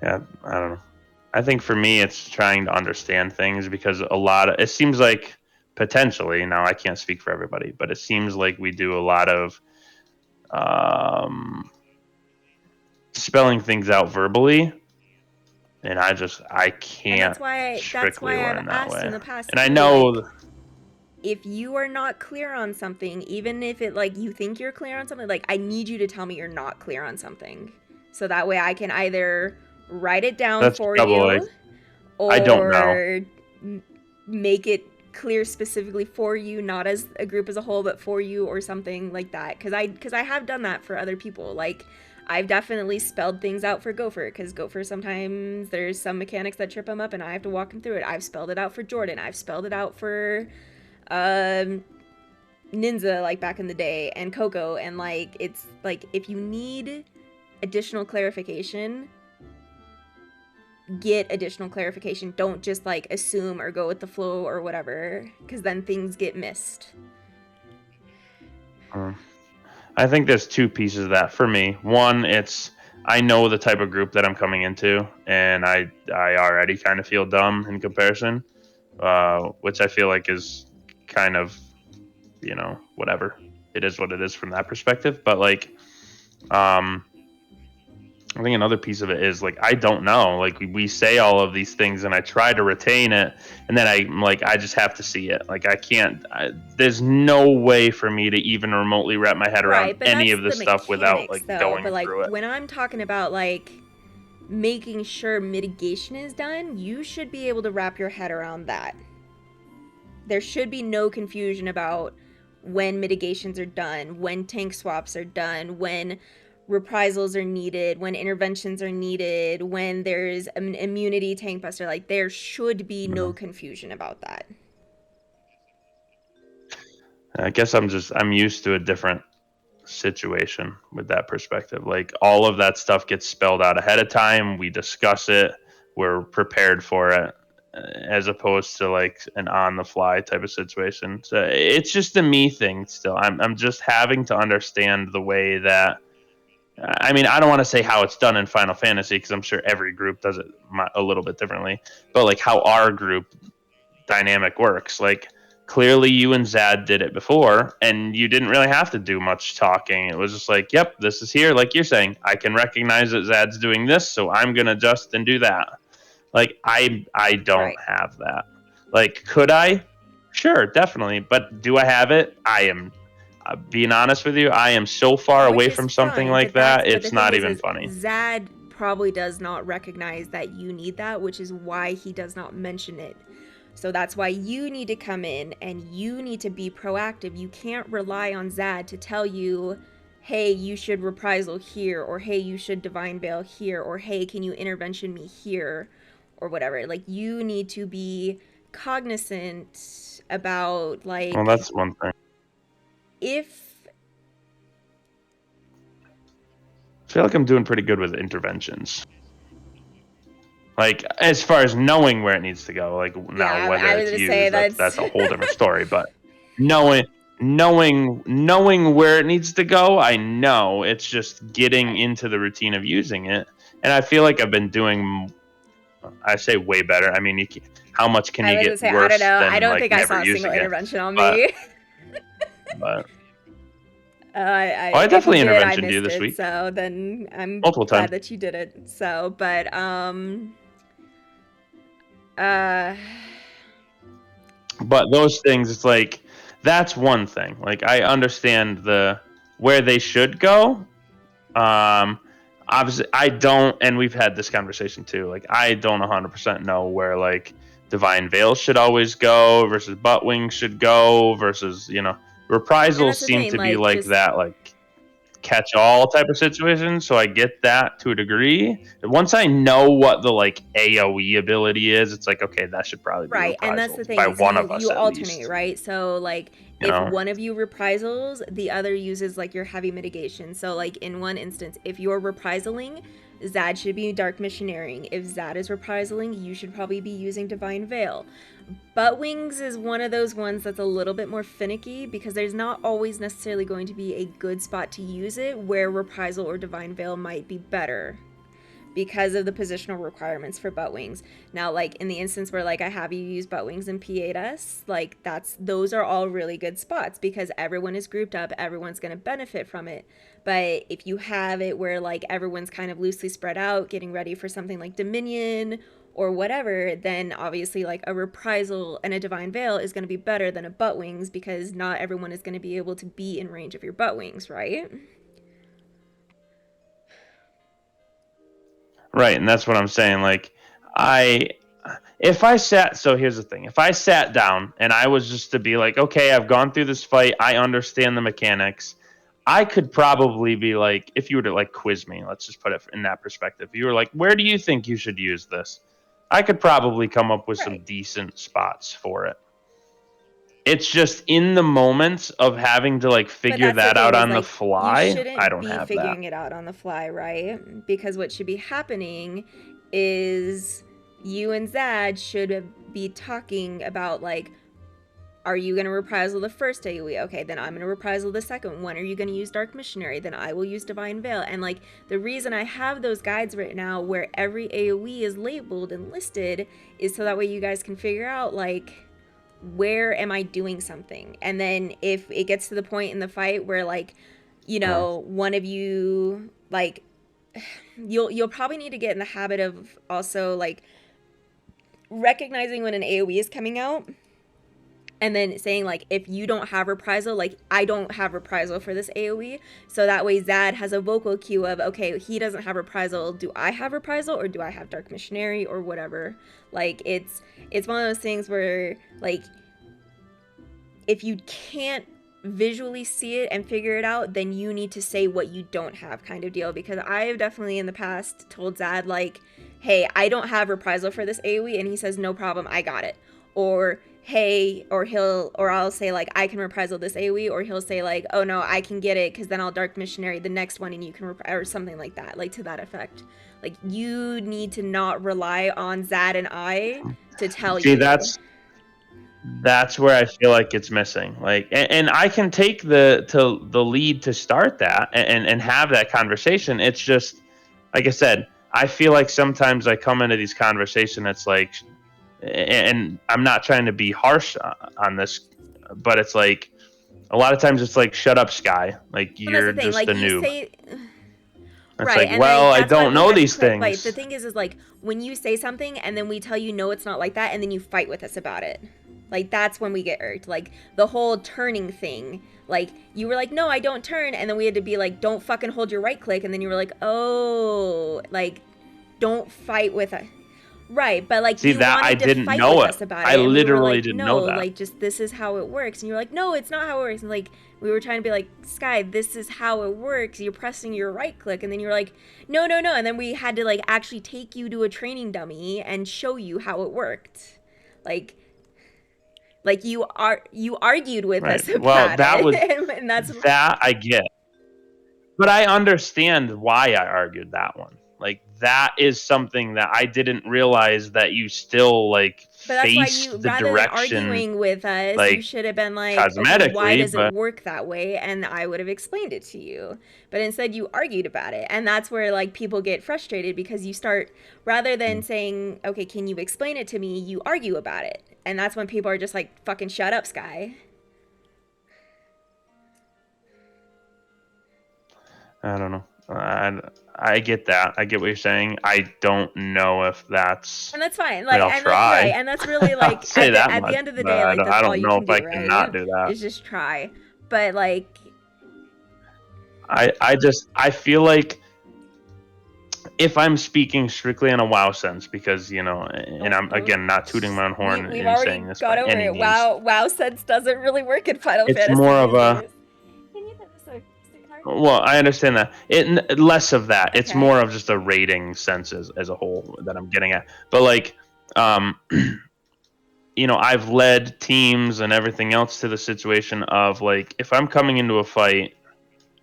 Yeah, I don't know. I think for me, it's trying to understand things because it seems like potentially, now I can't speak for everybody, but it seems like we do a lot of spelling things out verbally, and I can't And that's why strictly I've learn that asked way. in the past. And I too, know like, if you are not clear on something, even if it, like, you think you're clear on something, like, I need you to tell me you're not clear on something, so that way I can either write it down That's for probably- you, or I don't know. make it clear specifically for you, not as a group as a whole, but for you or something like that. Because I have done that for other people. Like, I've definitely spelled things out for Gopher, because Gopher sometimes there's some mechanics that trip him up and I have to walk him through it. I've spelled it out for Jordan. I've spelled it out for Ninja, like back in the day, and Coco. And like, it's like, if you need additional clarification, get additional clarification. Don't just like assume or go with the flow or whatever, because then things get missed. I think there's two pieces of that for me. One, it's I know the type of group that I'm coming into, and I already kind of feel dumb in comparison, which I feel like is kind of, whatever. It is what it is from that perspective. But like, I think another piece of it is like, I don't know. Like, we say all of these things and I try to retain it, and then I just have to see it. Like, I can't, there's no way for me to even remotely wrap my head around but any that's of this the stuff without mechanics, like though. going But like, through it. when I'm talking about like making sure mitigation is done, you should be able to wrap your head around that. There should be no confusion about when mitigations are done, when tank swaps are done, when reprisals are needed, when interventions are needed, when there's an immunity tank buster. Like, there should be no confusion about that. I guess I'm used to a different situation with that perspective. Like, all of that stuff gets spelled out ahead of time. We discuss it. We're prepared for it, as opposed to like an on the fly type of situation. So it's just a me thing still. I'm just having to understand the way that, I mean, I don't want to say how it's done in Final Fantasy, because I'm sure every group does it a little bit differently, but like how our group dynamic works. Like, clearly you and Zad did it before, and you didn't really have to do much talking. It was just like, yep, this is here. Like you're saying, I can recognize that Zad's doing this, so I'm going to adjust and do that. Like, I don't have that. Like, could I? Sure, definitely. But do I have it? I am, being honest with you, I am so far away from something like that, it's not even funny. Zad probably does not recognize that you need that, which is why he does not mention it. So that's why you need to come in and you need to be proactive. You can't rely on Zad to tell you, hey, you should reprisal here, or hey, you should divine veil here, or hey, can you intervention me here, or whatever. Like, you need to be cognizant about, like, Well, that's one thing. If I feel like I'm doing pretty good with interventions. Like, as far as knowing where it needs to go, like, now Yeah, whether I was it's gonna say used, that's a that's- whole different story. But knowing where it needs to go, I know. It's just getting into the routine of using it, and I feel like I've been doing, I say way better. I mean, how much can I you was get gonna say, worse I don't know. than I don't like think I never saw a using single it? intervention on But- me. But I I definitely if you did, I interventioned you missed this it, week. So then I'm Multiple glad times. that you did it. So, but But those things, it's like, that's one thing. Like, I understand the where they should go. Obviously, I don't, and we've had this conversation too. Like, I don't 100% know where like Divine Veil should always go versus Buttwing should go versus, you know, reprisals the seem thing, to be like, like just- that, like catch-all type of situation. So I get that to a degree. Once I know what the like AOE ability is, it's like, okay, that should probably be right, and that's reprisals the thing by is one you, of us you at alternate, least. right? So like You if know? one of you reprisals, the other uses like your heavy mitigation. So like in one instance, if you're reprisaling, Zad should be dark missionarying. If Zad is reprisaling, you should probably be using Divine Veil. Buttwings is one of those ones that's a little bit more finicky because there's not always necessarily going to be a good spot to use it where reprisal or Divine Veil might be better because of the positional requirements for Buttwings. Now, like in the instance where like I have you use Buttwings and P8S, like those are all really good spots because everyone is grouped up, everyone's going to benefit from it. But if you have it where like everyone's kind of loosely spread out, getting ready for something like Dominion or whatever, then obviously like a reprisal and a Divine Veil is going to be better than a Buttwings because not everyone is going to be able to be in range of your Buttwings, right? Right, and that's what I'm saying. Like, so here's the thing. If I sat down and I was just to be like, okay, I've gone through this fight, I understand the mechanics, I could probably be like, if you were to like quiz me, let's just put it in that perspective. You were like, where do you think you should use this? I could probably come up with some decent spots for it. It's just in the moments of having to like figure that out on the fly. You shouldn't I don't be have figuring that. it out on the fly, right? Because what should be happening is you and Zad should be talking about like, are you going to reprisal the first AoE? Okay, then I'm going to reprisal the second. When are you going to use Dark Missionary? Then I will use Divine Veil. And like the reason I have those guides right now where every AoE is labeled and listed is so that way you guys can figure out like, where am I doing something? And then if it gets to the point in the fight where like, you know, one of you like you'll probably need to get in the habit of also like recognizing when an AoE is coming out and then saying like, if you don't have reprisal, like I don't have reprisal for this AoE, so that way Zad has a vocal cue of, okay, he doesn't have reprisal, do I have reprisal or do I have Dark Missionary or whatever? Like it's one of those things where like if you can't visually see it and figure it out, then you need to say what you don't have, kind of deal. Because I have definitely in the past told Zad, like, hey, I don't have reprisal for this AoE, and he says, no problem, I got it. Or hey, or I'll say, like, I can reprisal this AoE, or he'll say, like, oh no, I can get it, because then I'll Dark Missionary the next one and you can or something like that, like to that effect. Like, you need to not rely on Zad and I to tell you. See, that's where I feel like it's missing. Like, and I can take the lead to start that and have that conversation. It's just, like I said, I feel like sometimes I come into these conversations, it's like, and I'm not trying to be harsh on this, but it's like, a lot of times it's like, shut up, Sky. Like, you're just like, a noob. It's right, like, well, I don't know these things. Right, the thing is like, when you say something and then we tell you, no, it's not like that, and then you fight with us about it. Like, that's when we get irked. Like, the whole turning thing. Like, you were like, no, I don't turn. And then we had to be like, don't fucking hold your right click. And then you were like, oh, like, don't fight with us. Right, but like, see, you that wanted I didn't to fight know with it. us about I it. And literally we were like, didn't no, know that. like, just this is how it works. And you were like, no, it's not how it works. And like, we were trying to be like, Sky, this is how it works. You're pressing your right click. And then you were like, no. And then we had to like actually take you to a training dummy and show you how it worked. Like you argued with us about well, that it. was and that's that I get. But I understand why I argued that one. Like, that is something that I didn't realize that you still like but that's why faced you, the rather than direction. arguing with us, like, you should have been like, okay, why does but it work that way? And I would have explained it to you. But instead you argued about it. And that's where like people get frustrated, because you start, rather than saying, okay, can you explain it to me? You argue about it. And that's when people are just like, fucking shut up, Sky. I don't know. I get that. I get what you're saying. I don't know if that's. And that's fine. Like, I'll and try. Right, and that's really like say that at much, the end of the but day, like, that's I all don't you know can if do, I right? can not do that. Is just try. But like, I feel like if I'm speaking strictly in a WoW sense, because and I'm again not tooting my own horn we've in already saying this got by over any it. means. WoW sense doesn't really work in Final It's Fantasy. more of a. Can you put this Well, I understand that. Less of that. Okay. It's more of just a rating sense as a whole that I'm getting at. But like, I've led teams and everything else to the situation of like, if I'm coming into a fight.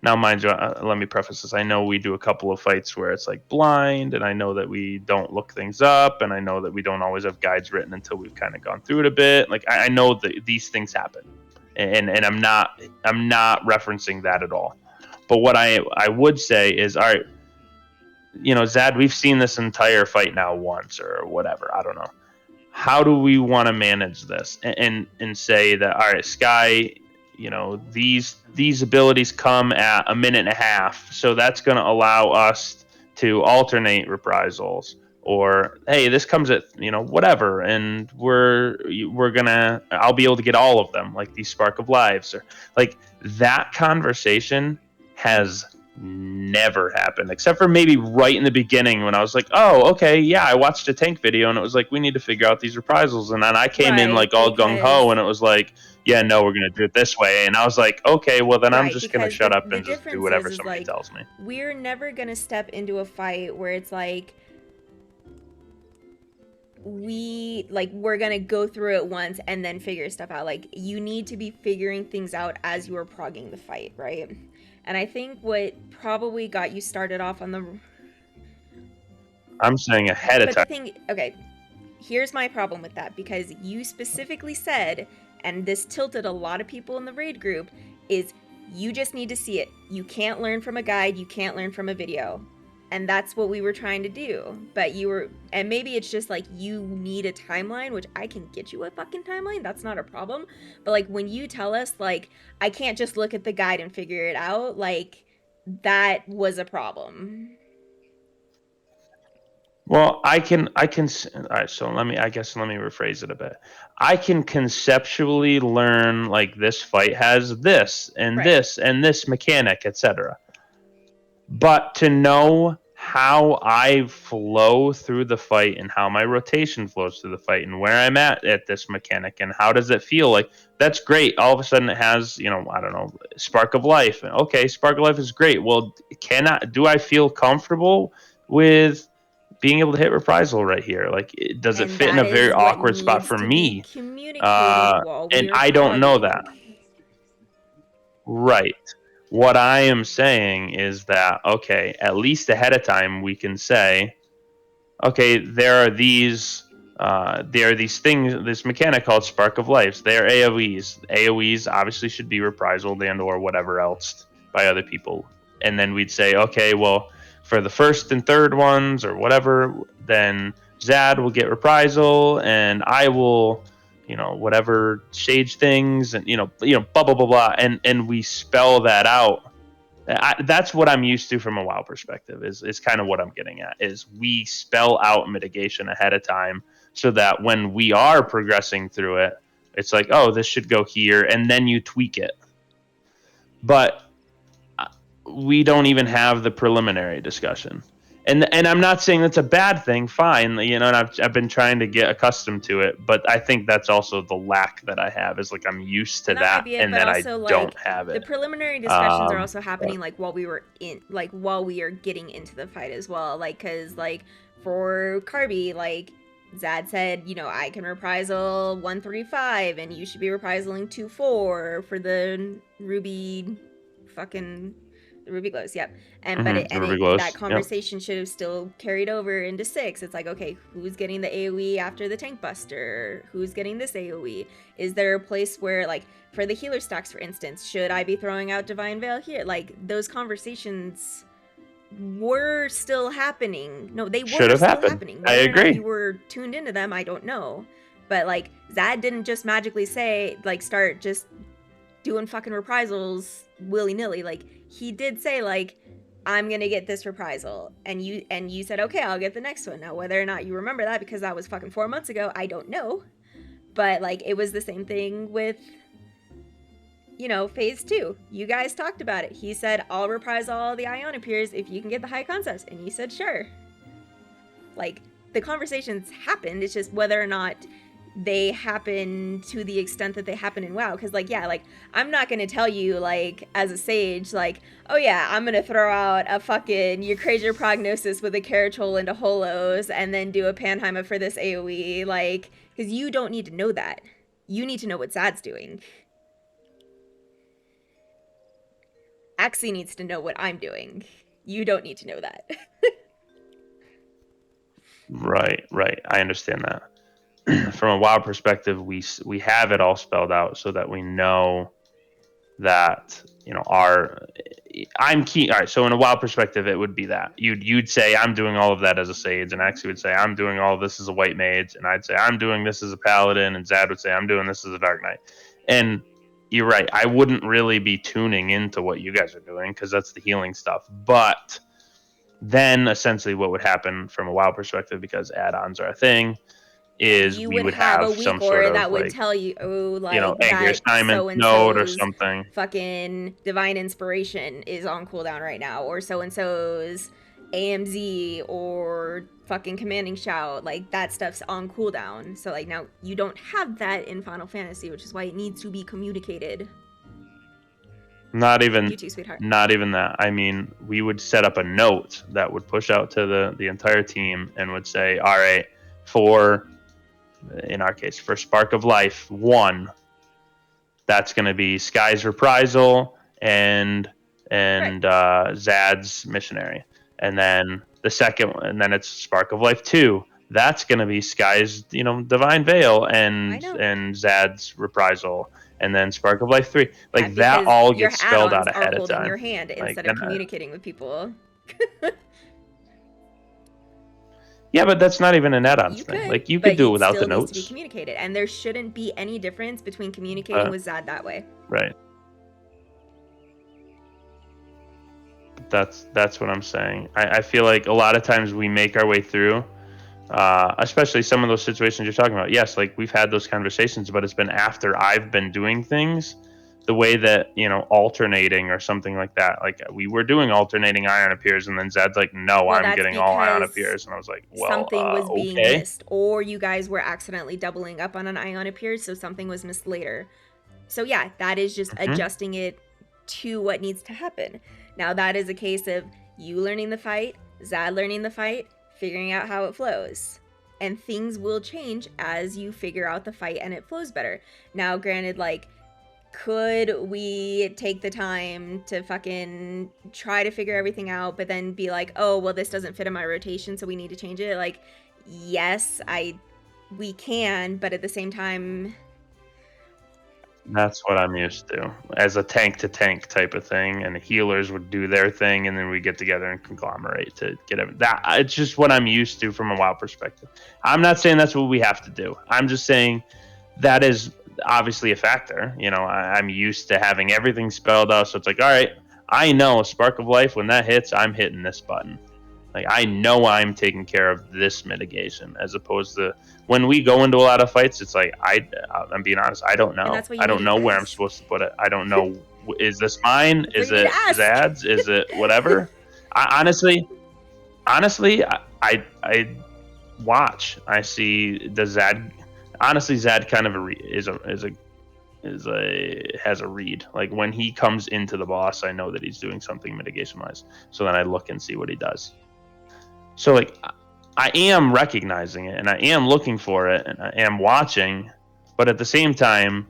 Now, mind you, let me preface this. I know we do a couple of fights where it's like blind, and I know that we don't look things up, and I know that we don't always have guides written until we've kind of gone through it a bit. Like, I know that these things happen, and I'm not referencing that at all. But what I would say is, all right, Zad, we've seen this entire fight now once or whatever. I don't know. How do we want to manage this and say that, all right, Sky, these abilities come at a minute and a half, so that's going to allow us to alternate reprisals, or hey, this comes at whatever, and I'll be able to get all of them, like these Spark of Lives, or like that conversation has never happened, except for maybe right in the beginning when I was like, oh, okay, yeah, I watched a tank video and it was like, we need to figure out these reprisals, and then I came in like all gung-ho and it was like, yeah, no, we're gonna do it this way, and I was like, okay, well then I'm just gonna shut up and just do whatever somebody tells me. We're never gonna step into a fight where it's like we're gonna go through it once and then figure stuff out. Like, you need to be figuring things out as you are progging the fight, right? And I think what probably got you started off on the... I'm saying ahead of time. Okay, here's my problem with that, because you specifically said, and this tilted a lot of people in the raid group, is you just need to see it. You can't learn from a guide, you can't learn from a video. And that's what we were trying to do. But and maybe it's just like you need a timeline, which I can get you a fucking timeline. That's not a problem. But like, when you tell us like, I can't just look at the guide and figure it out, like, that was a problem. Well, I can, all right, so let me rephrase it a bit. I can conceptually learn like this fight has this and this and this mechanic, etc. But to know how I flow through the fight and how my rotation flows through the fight and where I'm at this mechanic and how does it feel like, that's great. All of a sudden it has, I don't know, Spark of Life. Okay, Spark of Life is great. Well, do I feel comfortable with being able to hit Reprisal right here? Like, does it fit in a very awkward spot for me? And I don't know that. Right. What I am saying is that, okay, at least ahead of time, we can say, okay, there are these things, this mechanic called Spark of Life. They are AoEs. AoEs obviously should be reprisal and or whatever else by other people. And then we'd say, okay, well, for the first and third ones or whatever, then Zad will get reprisal and I will, whatever shade things and, blah, blah, blah, blah. And we spell that out. That's what I'm used to from a WoW perspective is kind of what I'm getting at is we spell out mitigation ahead of time so that when we are progressing through it, it's like, oh, this should go here. And then you tweak it. But we don't even have the preliminary discussion. And I'm not saying that's a bad thing. Fine, and I've been trying to get accustomed to it, but I think that's also the lack that I have is like I'm used to that, and that I don't have it. The preliminary discussions are also happening while we are getting into the fight as well. Because for Carby, Zad said, I can reprisal 135, and you should be reprisaling 2-4 for the Ruby the Ruby Glows, yep. And that conversation should have still carried over into 6. It's like, okay, who's getting the AoE after the Tank Buster? Who's getting this AoE? Is there a place where, for the healer stacks, for instance, should I be throwing out Divine Veil here? Those conversations were still happening. No, they were still happening. I agree. If you were tuned into them, I don't know. But, Zad didn't just magically say, start just doing fucking reprisals willy-nilly. He did say, I'm gonna get this reprisal, and you said, okay, I'll get the next one. Now, whether or not you remember that because that was fucking 4 months ago, I don't know. But it was the same thing with, phase 2. You guys talked about it. He said, I'll reprisal all the Ionopeers if you can get the high concepts, and you said sure. The conversations happened. It's just whether or not they happen to the extent that they happen in WoW. Because, I'm not going to tell you, as a sage, oh yeah, I'm going to throw out a fucking your Crazier Prognosis with a Carachol into Holos and then do a Panheima for this AoE, because you don't need to know that. You need to know what Zad's doing. Axie needs to know what I'm doing. You don't need to know that. Right. I understand that. From a WoW perspective, we have it all spelled out so that we know that I'm key. All right, so in a WoW perspective, it would be that you'd say I'm doing all of that as a sage, and Axie would say I'm doing all of this as a white mage, and I'd say I'm doing this as a paladin, and Zad would say I'm doing this as a dark knight. And you're right, I wouldn't really be tuning into what you guys are doing because that's the healing stuff, but then essentially what would happen from a WoW perspective, because add-ons are a thing, is we would have a weak some aura sort of that would tell you, angry assignment node or something. Fucking divine inspiration is on cooldown right now, or so and so's AMZ or fucking commanding shout, that stuff's on cooldown. So now you don't have that in Final Fantasy, which is why it needs to be communicated. Not even You too, sweetheart. Not even that. I mean, we would set up a note that would push out to the entire team and would say, all right, in our case, for Spark of Life 1, that's going to be Sky's Reprisal and Zad's Missionary. And then the second one, and then it's Spark of Life 2. That's going to be Sky's, Divine Veil and Zad's Reprisal. And then Spark of Life 3. That all gets spelled out ahead of time. Your hand instead of communicating with people. Yeah, but that's not even an add-on thing. You could do it without the notes. Needs to be communicated, and there shouldn't be any difference between communicating with Zad that way. Right. That's what I'm saying. I feel like a lot of times we make our way through, especially some of those situations you're talking about. Yes, we've had those conversations, but it's been after I've been doing things the way that, you know, alternating or something like that. Like we were doing alternating ion appears, and then Zed's like, no, Well, I'm that's getting all ion because appears, and I was like, well, something was being okay. missed, or you guys were accidentally doubling up on an ion appears, so something was missed later. So yeah, that is just adjusting it to what needs to happen. Now that is a case of you learning the fight, Zad learning the fight, figuring out how it flows. And things will change as you figure out the fight and it flows better. Now, granted, like, could we take the time to fucking try to figure everything out, but then be like, oh, well, this doesn't fit in my rotation, so we need to change it? Like, yes, we can, but at the same time, that's what I'm used to as a tank to tank type of thing, and the healers would do their thing, and then we get together and conglomerate to get that. It's just what I'm used to from a WoW perspective. I'm not saying that's what we have to do. I'm just saying that is obviously a factor. You know, I'm used to having everything spelled out, so it's like, all right, I know Spark of Life, when that hits, I'm hitting this button. Like, I know I'm taking care of this mitigation, as opposed to when we go into a lot of fights, it's like, I'm being honest, I don't know. I don't know where I'm supposed to put it. I don't know. Is this mine? Is it Zad's? Is it whatever? Honestly, I watch. I see the Zad. Honestly, Zad kind of has a read. Like, when he comes into the boss, I know that he's doing something mitigation wise. So then I look and see what he does. So, like, I am recognizing it, and I am looking for it, and I am watching, but at the same time,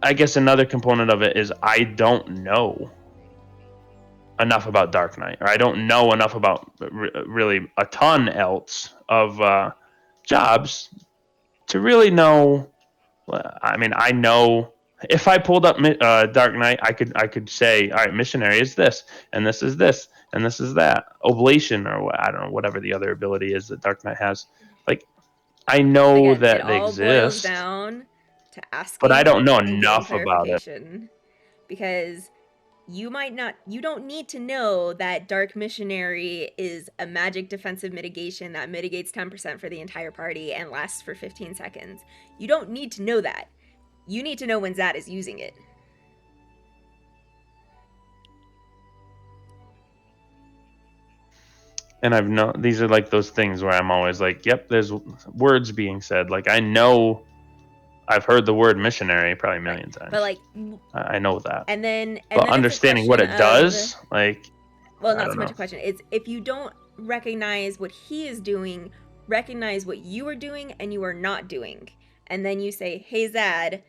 I guess another component of it is I don't know enough about Dark Knight, or I don't know enough about really a ton else of jobs to really know. I mean, I know if I pulled up Dark Knight, I could say, all right, missionary is this, and this is this, and this is that. Oblation, or I don't know, whatever the other ability is that Dark Knight has. Like, I know that they exist, down to asking, but I don't know enough about it. Because you don't need to know that Dark Missionary is a magic defensive mitigation that mitigates 10% for the entire party and lasts for 15 seconds. You don't need to know that. You need to know when Zad is using it. And I've known, these are like those things where I'm always like, yep, there's words being said. Like, I know I've heard the word missionary probably a million times. But like, I know that. And then understanding what it does, like, well, not so much a question. It's if you don't recognize what he is doing, recognize what you are doing and you are not doing. And then you say, hey, Zad,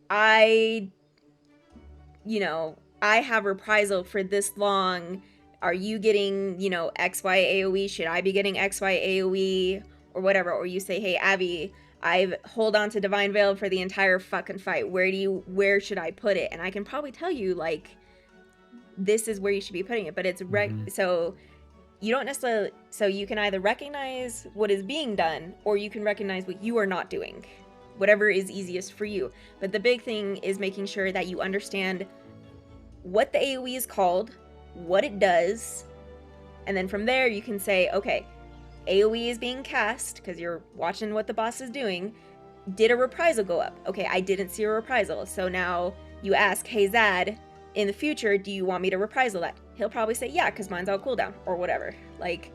I have reprisal for this long. Are you getting, XY AoE? Should I be getting XY AoE or whatever? Or you say, hey, Abby, I hold on to Divine Veil for the entire fucking fight. Where should I put it? And I can probably tell you, like, this is where you should be putting it. But it's so you don't necessarily, so you can either recognize what is being done or you can recognize what you are not doing. Whatever is easiest for you. But the big thing is making sure that you understand what the AoE is called, what it does, and then from there you can say, okay, AoE is being cast because you're watching what the boss is doing. Did a reprisal go up? Okay, I didn't see a reprisal. So now you ask, hey Zad, in the future, do you want me to reprisal that? He'll probably say, yeah, because mine's on cooldown or whatever. Like,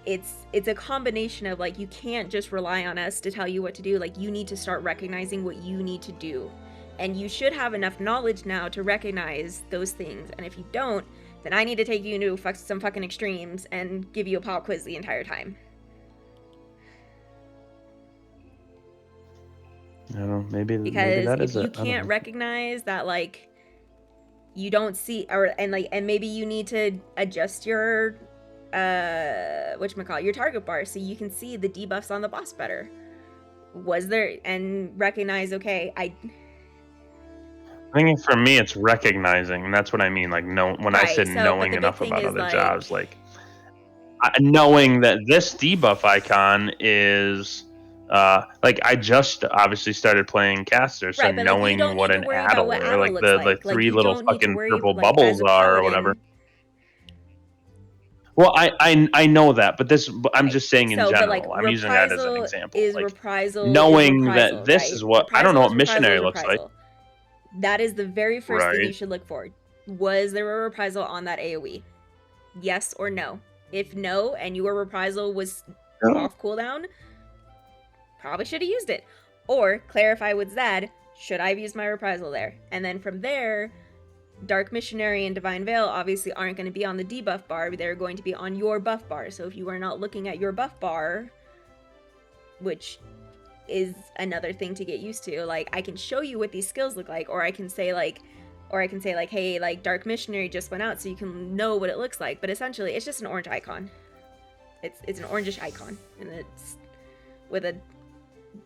it's a combination of, like, you can't just rely on us to tell you what to do. Like, you need to start recognizing what you need to do. And you should have enough knowledge now to recognize those things. And if you don't, then I need to take you into some fucking extremes and give you a pop quiz the entire time. I don't know, maybe because that if is you it. can't recognize that, like, you don't see, and maybe you need to adjust your your target bar so you can see the debuffs on the boss better. And recognize, okay, I think for me it's recognizing, and that's what I mean. Like, when I said knowing enough about other jobs, like knowing that this debuff icon is like, I just obviously started playing caster, so knowing what an addle or like the three little fucking purple bubbles are or whatever. Well, I know that, but I'm just saying in So, general. but like I'm using that as an reprisal example. is Like, reprisal. knowing is reprisal, that this right? is what I don't know Reprisal what is reprisal missionary is looks like. reprisal. That is the very first thing you Right. should look for. Was there a reprisal on that AoE? Yes or no? If no, and your reprisal was off cooldown, probably should have used it. Or clarify with Zad, should I have used my reprisal there? And then from there, Dark Missionary and Divine Veil obviously aren't going to be on the debuff bar, they're going to be on your buff bar. So if you are not looking at your buff bar, which is another thing to get used to, like I can show you what these skills look like, or I can say like, hey, like Dark Missionary just went out so you can know what it looks like. But essentially it's just an orange icon. It's an orangish icon, and it's with a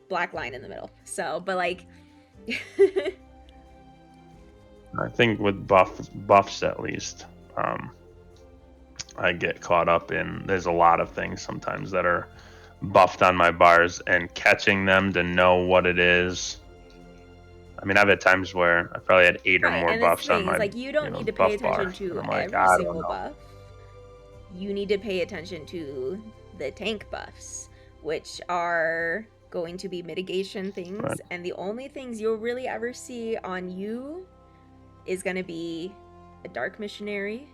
black line in the middle. So, but like I think with buffs at least, I get caught up in. There's a lot of things sometimes that are buffed on my bars, and catching them to know what it is. I mean, I've had times where I probably had 8 or more and buffs on my. like you don't need to buff pay attention bar, to and I'm like, every I don't single know. buff. You need to pay attention to the tank buffs, which are going to be mitigation things, Right. and the only things you'll really ever see on you is going to be a Dark Missionary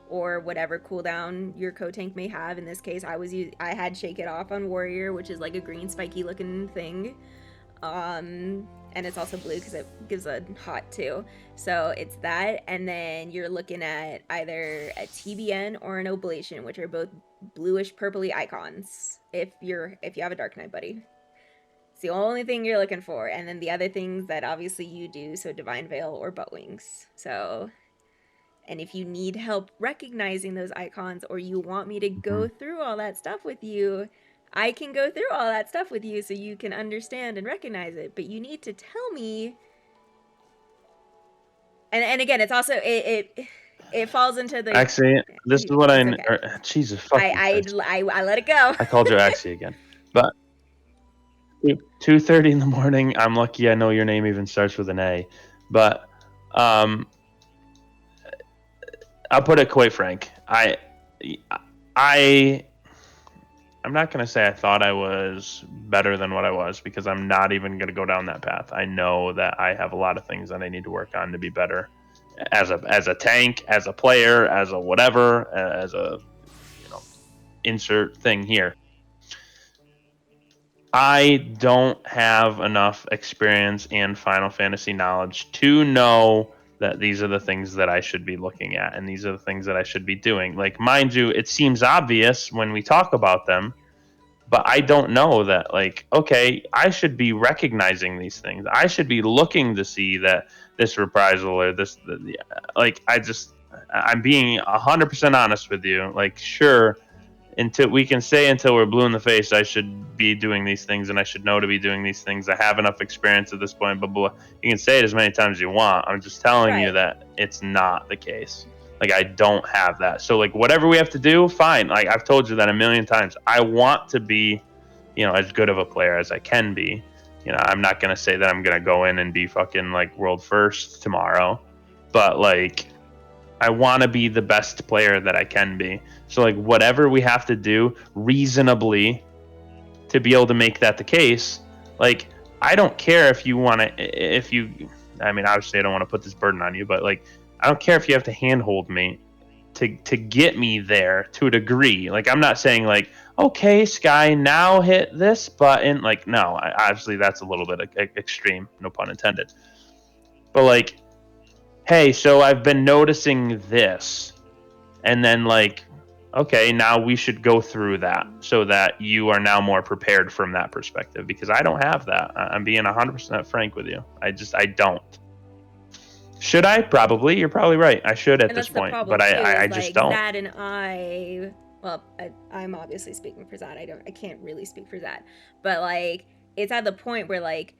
or whatever cooldown your co-tank may have. In this case, I had Shake It Off on Warrior, which is like a green spiky looking thing. And it's also blue because it gives a hot too. So it's that, and then you're looking at either a TBN or an Oblation, which are both bluish purpley icons. If you have a Dark Knight buddy, it's the only thing you're looking for. And then the other things that obviously you do, so Divine Veil or Butt Wings. So, and if you need help recognizing those icons, or you want me to go through all that stuff with you, I can go through all that stuff with you so you can understand and recognize it. But you need to tell me. And again, it's also it falls into the. Actually, this is what it's I. Jesus fucking. I let it go. I called you Axie again, but 2:30 in the morning. I'm lucky I know your name even starts with an A, but I'll put it quite frank. I'm not going to say I thought I was better than what I was, because I'm not even going to go down that path. I know that I have a lot of things that I need to work on to be better as a tank, as a player, as a whatever, as a insert thing here. I don't have enough experience and Final Fantasy knowledge to know that these are the things that I should be looking at, and these are the things that I should be doing. Like, mind you, it seems obvious when we talk about them, but I don't know that, like, okay, I should be recognizing these things. I should be looking to see that this reprisal or this, like, I'm being 100% honest with you. Like, sure, until we're blue in the face, I should be doing these things, and I should know to be doing these things. I have enough experience at this point, blah, blah, blah. You can say it as many times as you want. I'm just telling you that it's not the case. Like, I don't have that. So, like, whatever we have to do, fine. Like, I've told you that a million times. I want to be, as good of a player as I can be. I'm not going to say that I'm going to go in and be fucking, like, world first tomorrow. But, like, I want to be the best player that I can be. So, like, whatever we have to do reasonably to be able to make that the case, like, I don't care if you want to, I mean, obviously I don't want to put this burden on you, but, like, I don't care if you have to handhold me to get me there to a degree. Like, I'm not saying, like, okay, Sky, now hit this button. Like, no, obviously that's a little bit extreme, no pun intended. But, like, hey, so I've been noticing this, and then, like, okay, now we should go through that so that you are now more prepared from that perspective, because I don't have that. I'm being 100% frank with you. I don't. Should I? Probably. You're probably right. I should at this point, but I just don't. Zad and I'm obviously speaking for Zad. I can't really speak for Zad, but, like, it's at the point where, like,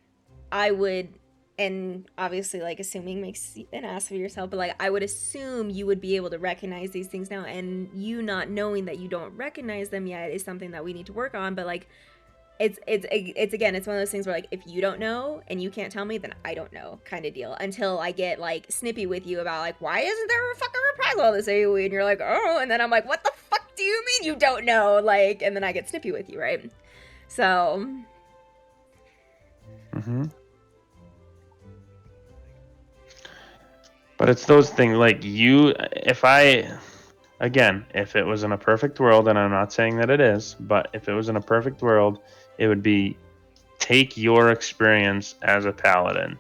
I would. And obviously, like, assuming makes an ass of yourself, but, like, I would assume you would be able to recognize these things now, and you not knowing that you don't recognize them yet is something that we need to work on. But, like, it's again, it's one of those things where like if you don't know and you can't tell me, then I don't know, kind of deal. Until I get like snippy with you about like why isn't there a fucking reprisal on this AoE, and you're like, oh, and then I'm like, what the fuck do you mean you don't know? Like, and then I get snippy with you, right? So. But it's those things like if it was in a perfect world, and I'm not saying that it is, but if it was in a perfect world, it would be take your experience as a paladin,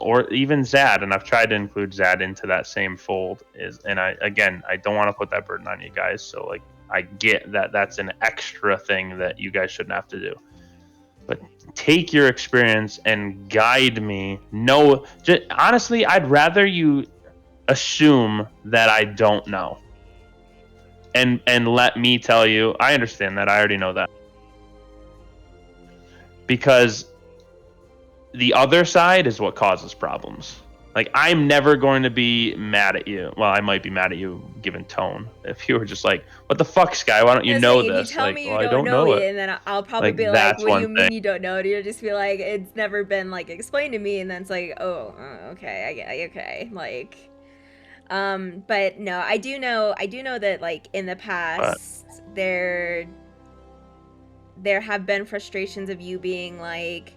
or even Zad, and I've tried to include Zad into that same fold. I don't want to put that burden on you guys, so like I get that that's an extra thing that you guys shouldn't have to do. But take your experience and guide me. No, honestly, I'd rather you assume that I don't know. And let me tell you, I understand that. I already know that. Because the other side is what causes problems. Like, I'm never going to be mad at you. Well, I might be mad at you given tone. If you were just like, what the fuck, Sky? Why don't you know this? If you tell like, me well, you I don't know it. and then I'll probably Like, be like, that's what do one you mean thing. you don't know? And you'll just be like, it's never been like explained to me, and then it's like, oh, okay, I get, okay, like, but no, I do know that like in the past there have been frustrations of you being like,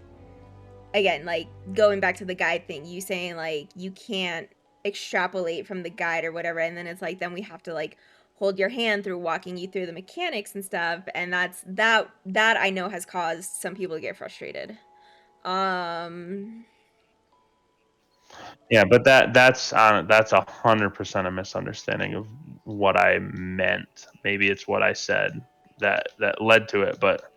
again, like going back to the guide thing, you saying like you can't extrapolate from the guide or whatever, and then it's like then we have to like hold your hand through walking you through the mechanics and stuff, and that I know has caused some people to get frustrated. Yeah, but that's 100% a misunderstanding of what I meant. Maybe it's what I said that led to it, but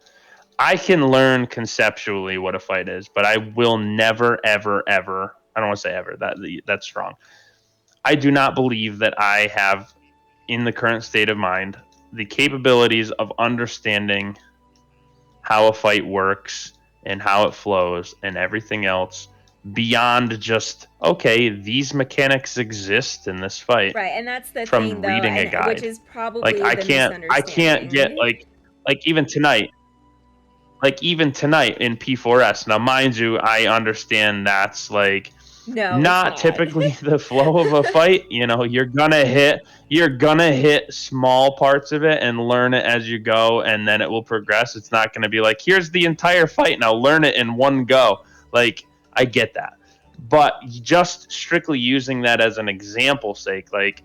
I can learn conceptually what a fight is, but I will never, ever, ever. I don't want to say ever. That's strong. I do not believe that I have, in the current state of mind, the capabilities of understanding how a fight works and how it flows and everything else beyond just, okay, these mechanics exist in this fight. Right, and that's the from thing, though, reading a guide, which is probably like I the can't get like even tonight. Like even tonight in P4S. Now, mind you, I understand that's like not typically the flow of a fight. You know, you're gonna hit small parts of it and learn it as you go, and then it will progress. It's not gonna be like, here's the entire fight, now learn it in one go. Like, I get that, but just strictly using that as an example sake, like,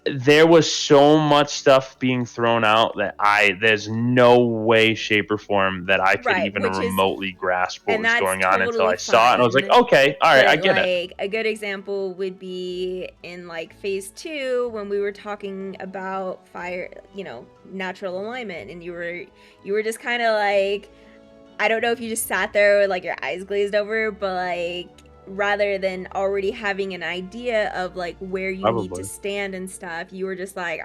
there was so much stuff being thrown out that there's no way, shape, or form that I could even remotely grasp what was going on until I saw it. And I was like, okay, all right, I get it. A good example would be in like phase 2 when we were talking about fire, natural alignment, and you were just kind of like, I don't know if you just sat there with like your eyes glazed over, but like, rather than already having an idea of like where you need to stand and stuff, you were just like,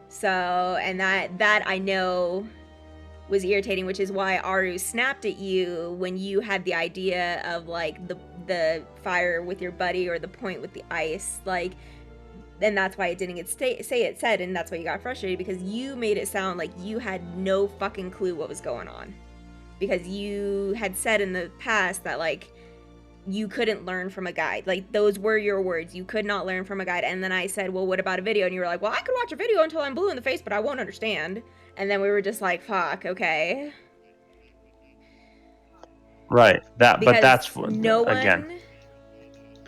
so, and that I know was irritating, which is why Aru snapped at you when you had the idea of like the fire with your buddy or the point with the ice, like, and that's why it didn't get said, and that's why you got frustrated, because you made it sound like you had no fucking clue what was going on, because you had said in the past that like you couldn't learn from a guide. Like, those were your words. You could not learn from a guide. And then I said, well, what about a video? And you were like, well, I could watch a video until I'm blue in the face, but I won't understand. And then we were just like, fuck, okay. Right. But that's again.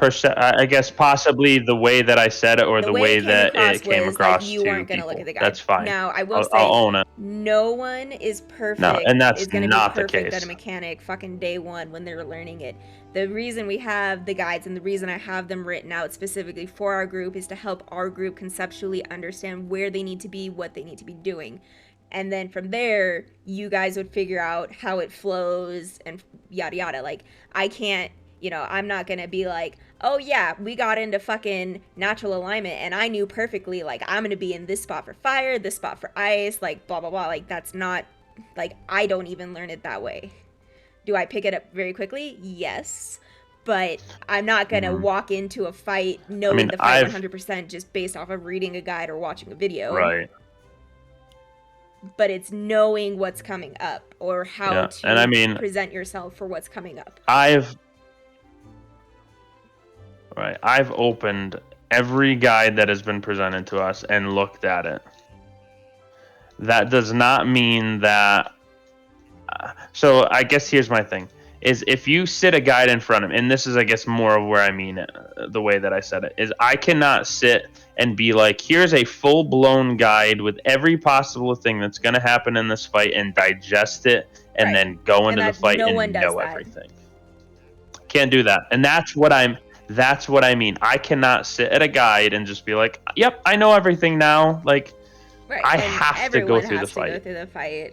I guess possibly the way that I said it, or the way that it came across you weren't to gonna people. look at the guide. That's fine. Now, I will say, I'll own it. No one is perfect. No, and that's is gonna not be the perfect case. at a mechanic fucking day one when they're learning it. The reason we have the guides and the reason I have them written out specifically for our group is to help our group conceptually understand where they need to be, what they need to be doing. And then from there, you guys would figure out how it flows and yada yada. Like, I can't, I'm not gonna be like, oh yeah, we got into fucking natural alignment and I knew perfectly, like, I'm gonna be in this spot for fire, this spot for ice, like, blah, blah, blah. Like, that's not, like, I don't even learn it that way. Do I pick it up very quickly? Yes. But I'm not gonna walk into a fight knowing the fight 100% just based off of reading a guide or watching a video. Right. but it's knowing what's coming up or how Yeah, to and I mean, present yourself for what's coming up. I've opened every guide that has been presented to us and looked at it. That does not mean that. So I guess here's my thing: is if you sit a guide in front of me, and this is, I guess, more of where I mean it, the way that I said it, is I cannot sit and be like, here's a full-blown guide with every possible thing that's going to happen in this fight and digest it and Right. then go into the fight no and one does know that. everything. Can't do that. And that's what I mean. I cannot sit at a guide and just be like, yep, I know everything now. Like, Right. I and have to go everyone through the has to go fight. through the fight.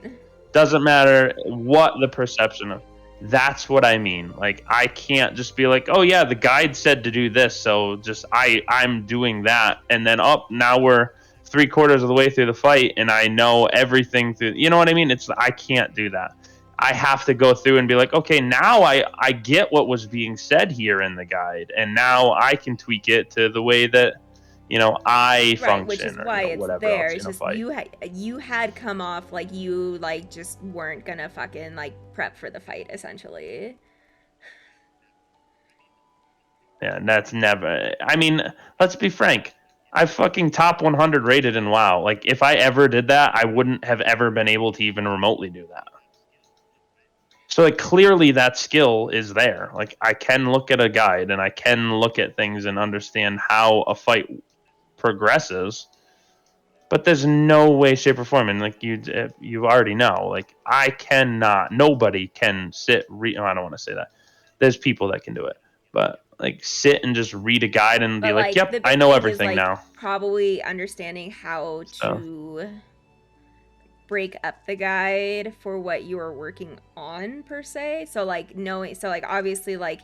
Doesn't matter what the perception of. That's what I mean. Like, I can't just be like, oh yeah, the guide said to do this, so just I'm doing that, and then now we're 3/4 of the way through the fight and I know everything through. You know what I mean? I can't do that. I have to go through and be like, okay, now I get what was being said here in the guide, and now I can tweak it to the way that I function, Right, which is why it's whatever there. else It's in a just fight. you had come off like you like just weren't gonna fucking like prep for the fight essentially. Yeah, and that's never. I mean, let's be frank. I fucking top 100 rated in WoW. Like, if I ever did that, I wouldn't have ever been able to even remotely do that. So, like, clearly that skill is there. Like, I can look at a guide and I can look at things and understand how a fight progresses. But there's no way, shape, or form, and like you already know. Like, I cannot. Nobody can sit. I don't want to say that. There's people that can do it, but like sit and just read a guide and be But like, the "Yep, big I know thing is, everything like, now." Probably understanding how to break up the guide for what you are working on per se. So like knowing. So like obviously like.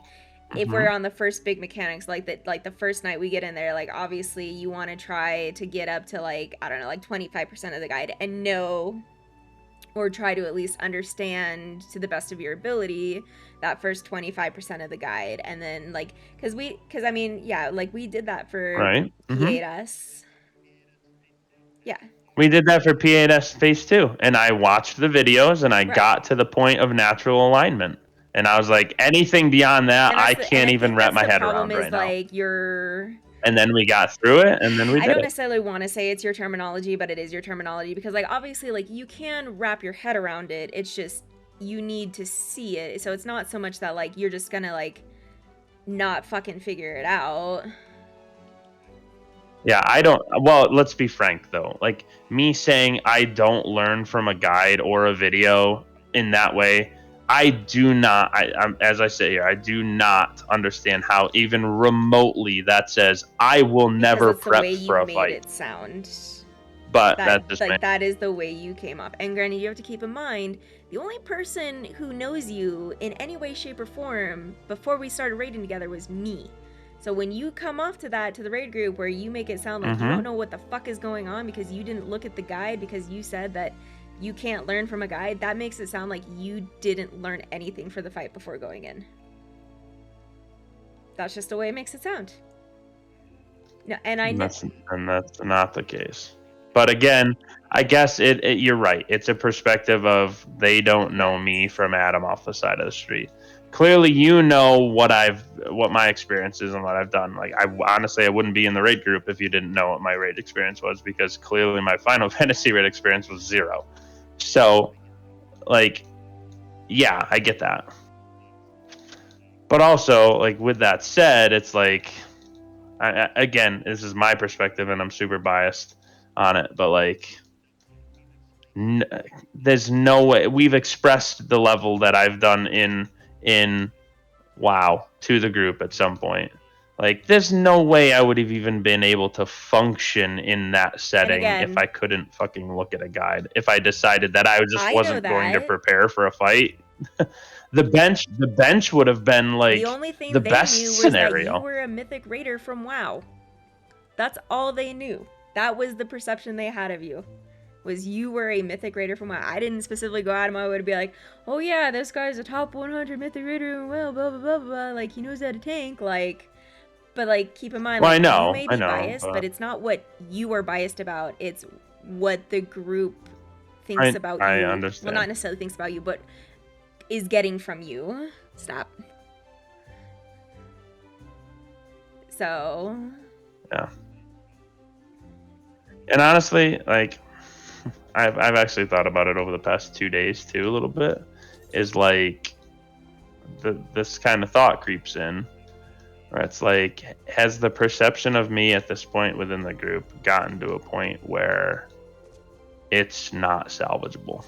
If we're on the first big mechanics, like the first night we get in there, like obviously you want to try to get up to like, I don't know, like 25% of the guide and know, or try to at least understand to the best of your ability that first 25% of the guide. And then like, cause I mean, yeah, like we did that for Right. P8S. Yeah. We did that for P8S Phase 2, and I watched the videos and I got to the point of natural alignment. And I was like, anything beyond that, I can't even wrap my head around right now. Like you're. And then we got through it, and then we I did don't it. necessarily want to say it's your terminology, but it is your terminology because, like, obviously, like you can wrap your head around it. It's just you need to see it. So it's not so much that like you're just gonna like not fucking figure it out. Yeah, I don't. Well, let's be frank though. Like me saying I don't learn from a guide or a video in that way. I do not, as I say here, I do not understand how even remotely that says I will never That's the prep way you for a made fight. it sound. But that's just like that is the way you came off. And granted, you have to keep in mind the only person who knows you in any way, shape, or form before we started raiding together was me. So when you come off to the raid group where you make it sound like you don't know what the fuck is going on because you didn't look at the guide because you said that you can't learn from a guide, that makes it sound like you didn't learn anything for the fight before going in. That's just the way it makes it sound. No, and that's not the case. But again, I guess you're right. It's a perspective of they don't know me from Adam off the side of the street. Clearly, you know what my experience is and what I've done. Like, I honestly wouldn't be in the raid group if you didn't know what my raid experience was, because clearly my Final Fantasy raid experience was 0. So, like, yeah, I get that. But also, like, with that said, it's like, again, this is my perspective and I'm super biased on it, but like, there's no way we've expressed the level that I've done in WoW to the group at some point. Like, there's no way I would have even been able to function in that setting if I couldn't fucking look at a guide. If I decided that I just wasn't going to prepare for a fight, the bench would have been like the only thing the they best knew was scenario. that you were a mythic raider from WoW. That's all they knew. That was the perception they had of you. Was you were a mythic raider from WoW. I didn't specifically go out of my way to be like, oh yeah, this guy's a top 100 mythic raider in WoW, blah blah blah blah. Like, he knows how to tank. Like, but like, keep in mind, Well, like, I know, you may be I know, biased, but it's not what you are biased about. It's what the group thinks about you. I understand. Well, not necessarily thinks about you, but is getting from you. Stop. So. Yeah. And honestly, like, I've actually thought about it over the past 2 days too, a little bit. Is like, this kind of thought creeps in, where it's like, has the perception of me at this point within the group gotten to a point where it's not salvageable?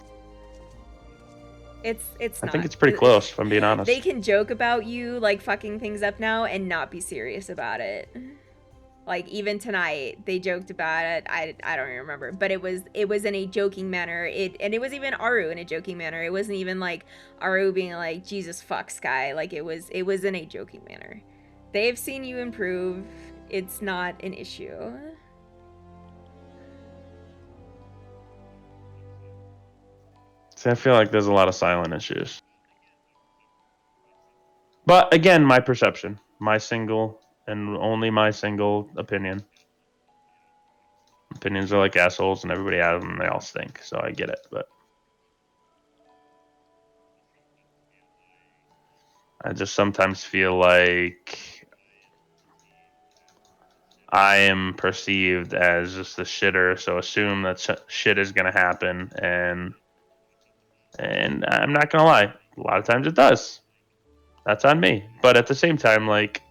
It's I not. think it's pretty close, if I'm being honest. They can joke about you like fucking things up now and not be serious about it. Like even tonight, they joked about it. I don't even remember, but it was in a joking manner. And it was even Aru in a joking manner. It wasn't even like Aru being like, Jesus fuck Sky. Like it was in a joking manner. They've seen you improve. It's not an issue. See, I feel like there's a lot of silent issues. But again, my perception, my single and only my single opinion. Opinions are like assholes, and everybody has them, and they all stink. So I get it, but I just sometimes feel like I am perceived as just the shitter, so assume that shit is gonna happen, and I'm not gonna lie, a lot of times it does. That's on me. But at the same time, like,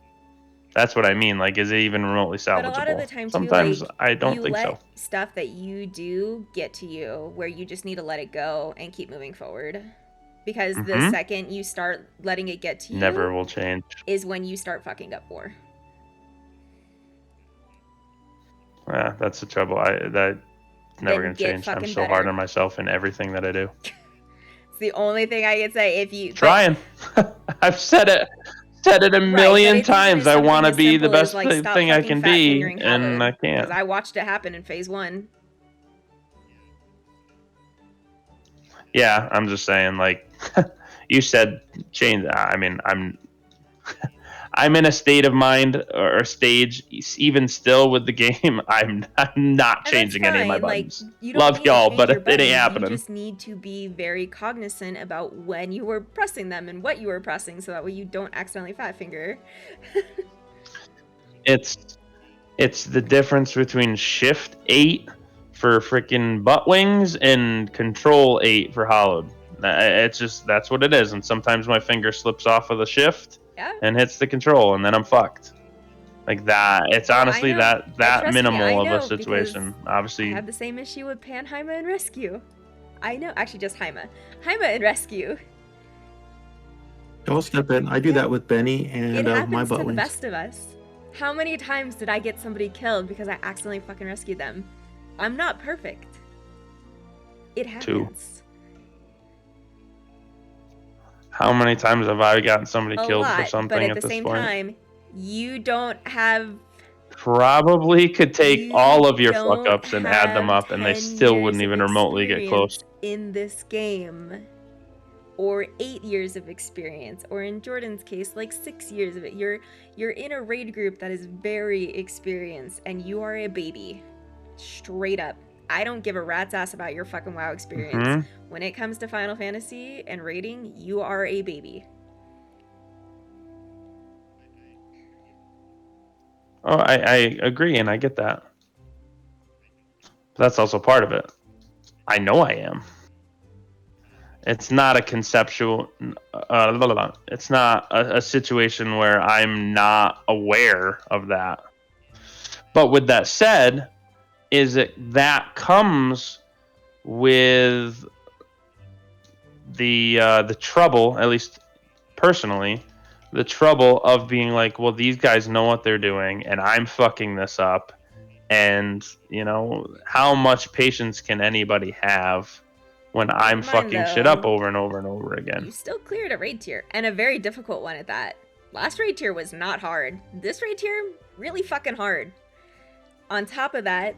that's what I mean. Like, is it even remotely salvageable? But a lot of the time, too, sometimes like, I don't you think let so. stuff that you do get to you, where you just need to let it go and keep moving forward. Because the Mhm. second you start letting it get to you, Never will change. is when you start fucking up more. Yeah, that's the trouble. That never Then gonna get change. I'm fucking so hard better. on myself in everything that I do. It's the only thing I can say. If you Trying. I've said it a million times. I want to be the best thing I can be, and I can't. Because I watched it happen in phase 1. Yeah, I'm just saying, like, you said change. I mean, I'm in a state of mind or stage, even still with the game. I'm not changing any of my buttons. Like, you don't Love need to y'all, change but your it ain't buttons. happening. You just need to be very cognizant about when you were pressing them and what you were pressing, so that way you don't accidentally fat finger. It's the difference between Shift 8 for freaking butt wings and Control 8 for hollowed. It's just, that's what it is. And sometimes my finger slips off of the Shift and hits the Control, and then I'm fucked. Like that. It's honestly that Trust me, minimal I of know, a situation. because Obviously, I had the same issue with Pan, Haima, and Rescue. I know, actually just Haima. Haima and Rescue. I'll step in. I do that with Benny and It happens my to butt the wings. best of us. How many times did I get somebody killed because I accidentally fucking rescued them? I'm not perfect. It happens. how many times have I gotten somebody A killed for lot, something but at at the this same point? time, you don't have Probably could take all of your fuck don't ups and add them have up, and they 10 still years wouldn't of even remotely get close. experience in this game, or 8 years of experience, or in Jordan's case, like 6 years of it. You're in a raid group that is very experienced, and you are a baby, straight up. I don't give a rat's ass about your fucking WoW experience. Mhm. When it comes to Final Fantasy and raiding, you are a baby. Oh, I agree, and I get that. But that's also part of it. I know I am. It's not a conceptual. It's not a situation where I'm not aware of that. But with that said, that comes with the trouble, at least personally, the trouble of being like, well, these guys know what they're doing, and I'm fucking this up. And, how much patience can anybody have when I'm Mind, fucking shit up though, over and over and over again? You still cleared a raid tier, and a very difficult one at that. Last raid tier was not hard. This raid tier, really fucking hard. On top of that,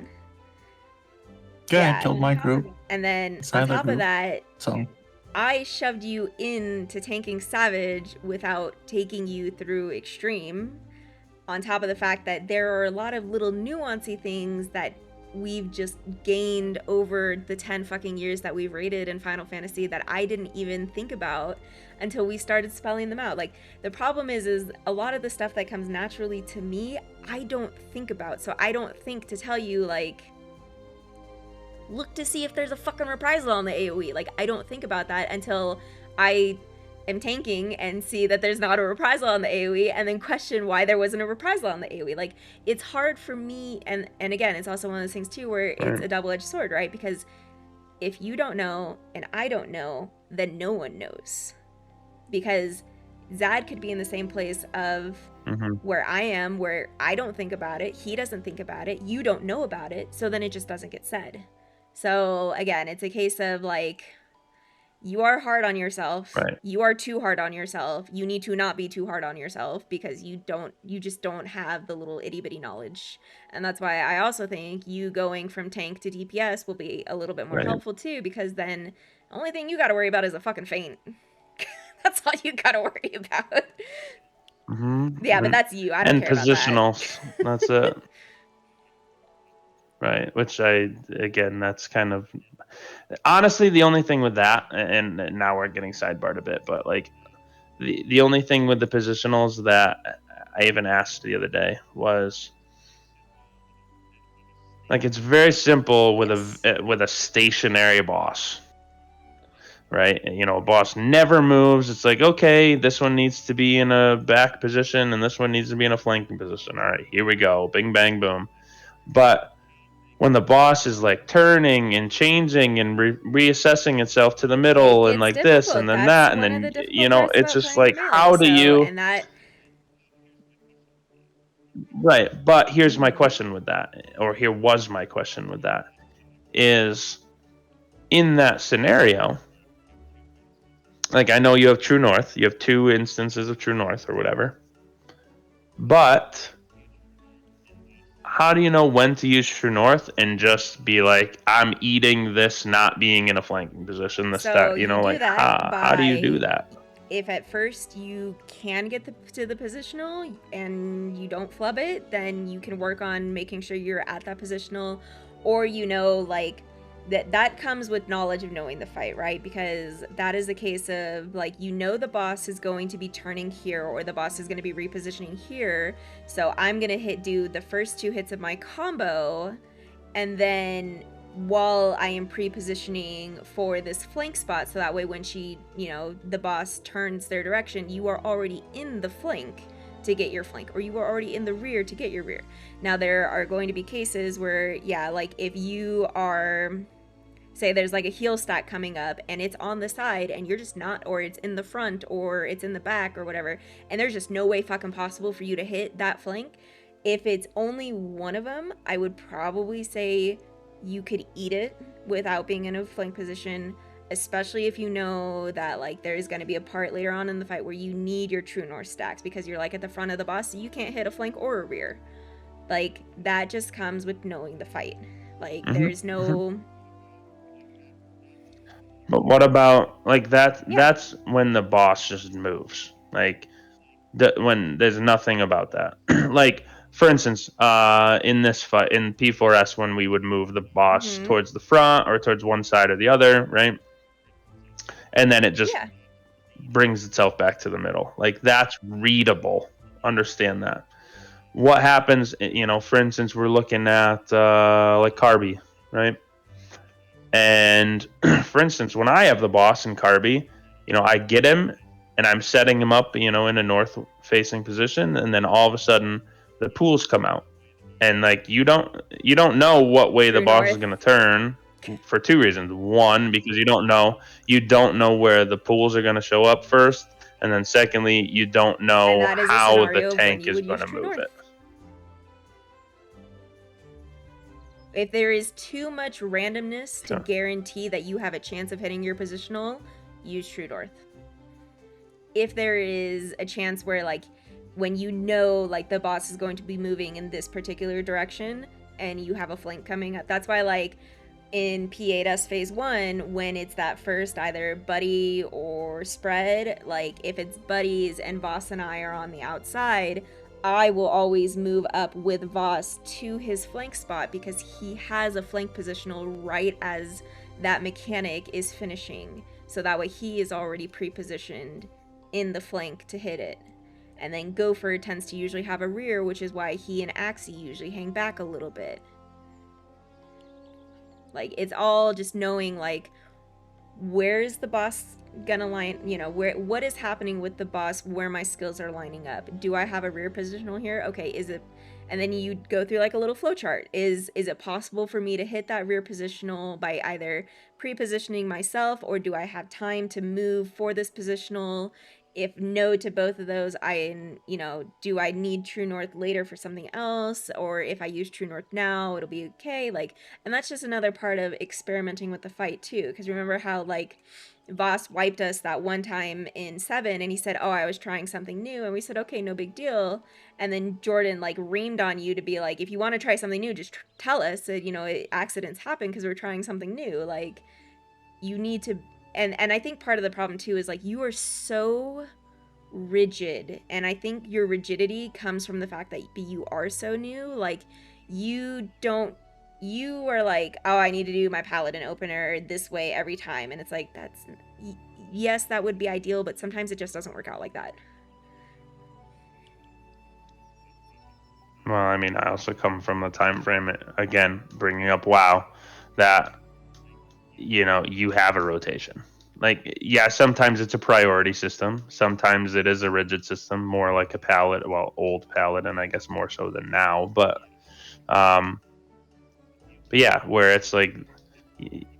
Yeah, I killed my group. and then Silent on top group. of that, So I shoved you into tanking Savage without taking you through Extreme. On top of the fact that there are a lot of little nuancy things that we've just gained over the 10 fucking years that we've raided in Final Fantasy that I didn't even think about until we started spelling them out. Like, the problem is a lot of the stuff that comes naturally to me, I don't think about. So I don't think to tell you, like, look to see if there's a fucking reprisal on the AoE. Like, I don't think about that until I am tanking and see that there's not a reprisal on the AoE, and then question why there wasn't a reprisal on the AoE. Like, it's hard for me, and again, it's also one of those things too where it's a double-edged sword, right? Because if you don't know and I don't know, then no one knows. Because Zad could be in the same place of where I am, where I don't think about it, he doesn't think about it, you don't know about it, so then it just doesn't get said. So again, it's a case of like, you are hard on yourself. Right. You are too hard on yourself. You need to not be too hard on yourself because you just don't have the little itty bitty knowledge. And that's why I also think you going from tank to DPS will be a little bit more helpful too, because then the only thing you got to worry about is a fucking feint. That's all you got to worry about. Yeah, but that's you. I don't care about that. And positionals. That's it. Right, which that's kind of, honestly, the only thing with that, and now we're getting sidebarred a bit, but like the only thing with the positionals that I even asked the other day was, like, it's very simple with a stationary boss, right? You know, a boss never moves. It's like, okay, this one needs to be in a back position and this one needs to be in a flanking position. All right, here we go, bing bang boom. But when the boss is like turning and changing and reassessing itself to the middle and like this and then that and then, you know, it's just like, how do you? Right, but here's my question with that, or here was my question with that, is in that scenario, like, I know you have True North, you have 2 instances of True North or whatever, but how do you know when to use True North and just be like, I'm eating this not being in a flanking position, this, that, you know, like, how do you do that? If at first you can get to the positional and you don't flub it, then you can work on making sure you're at that positional, or, you know, like, that comes with knowledge of knowing the fight, right? Because that is the case of, like, you know, the boss is going to be turning here, or the boss is going to be repositioning here, so I'm going to do the first 2 hits of my combo, and then while I am pre-positioning for this flank spot, so that way when she, you know, the boss turns their direction, you are already in the flank to get your flank, or you are already in the rear to get your rear. Now, there are going to be cases where, yeah, like, if you are, say there's like a heal stack coming up and it's on the side and you're just not, or it's in the front or it's in the back or whatever, and there's just no way fucking possible for you to hit that flank. If it's only one of them, I would probably say you could eat it without being in a flank position, especially if you know that, like, there's going to be a part later on in the fight where you need your True North stacks because you're like at the front of the boss, so you can't hit a flank or a rear. Like, that just comes with knowing the fight. Like, there's no... But what about, like, that's when the boss just moves. Like, when there's nothing about that. Like, for instance, in this fight, in P4S, when we would move the boss towards the front or towards one side or the other, right? And then it just brings itself back to the middle. Like, that's readable. Understand that. What happens, you know, for instance, we're looking at, like, Kirby, right? And for instance, when I have the boss in Kirby, you know, I get him and I'm setting him up, you know, in a north facing position, and then all of a sudden the pools come out. And, like, you don't know what way the boss is going to turn for 2 reasons. One, because you don't know where the pools are going to show up first, and then secondly, you don't know how the tank is going to move it. If there is too much randomness to guarantee that you have a chance of hitting your positional, use True North. If there is a chance where, like, when you know, like, the boss is going to be moving in this particular direction and you have a flank coming up, that's why, like, in P8S Phase 1, when it's that first either buddy or spread, like, if it's buddies and boss and I are on the outside, I will always move up with Voss to his flank spot because he has a flank positional right as that mechanic is finishing. So that way he is already pre-positioned in the flank to hit it. And then Gopher tends to usually have a rear, which is why he and Axie usually hang back a little bit. Like, it's all just knowing, like, where's the boss gonna line, you know, what is happening with the boss, where my skills are lining up. Do I have a rear positional here? Okay, is it, and then you go through like a little flow chart. Is it possible for me to hit that rear positional by either pre-positioning myself, or do I have time to move for this positional? If no to both of those, do I need True North later for something else? Or if I use True North now, it'll be okay. Like, and that's just another part of experimenting with the fight too. Because remember how, like, Voss wiped us that one time in 7 and he said, oh, I was trying something new. And we said, okay, no big deal. And then Jordan, like, reamed on you to be like, if you want to try something new, just tell us. Accidents happen because we're trying something new. Like, you need to... And I think part of the problem too is, like, you are so rigid, and I think your rigidity comes from the fact that you are so new. Like, you are like, oh, I need to do my paladin opener this way every time, and it's like, yes, that would be ideal, but sometimes it just doesn't work out like that. Well, I mean, I also come from a time frame, again, bringing up WoW, that, you know, you have a rotation. Like, yeah, sometimes it's a priority system. Sometimes it is a rigid system, more like a paladin, well, old paladin, I guess more so than now. But yeah, where it's like,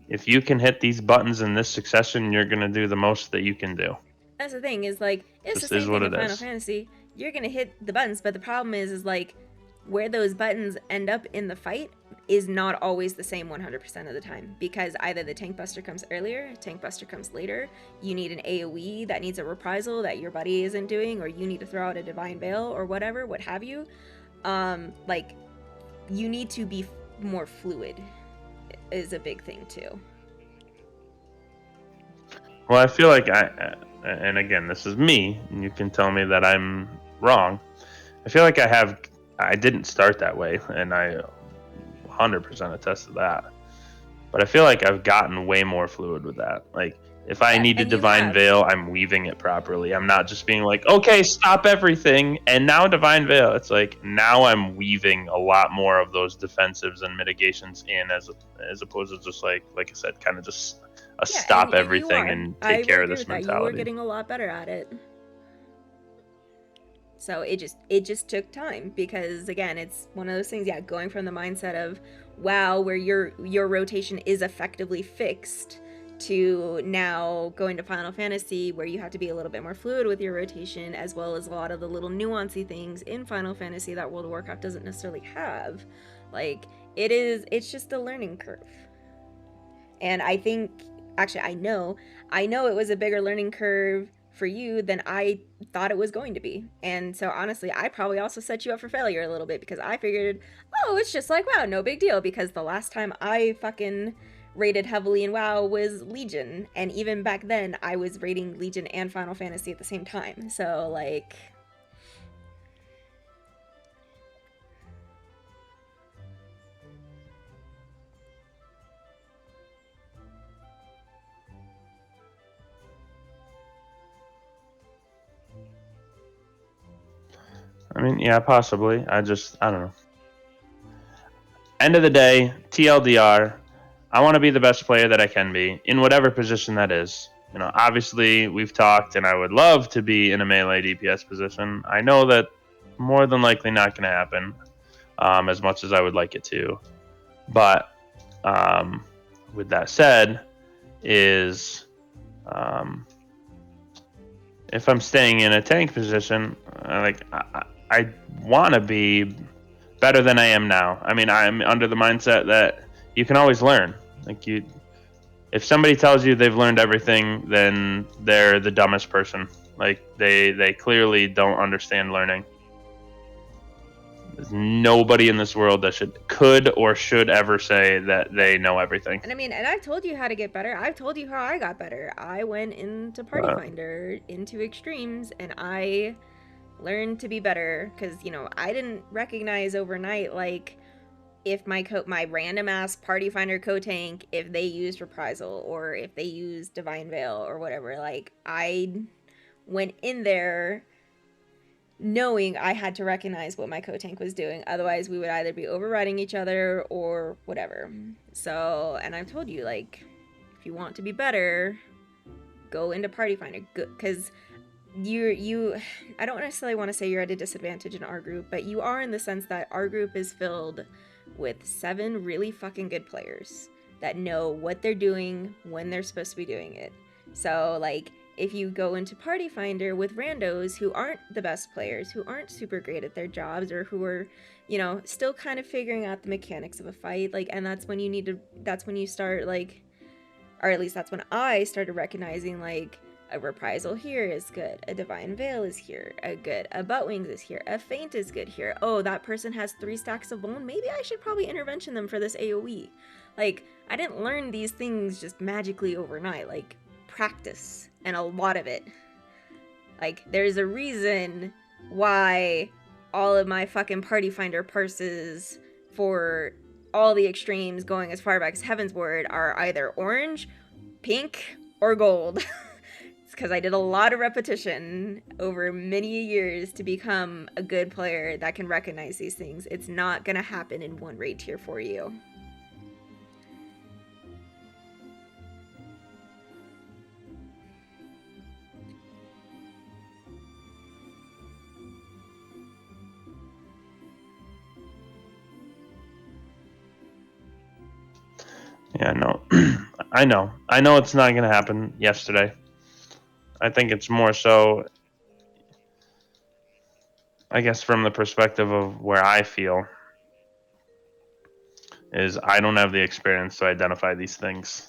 if you can hit these buttons in this succession, you're going to do the most that you can do. That's the thing, is like, it's the same thing in Final Fantasy. You're going to hit the buttons, but the problem is like, where those buttons end up in the fight is not always the same 100% of the time, because either the tank buster comes earlier, tank buster comes later, you need an AoE that needs a reprisal that your buddy isn't doing, or you need to throw out a divine veil or whatever, what have you. Like, you need to be more fluid is a big thing too. Well, I feel like and again, this is me, and you can tell me that I'm wrong. I feel like I didn't start that way, and I 100% attest to that. But I feel like I've gotten way more fluid with that. Like, if I need a divine veil, I'm weaving it properly. I'm not just being like, okay, stop everything, and now divine veil. It's like, now I'm weaving a lot more of those defensives and mitigations in, as opposed to just like I said, kind of just stop everything and take care of this mentality. You were getting a lot better at it. So it just took time, because again, it's one of those things, yeah, going from the mindset of WoW, where your rotation is effectively fixed, to now going to Final Fantasy, where you have to be a little bit more fluid with your rotation, as well as a lot of the little nuancy things in Final Fantasy that World of Warcraft doesn't necessarily have. Like, it's just a learning curve. And I think, actually, I know it was a bigger learning curve for you than I thought it was going to be. And so honestly, I probably also set you up for failure a little bit, because I figured, oh, it's just like WoW, no big deal, because the last time I fucking rated heavily in WoW was Legion, and even back then I was rating Legion and Final Fantasy at the same time. So like, I mean, yeah, possibly. I don't know. End of the day, TLDR, I want to be the best player that I can be in whatever position that is. You know, obviously we've talked, and I would love to be in a melee DPS position. I know that more than likely not going to happen, as much as I would like it to. But with that said, if I'm staying in a tank position, I want to be better than I am now. I mean, I'm under the mindset that you can always learn. Like, if somebody tells you they've learned everything, then they're the dumbest person. Like, they clearly don't understand learning. There's nobody in this world that could or should ever say that they know everything. And I mean, and I've told you how to get better. I've told you how I got better. I went into Party Finder, into Extremes, and I learn to be better, because I didn't recognize overnight, like, if my random ass party finder co-tank, if they used Reprisal or if they used Divine Veil or whatever. Like, I went in there knowing I had to recognize what my co-tank was doing, otherwise we would either be overriding each other or whatever. So, and I've told you, like, if you want to be better, go into party finder, because I don't necessarily want to say you're at a disadvantage in our group, but you are, in the sense that our group is filled with 7 really fucking good players that know what they're doing when they're supposed to be doing it. So, like, if you go into party finder with randos who aren't the best players, who aren't super great at their jobs, or who are, still kind of figuring out the mechanics of a fight, like, and that's when you start, like, or at least that's when I started recognizing, like, a Reprisal here is good, a Divine Veil is here, a Butt Wings is here, a Feint is good here. Oh, that person has 3 stacks of bone, maybe I should probably intervention them for this AoE. Like, I didn't learn these things just magically overnight, like, practice, and a lot of it. Like, there's a reason why all of my fucking party finder purses for all the extremes going as far back as Heavensward are either orange, pink, or gold. It's because I did a lot of repetition over many years to become a good player that can recognize these things. It's not gonna happen in one raid tier for you. Yeah, no. I know it's not going to happen yesterday. I think it's more so, I guess, from the perspective of where I feel, is I don't have the experience to identify these things.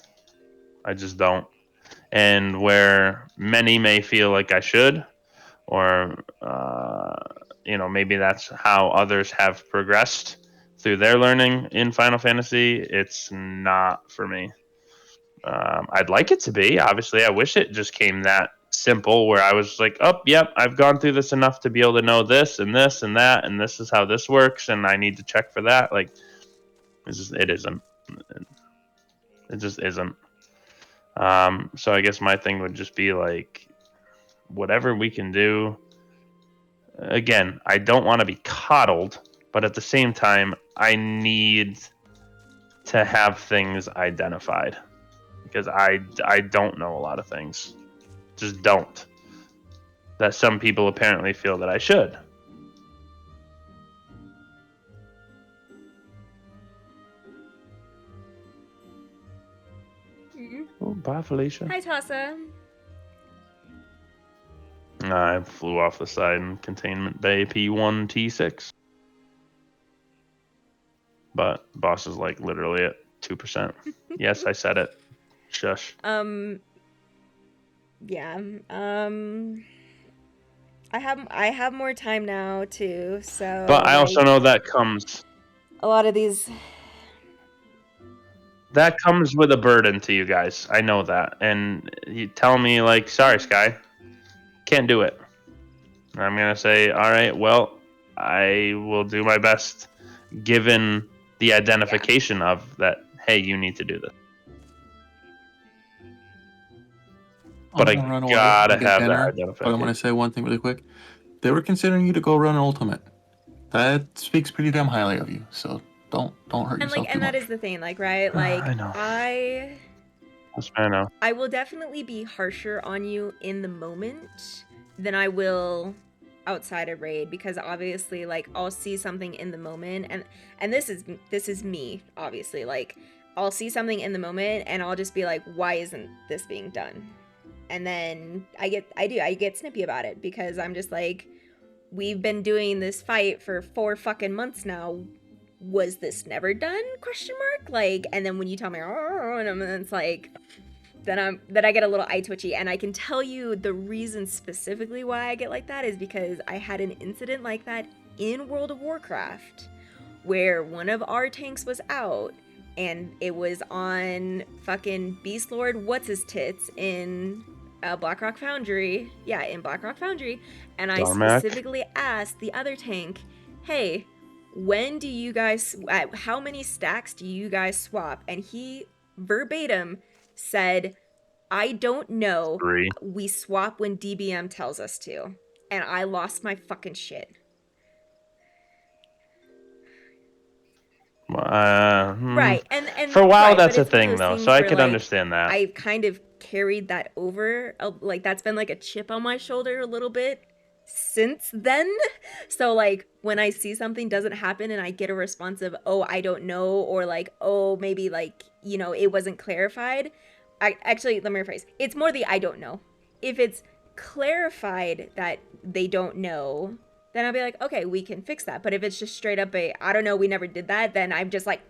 I just don't. And where many may feel like I should, or, maybe that's how others have progressed through their learning in Final Fantasy, it's not for me. I'd like it to be. Obviously, I wish it just came that simple, where I was like, oh, yep, I've gone through this enough to be able to know this and this and that, and this is how this works, and I need to check for that. Like, it isn't. It just isn't. So I guess my thing would just be like, whatever we can do. Again, I don't want to be coddled, but at the same time, I need to have things identified, because I don't know a lot of things. Just don't. That some people apparently feel that I should. Oh, bye, Felicia. Hi, Tassa. I flew off the side in Containment Bay P1 T6. But boss is like literally at 2%. Yes, I said it. Shush. Yeah. I have more time now too, so. But I also know that comes. A lot of these. That comes with a burden to you guys. I know that, and you tell me like, sorry, Sky, can't do it. And I'm gonna say, all right, well, I will do my best, given the identification of that. Hey, you need to do this. But I gotta have that identification. But I want to say one thing really quick. They were considering you to go run Ultimate. That speaks pretty damn highly of you. So don't hurt yourself. And that is the thing, like, right? Like, I know. I know. I will definitely be harsher on you in the moment than I will outside a raid, because obviously, like, I'll see something in the moment, and this is me, obviously. Like, I'll see something in the moment and I'll just be like, why isn't this being done? And then I get snippy about it, because I'm just like, we've been doing this fight for 4 fucking months now. Was this never done? ? Like, and then when you tell me, oh, and it's like, then I get a little eye twitchy. And I can tell you the reason specifically why I get like that is because I had an incident like that in World of Warcraft, where one of our tanks was out, and it was on fucking Beast Lord what's his tits in Blackrock Foundry. Yeah, in Blackrock Foundry. And I Darmak. specifically asked the other tank, hey, when do you guys, how many stacks do you guys swap? And he verbatim said, I don't know. 3. We swap when DBM tells us to. And I lost my fucking shit. Right, and for a while right, that's but a it's one of thing those though, things so I where, could like, understand that. I've kind of carried that over, like that's been like a chip on my shoulder a little bit since then. So like when I see something doesn't happen and I get a response of, oh, I don't know, or like, oh, maybe like, you know, it wasn't clarified. Actually, let me rephrase. It's more the I don't know. If it's clarified that they don't know, then I'll be like, okay, we can fix that. But if it's just straight up I don't know, we never did that, then I'm just like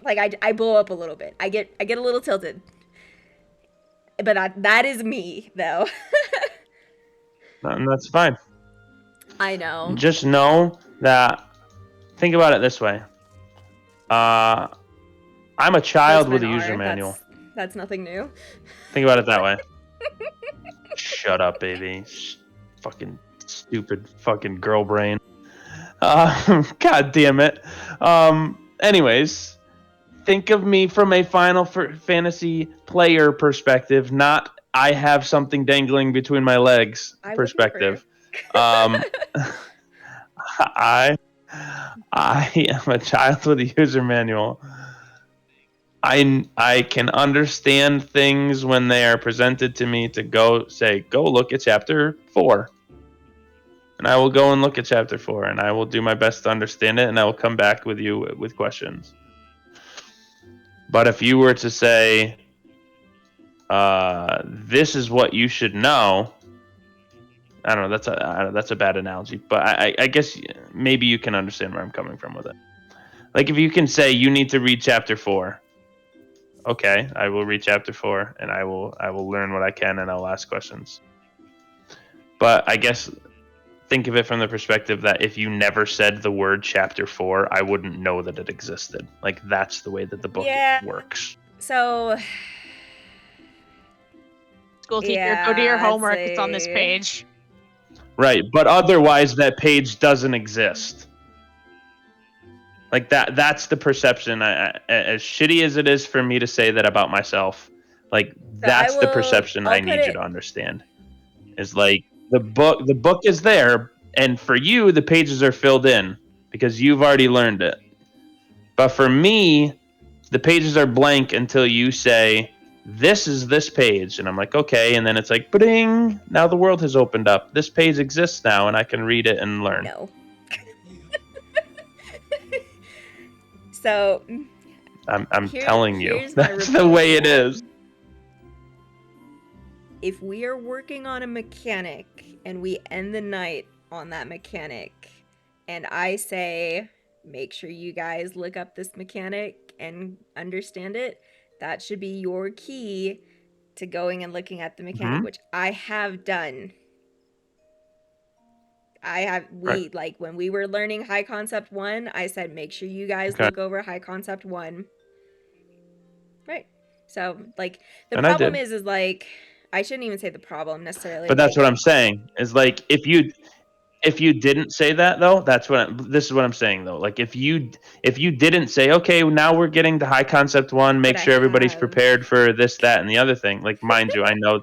I blow up a little bit. I get a little tilted. But that is me though. And that's fine. I know. Just know that, think about it this way. I'm a child with a Postmen user are, manual. That's nothing new. Think about it that way. Shut up, baby. Fucking stupid fucking girl brain. God damn it. Anyways, think of me from a Final Fantasy player perspective, not I have something dangling between my legs perspective. I am a child with a user manual. I can understand things when they are presented to me to go look at chapter 4. And I will go and look at chapter 4 and I will do my best to understand it and I will come back with you with questions. But if you were to say, this is what you should know, I don't know, that's a bad analogy, but I guess maybe you can understand where I'm coming from with it. Like if you can say you need to read chapter 4, okay, I will read chapter 4 and I will learn what I can and I'll ask questions. But I guess think of it from the perspective that if you never said the word chapter 4, I wouldn't know that it existed. Like that's the way that the book works. So School teacher, go do your homework. It's on this page. Right, but otherwise that page doesn't exist. Like that's the perception. As shitty as it is for me to say that about myself, like that's the perception I need you to understand. Is like the book is there, and for you the pages are filled in because you've already learned it. But for me, the pages are blank until you say, this is this page, and I'm like, okay, and then it's like, ba-ding, now the world has opened up. This page exists now, and I can read it and learn. No. So I'm telling you, that's the way it is. If we are working on a mechanic and we end the night on that mechanic, and I say, make sure you guys look up this mechanic and understand it, that should be your key to going and looking at the mechanic, which I have done. Like when we were learning High Concept 1, I said, make sure you guys look over High Concept 1. Right. So like the problem is like, I shouldn't even say the problem necessarily. But that's what I'm saying is like, if you didn't say that though, this is what I'm saying though. Like if you didn't say, okay, now we're getting to High Concept 1, make sure everybody's prepared for this, that, and the other thing. Like, mind you, I know,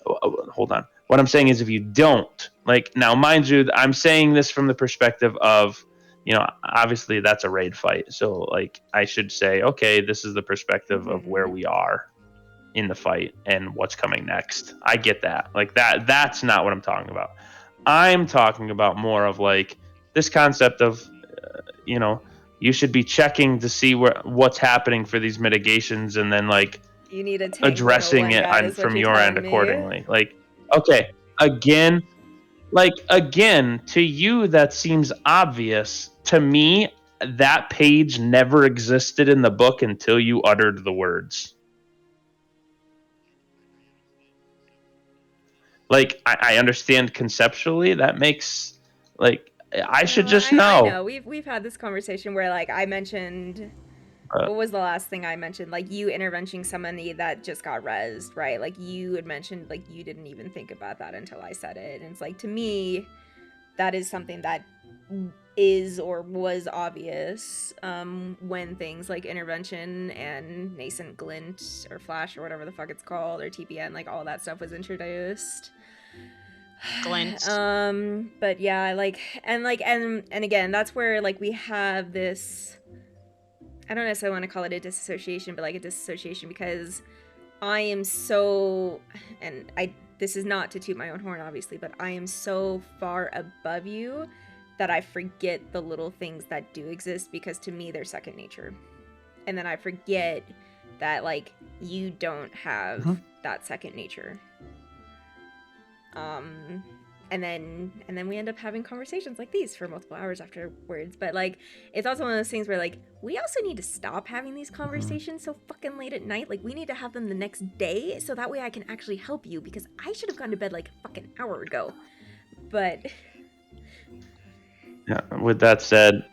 hold on. What I'm saying is if you don't, like, now, mind you, I'm saying this from the perspective of, you know, obviously that's a raid fight. So, like, I should say, okay, this is the perspective of where we are in the fight and what's coming next. I get that. Like, that's not what I'm talking about. I'm talking about more of, like, this concept of, you know, you should be checking to see what's happening for these mitigations and then, like, you need a addressing it from your end accordingly. Like, okay, again, to you that seems obvious. To me, that page never existed in the book until you uttered the words. Like, I understand conceptually that makes, like, I should just know. I know we've had this conversation where, like, I mentioned what was the last thing I mentioned? Like you interventing somebody that just got rezzed, right? Like you had mentioned, like you didn't even think about that until I said it. And it's like, to me, that is something that is or was obvious when things like intervention and nascent glint or flash or whatever the fuck it's called, or TPN, like all that stuff was introduced. Glint. But yeah, and again, that's where like we have this, I don't necessarily want to call it a disassociation, but like a disassociation, because I am so, and this is not to toot my own horn obviously, but I am so far above you that I forget the little things that do exist, because to me they're second nature. And then I forget that like you don't have that second nature. And then we end up having conversations like these for multiple hours afterwards. But like, it's also one of those things where like, we also need to stop having these conversations so fucking late at night. Like, we need to have them the next day so that way I can actually help you, because I should have gone to bed like a fucking hour ago. But yeah, with that said,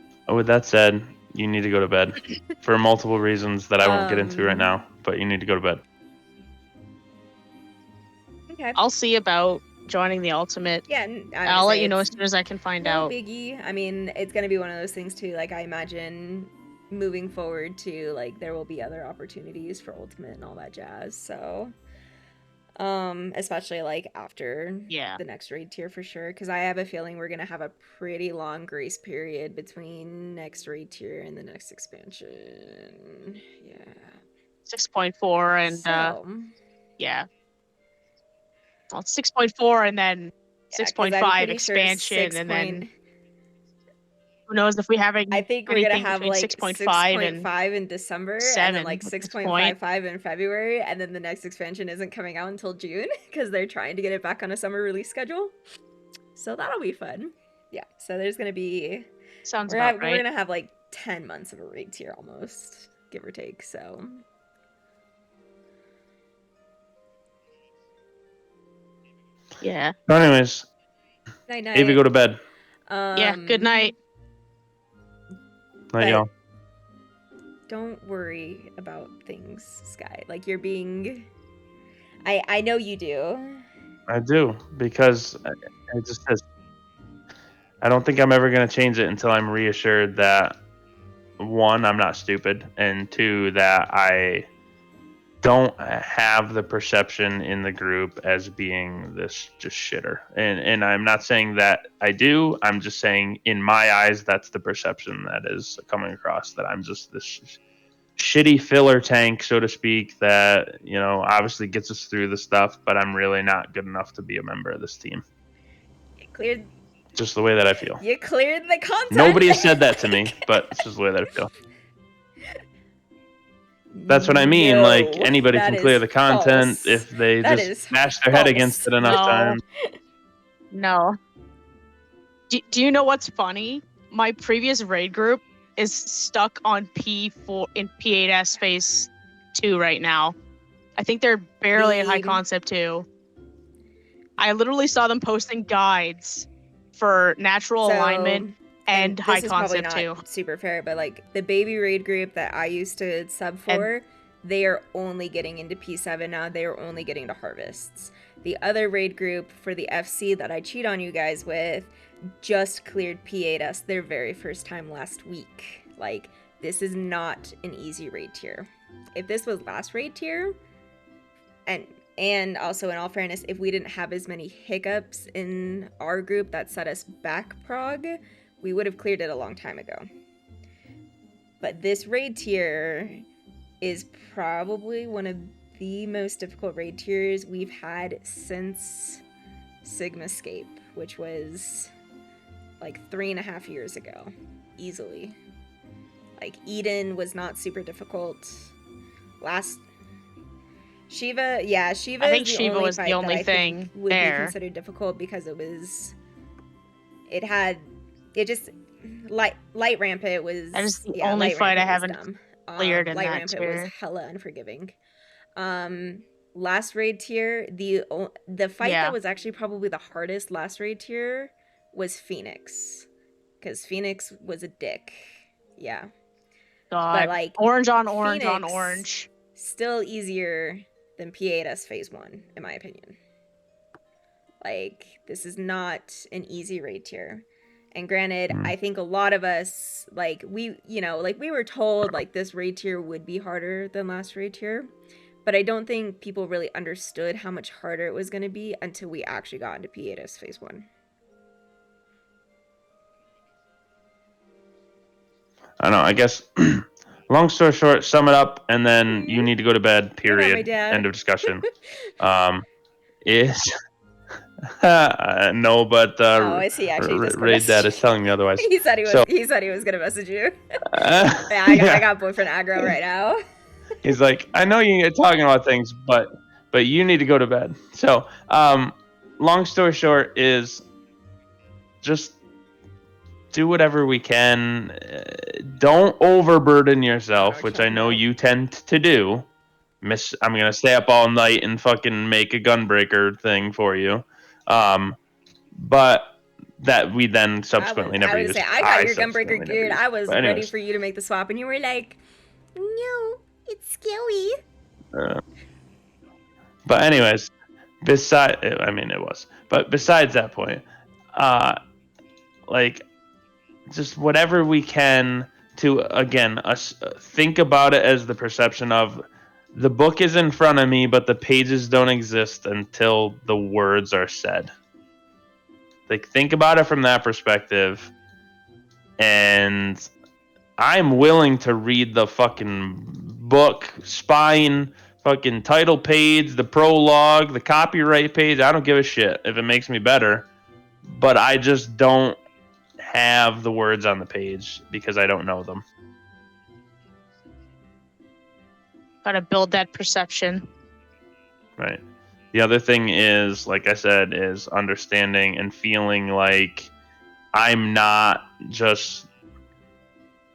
you need to go to bed for multiple reasons that I won't get into right now, but you need to go to bed. Okay. I'll see about joining the ultimate. Yeah, I'll let you know as soon as I can find no out. biggie. I mean, it's gonna be one of those things too. Like, I imagine moving forward too, like there will be other opportunities for ultimate and all that jazz. So, especially like after the next raid tier for sure, because I have a feeling we're gonna have a pretty long grace period between next raid tier and the next expansion. Yeah. 6.4 and yeah. Well, 6.4 and then 6.5 expansion, and then who knows if we have any, I think we're gonna have like 6.5 and 6.5 in December, and 7 then like 6.55 in February, and then the next expansion isn't coming out until June because they're trying to get it back on a summer release schedule. So that'll be fun. Yeah. So there's gonna be sounds about right. We're gonna have like 10 months of a raid tier almost, give or take. So. Yeah. So anyways, night. Avi, go to bed. Yeah, good night. Night, y'all. Don't worry about things, Sky. Like, you're being... I know you do. I do, because it just says, I don't think I'm ever going to change it until I'm reassured that, one, I'm not stupid, and two, that I don't have the perception in the group as being this just shitter. And I'm not saying that I do. I'm just saying in my eyes, that's the perception that is coming across, that I'm just this shitty filler tank, so to speak, that, you know, obviously gets us through the stuff, but I'm really not good enough to be a member of this team. You cleared... Just the way that I feel. You cleared the content. Nobody has said that to me, but it's just the way that I feel. That's what I mean. No, like, anybody can clear the content false. if they That just is smash their head against it enough times. No. Do you know what's funny? My previous raid group is stuck on P4 in P8S phase 2 right now. I think they're barely at high concept 2. I literally saw them posting guides for natural alignment and high this is concept probably too. not super fair, but like the baby raid group that I used to sub for, they are only getting into P7 now. They are only getting to harvests. The other raid group for the FC that I cheat on you guys with just cleared P8S their very first time last week. Like, this is not an easy raid tier. If this was last raid tier, and also in all fairness, if we didn't have as many hiccups in our group that set us back prog, we would have cleared it a long time ago. But this raid tier is probably one of the most difficult raid tiers we've had since Sigmascape, which was like 3.5 years ago, easily. Like, Eden was not super difficult. Shiva, yeah, Shiva. I think is the Shiva only was fight the only that I thing think would there. be considered difficult because light rampant was. That is the yeah, only light fight I rampant was haven't dumb. cleared in light that rampant tier. was hella unforgiving. Last raid tier, the fight that was actually probably the hardest last raid tier was Phoenix, because Phoenix was a dick. Yeah. God. But like Orange on orange on Phoenix, orange. still easier than Pietas phase 1, in my opinion. Like, this is not an easy raid tier. And granted, I think a lot of us, like, we were told, like, this raid tier would be harder than last raid tier. But I don't think people really understood how much harder it was going to be until we actually got into Pietas phase 1. I don't know. I guess, long story short, sum it up, and then you need to go to bed, period. my dad. End of discussion. Is... no, but oh, I see. Actually, Raid Dad is telling me otherwise. he said he was. So, he said he was gonna message you. Yeah, I got boyfriend aggro right now. He's like, I know you're talking about things, but you need to go to bed. So, long story short is, just do whatever we can. Don't overburden yourself, which I know you tend to do. I'm gonna stay up all night and fucking make a gunbreaker thing for you. But that we then subsequently never used. I got your gunbreaker good. Used. I was But ready for you to make the swap, and you were like, "No, it's scary." But anyways, it was. But besides that point, like, just whatever we can to again think about it as the perception of. The book is in front of me, but the pages don't exist until the words are said. Like, think about it from that perspective. And I'm willing to read the fucking book, spine, fucking title page, the prologue, the copyright page. I don't give a shit if it makes me better. But I just don't have the words on the page because I don't know them. Gotta build that perception. Right. The other thing is, like I said, is understanding and feeling like I'm not just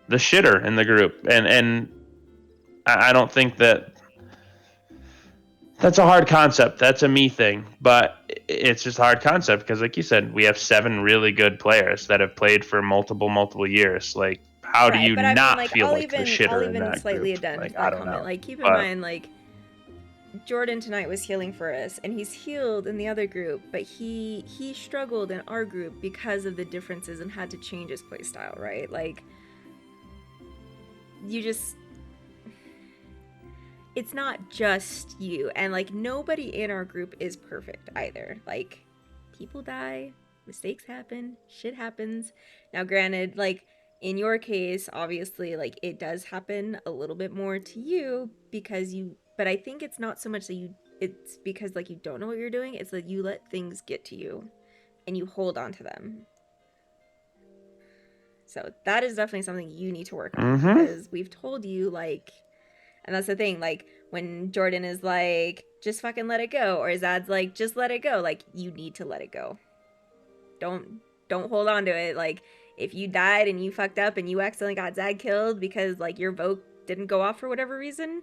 the shitter in the group. And I don't think that's a hard concept. That's a me thing. But it's just a hard concept because, like you said, we have 7 really good players that have played for multiple years. Like, how do you not feel like the shitter in that slightly group? addend Like, that I don't comment. know. Like, keep in mind, like, Jordan tonight was healing for us, and he's healed in the other group, but he struggled in our group because of the differences and had to change his playstyle, right? Like, it's not just you, and like, nobody in our group is perfect either. Like, people die, mistakes happen, shit happens. Now, granted, like, in your case, obviously, like, it does happen a little bit more to you because but I think it's not so much that it's because, like, you don't know what you're doing. It's that you let things get to you and you hold on to them. So that is definitely something you need to work on because we've told you, like, and that's the thing, like, when Jordan is like, just fucking let it go, or Zad's like, just let it go, like, you need to let it go. Don't hold on to it. Like, if you died and you fucked up and you accidentally got Zad killed because, like, your vote didn't go off for whatever reason,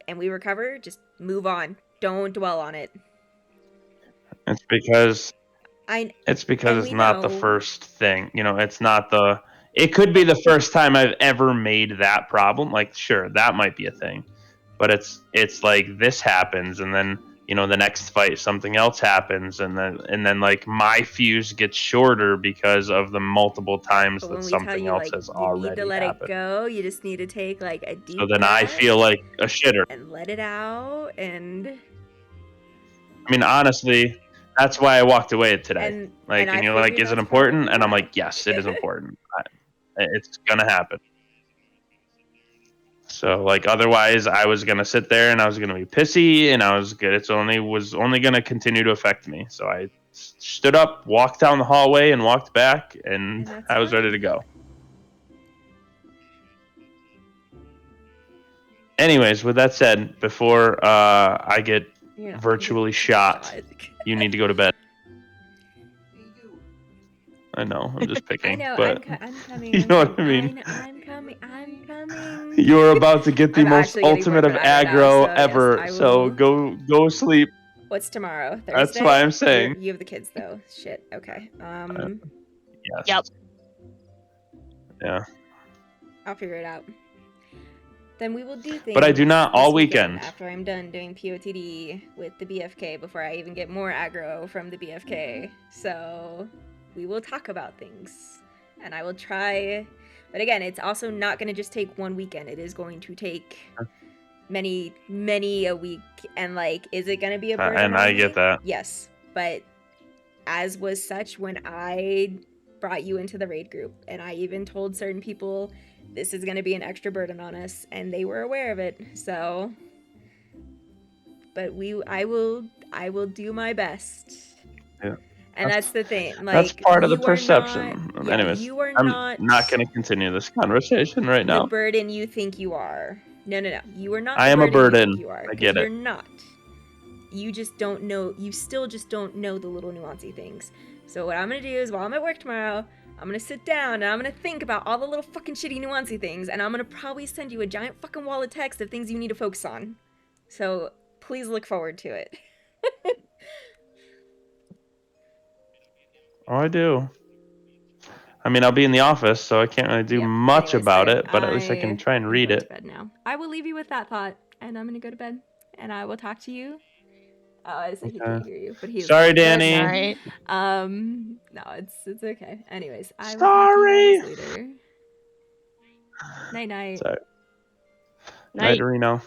and we recover, just move on. Don't dwell on it. It's because it's not the first thing. You know, it's not it could be the first time I've ever made that problem. Like, sure, that might be a thing. But it's like this happens, and then, you know, the next fight something else happens, and then like my fuse gets shorter because of the multiple times that something else has already happened. You need to let it go. You just need to take, like, a deep So then I feel like a shitter. and let it out. And I mean, honestly, that's why I walked away today. And you're like, is it important? And I'm like, yes, it is important. It's gonna happen. So, like, otherwise I was gonna sit there and I was gonna be pissy, and it's only gonna continue to affect me. So I stood up, walked down the hallway, and walked back, and I was ready to go. Anyways, with that said, before I get virtually shot, you need to go to bed. I know, I'm just picking. I know, but I'm coming. you know what I mean? I'm coming. You're about to get the most ultimate of aggro now, ever, yes, so go sleep. What's tomorrow? Thursday? That's why I'm saying. You have the kids, though. Shit. Okay. Yes. Yep. Yeah. I'll figure it out. Then we will do things. But I do not this all weekend. after I'm done doing POTD with the BFK before I even get more aggro from the BFK. So we will talk about things, and I will try. But again, it's also not going to just take one weekend. It is going to take many a week. And like, is it going to be a burden? And I get that. Yes, but as was such when I brought you into the raid group, and I even told certain people this is going to be an extra burden on us, and they were aware of it. So, but I will do my best. Yeah. And that's the thing. Like, That's part of the you are perception. not- yeah, Anyways, you are I'm not going to continue this conversation right the now. burden you think you are. No. You are not. I the am a you burden. think You are, I get 'cause it. You're not. You just don't know. You still just don't know the little nuancy things. So what I'm gonna do is, while I'm at work tomorrow, I'm gonna sit down and I'm gonna think about all the little fucking shitty nuancy things, and I'm gonna probably send you a giant fucking wall of text of things you need to focus on. So please look forward to it. Oh, I do. I mean, I'll be in the office, so I can't really do much Anyways, about so it, but at least I can try and read I'm it. going to bed now. I will leave you with that thought, and I'm gonna go to bed, and I will talk to you. Oh, I said he can't hear you, but he's Sorry, Danny. Alright. No, it's okay. Anyways, I will Sorry. talk to you guys later. Night night. Sorry. Night. Night, Reno.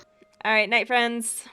All right, night, friends.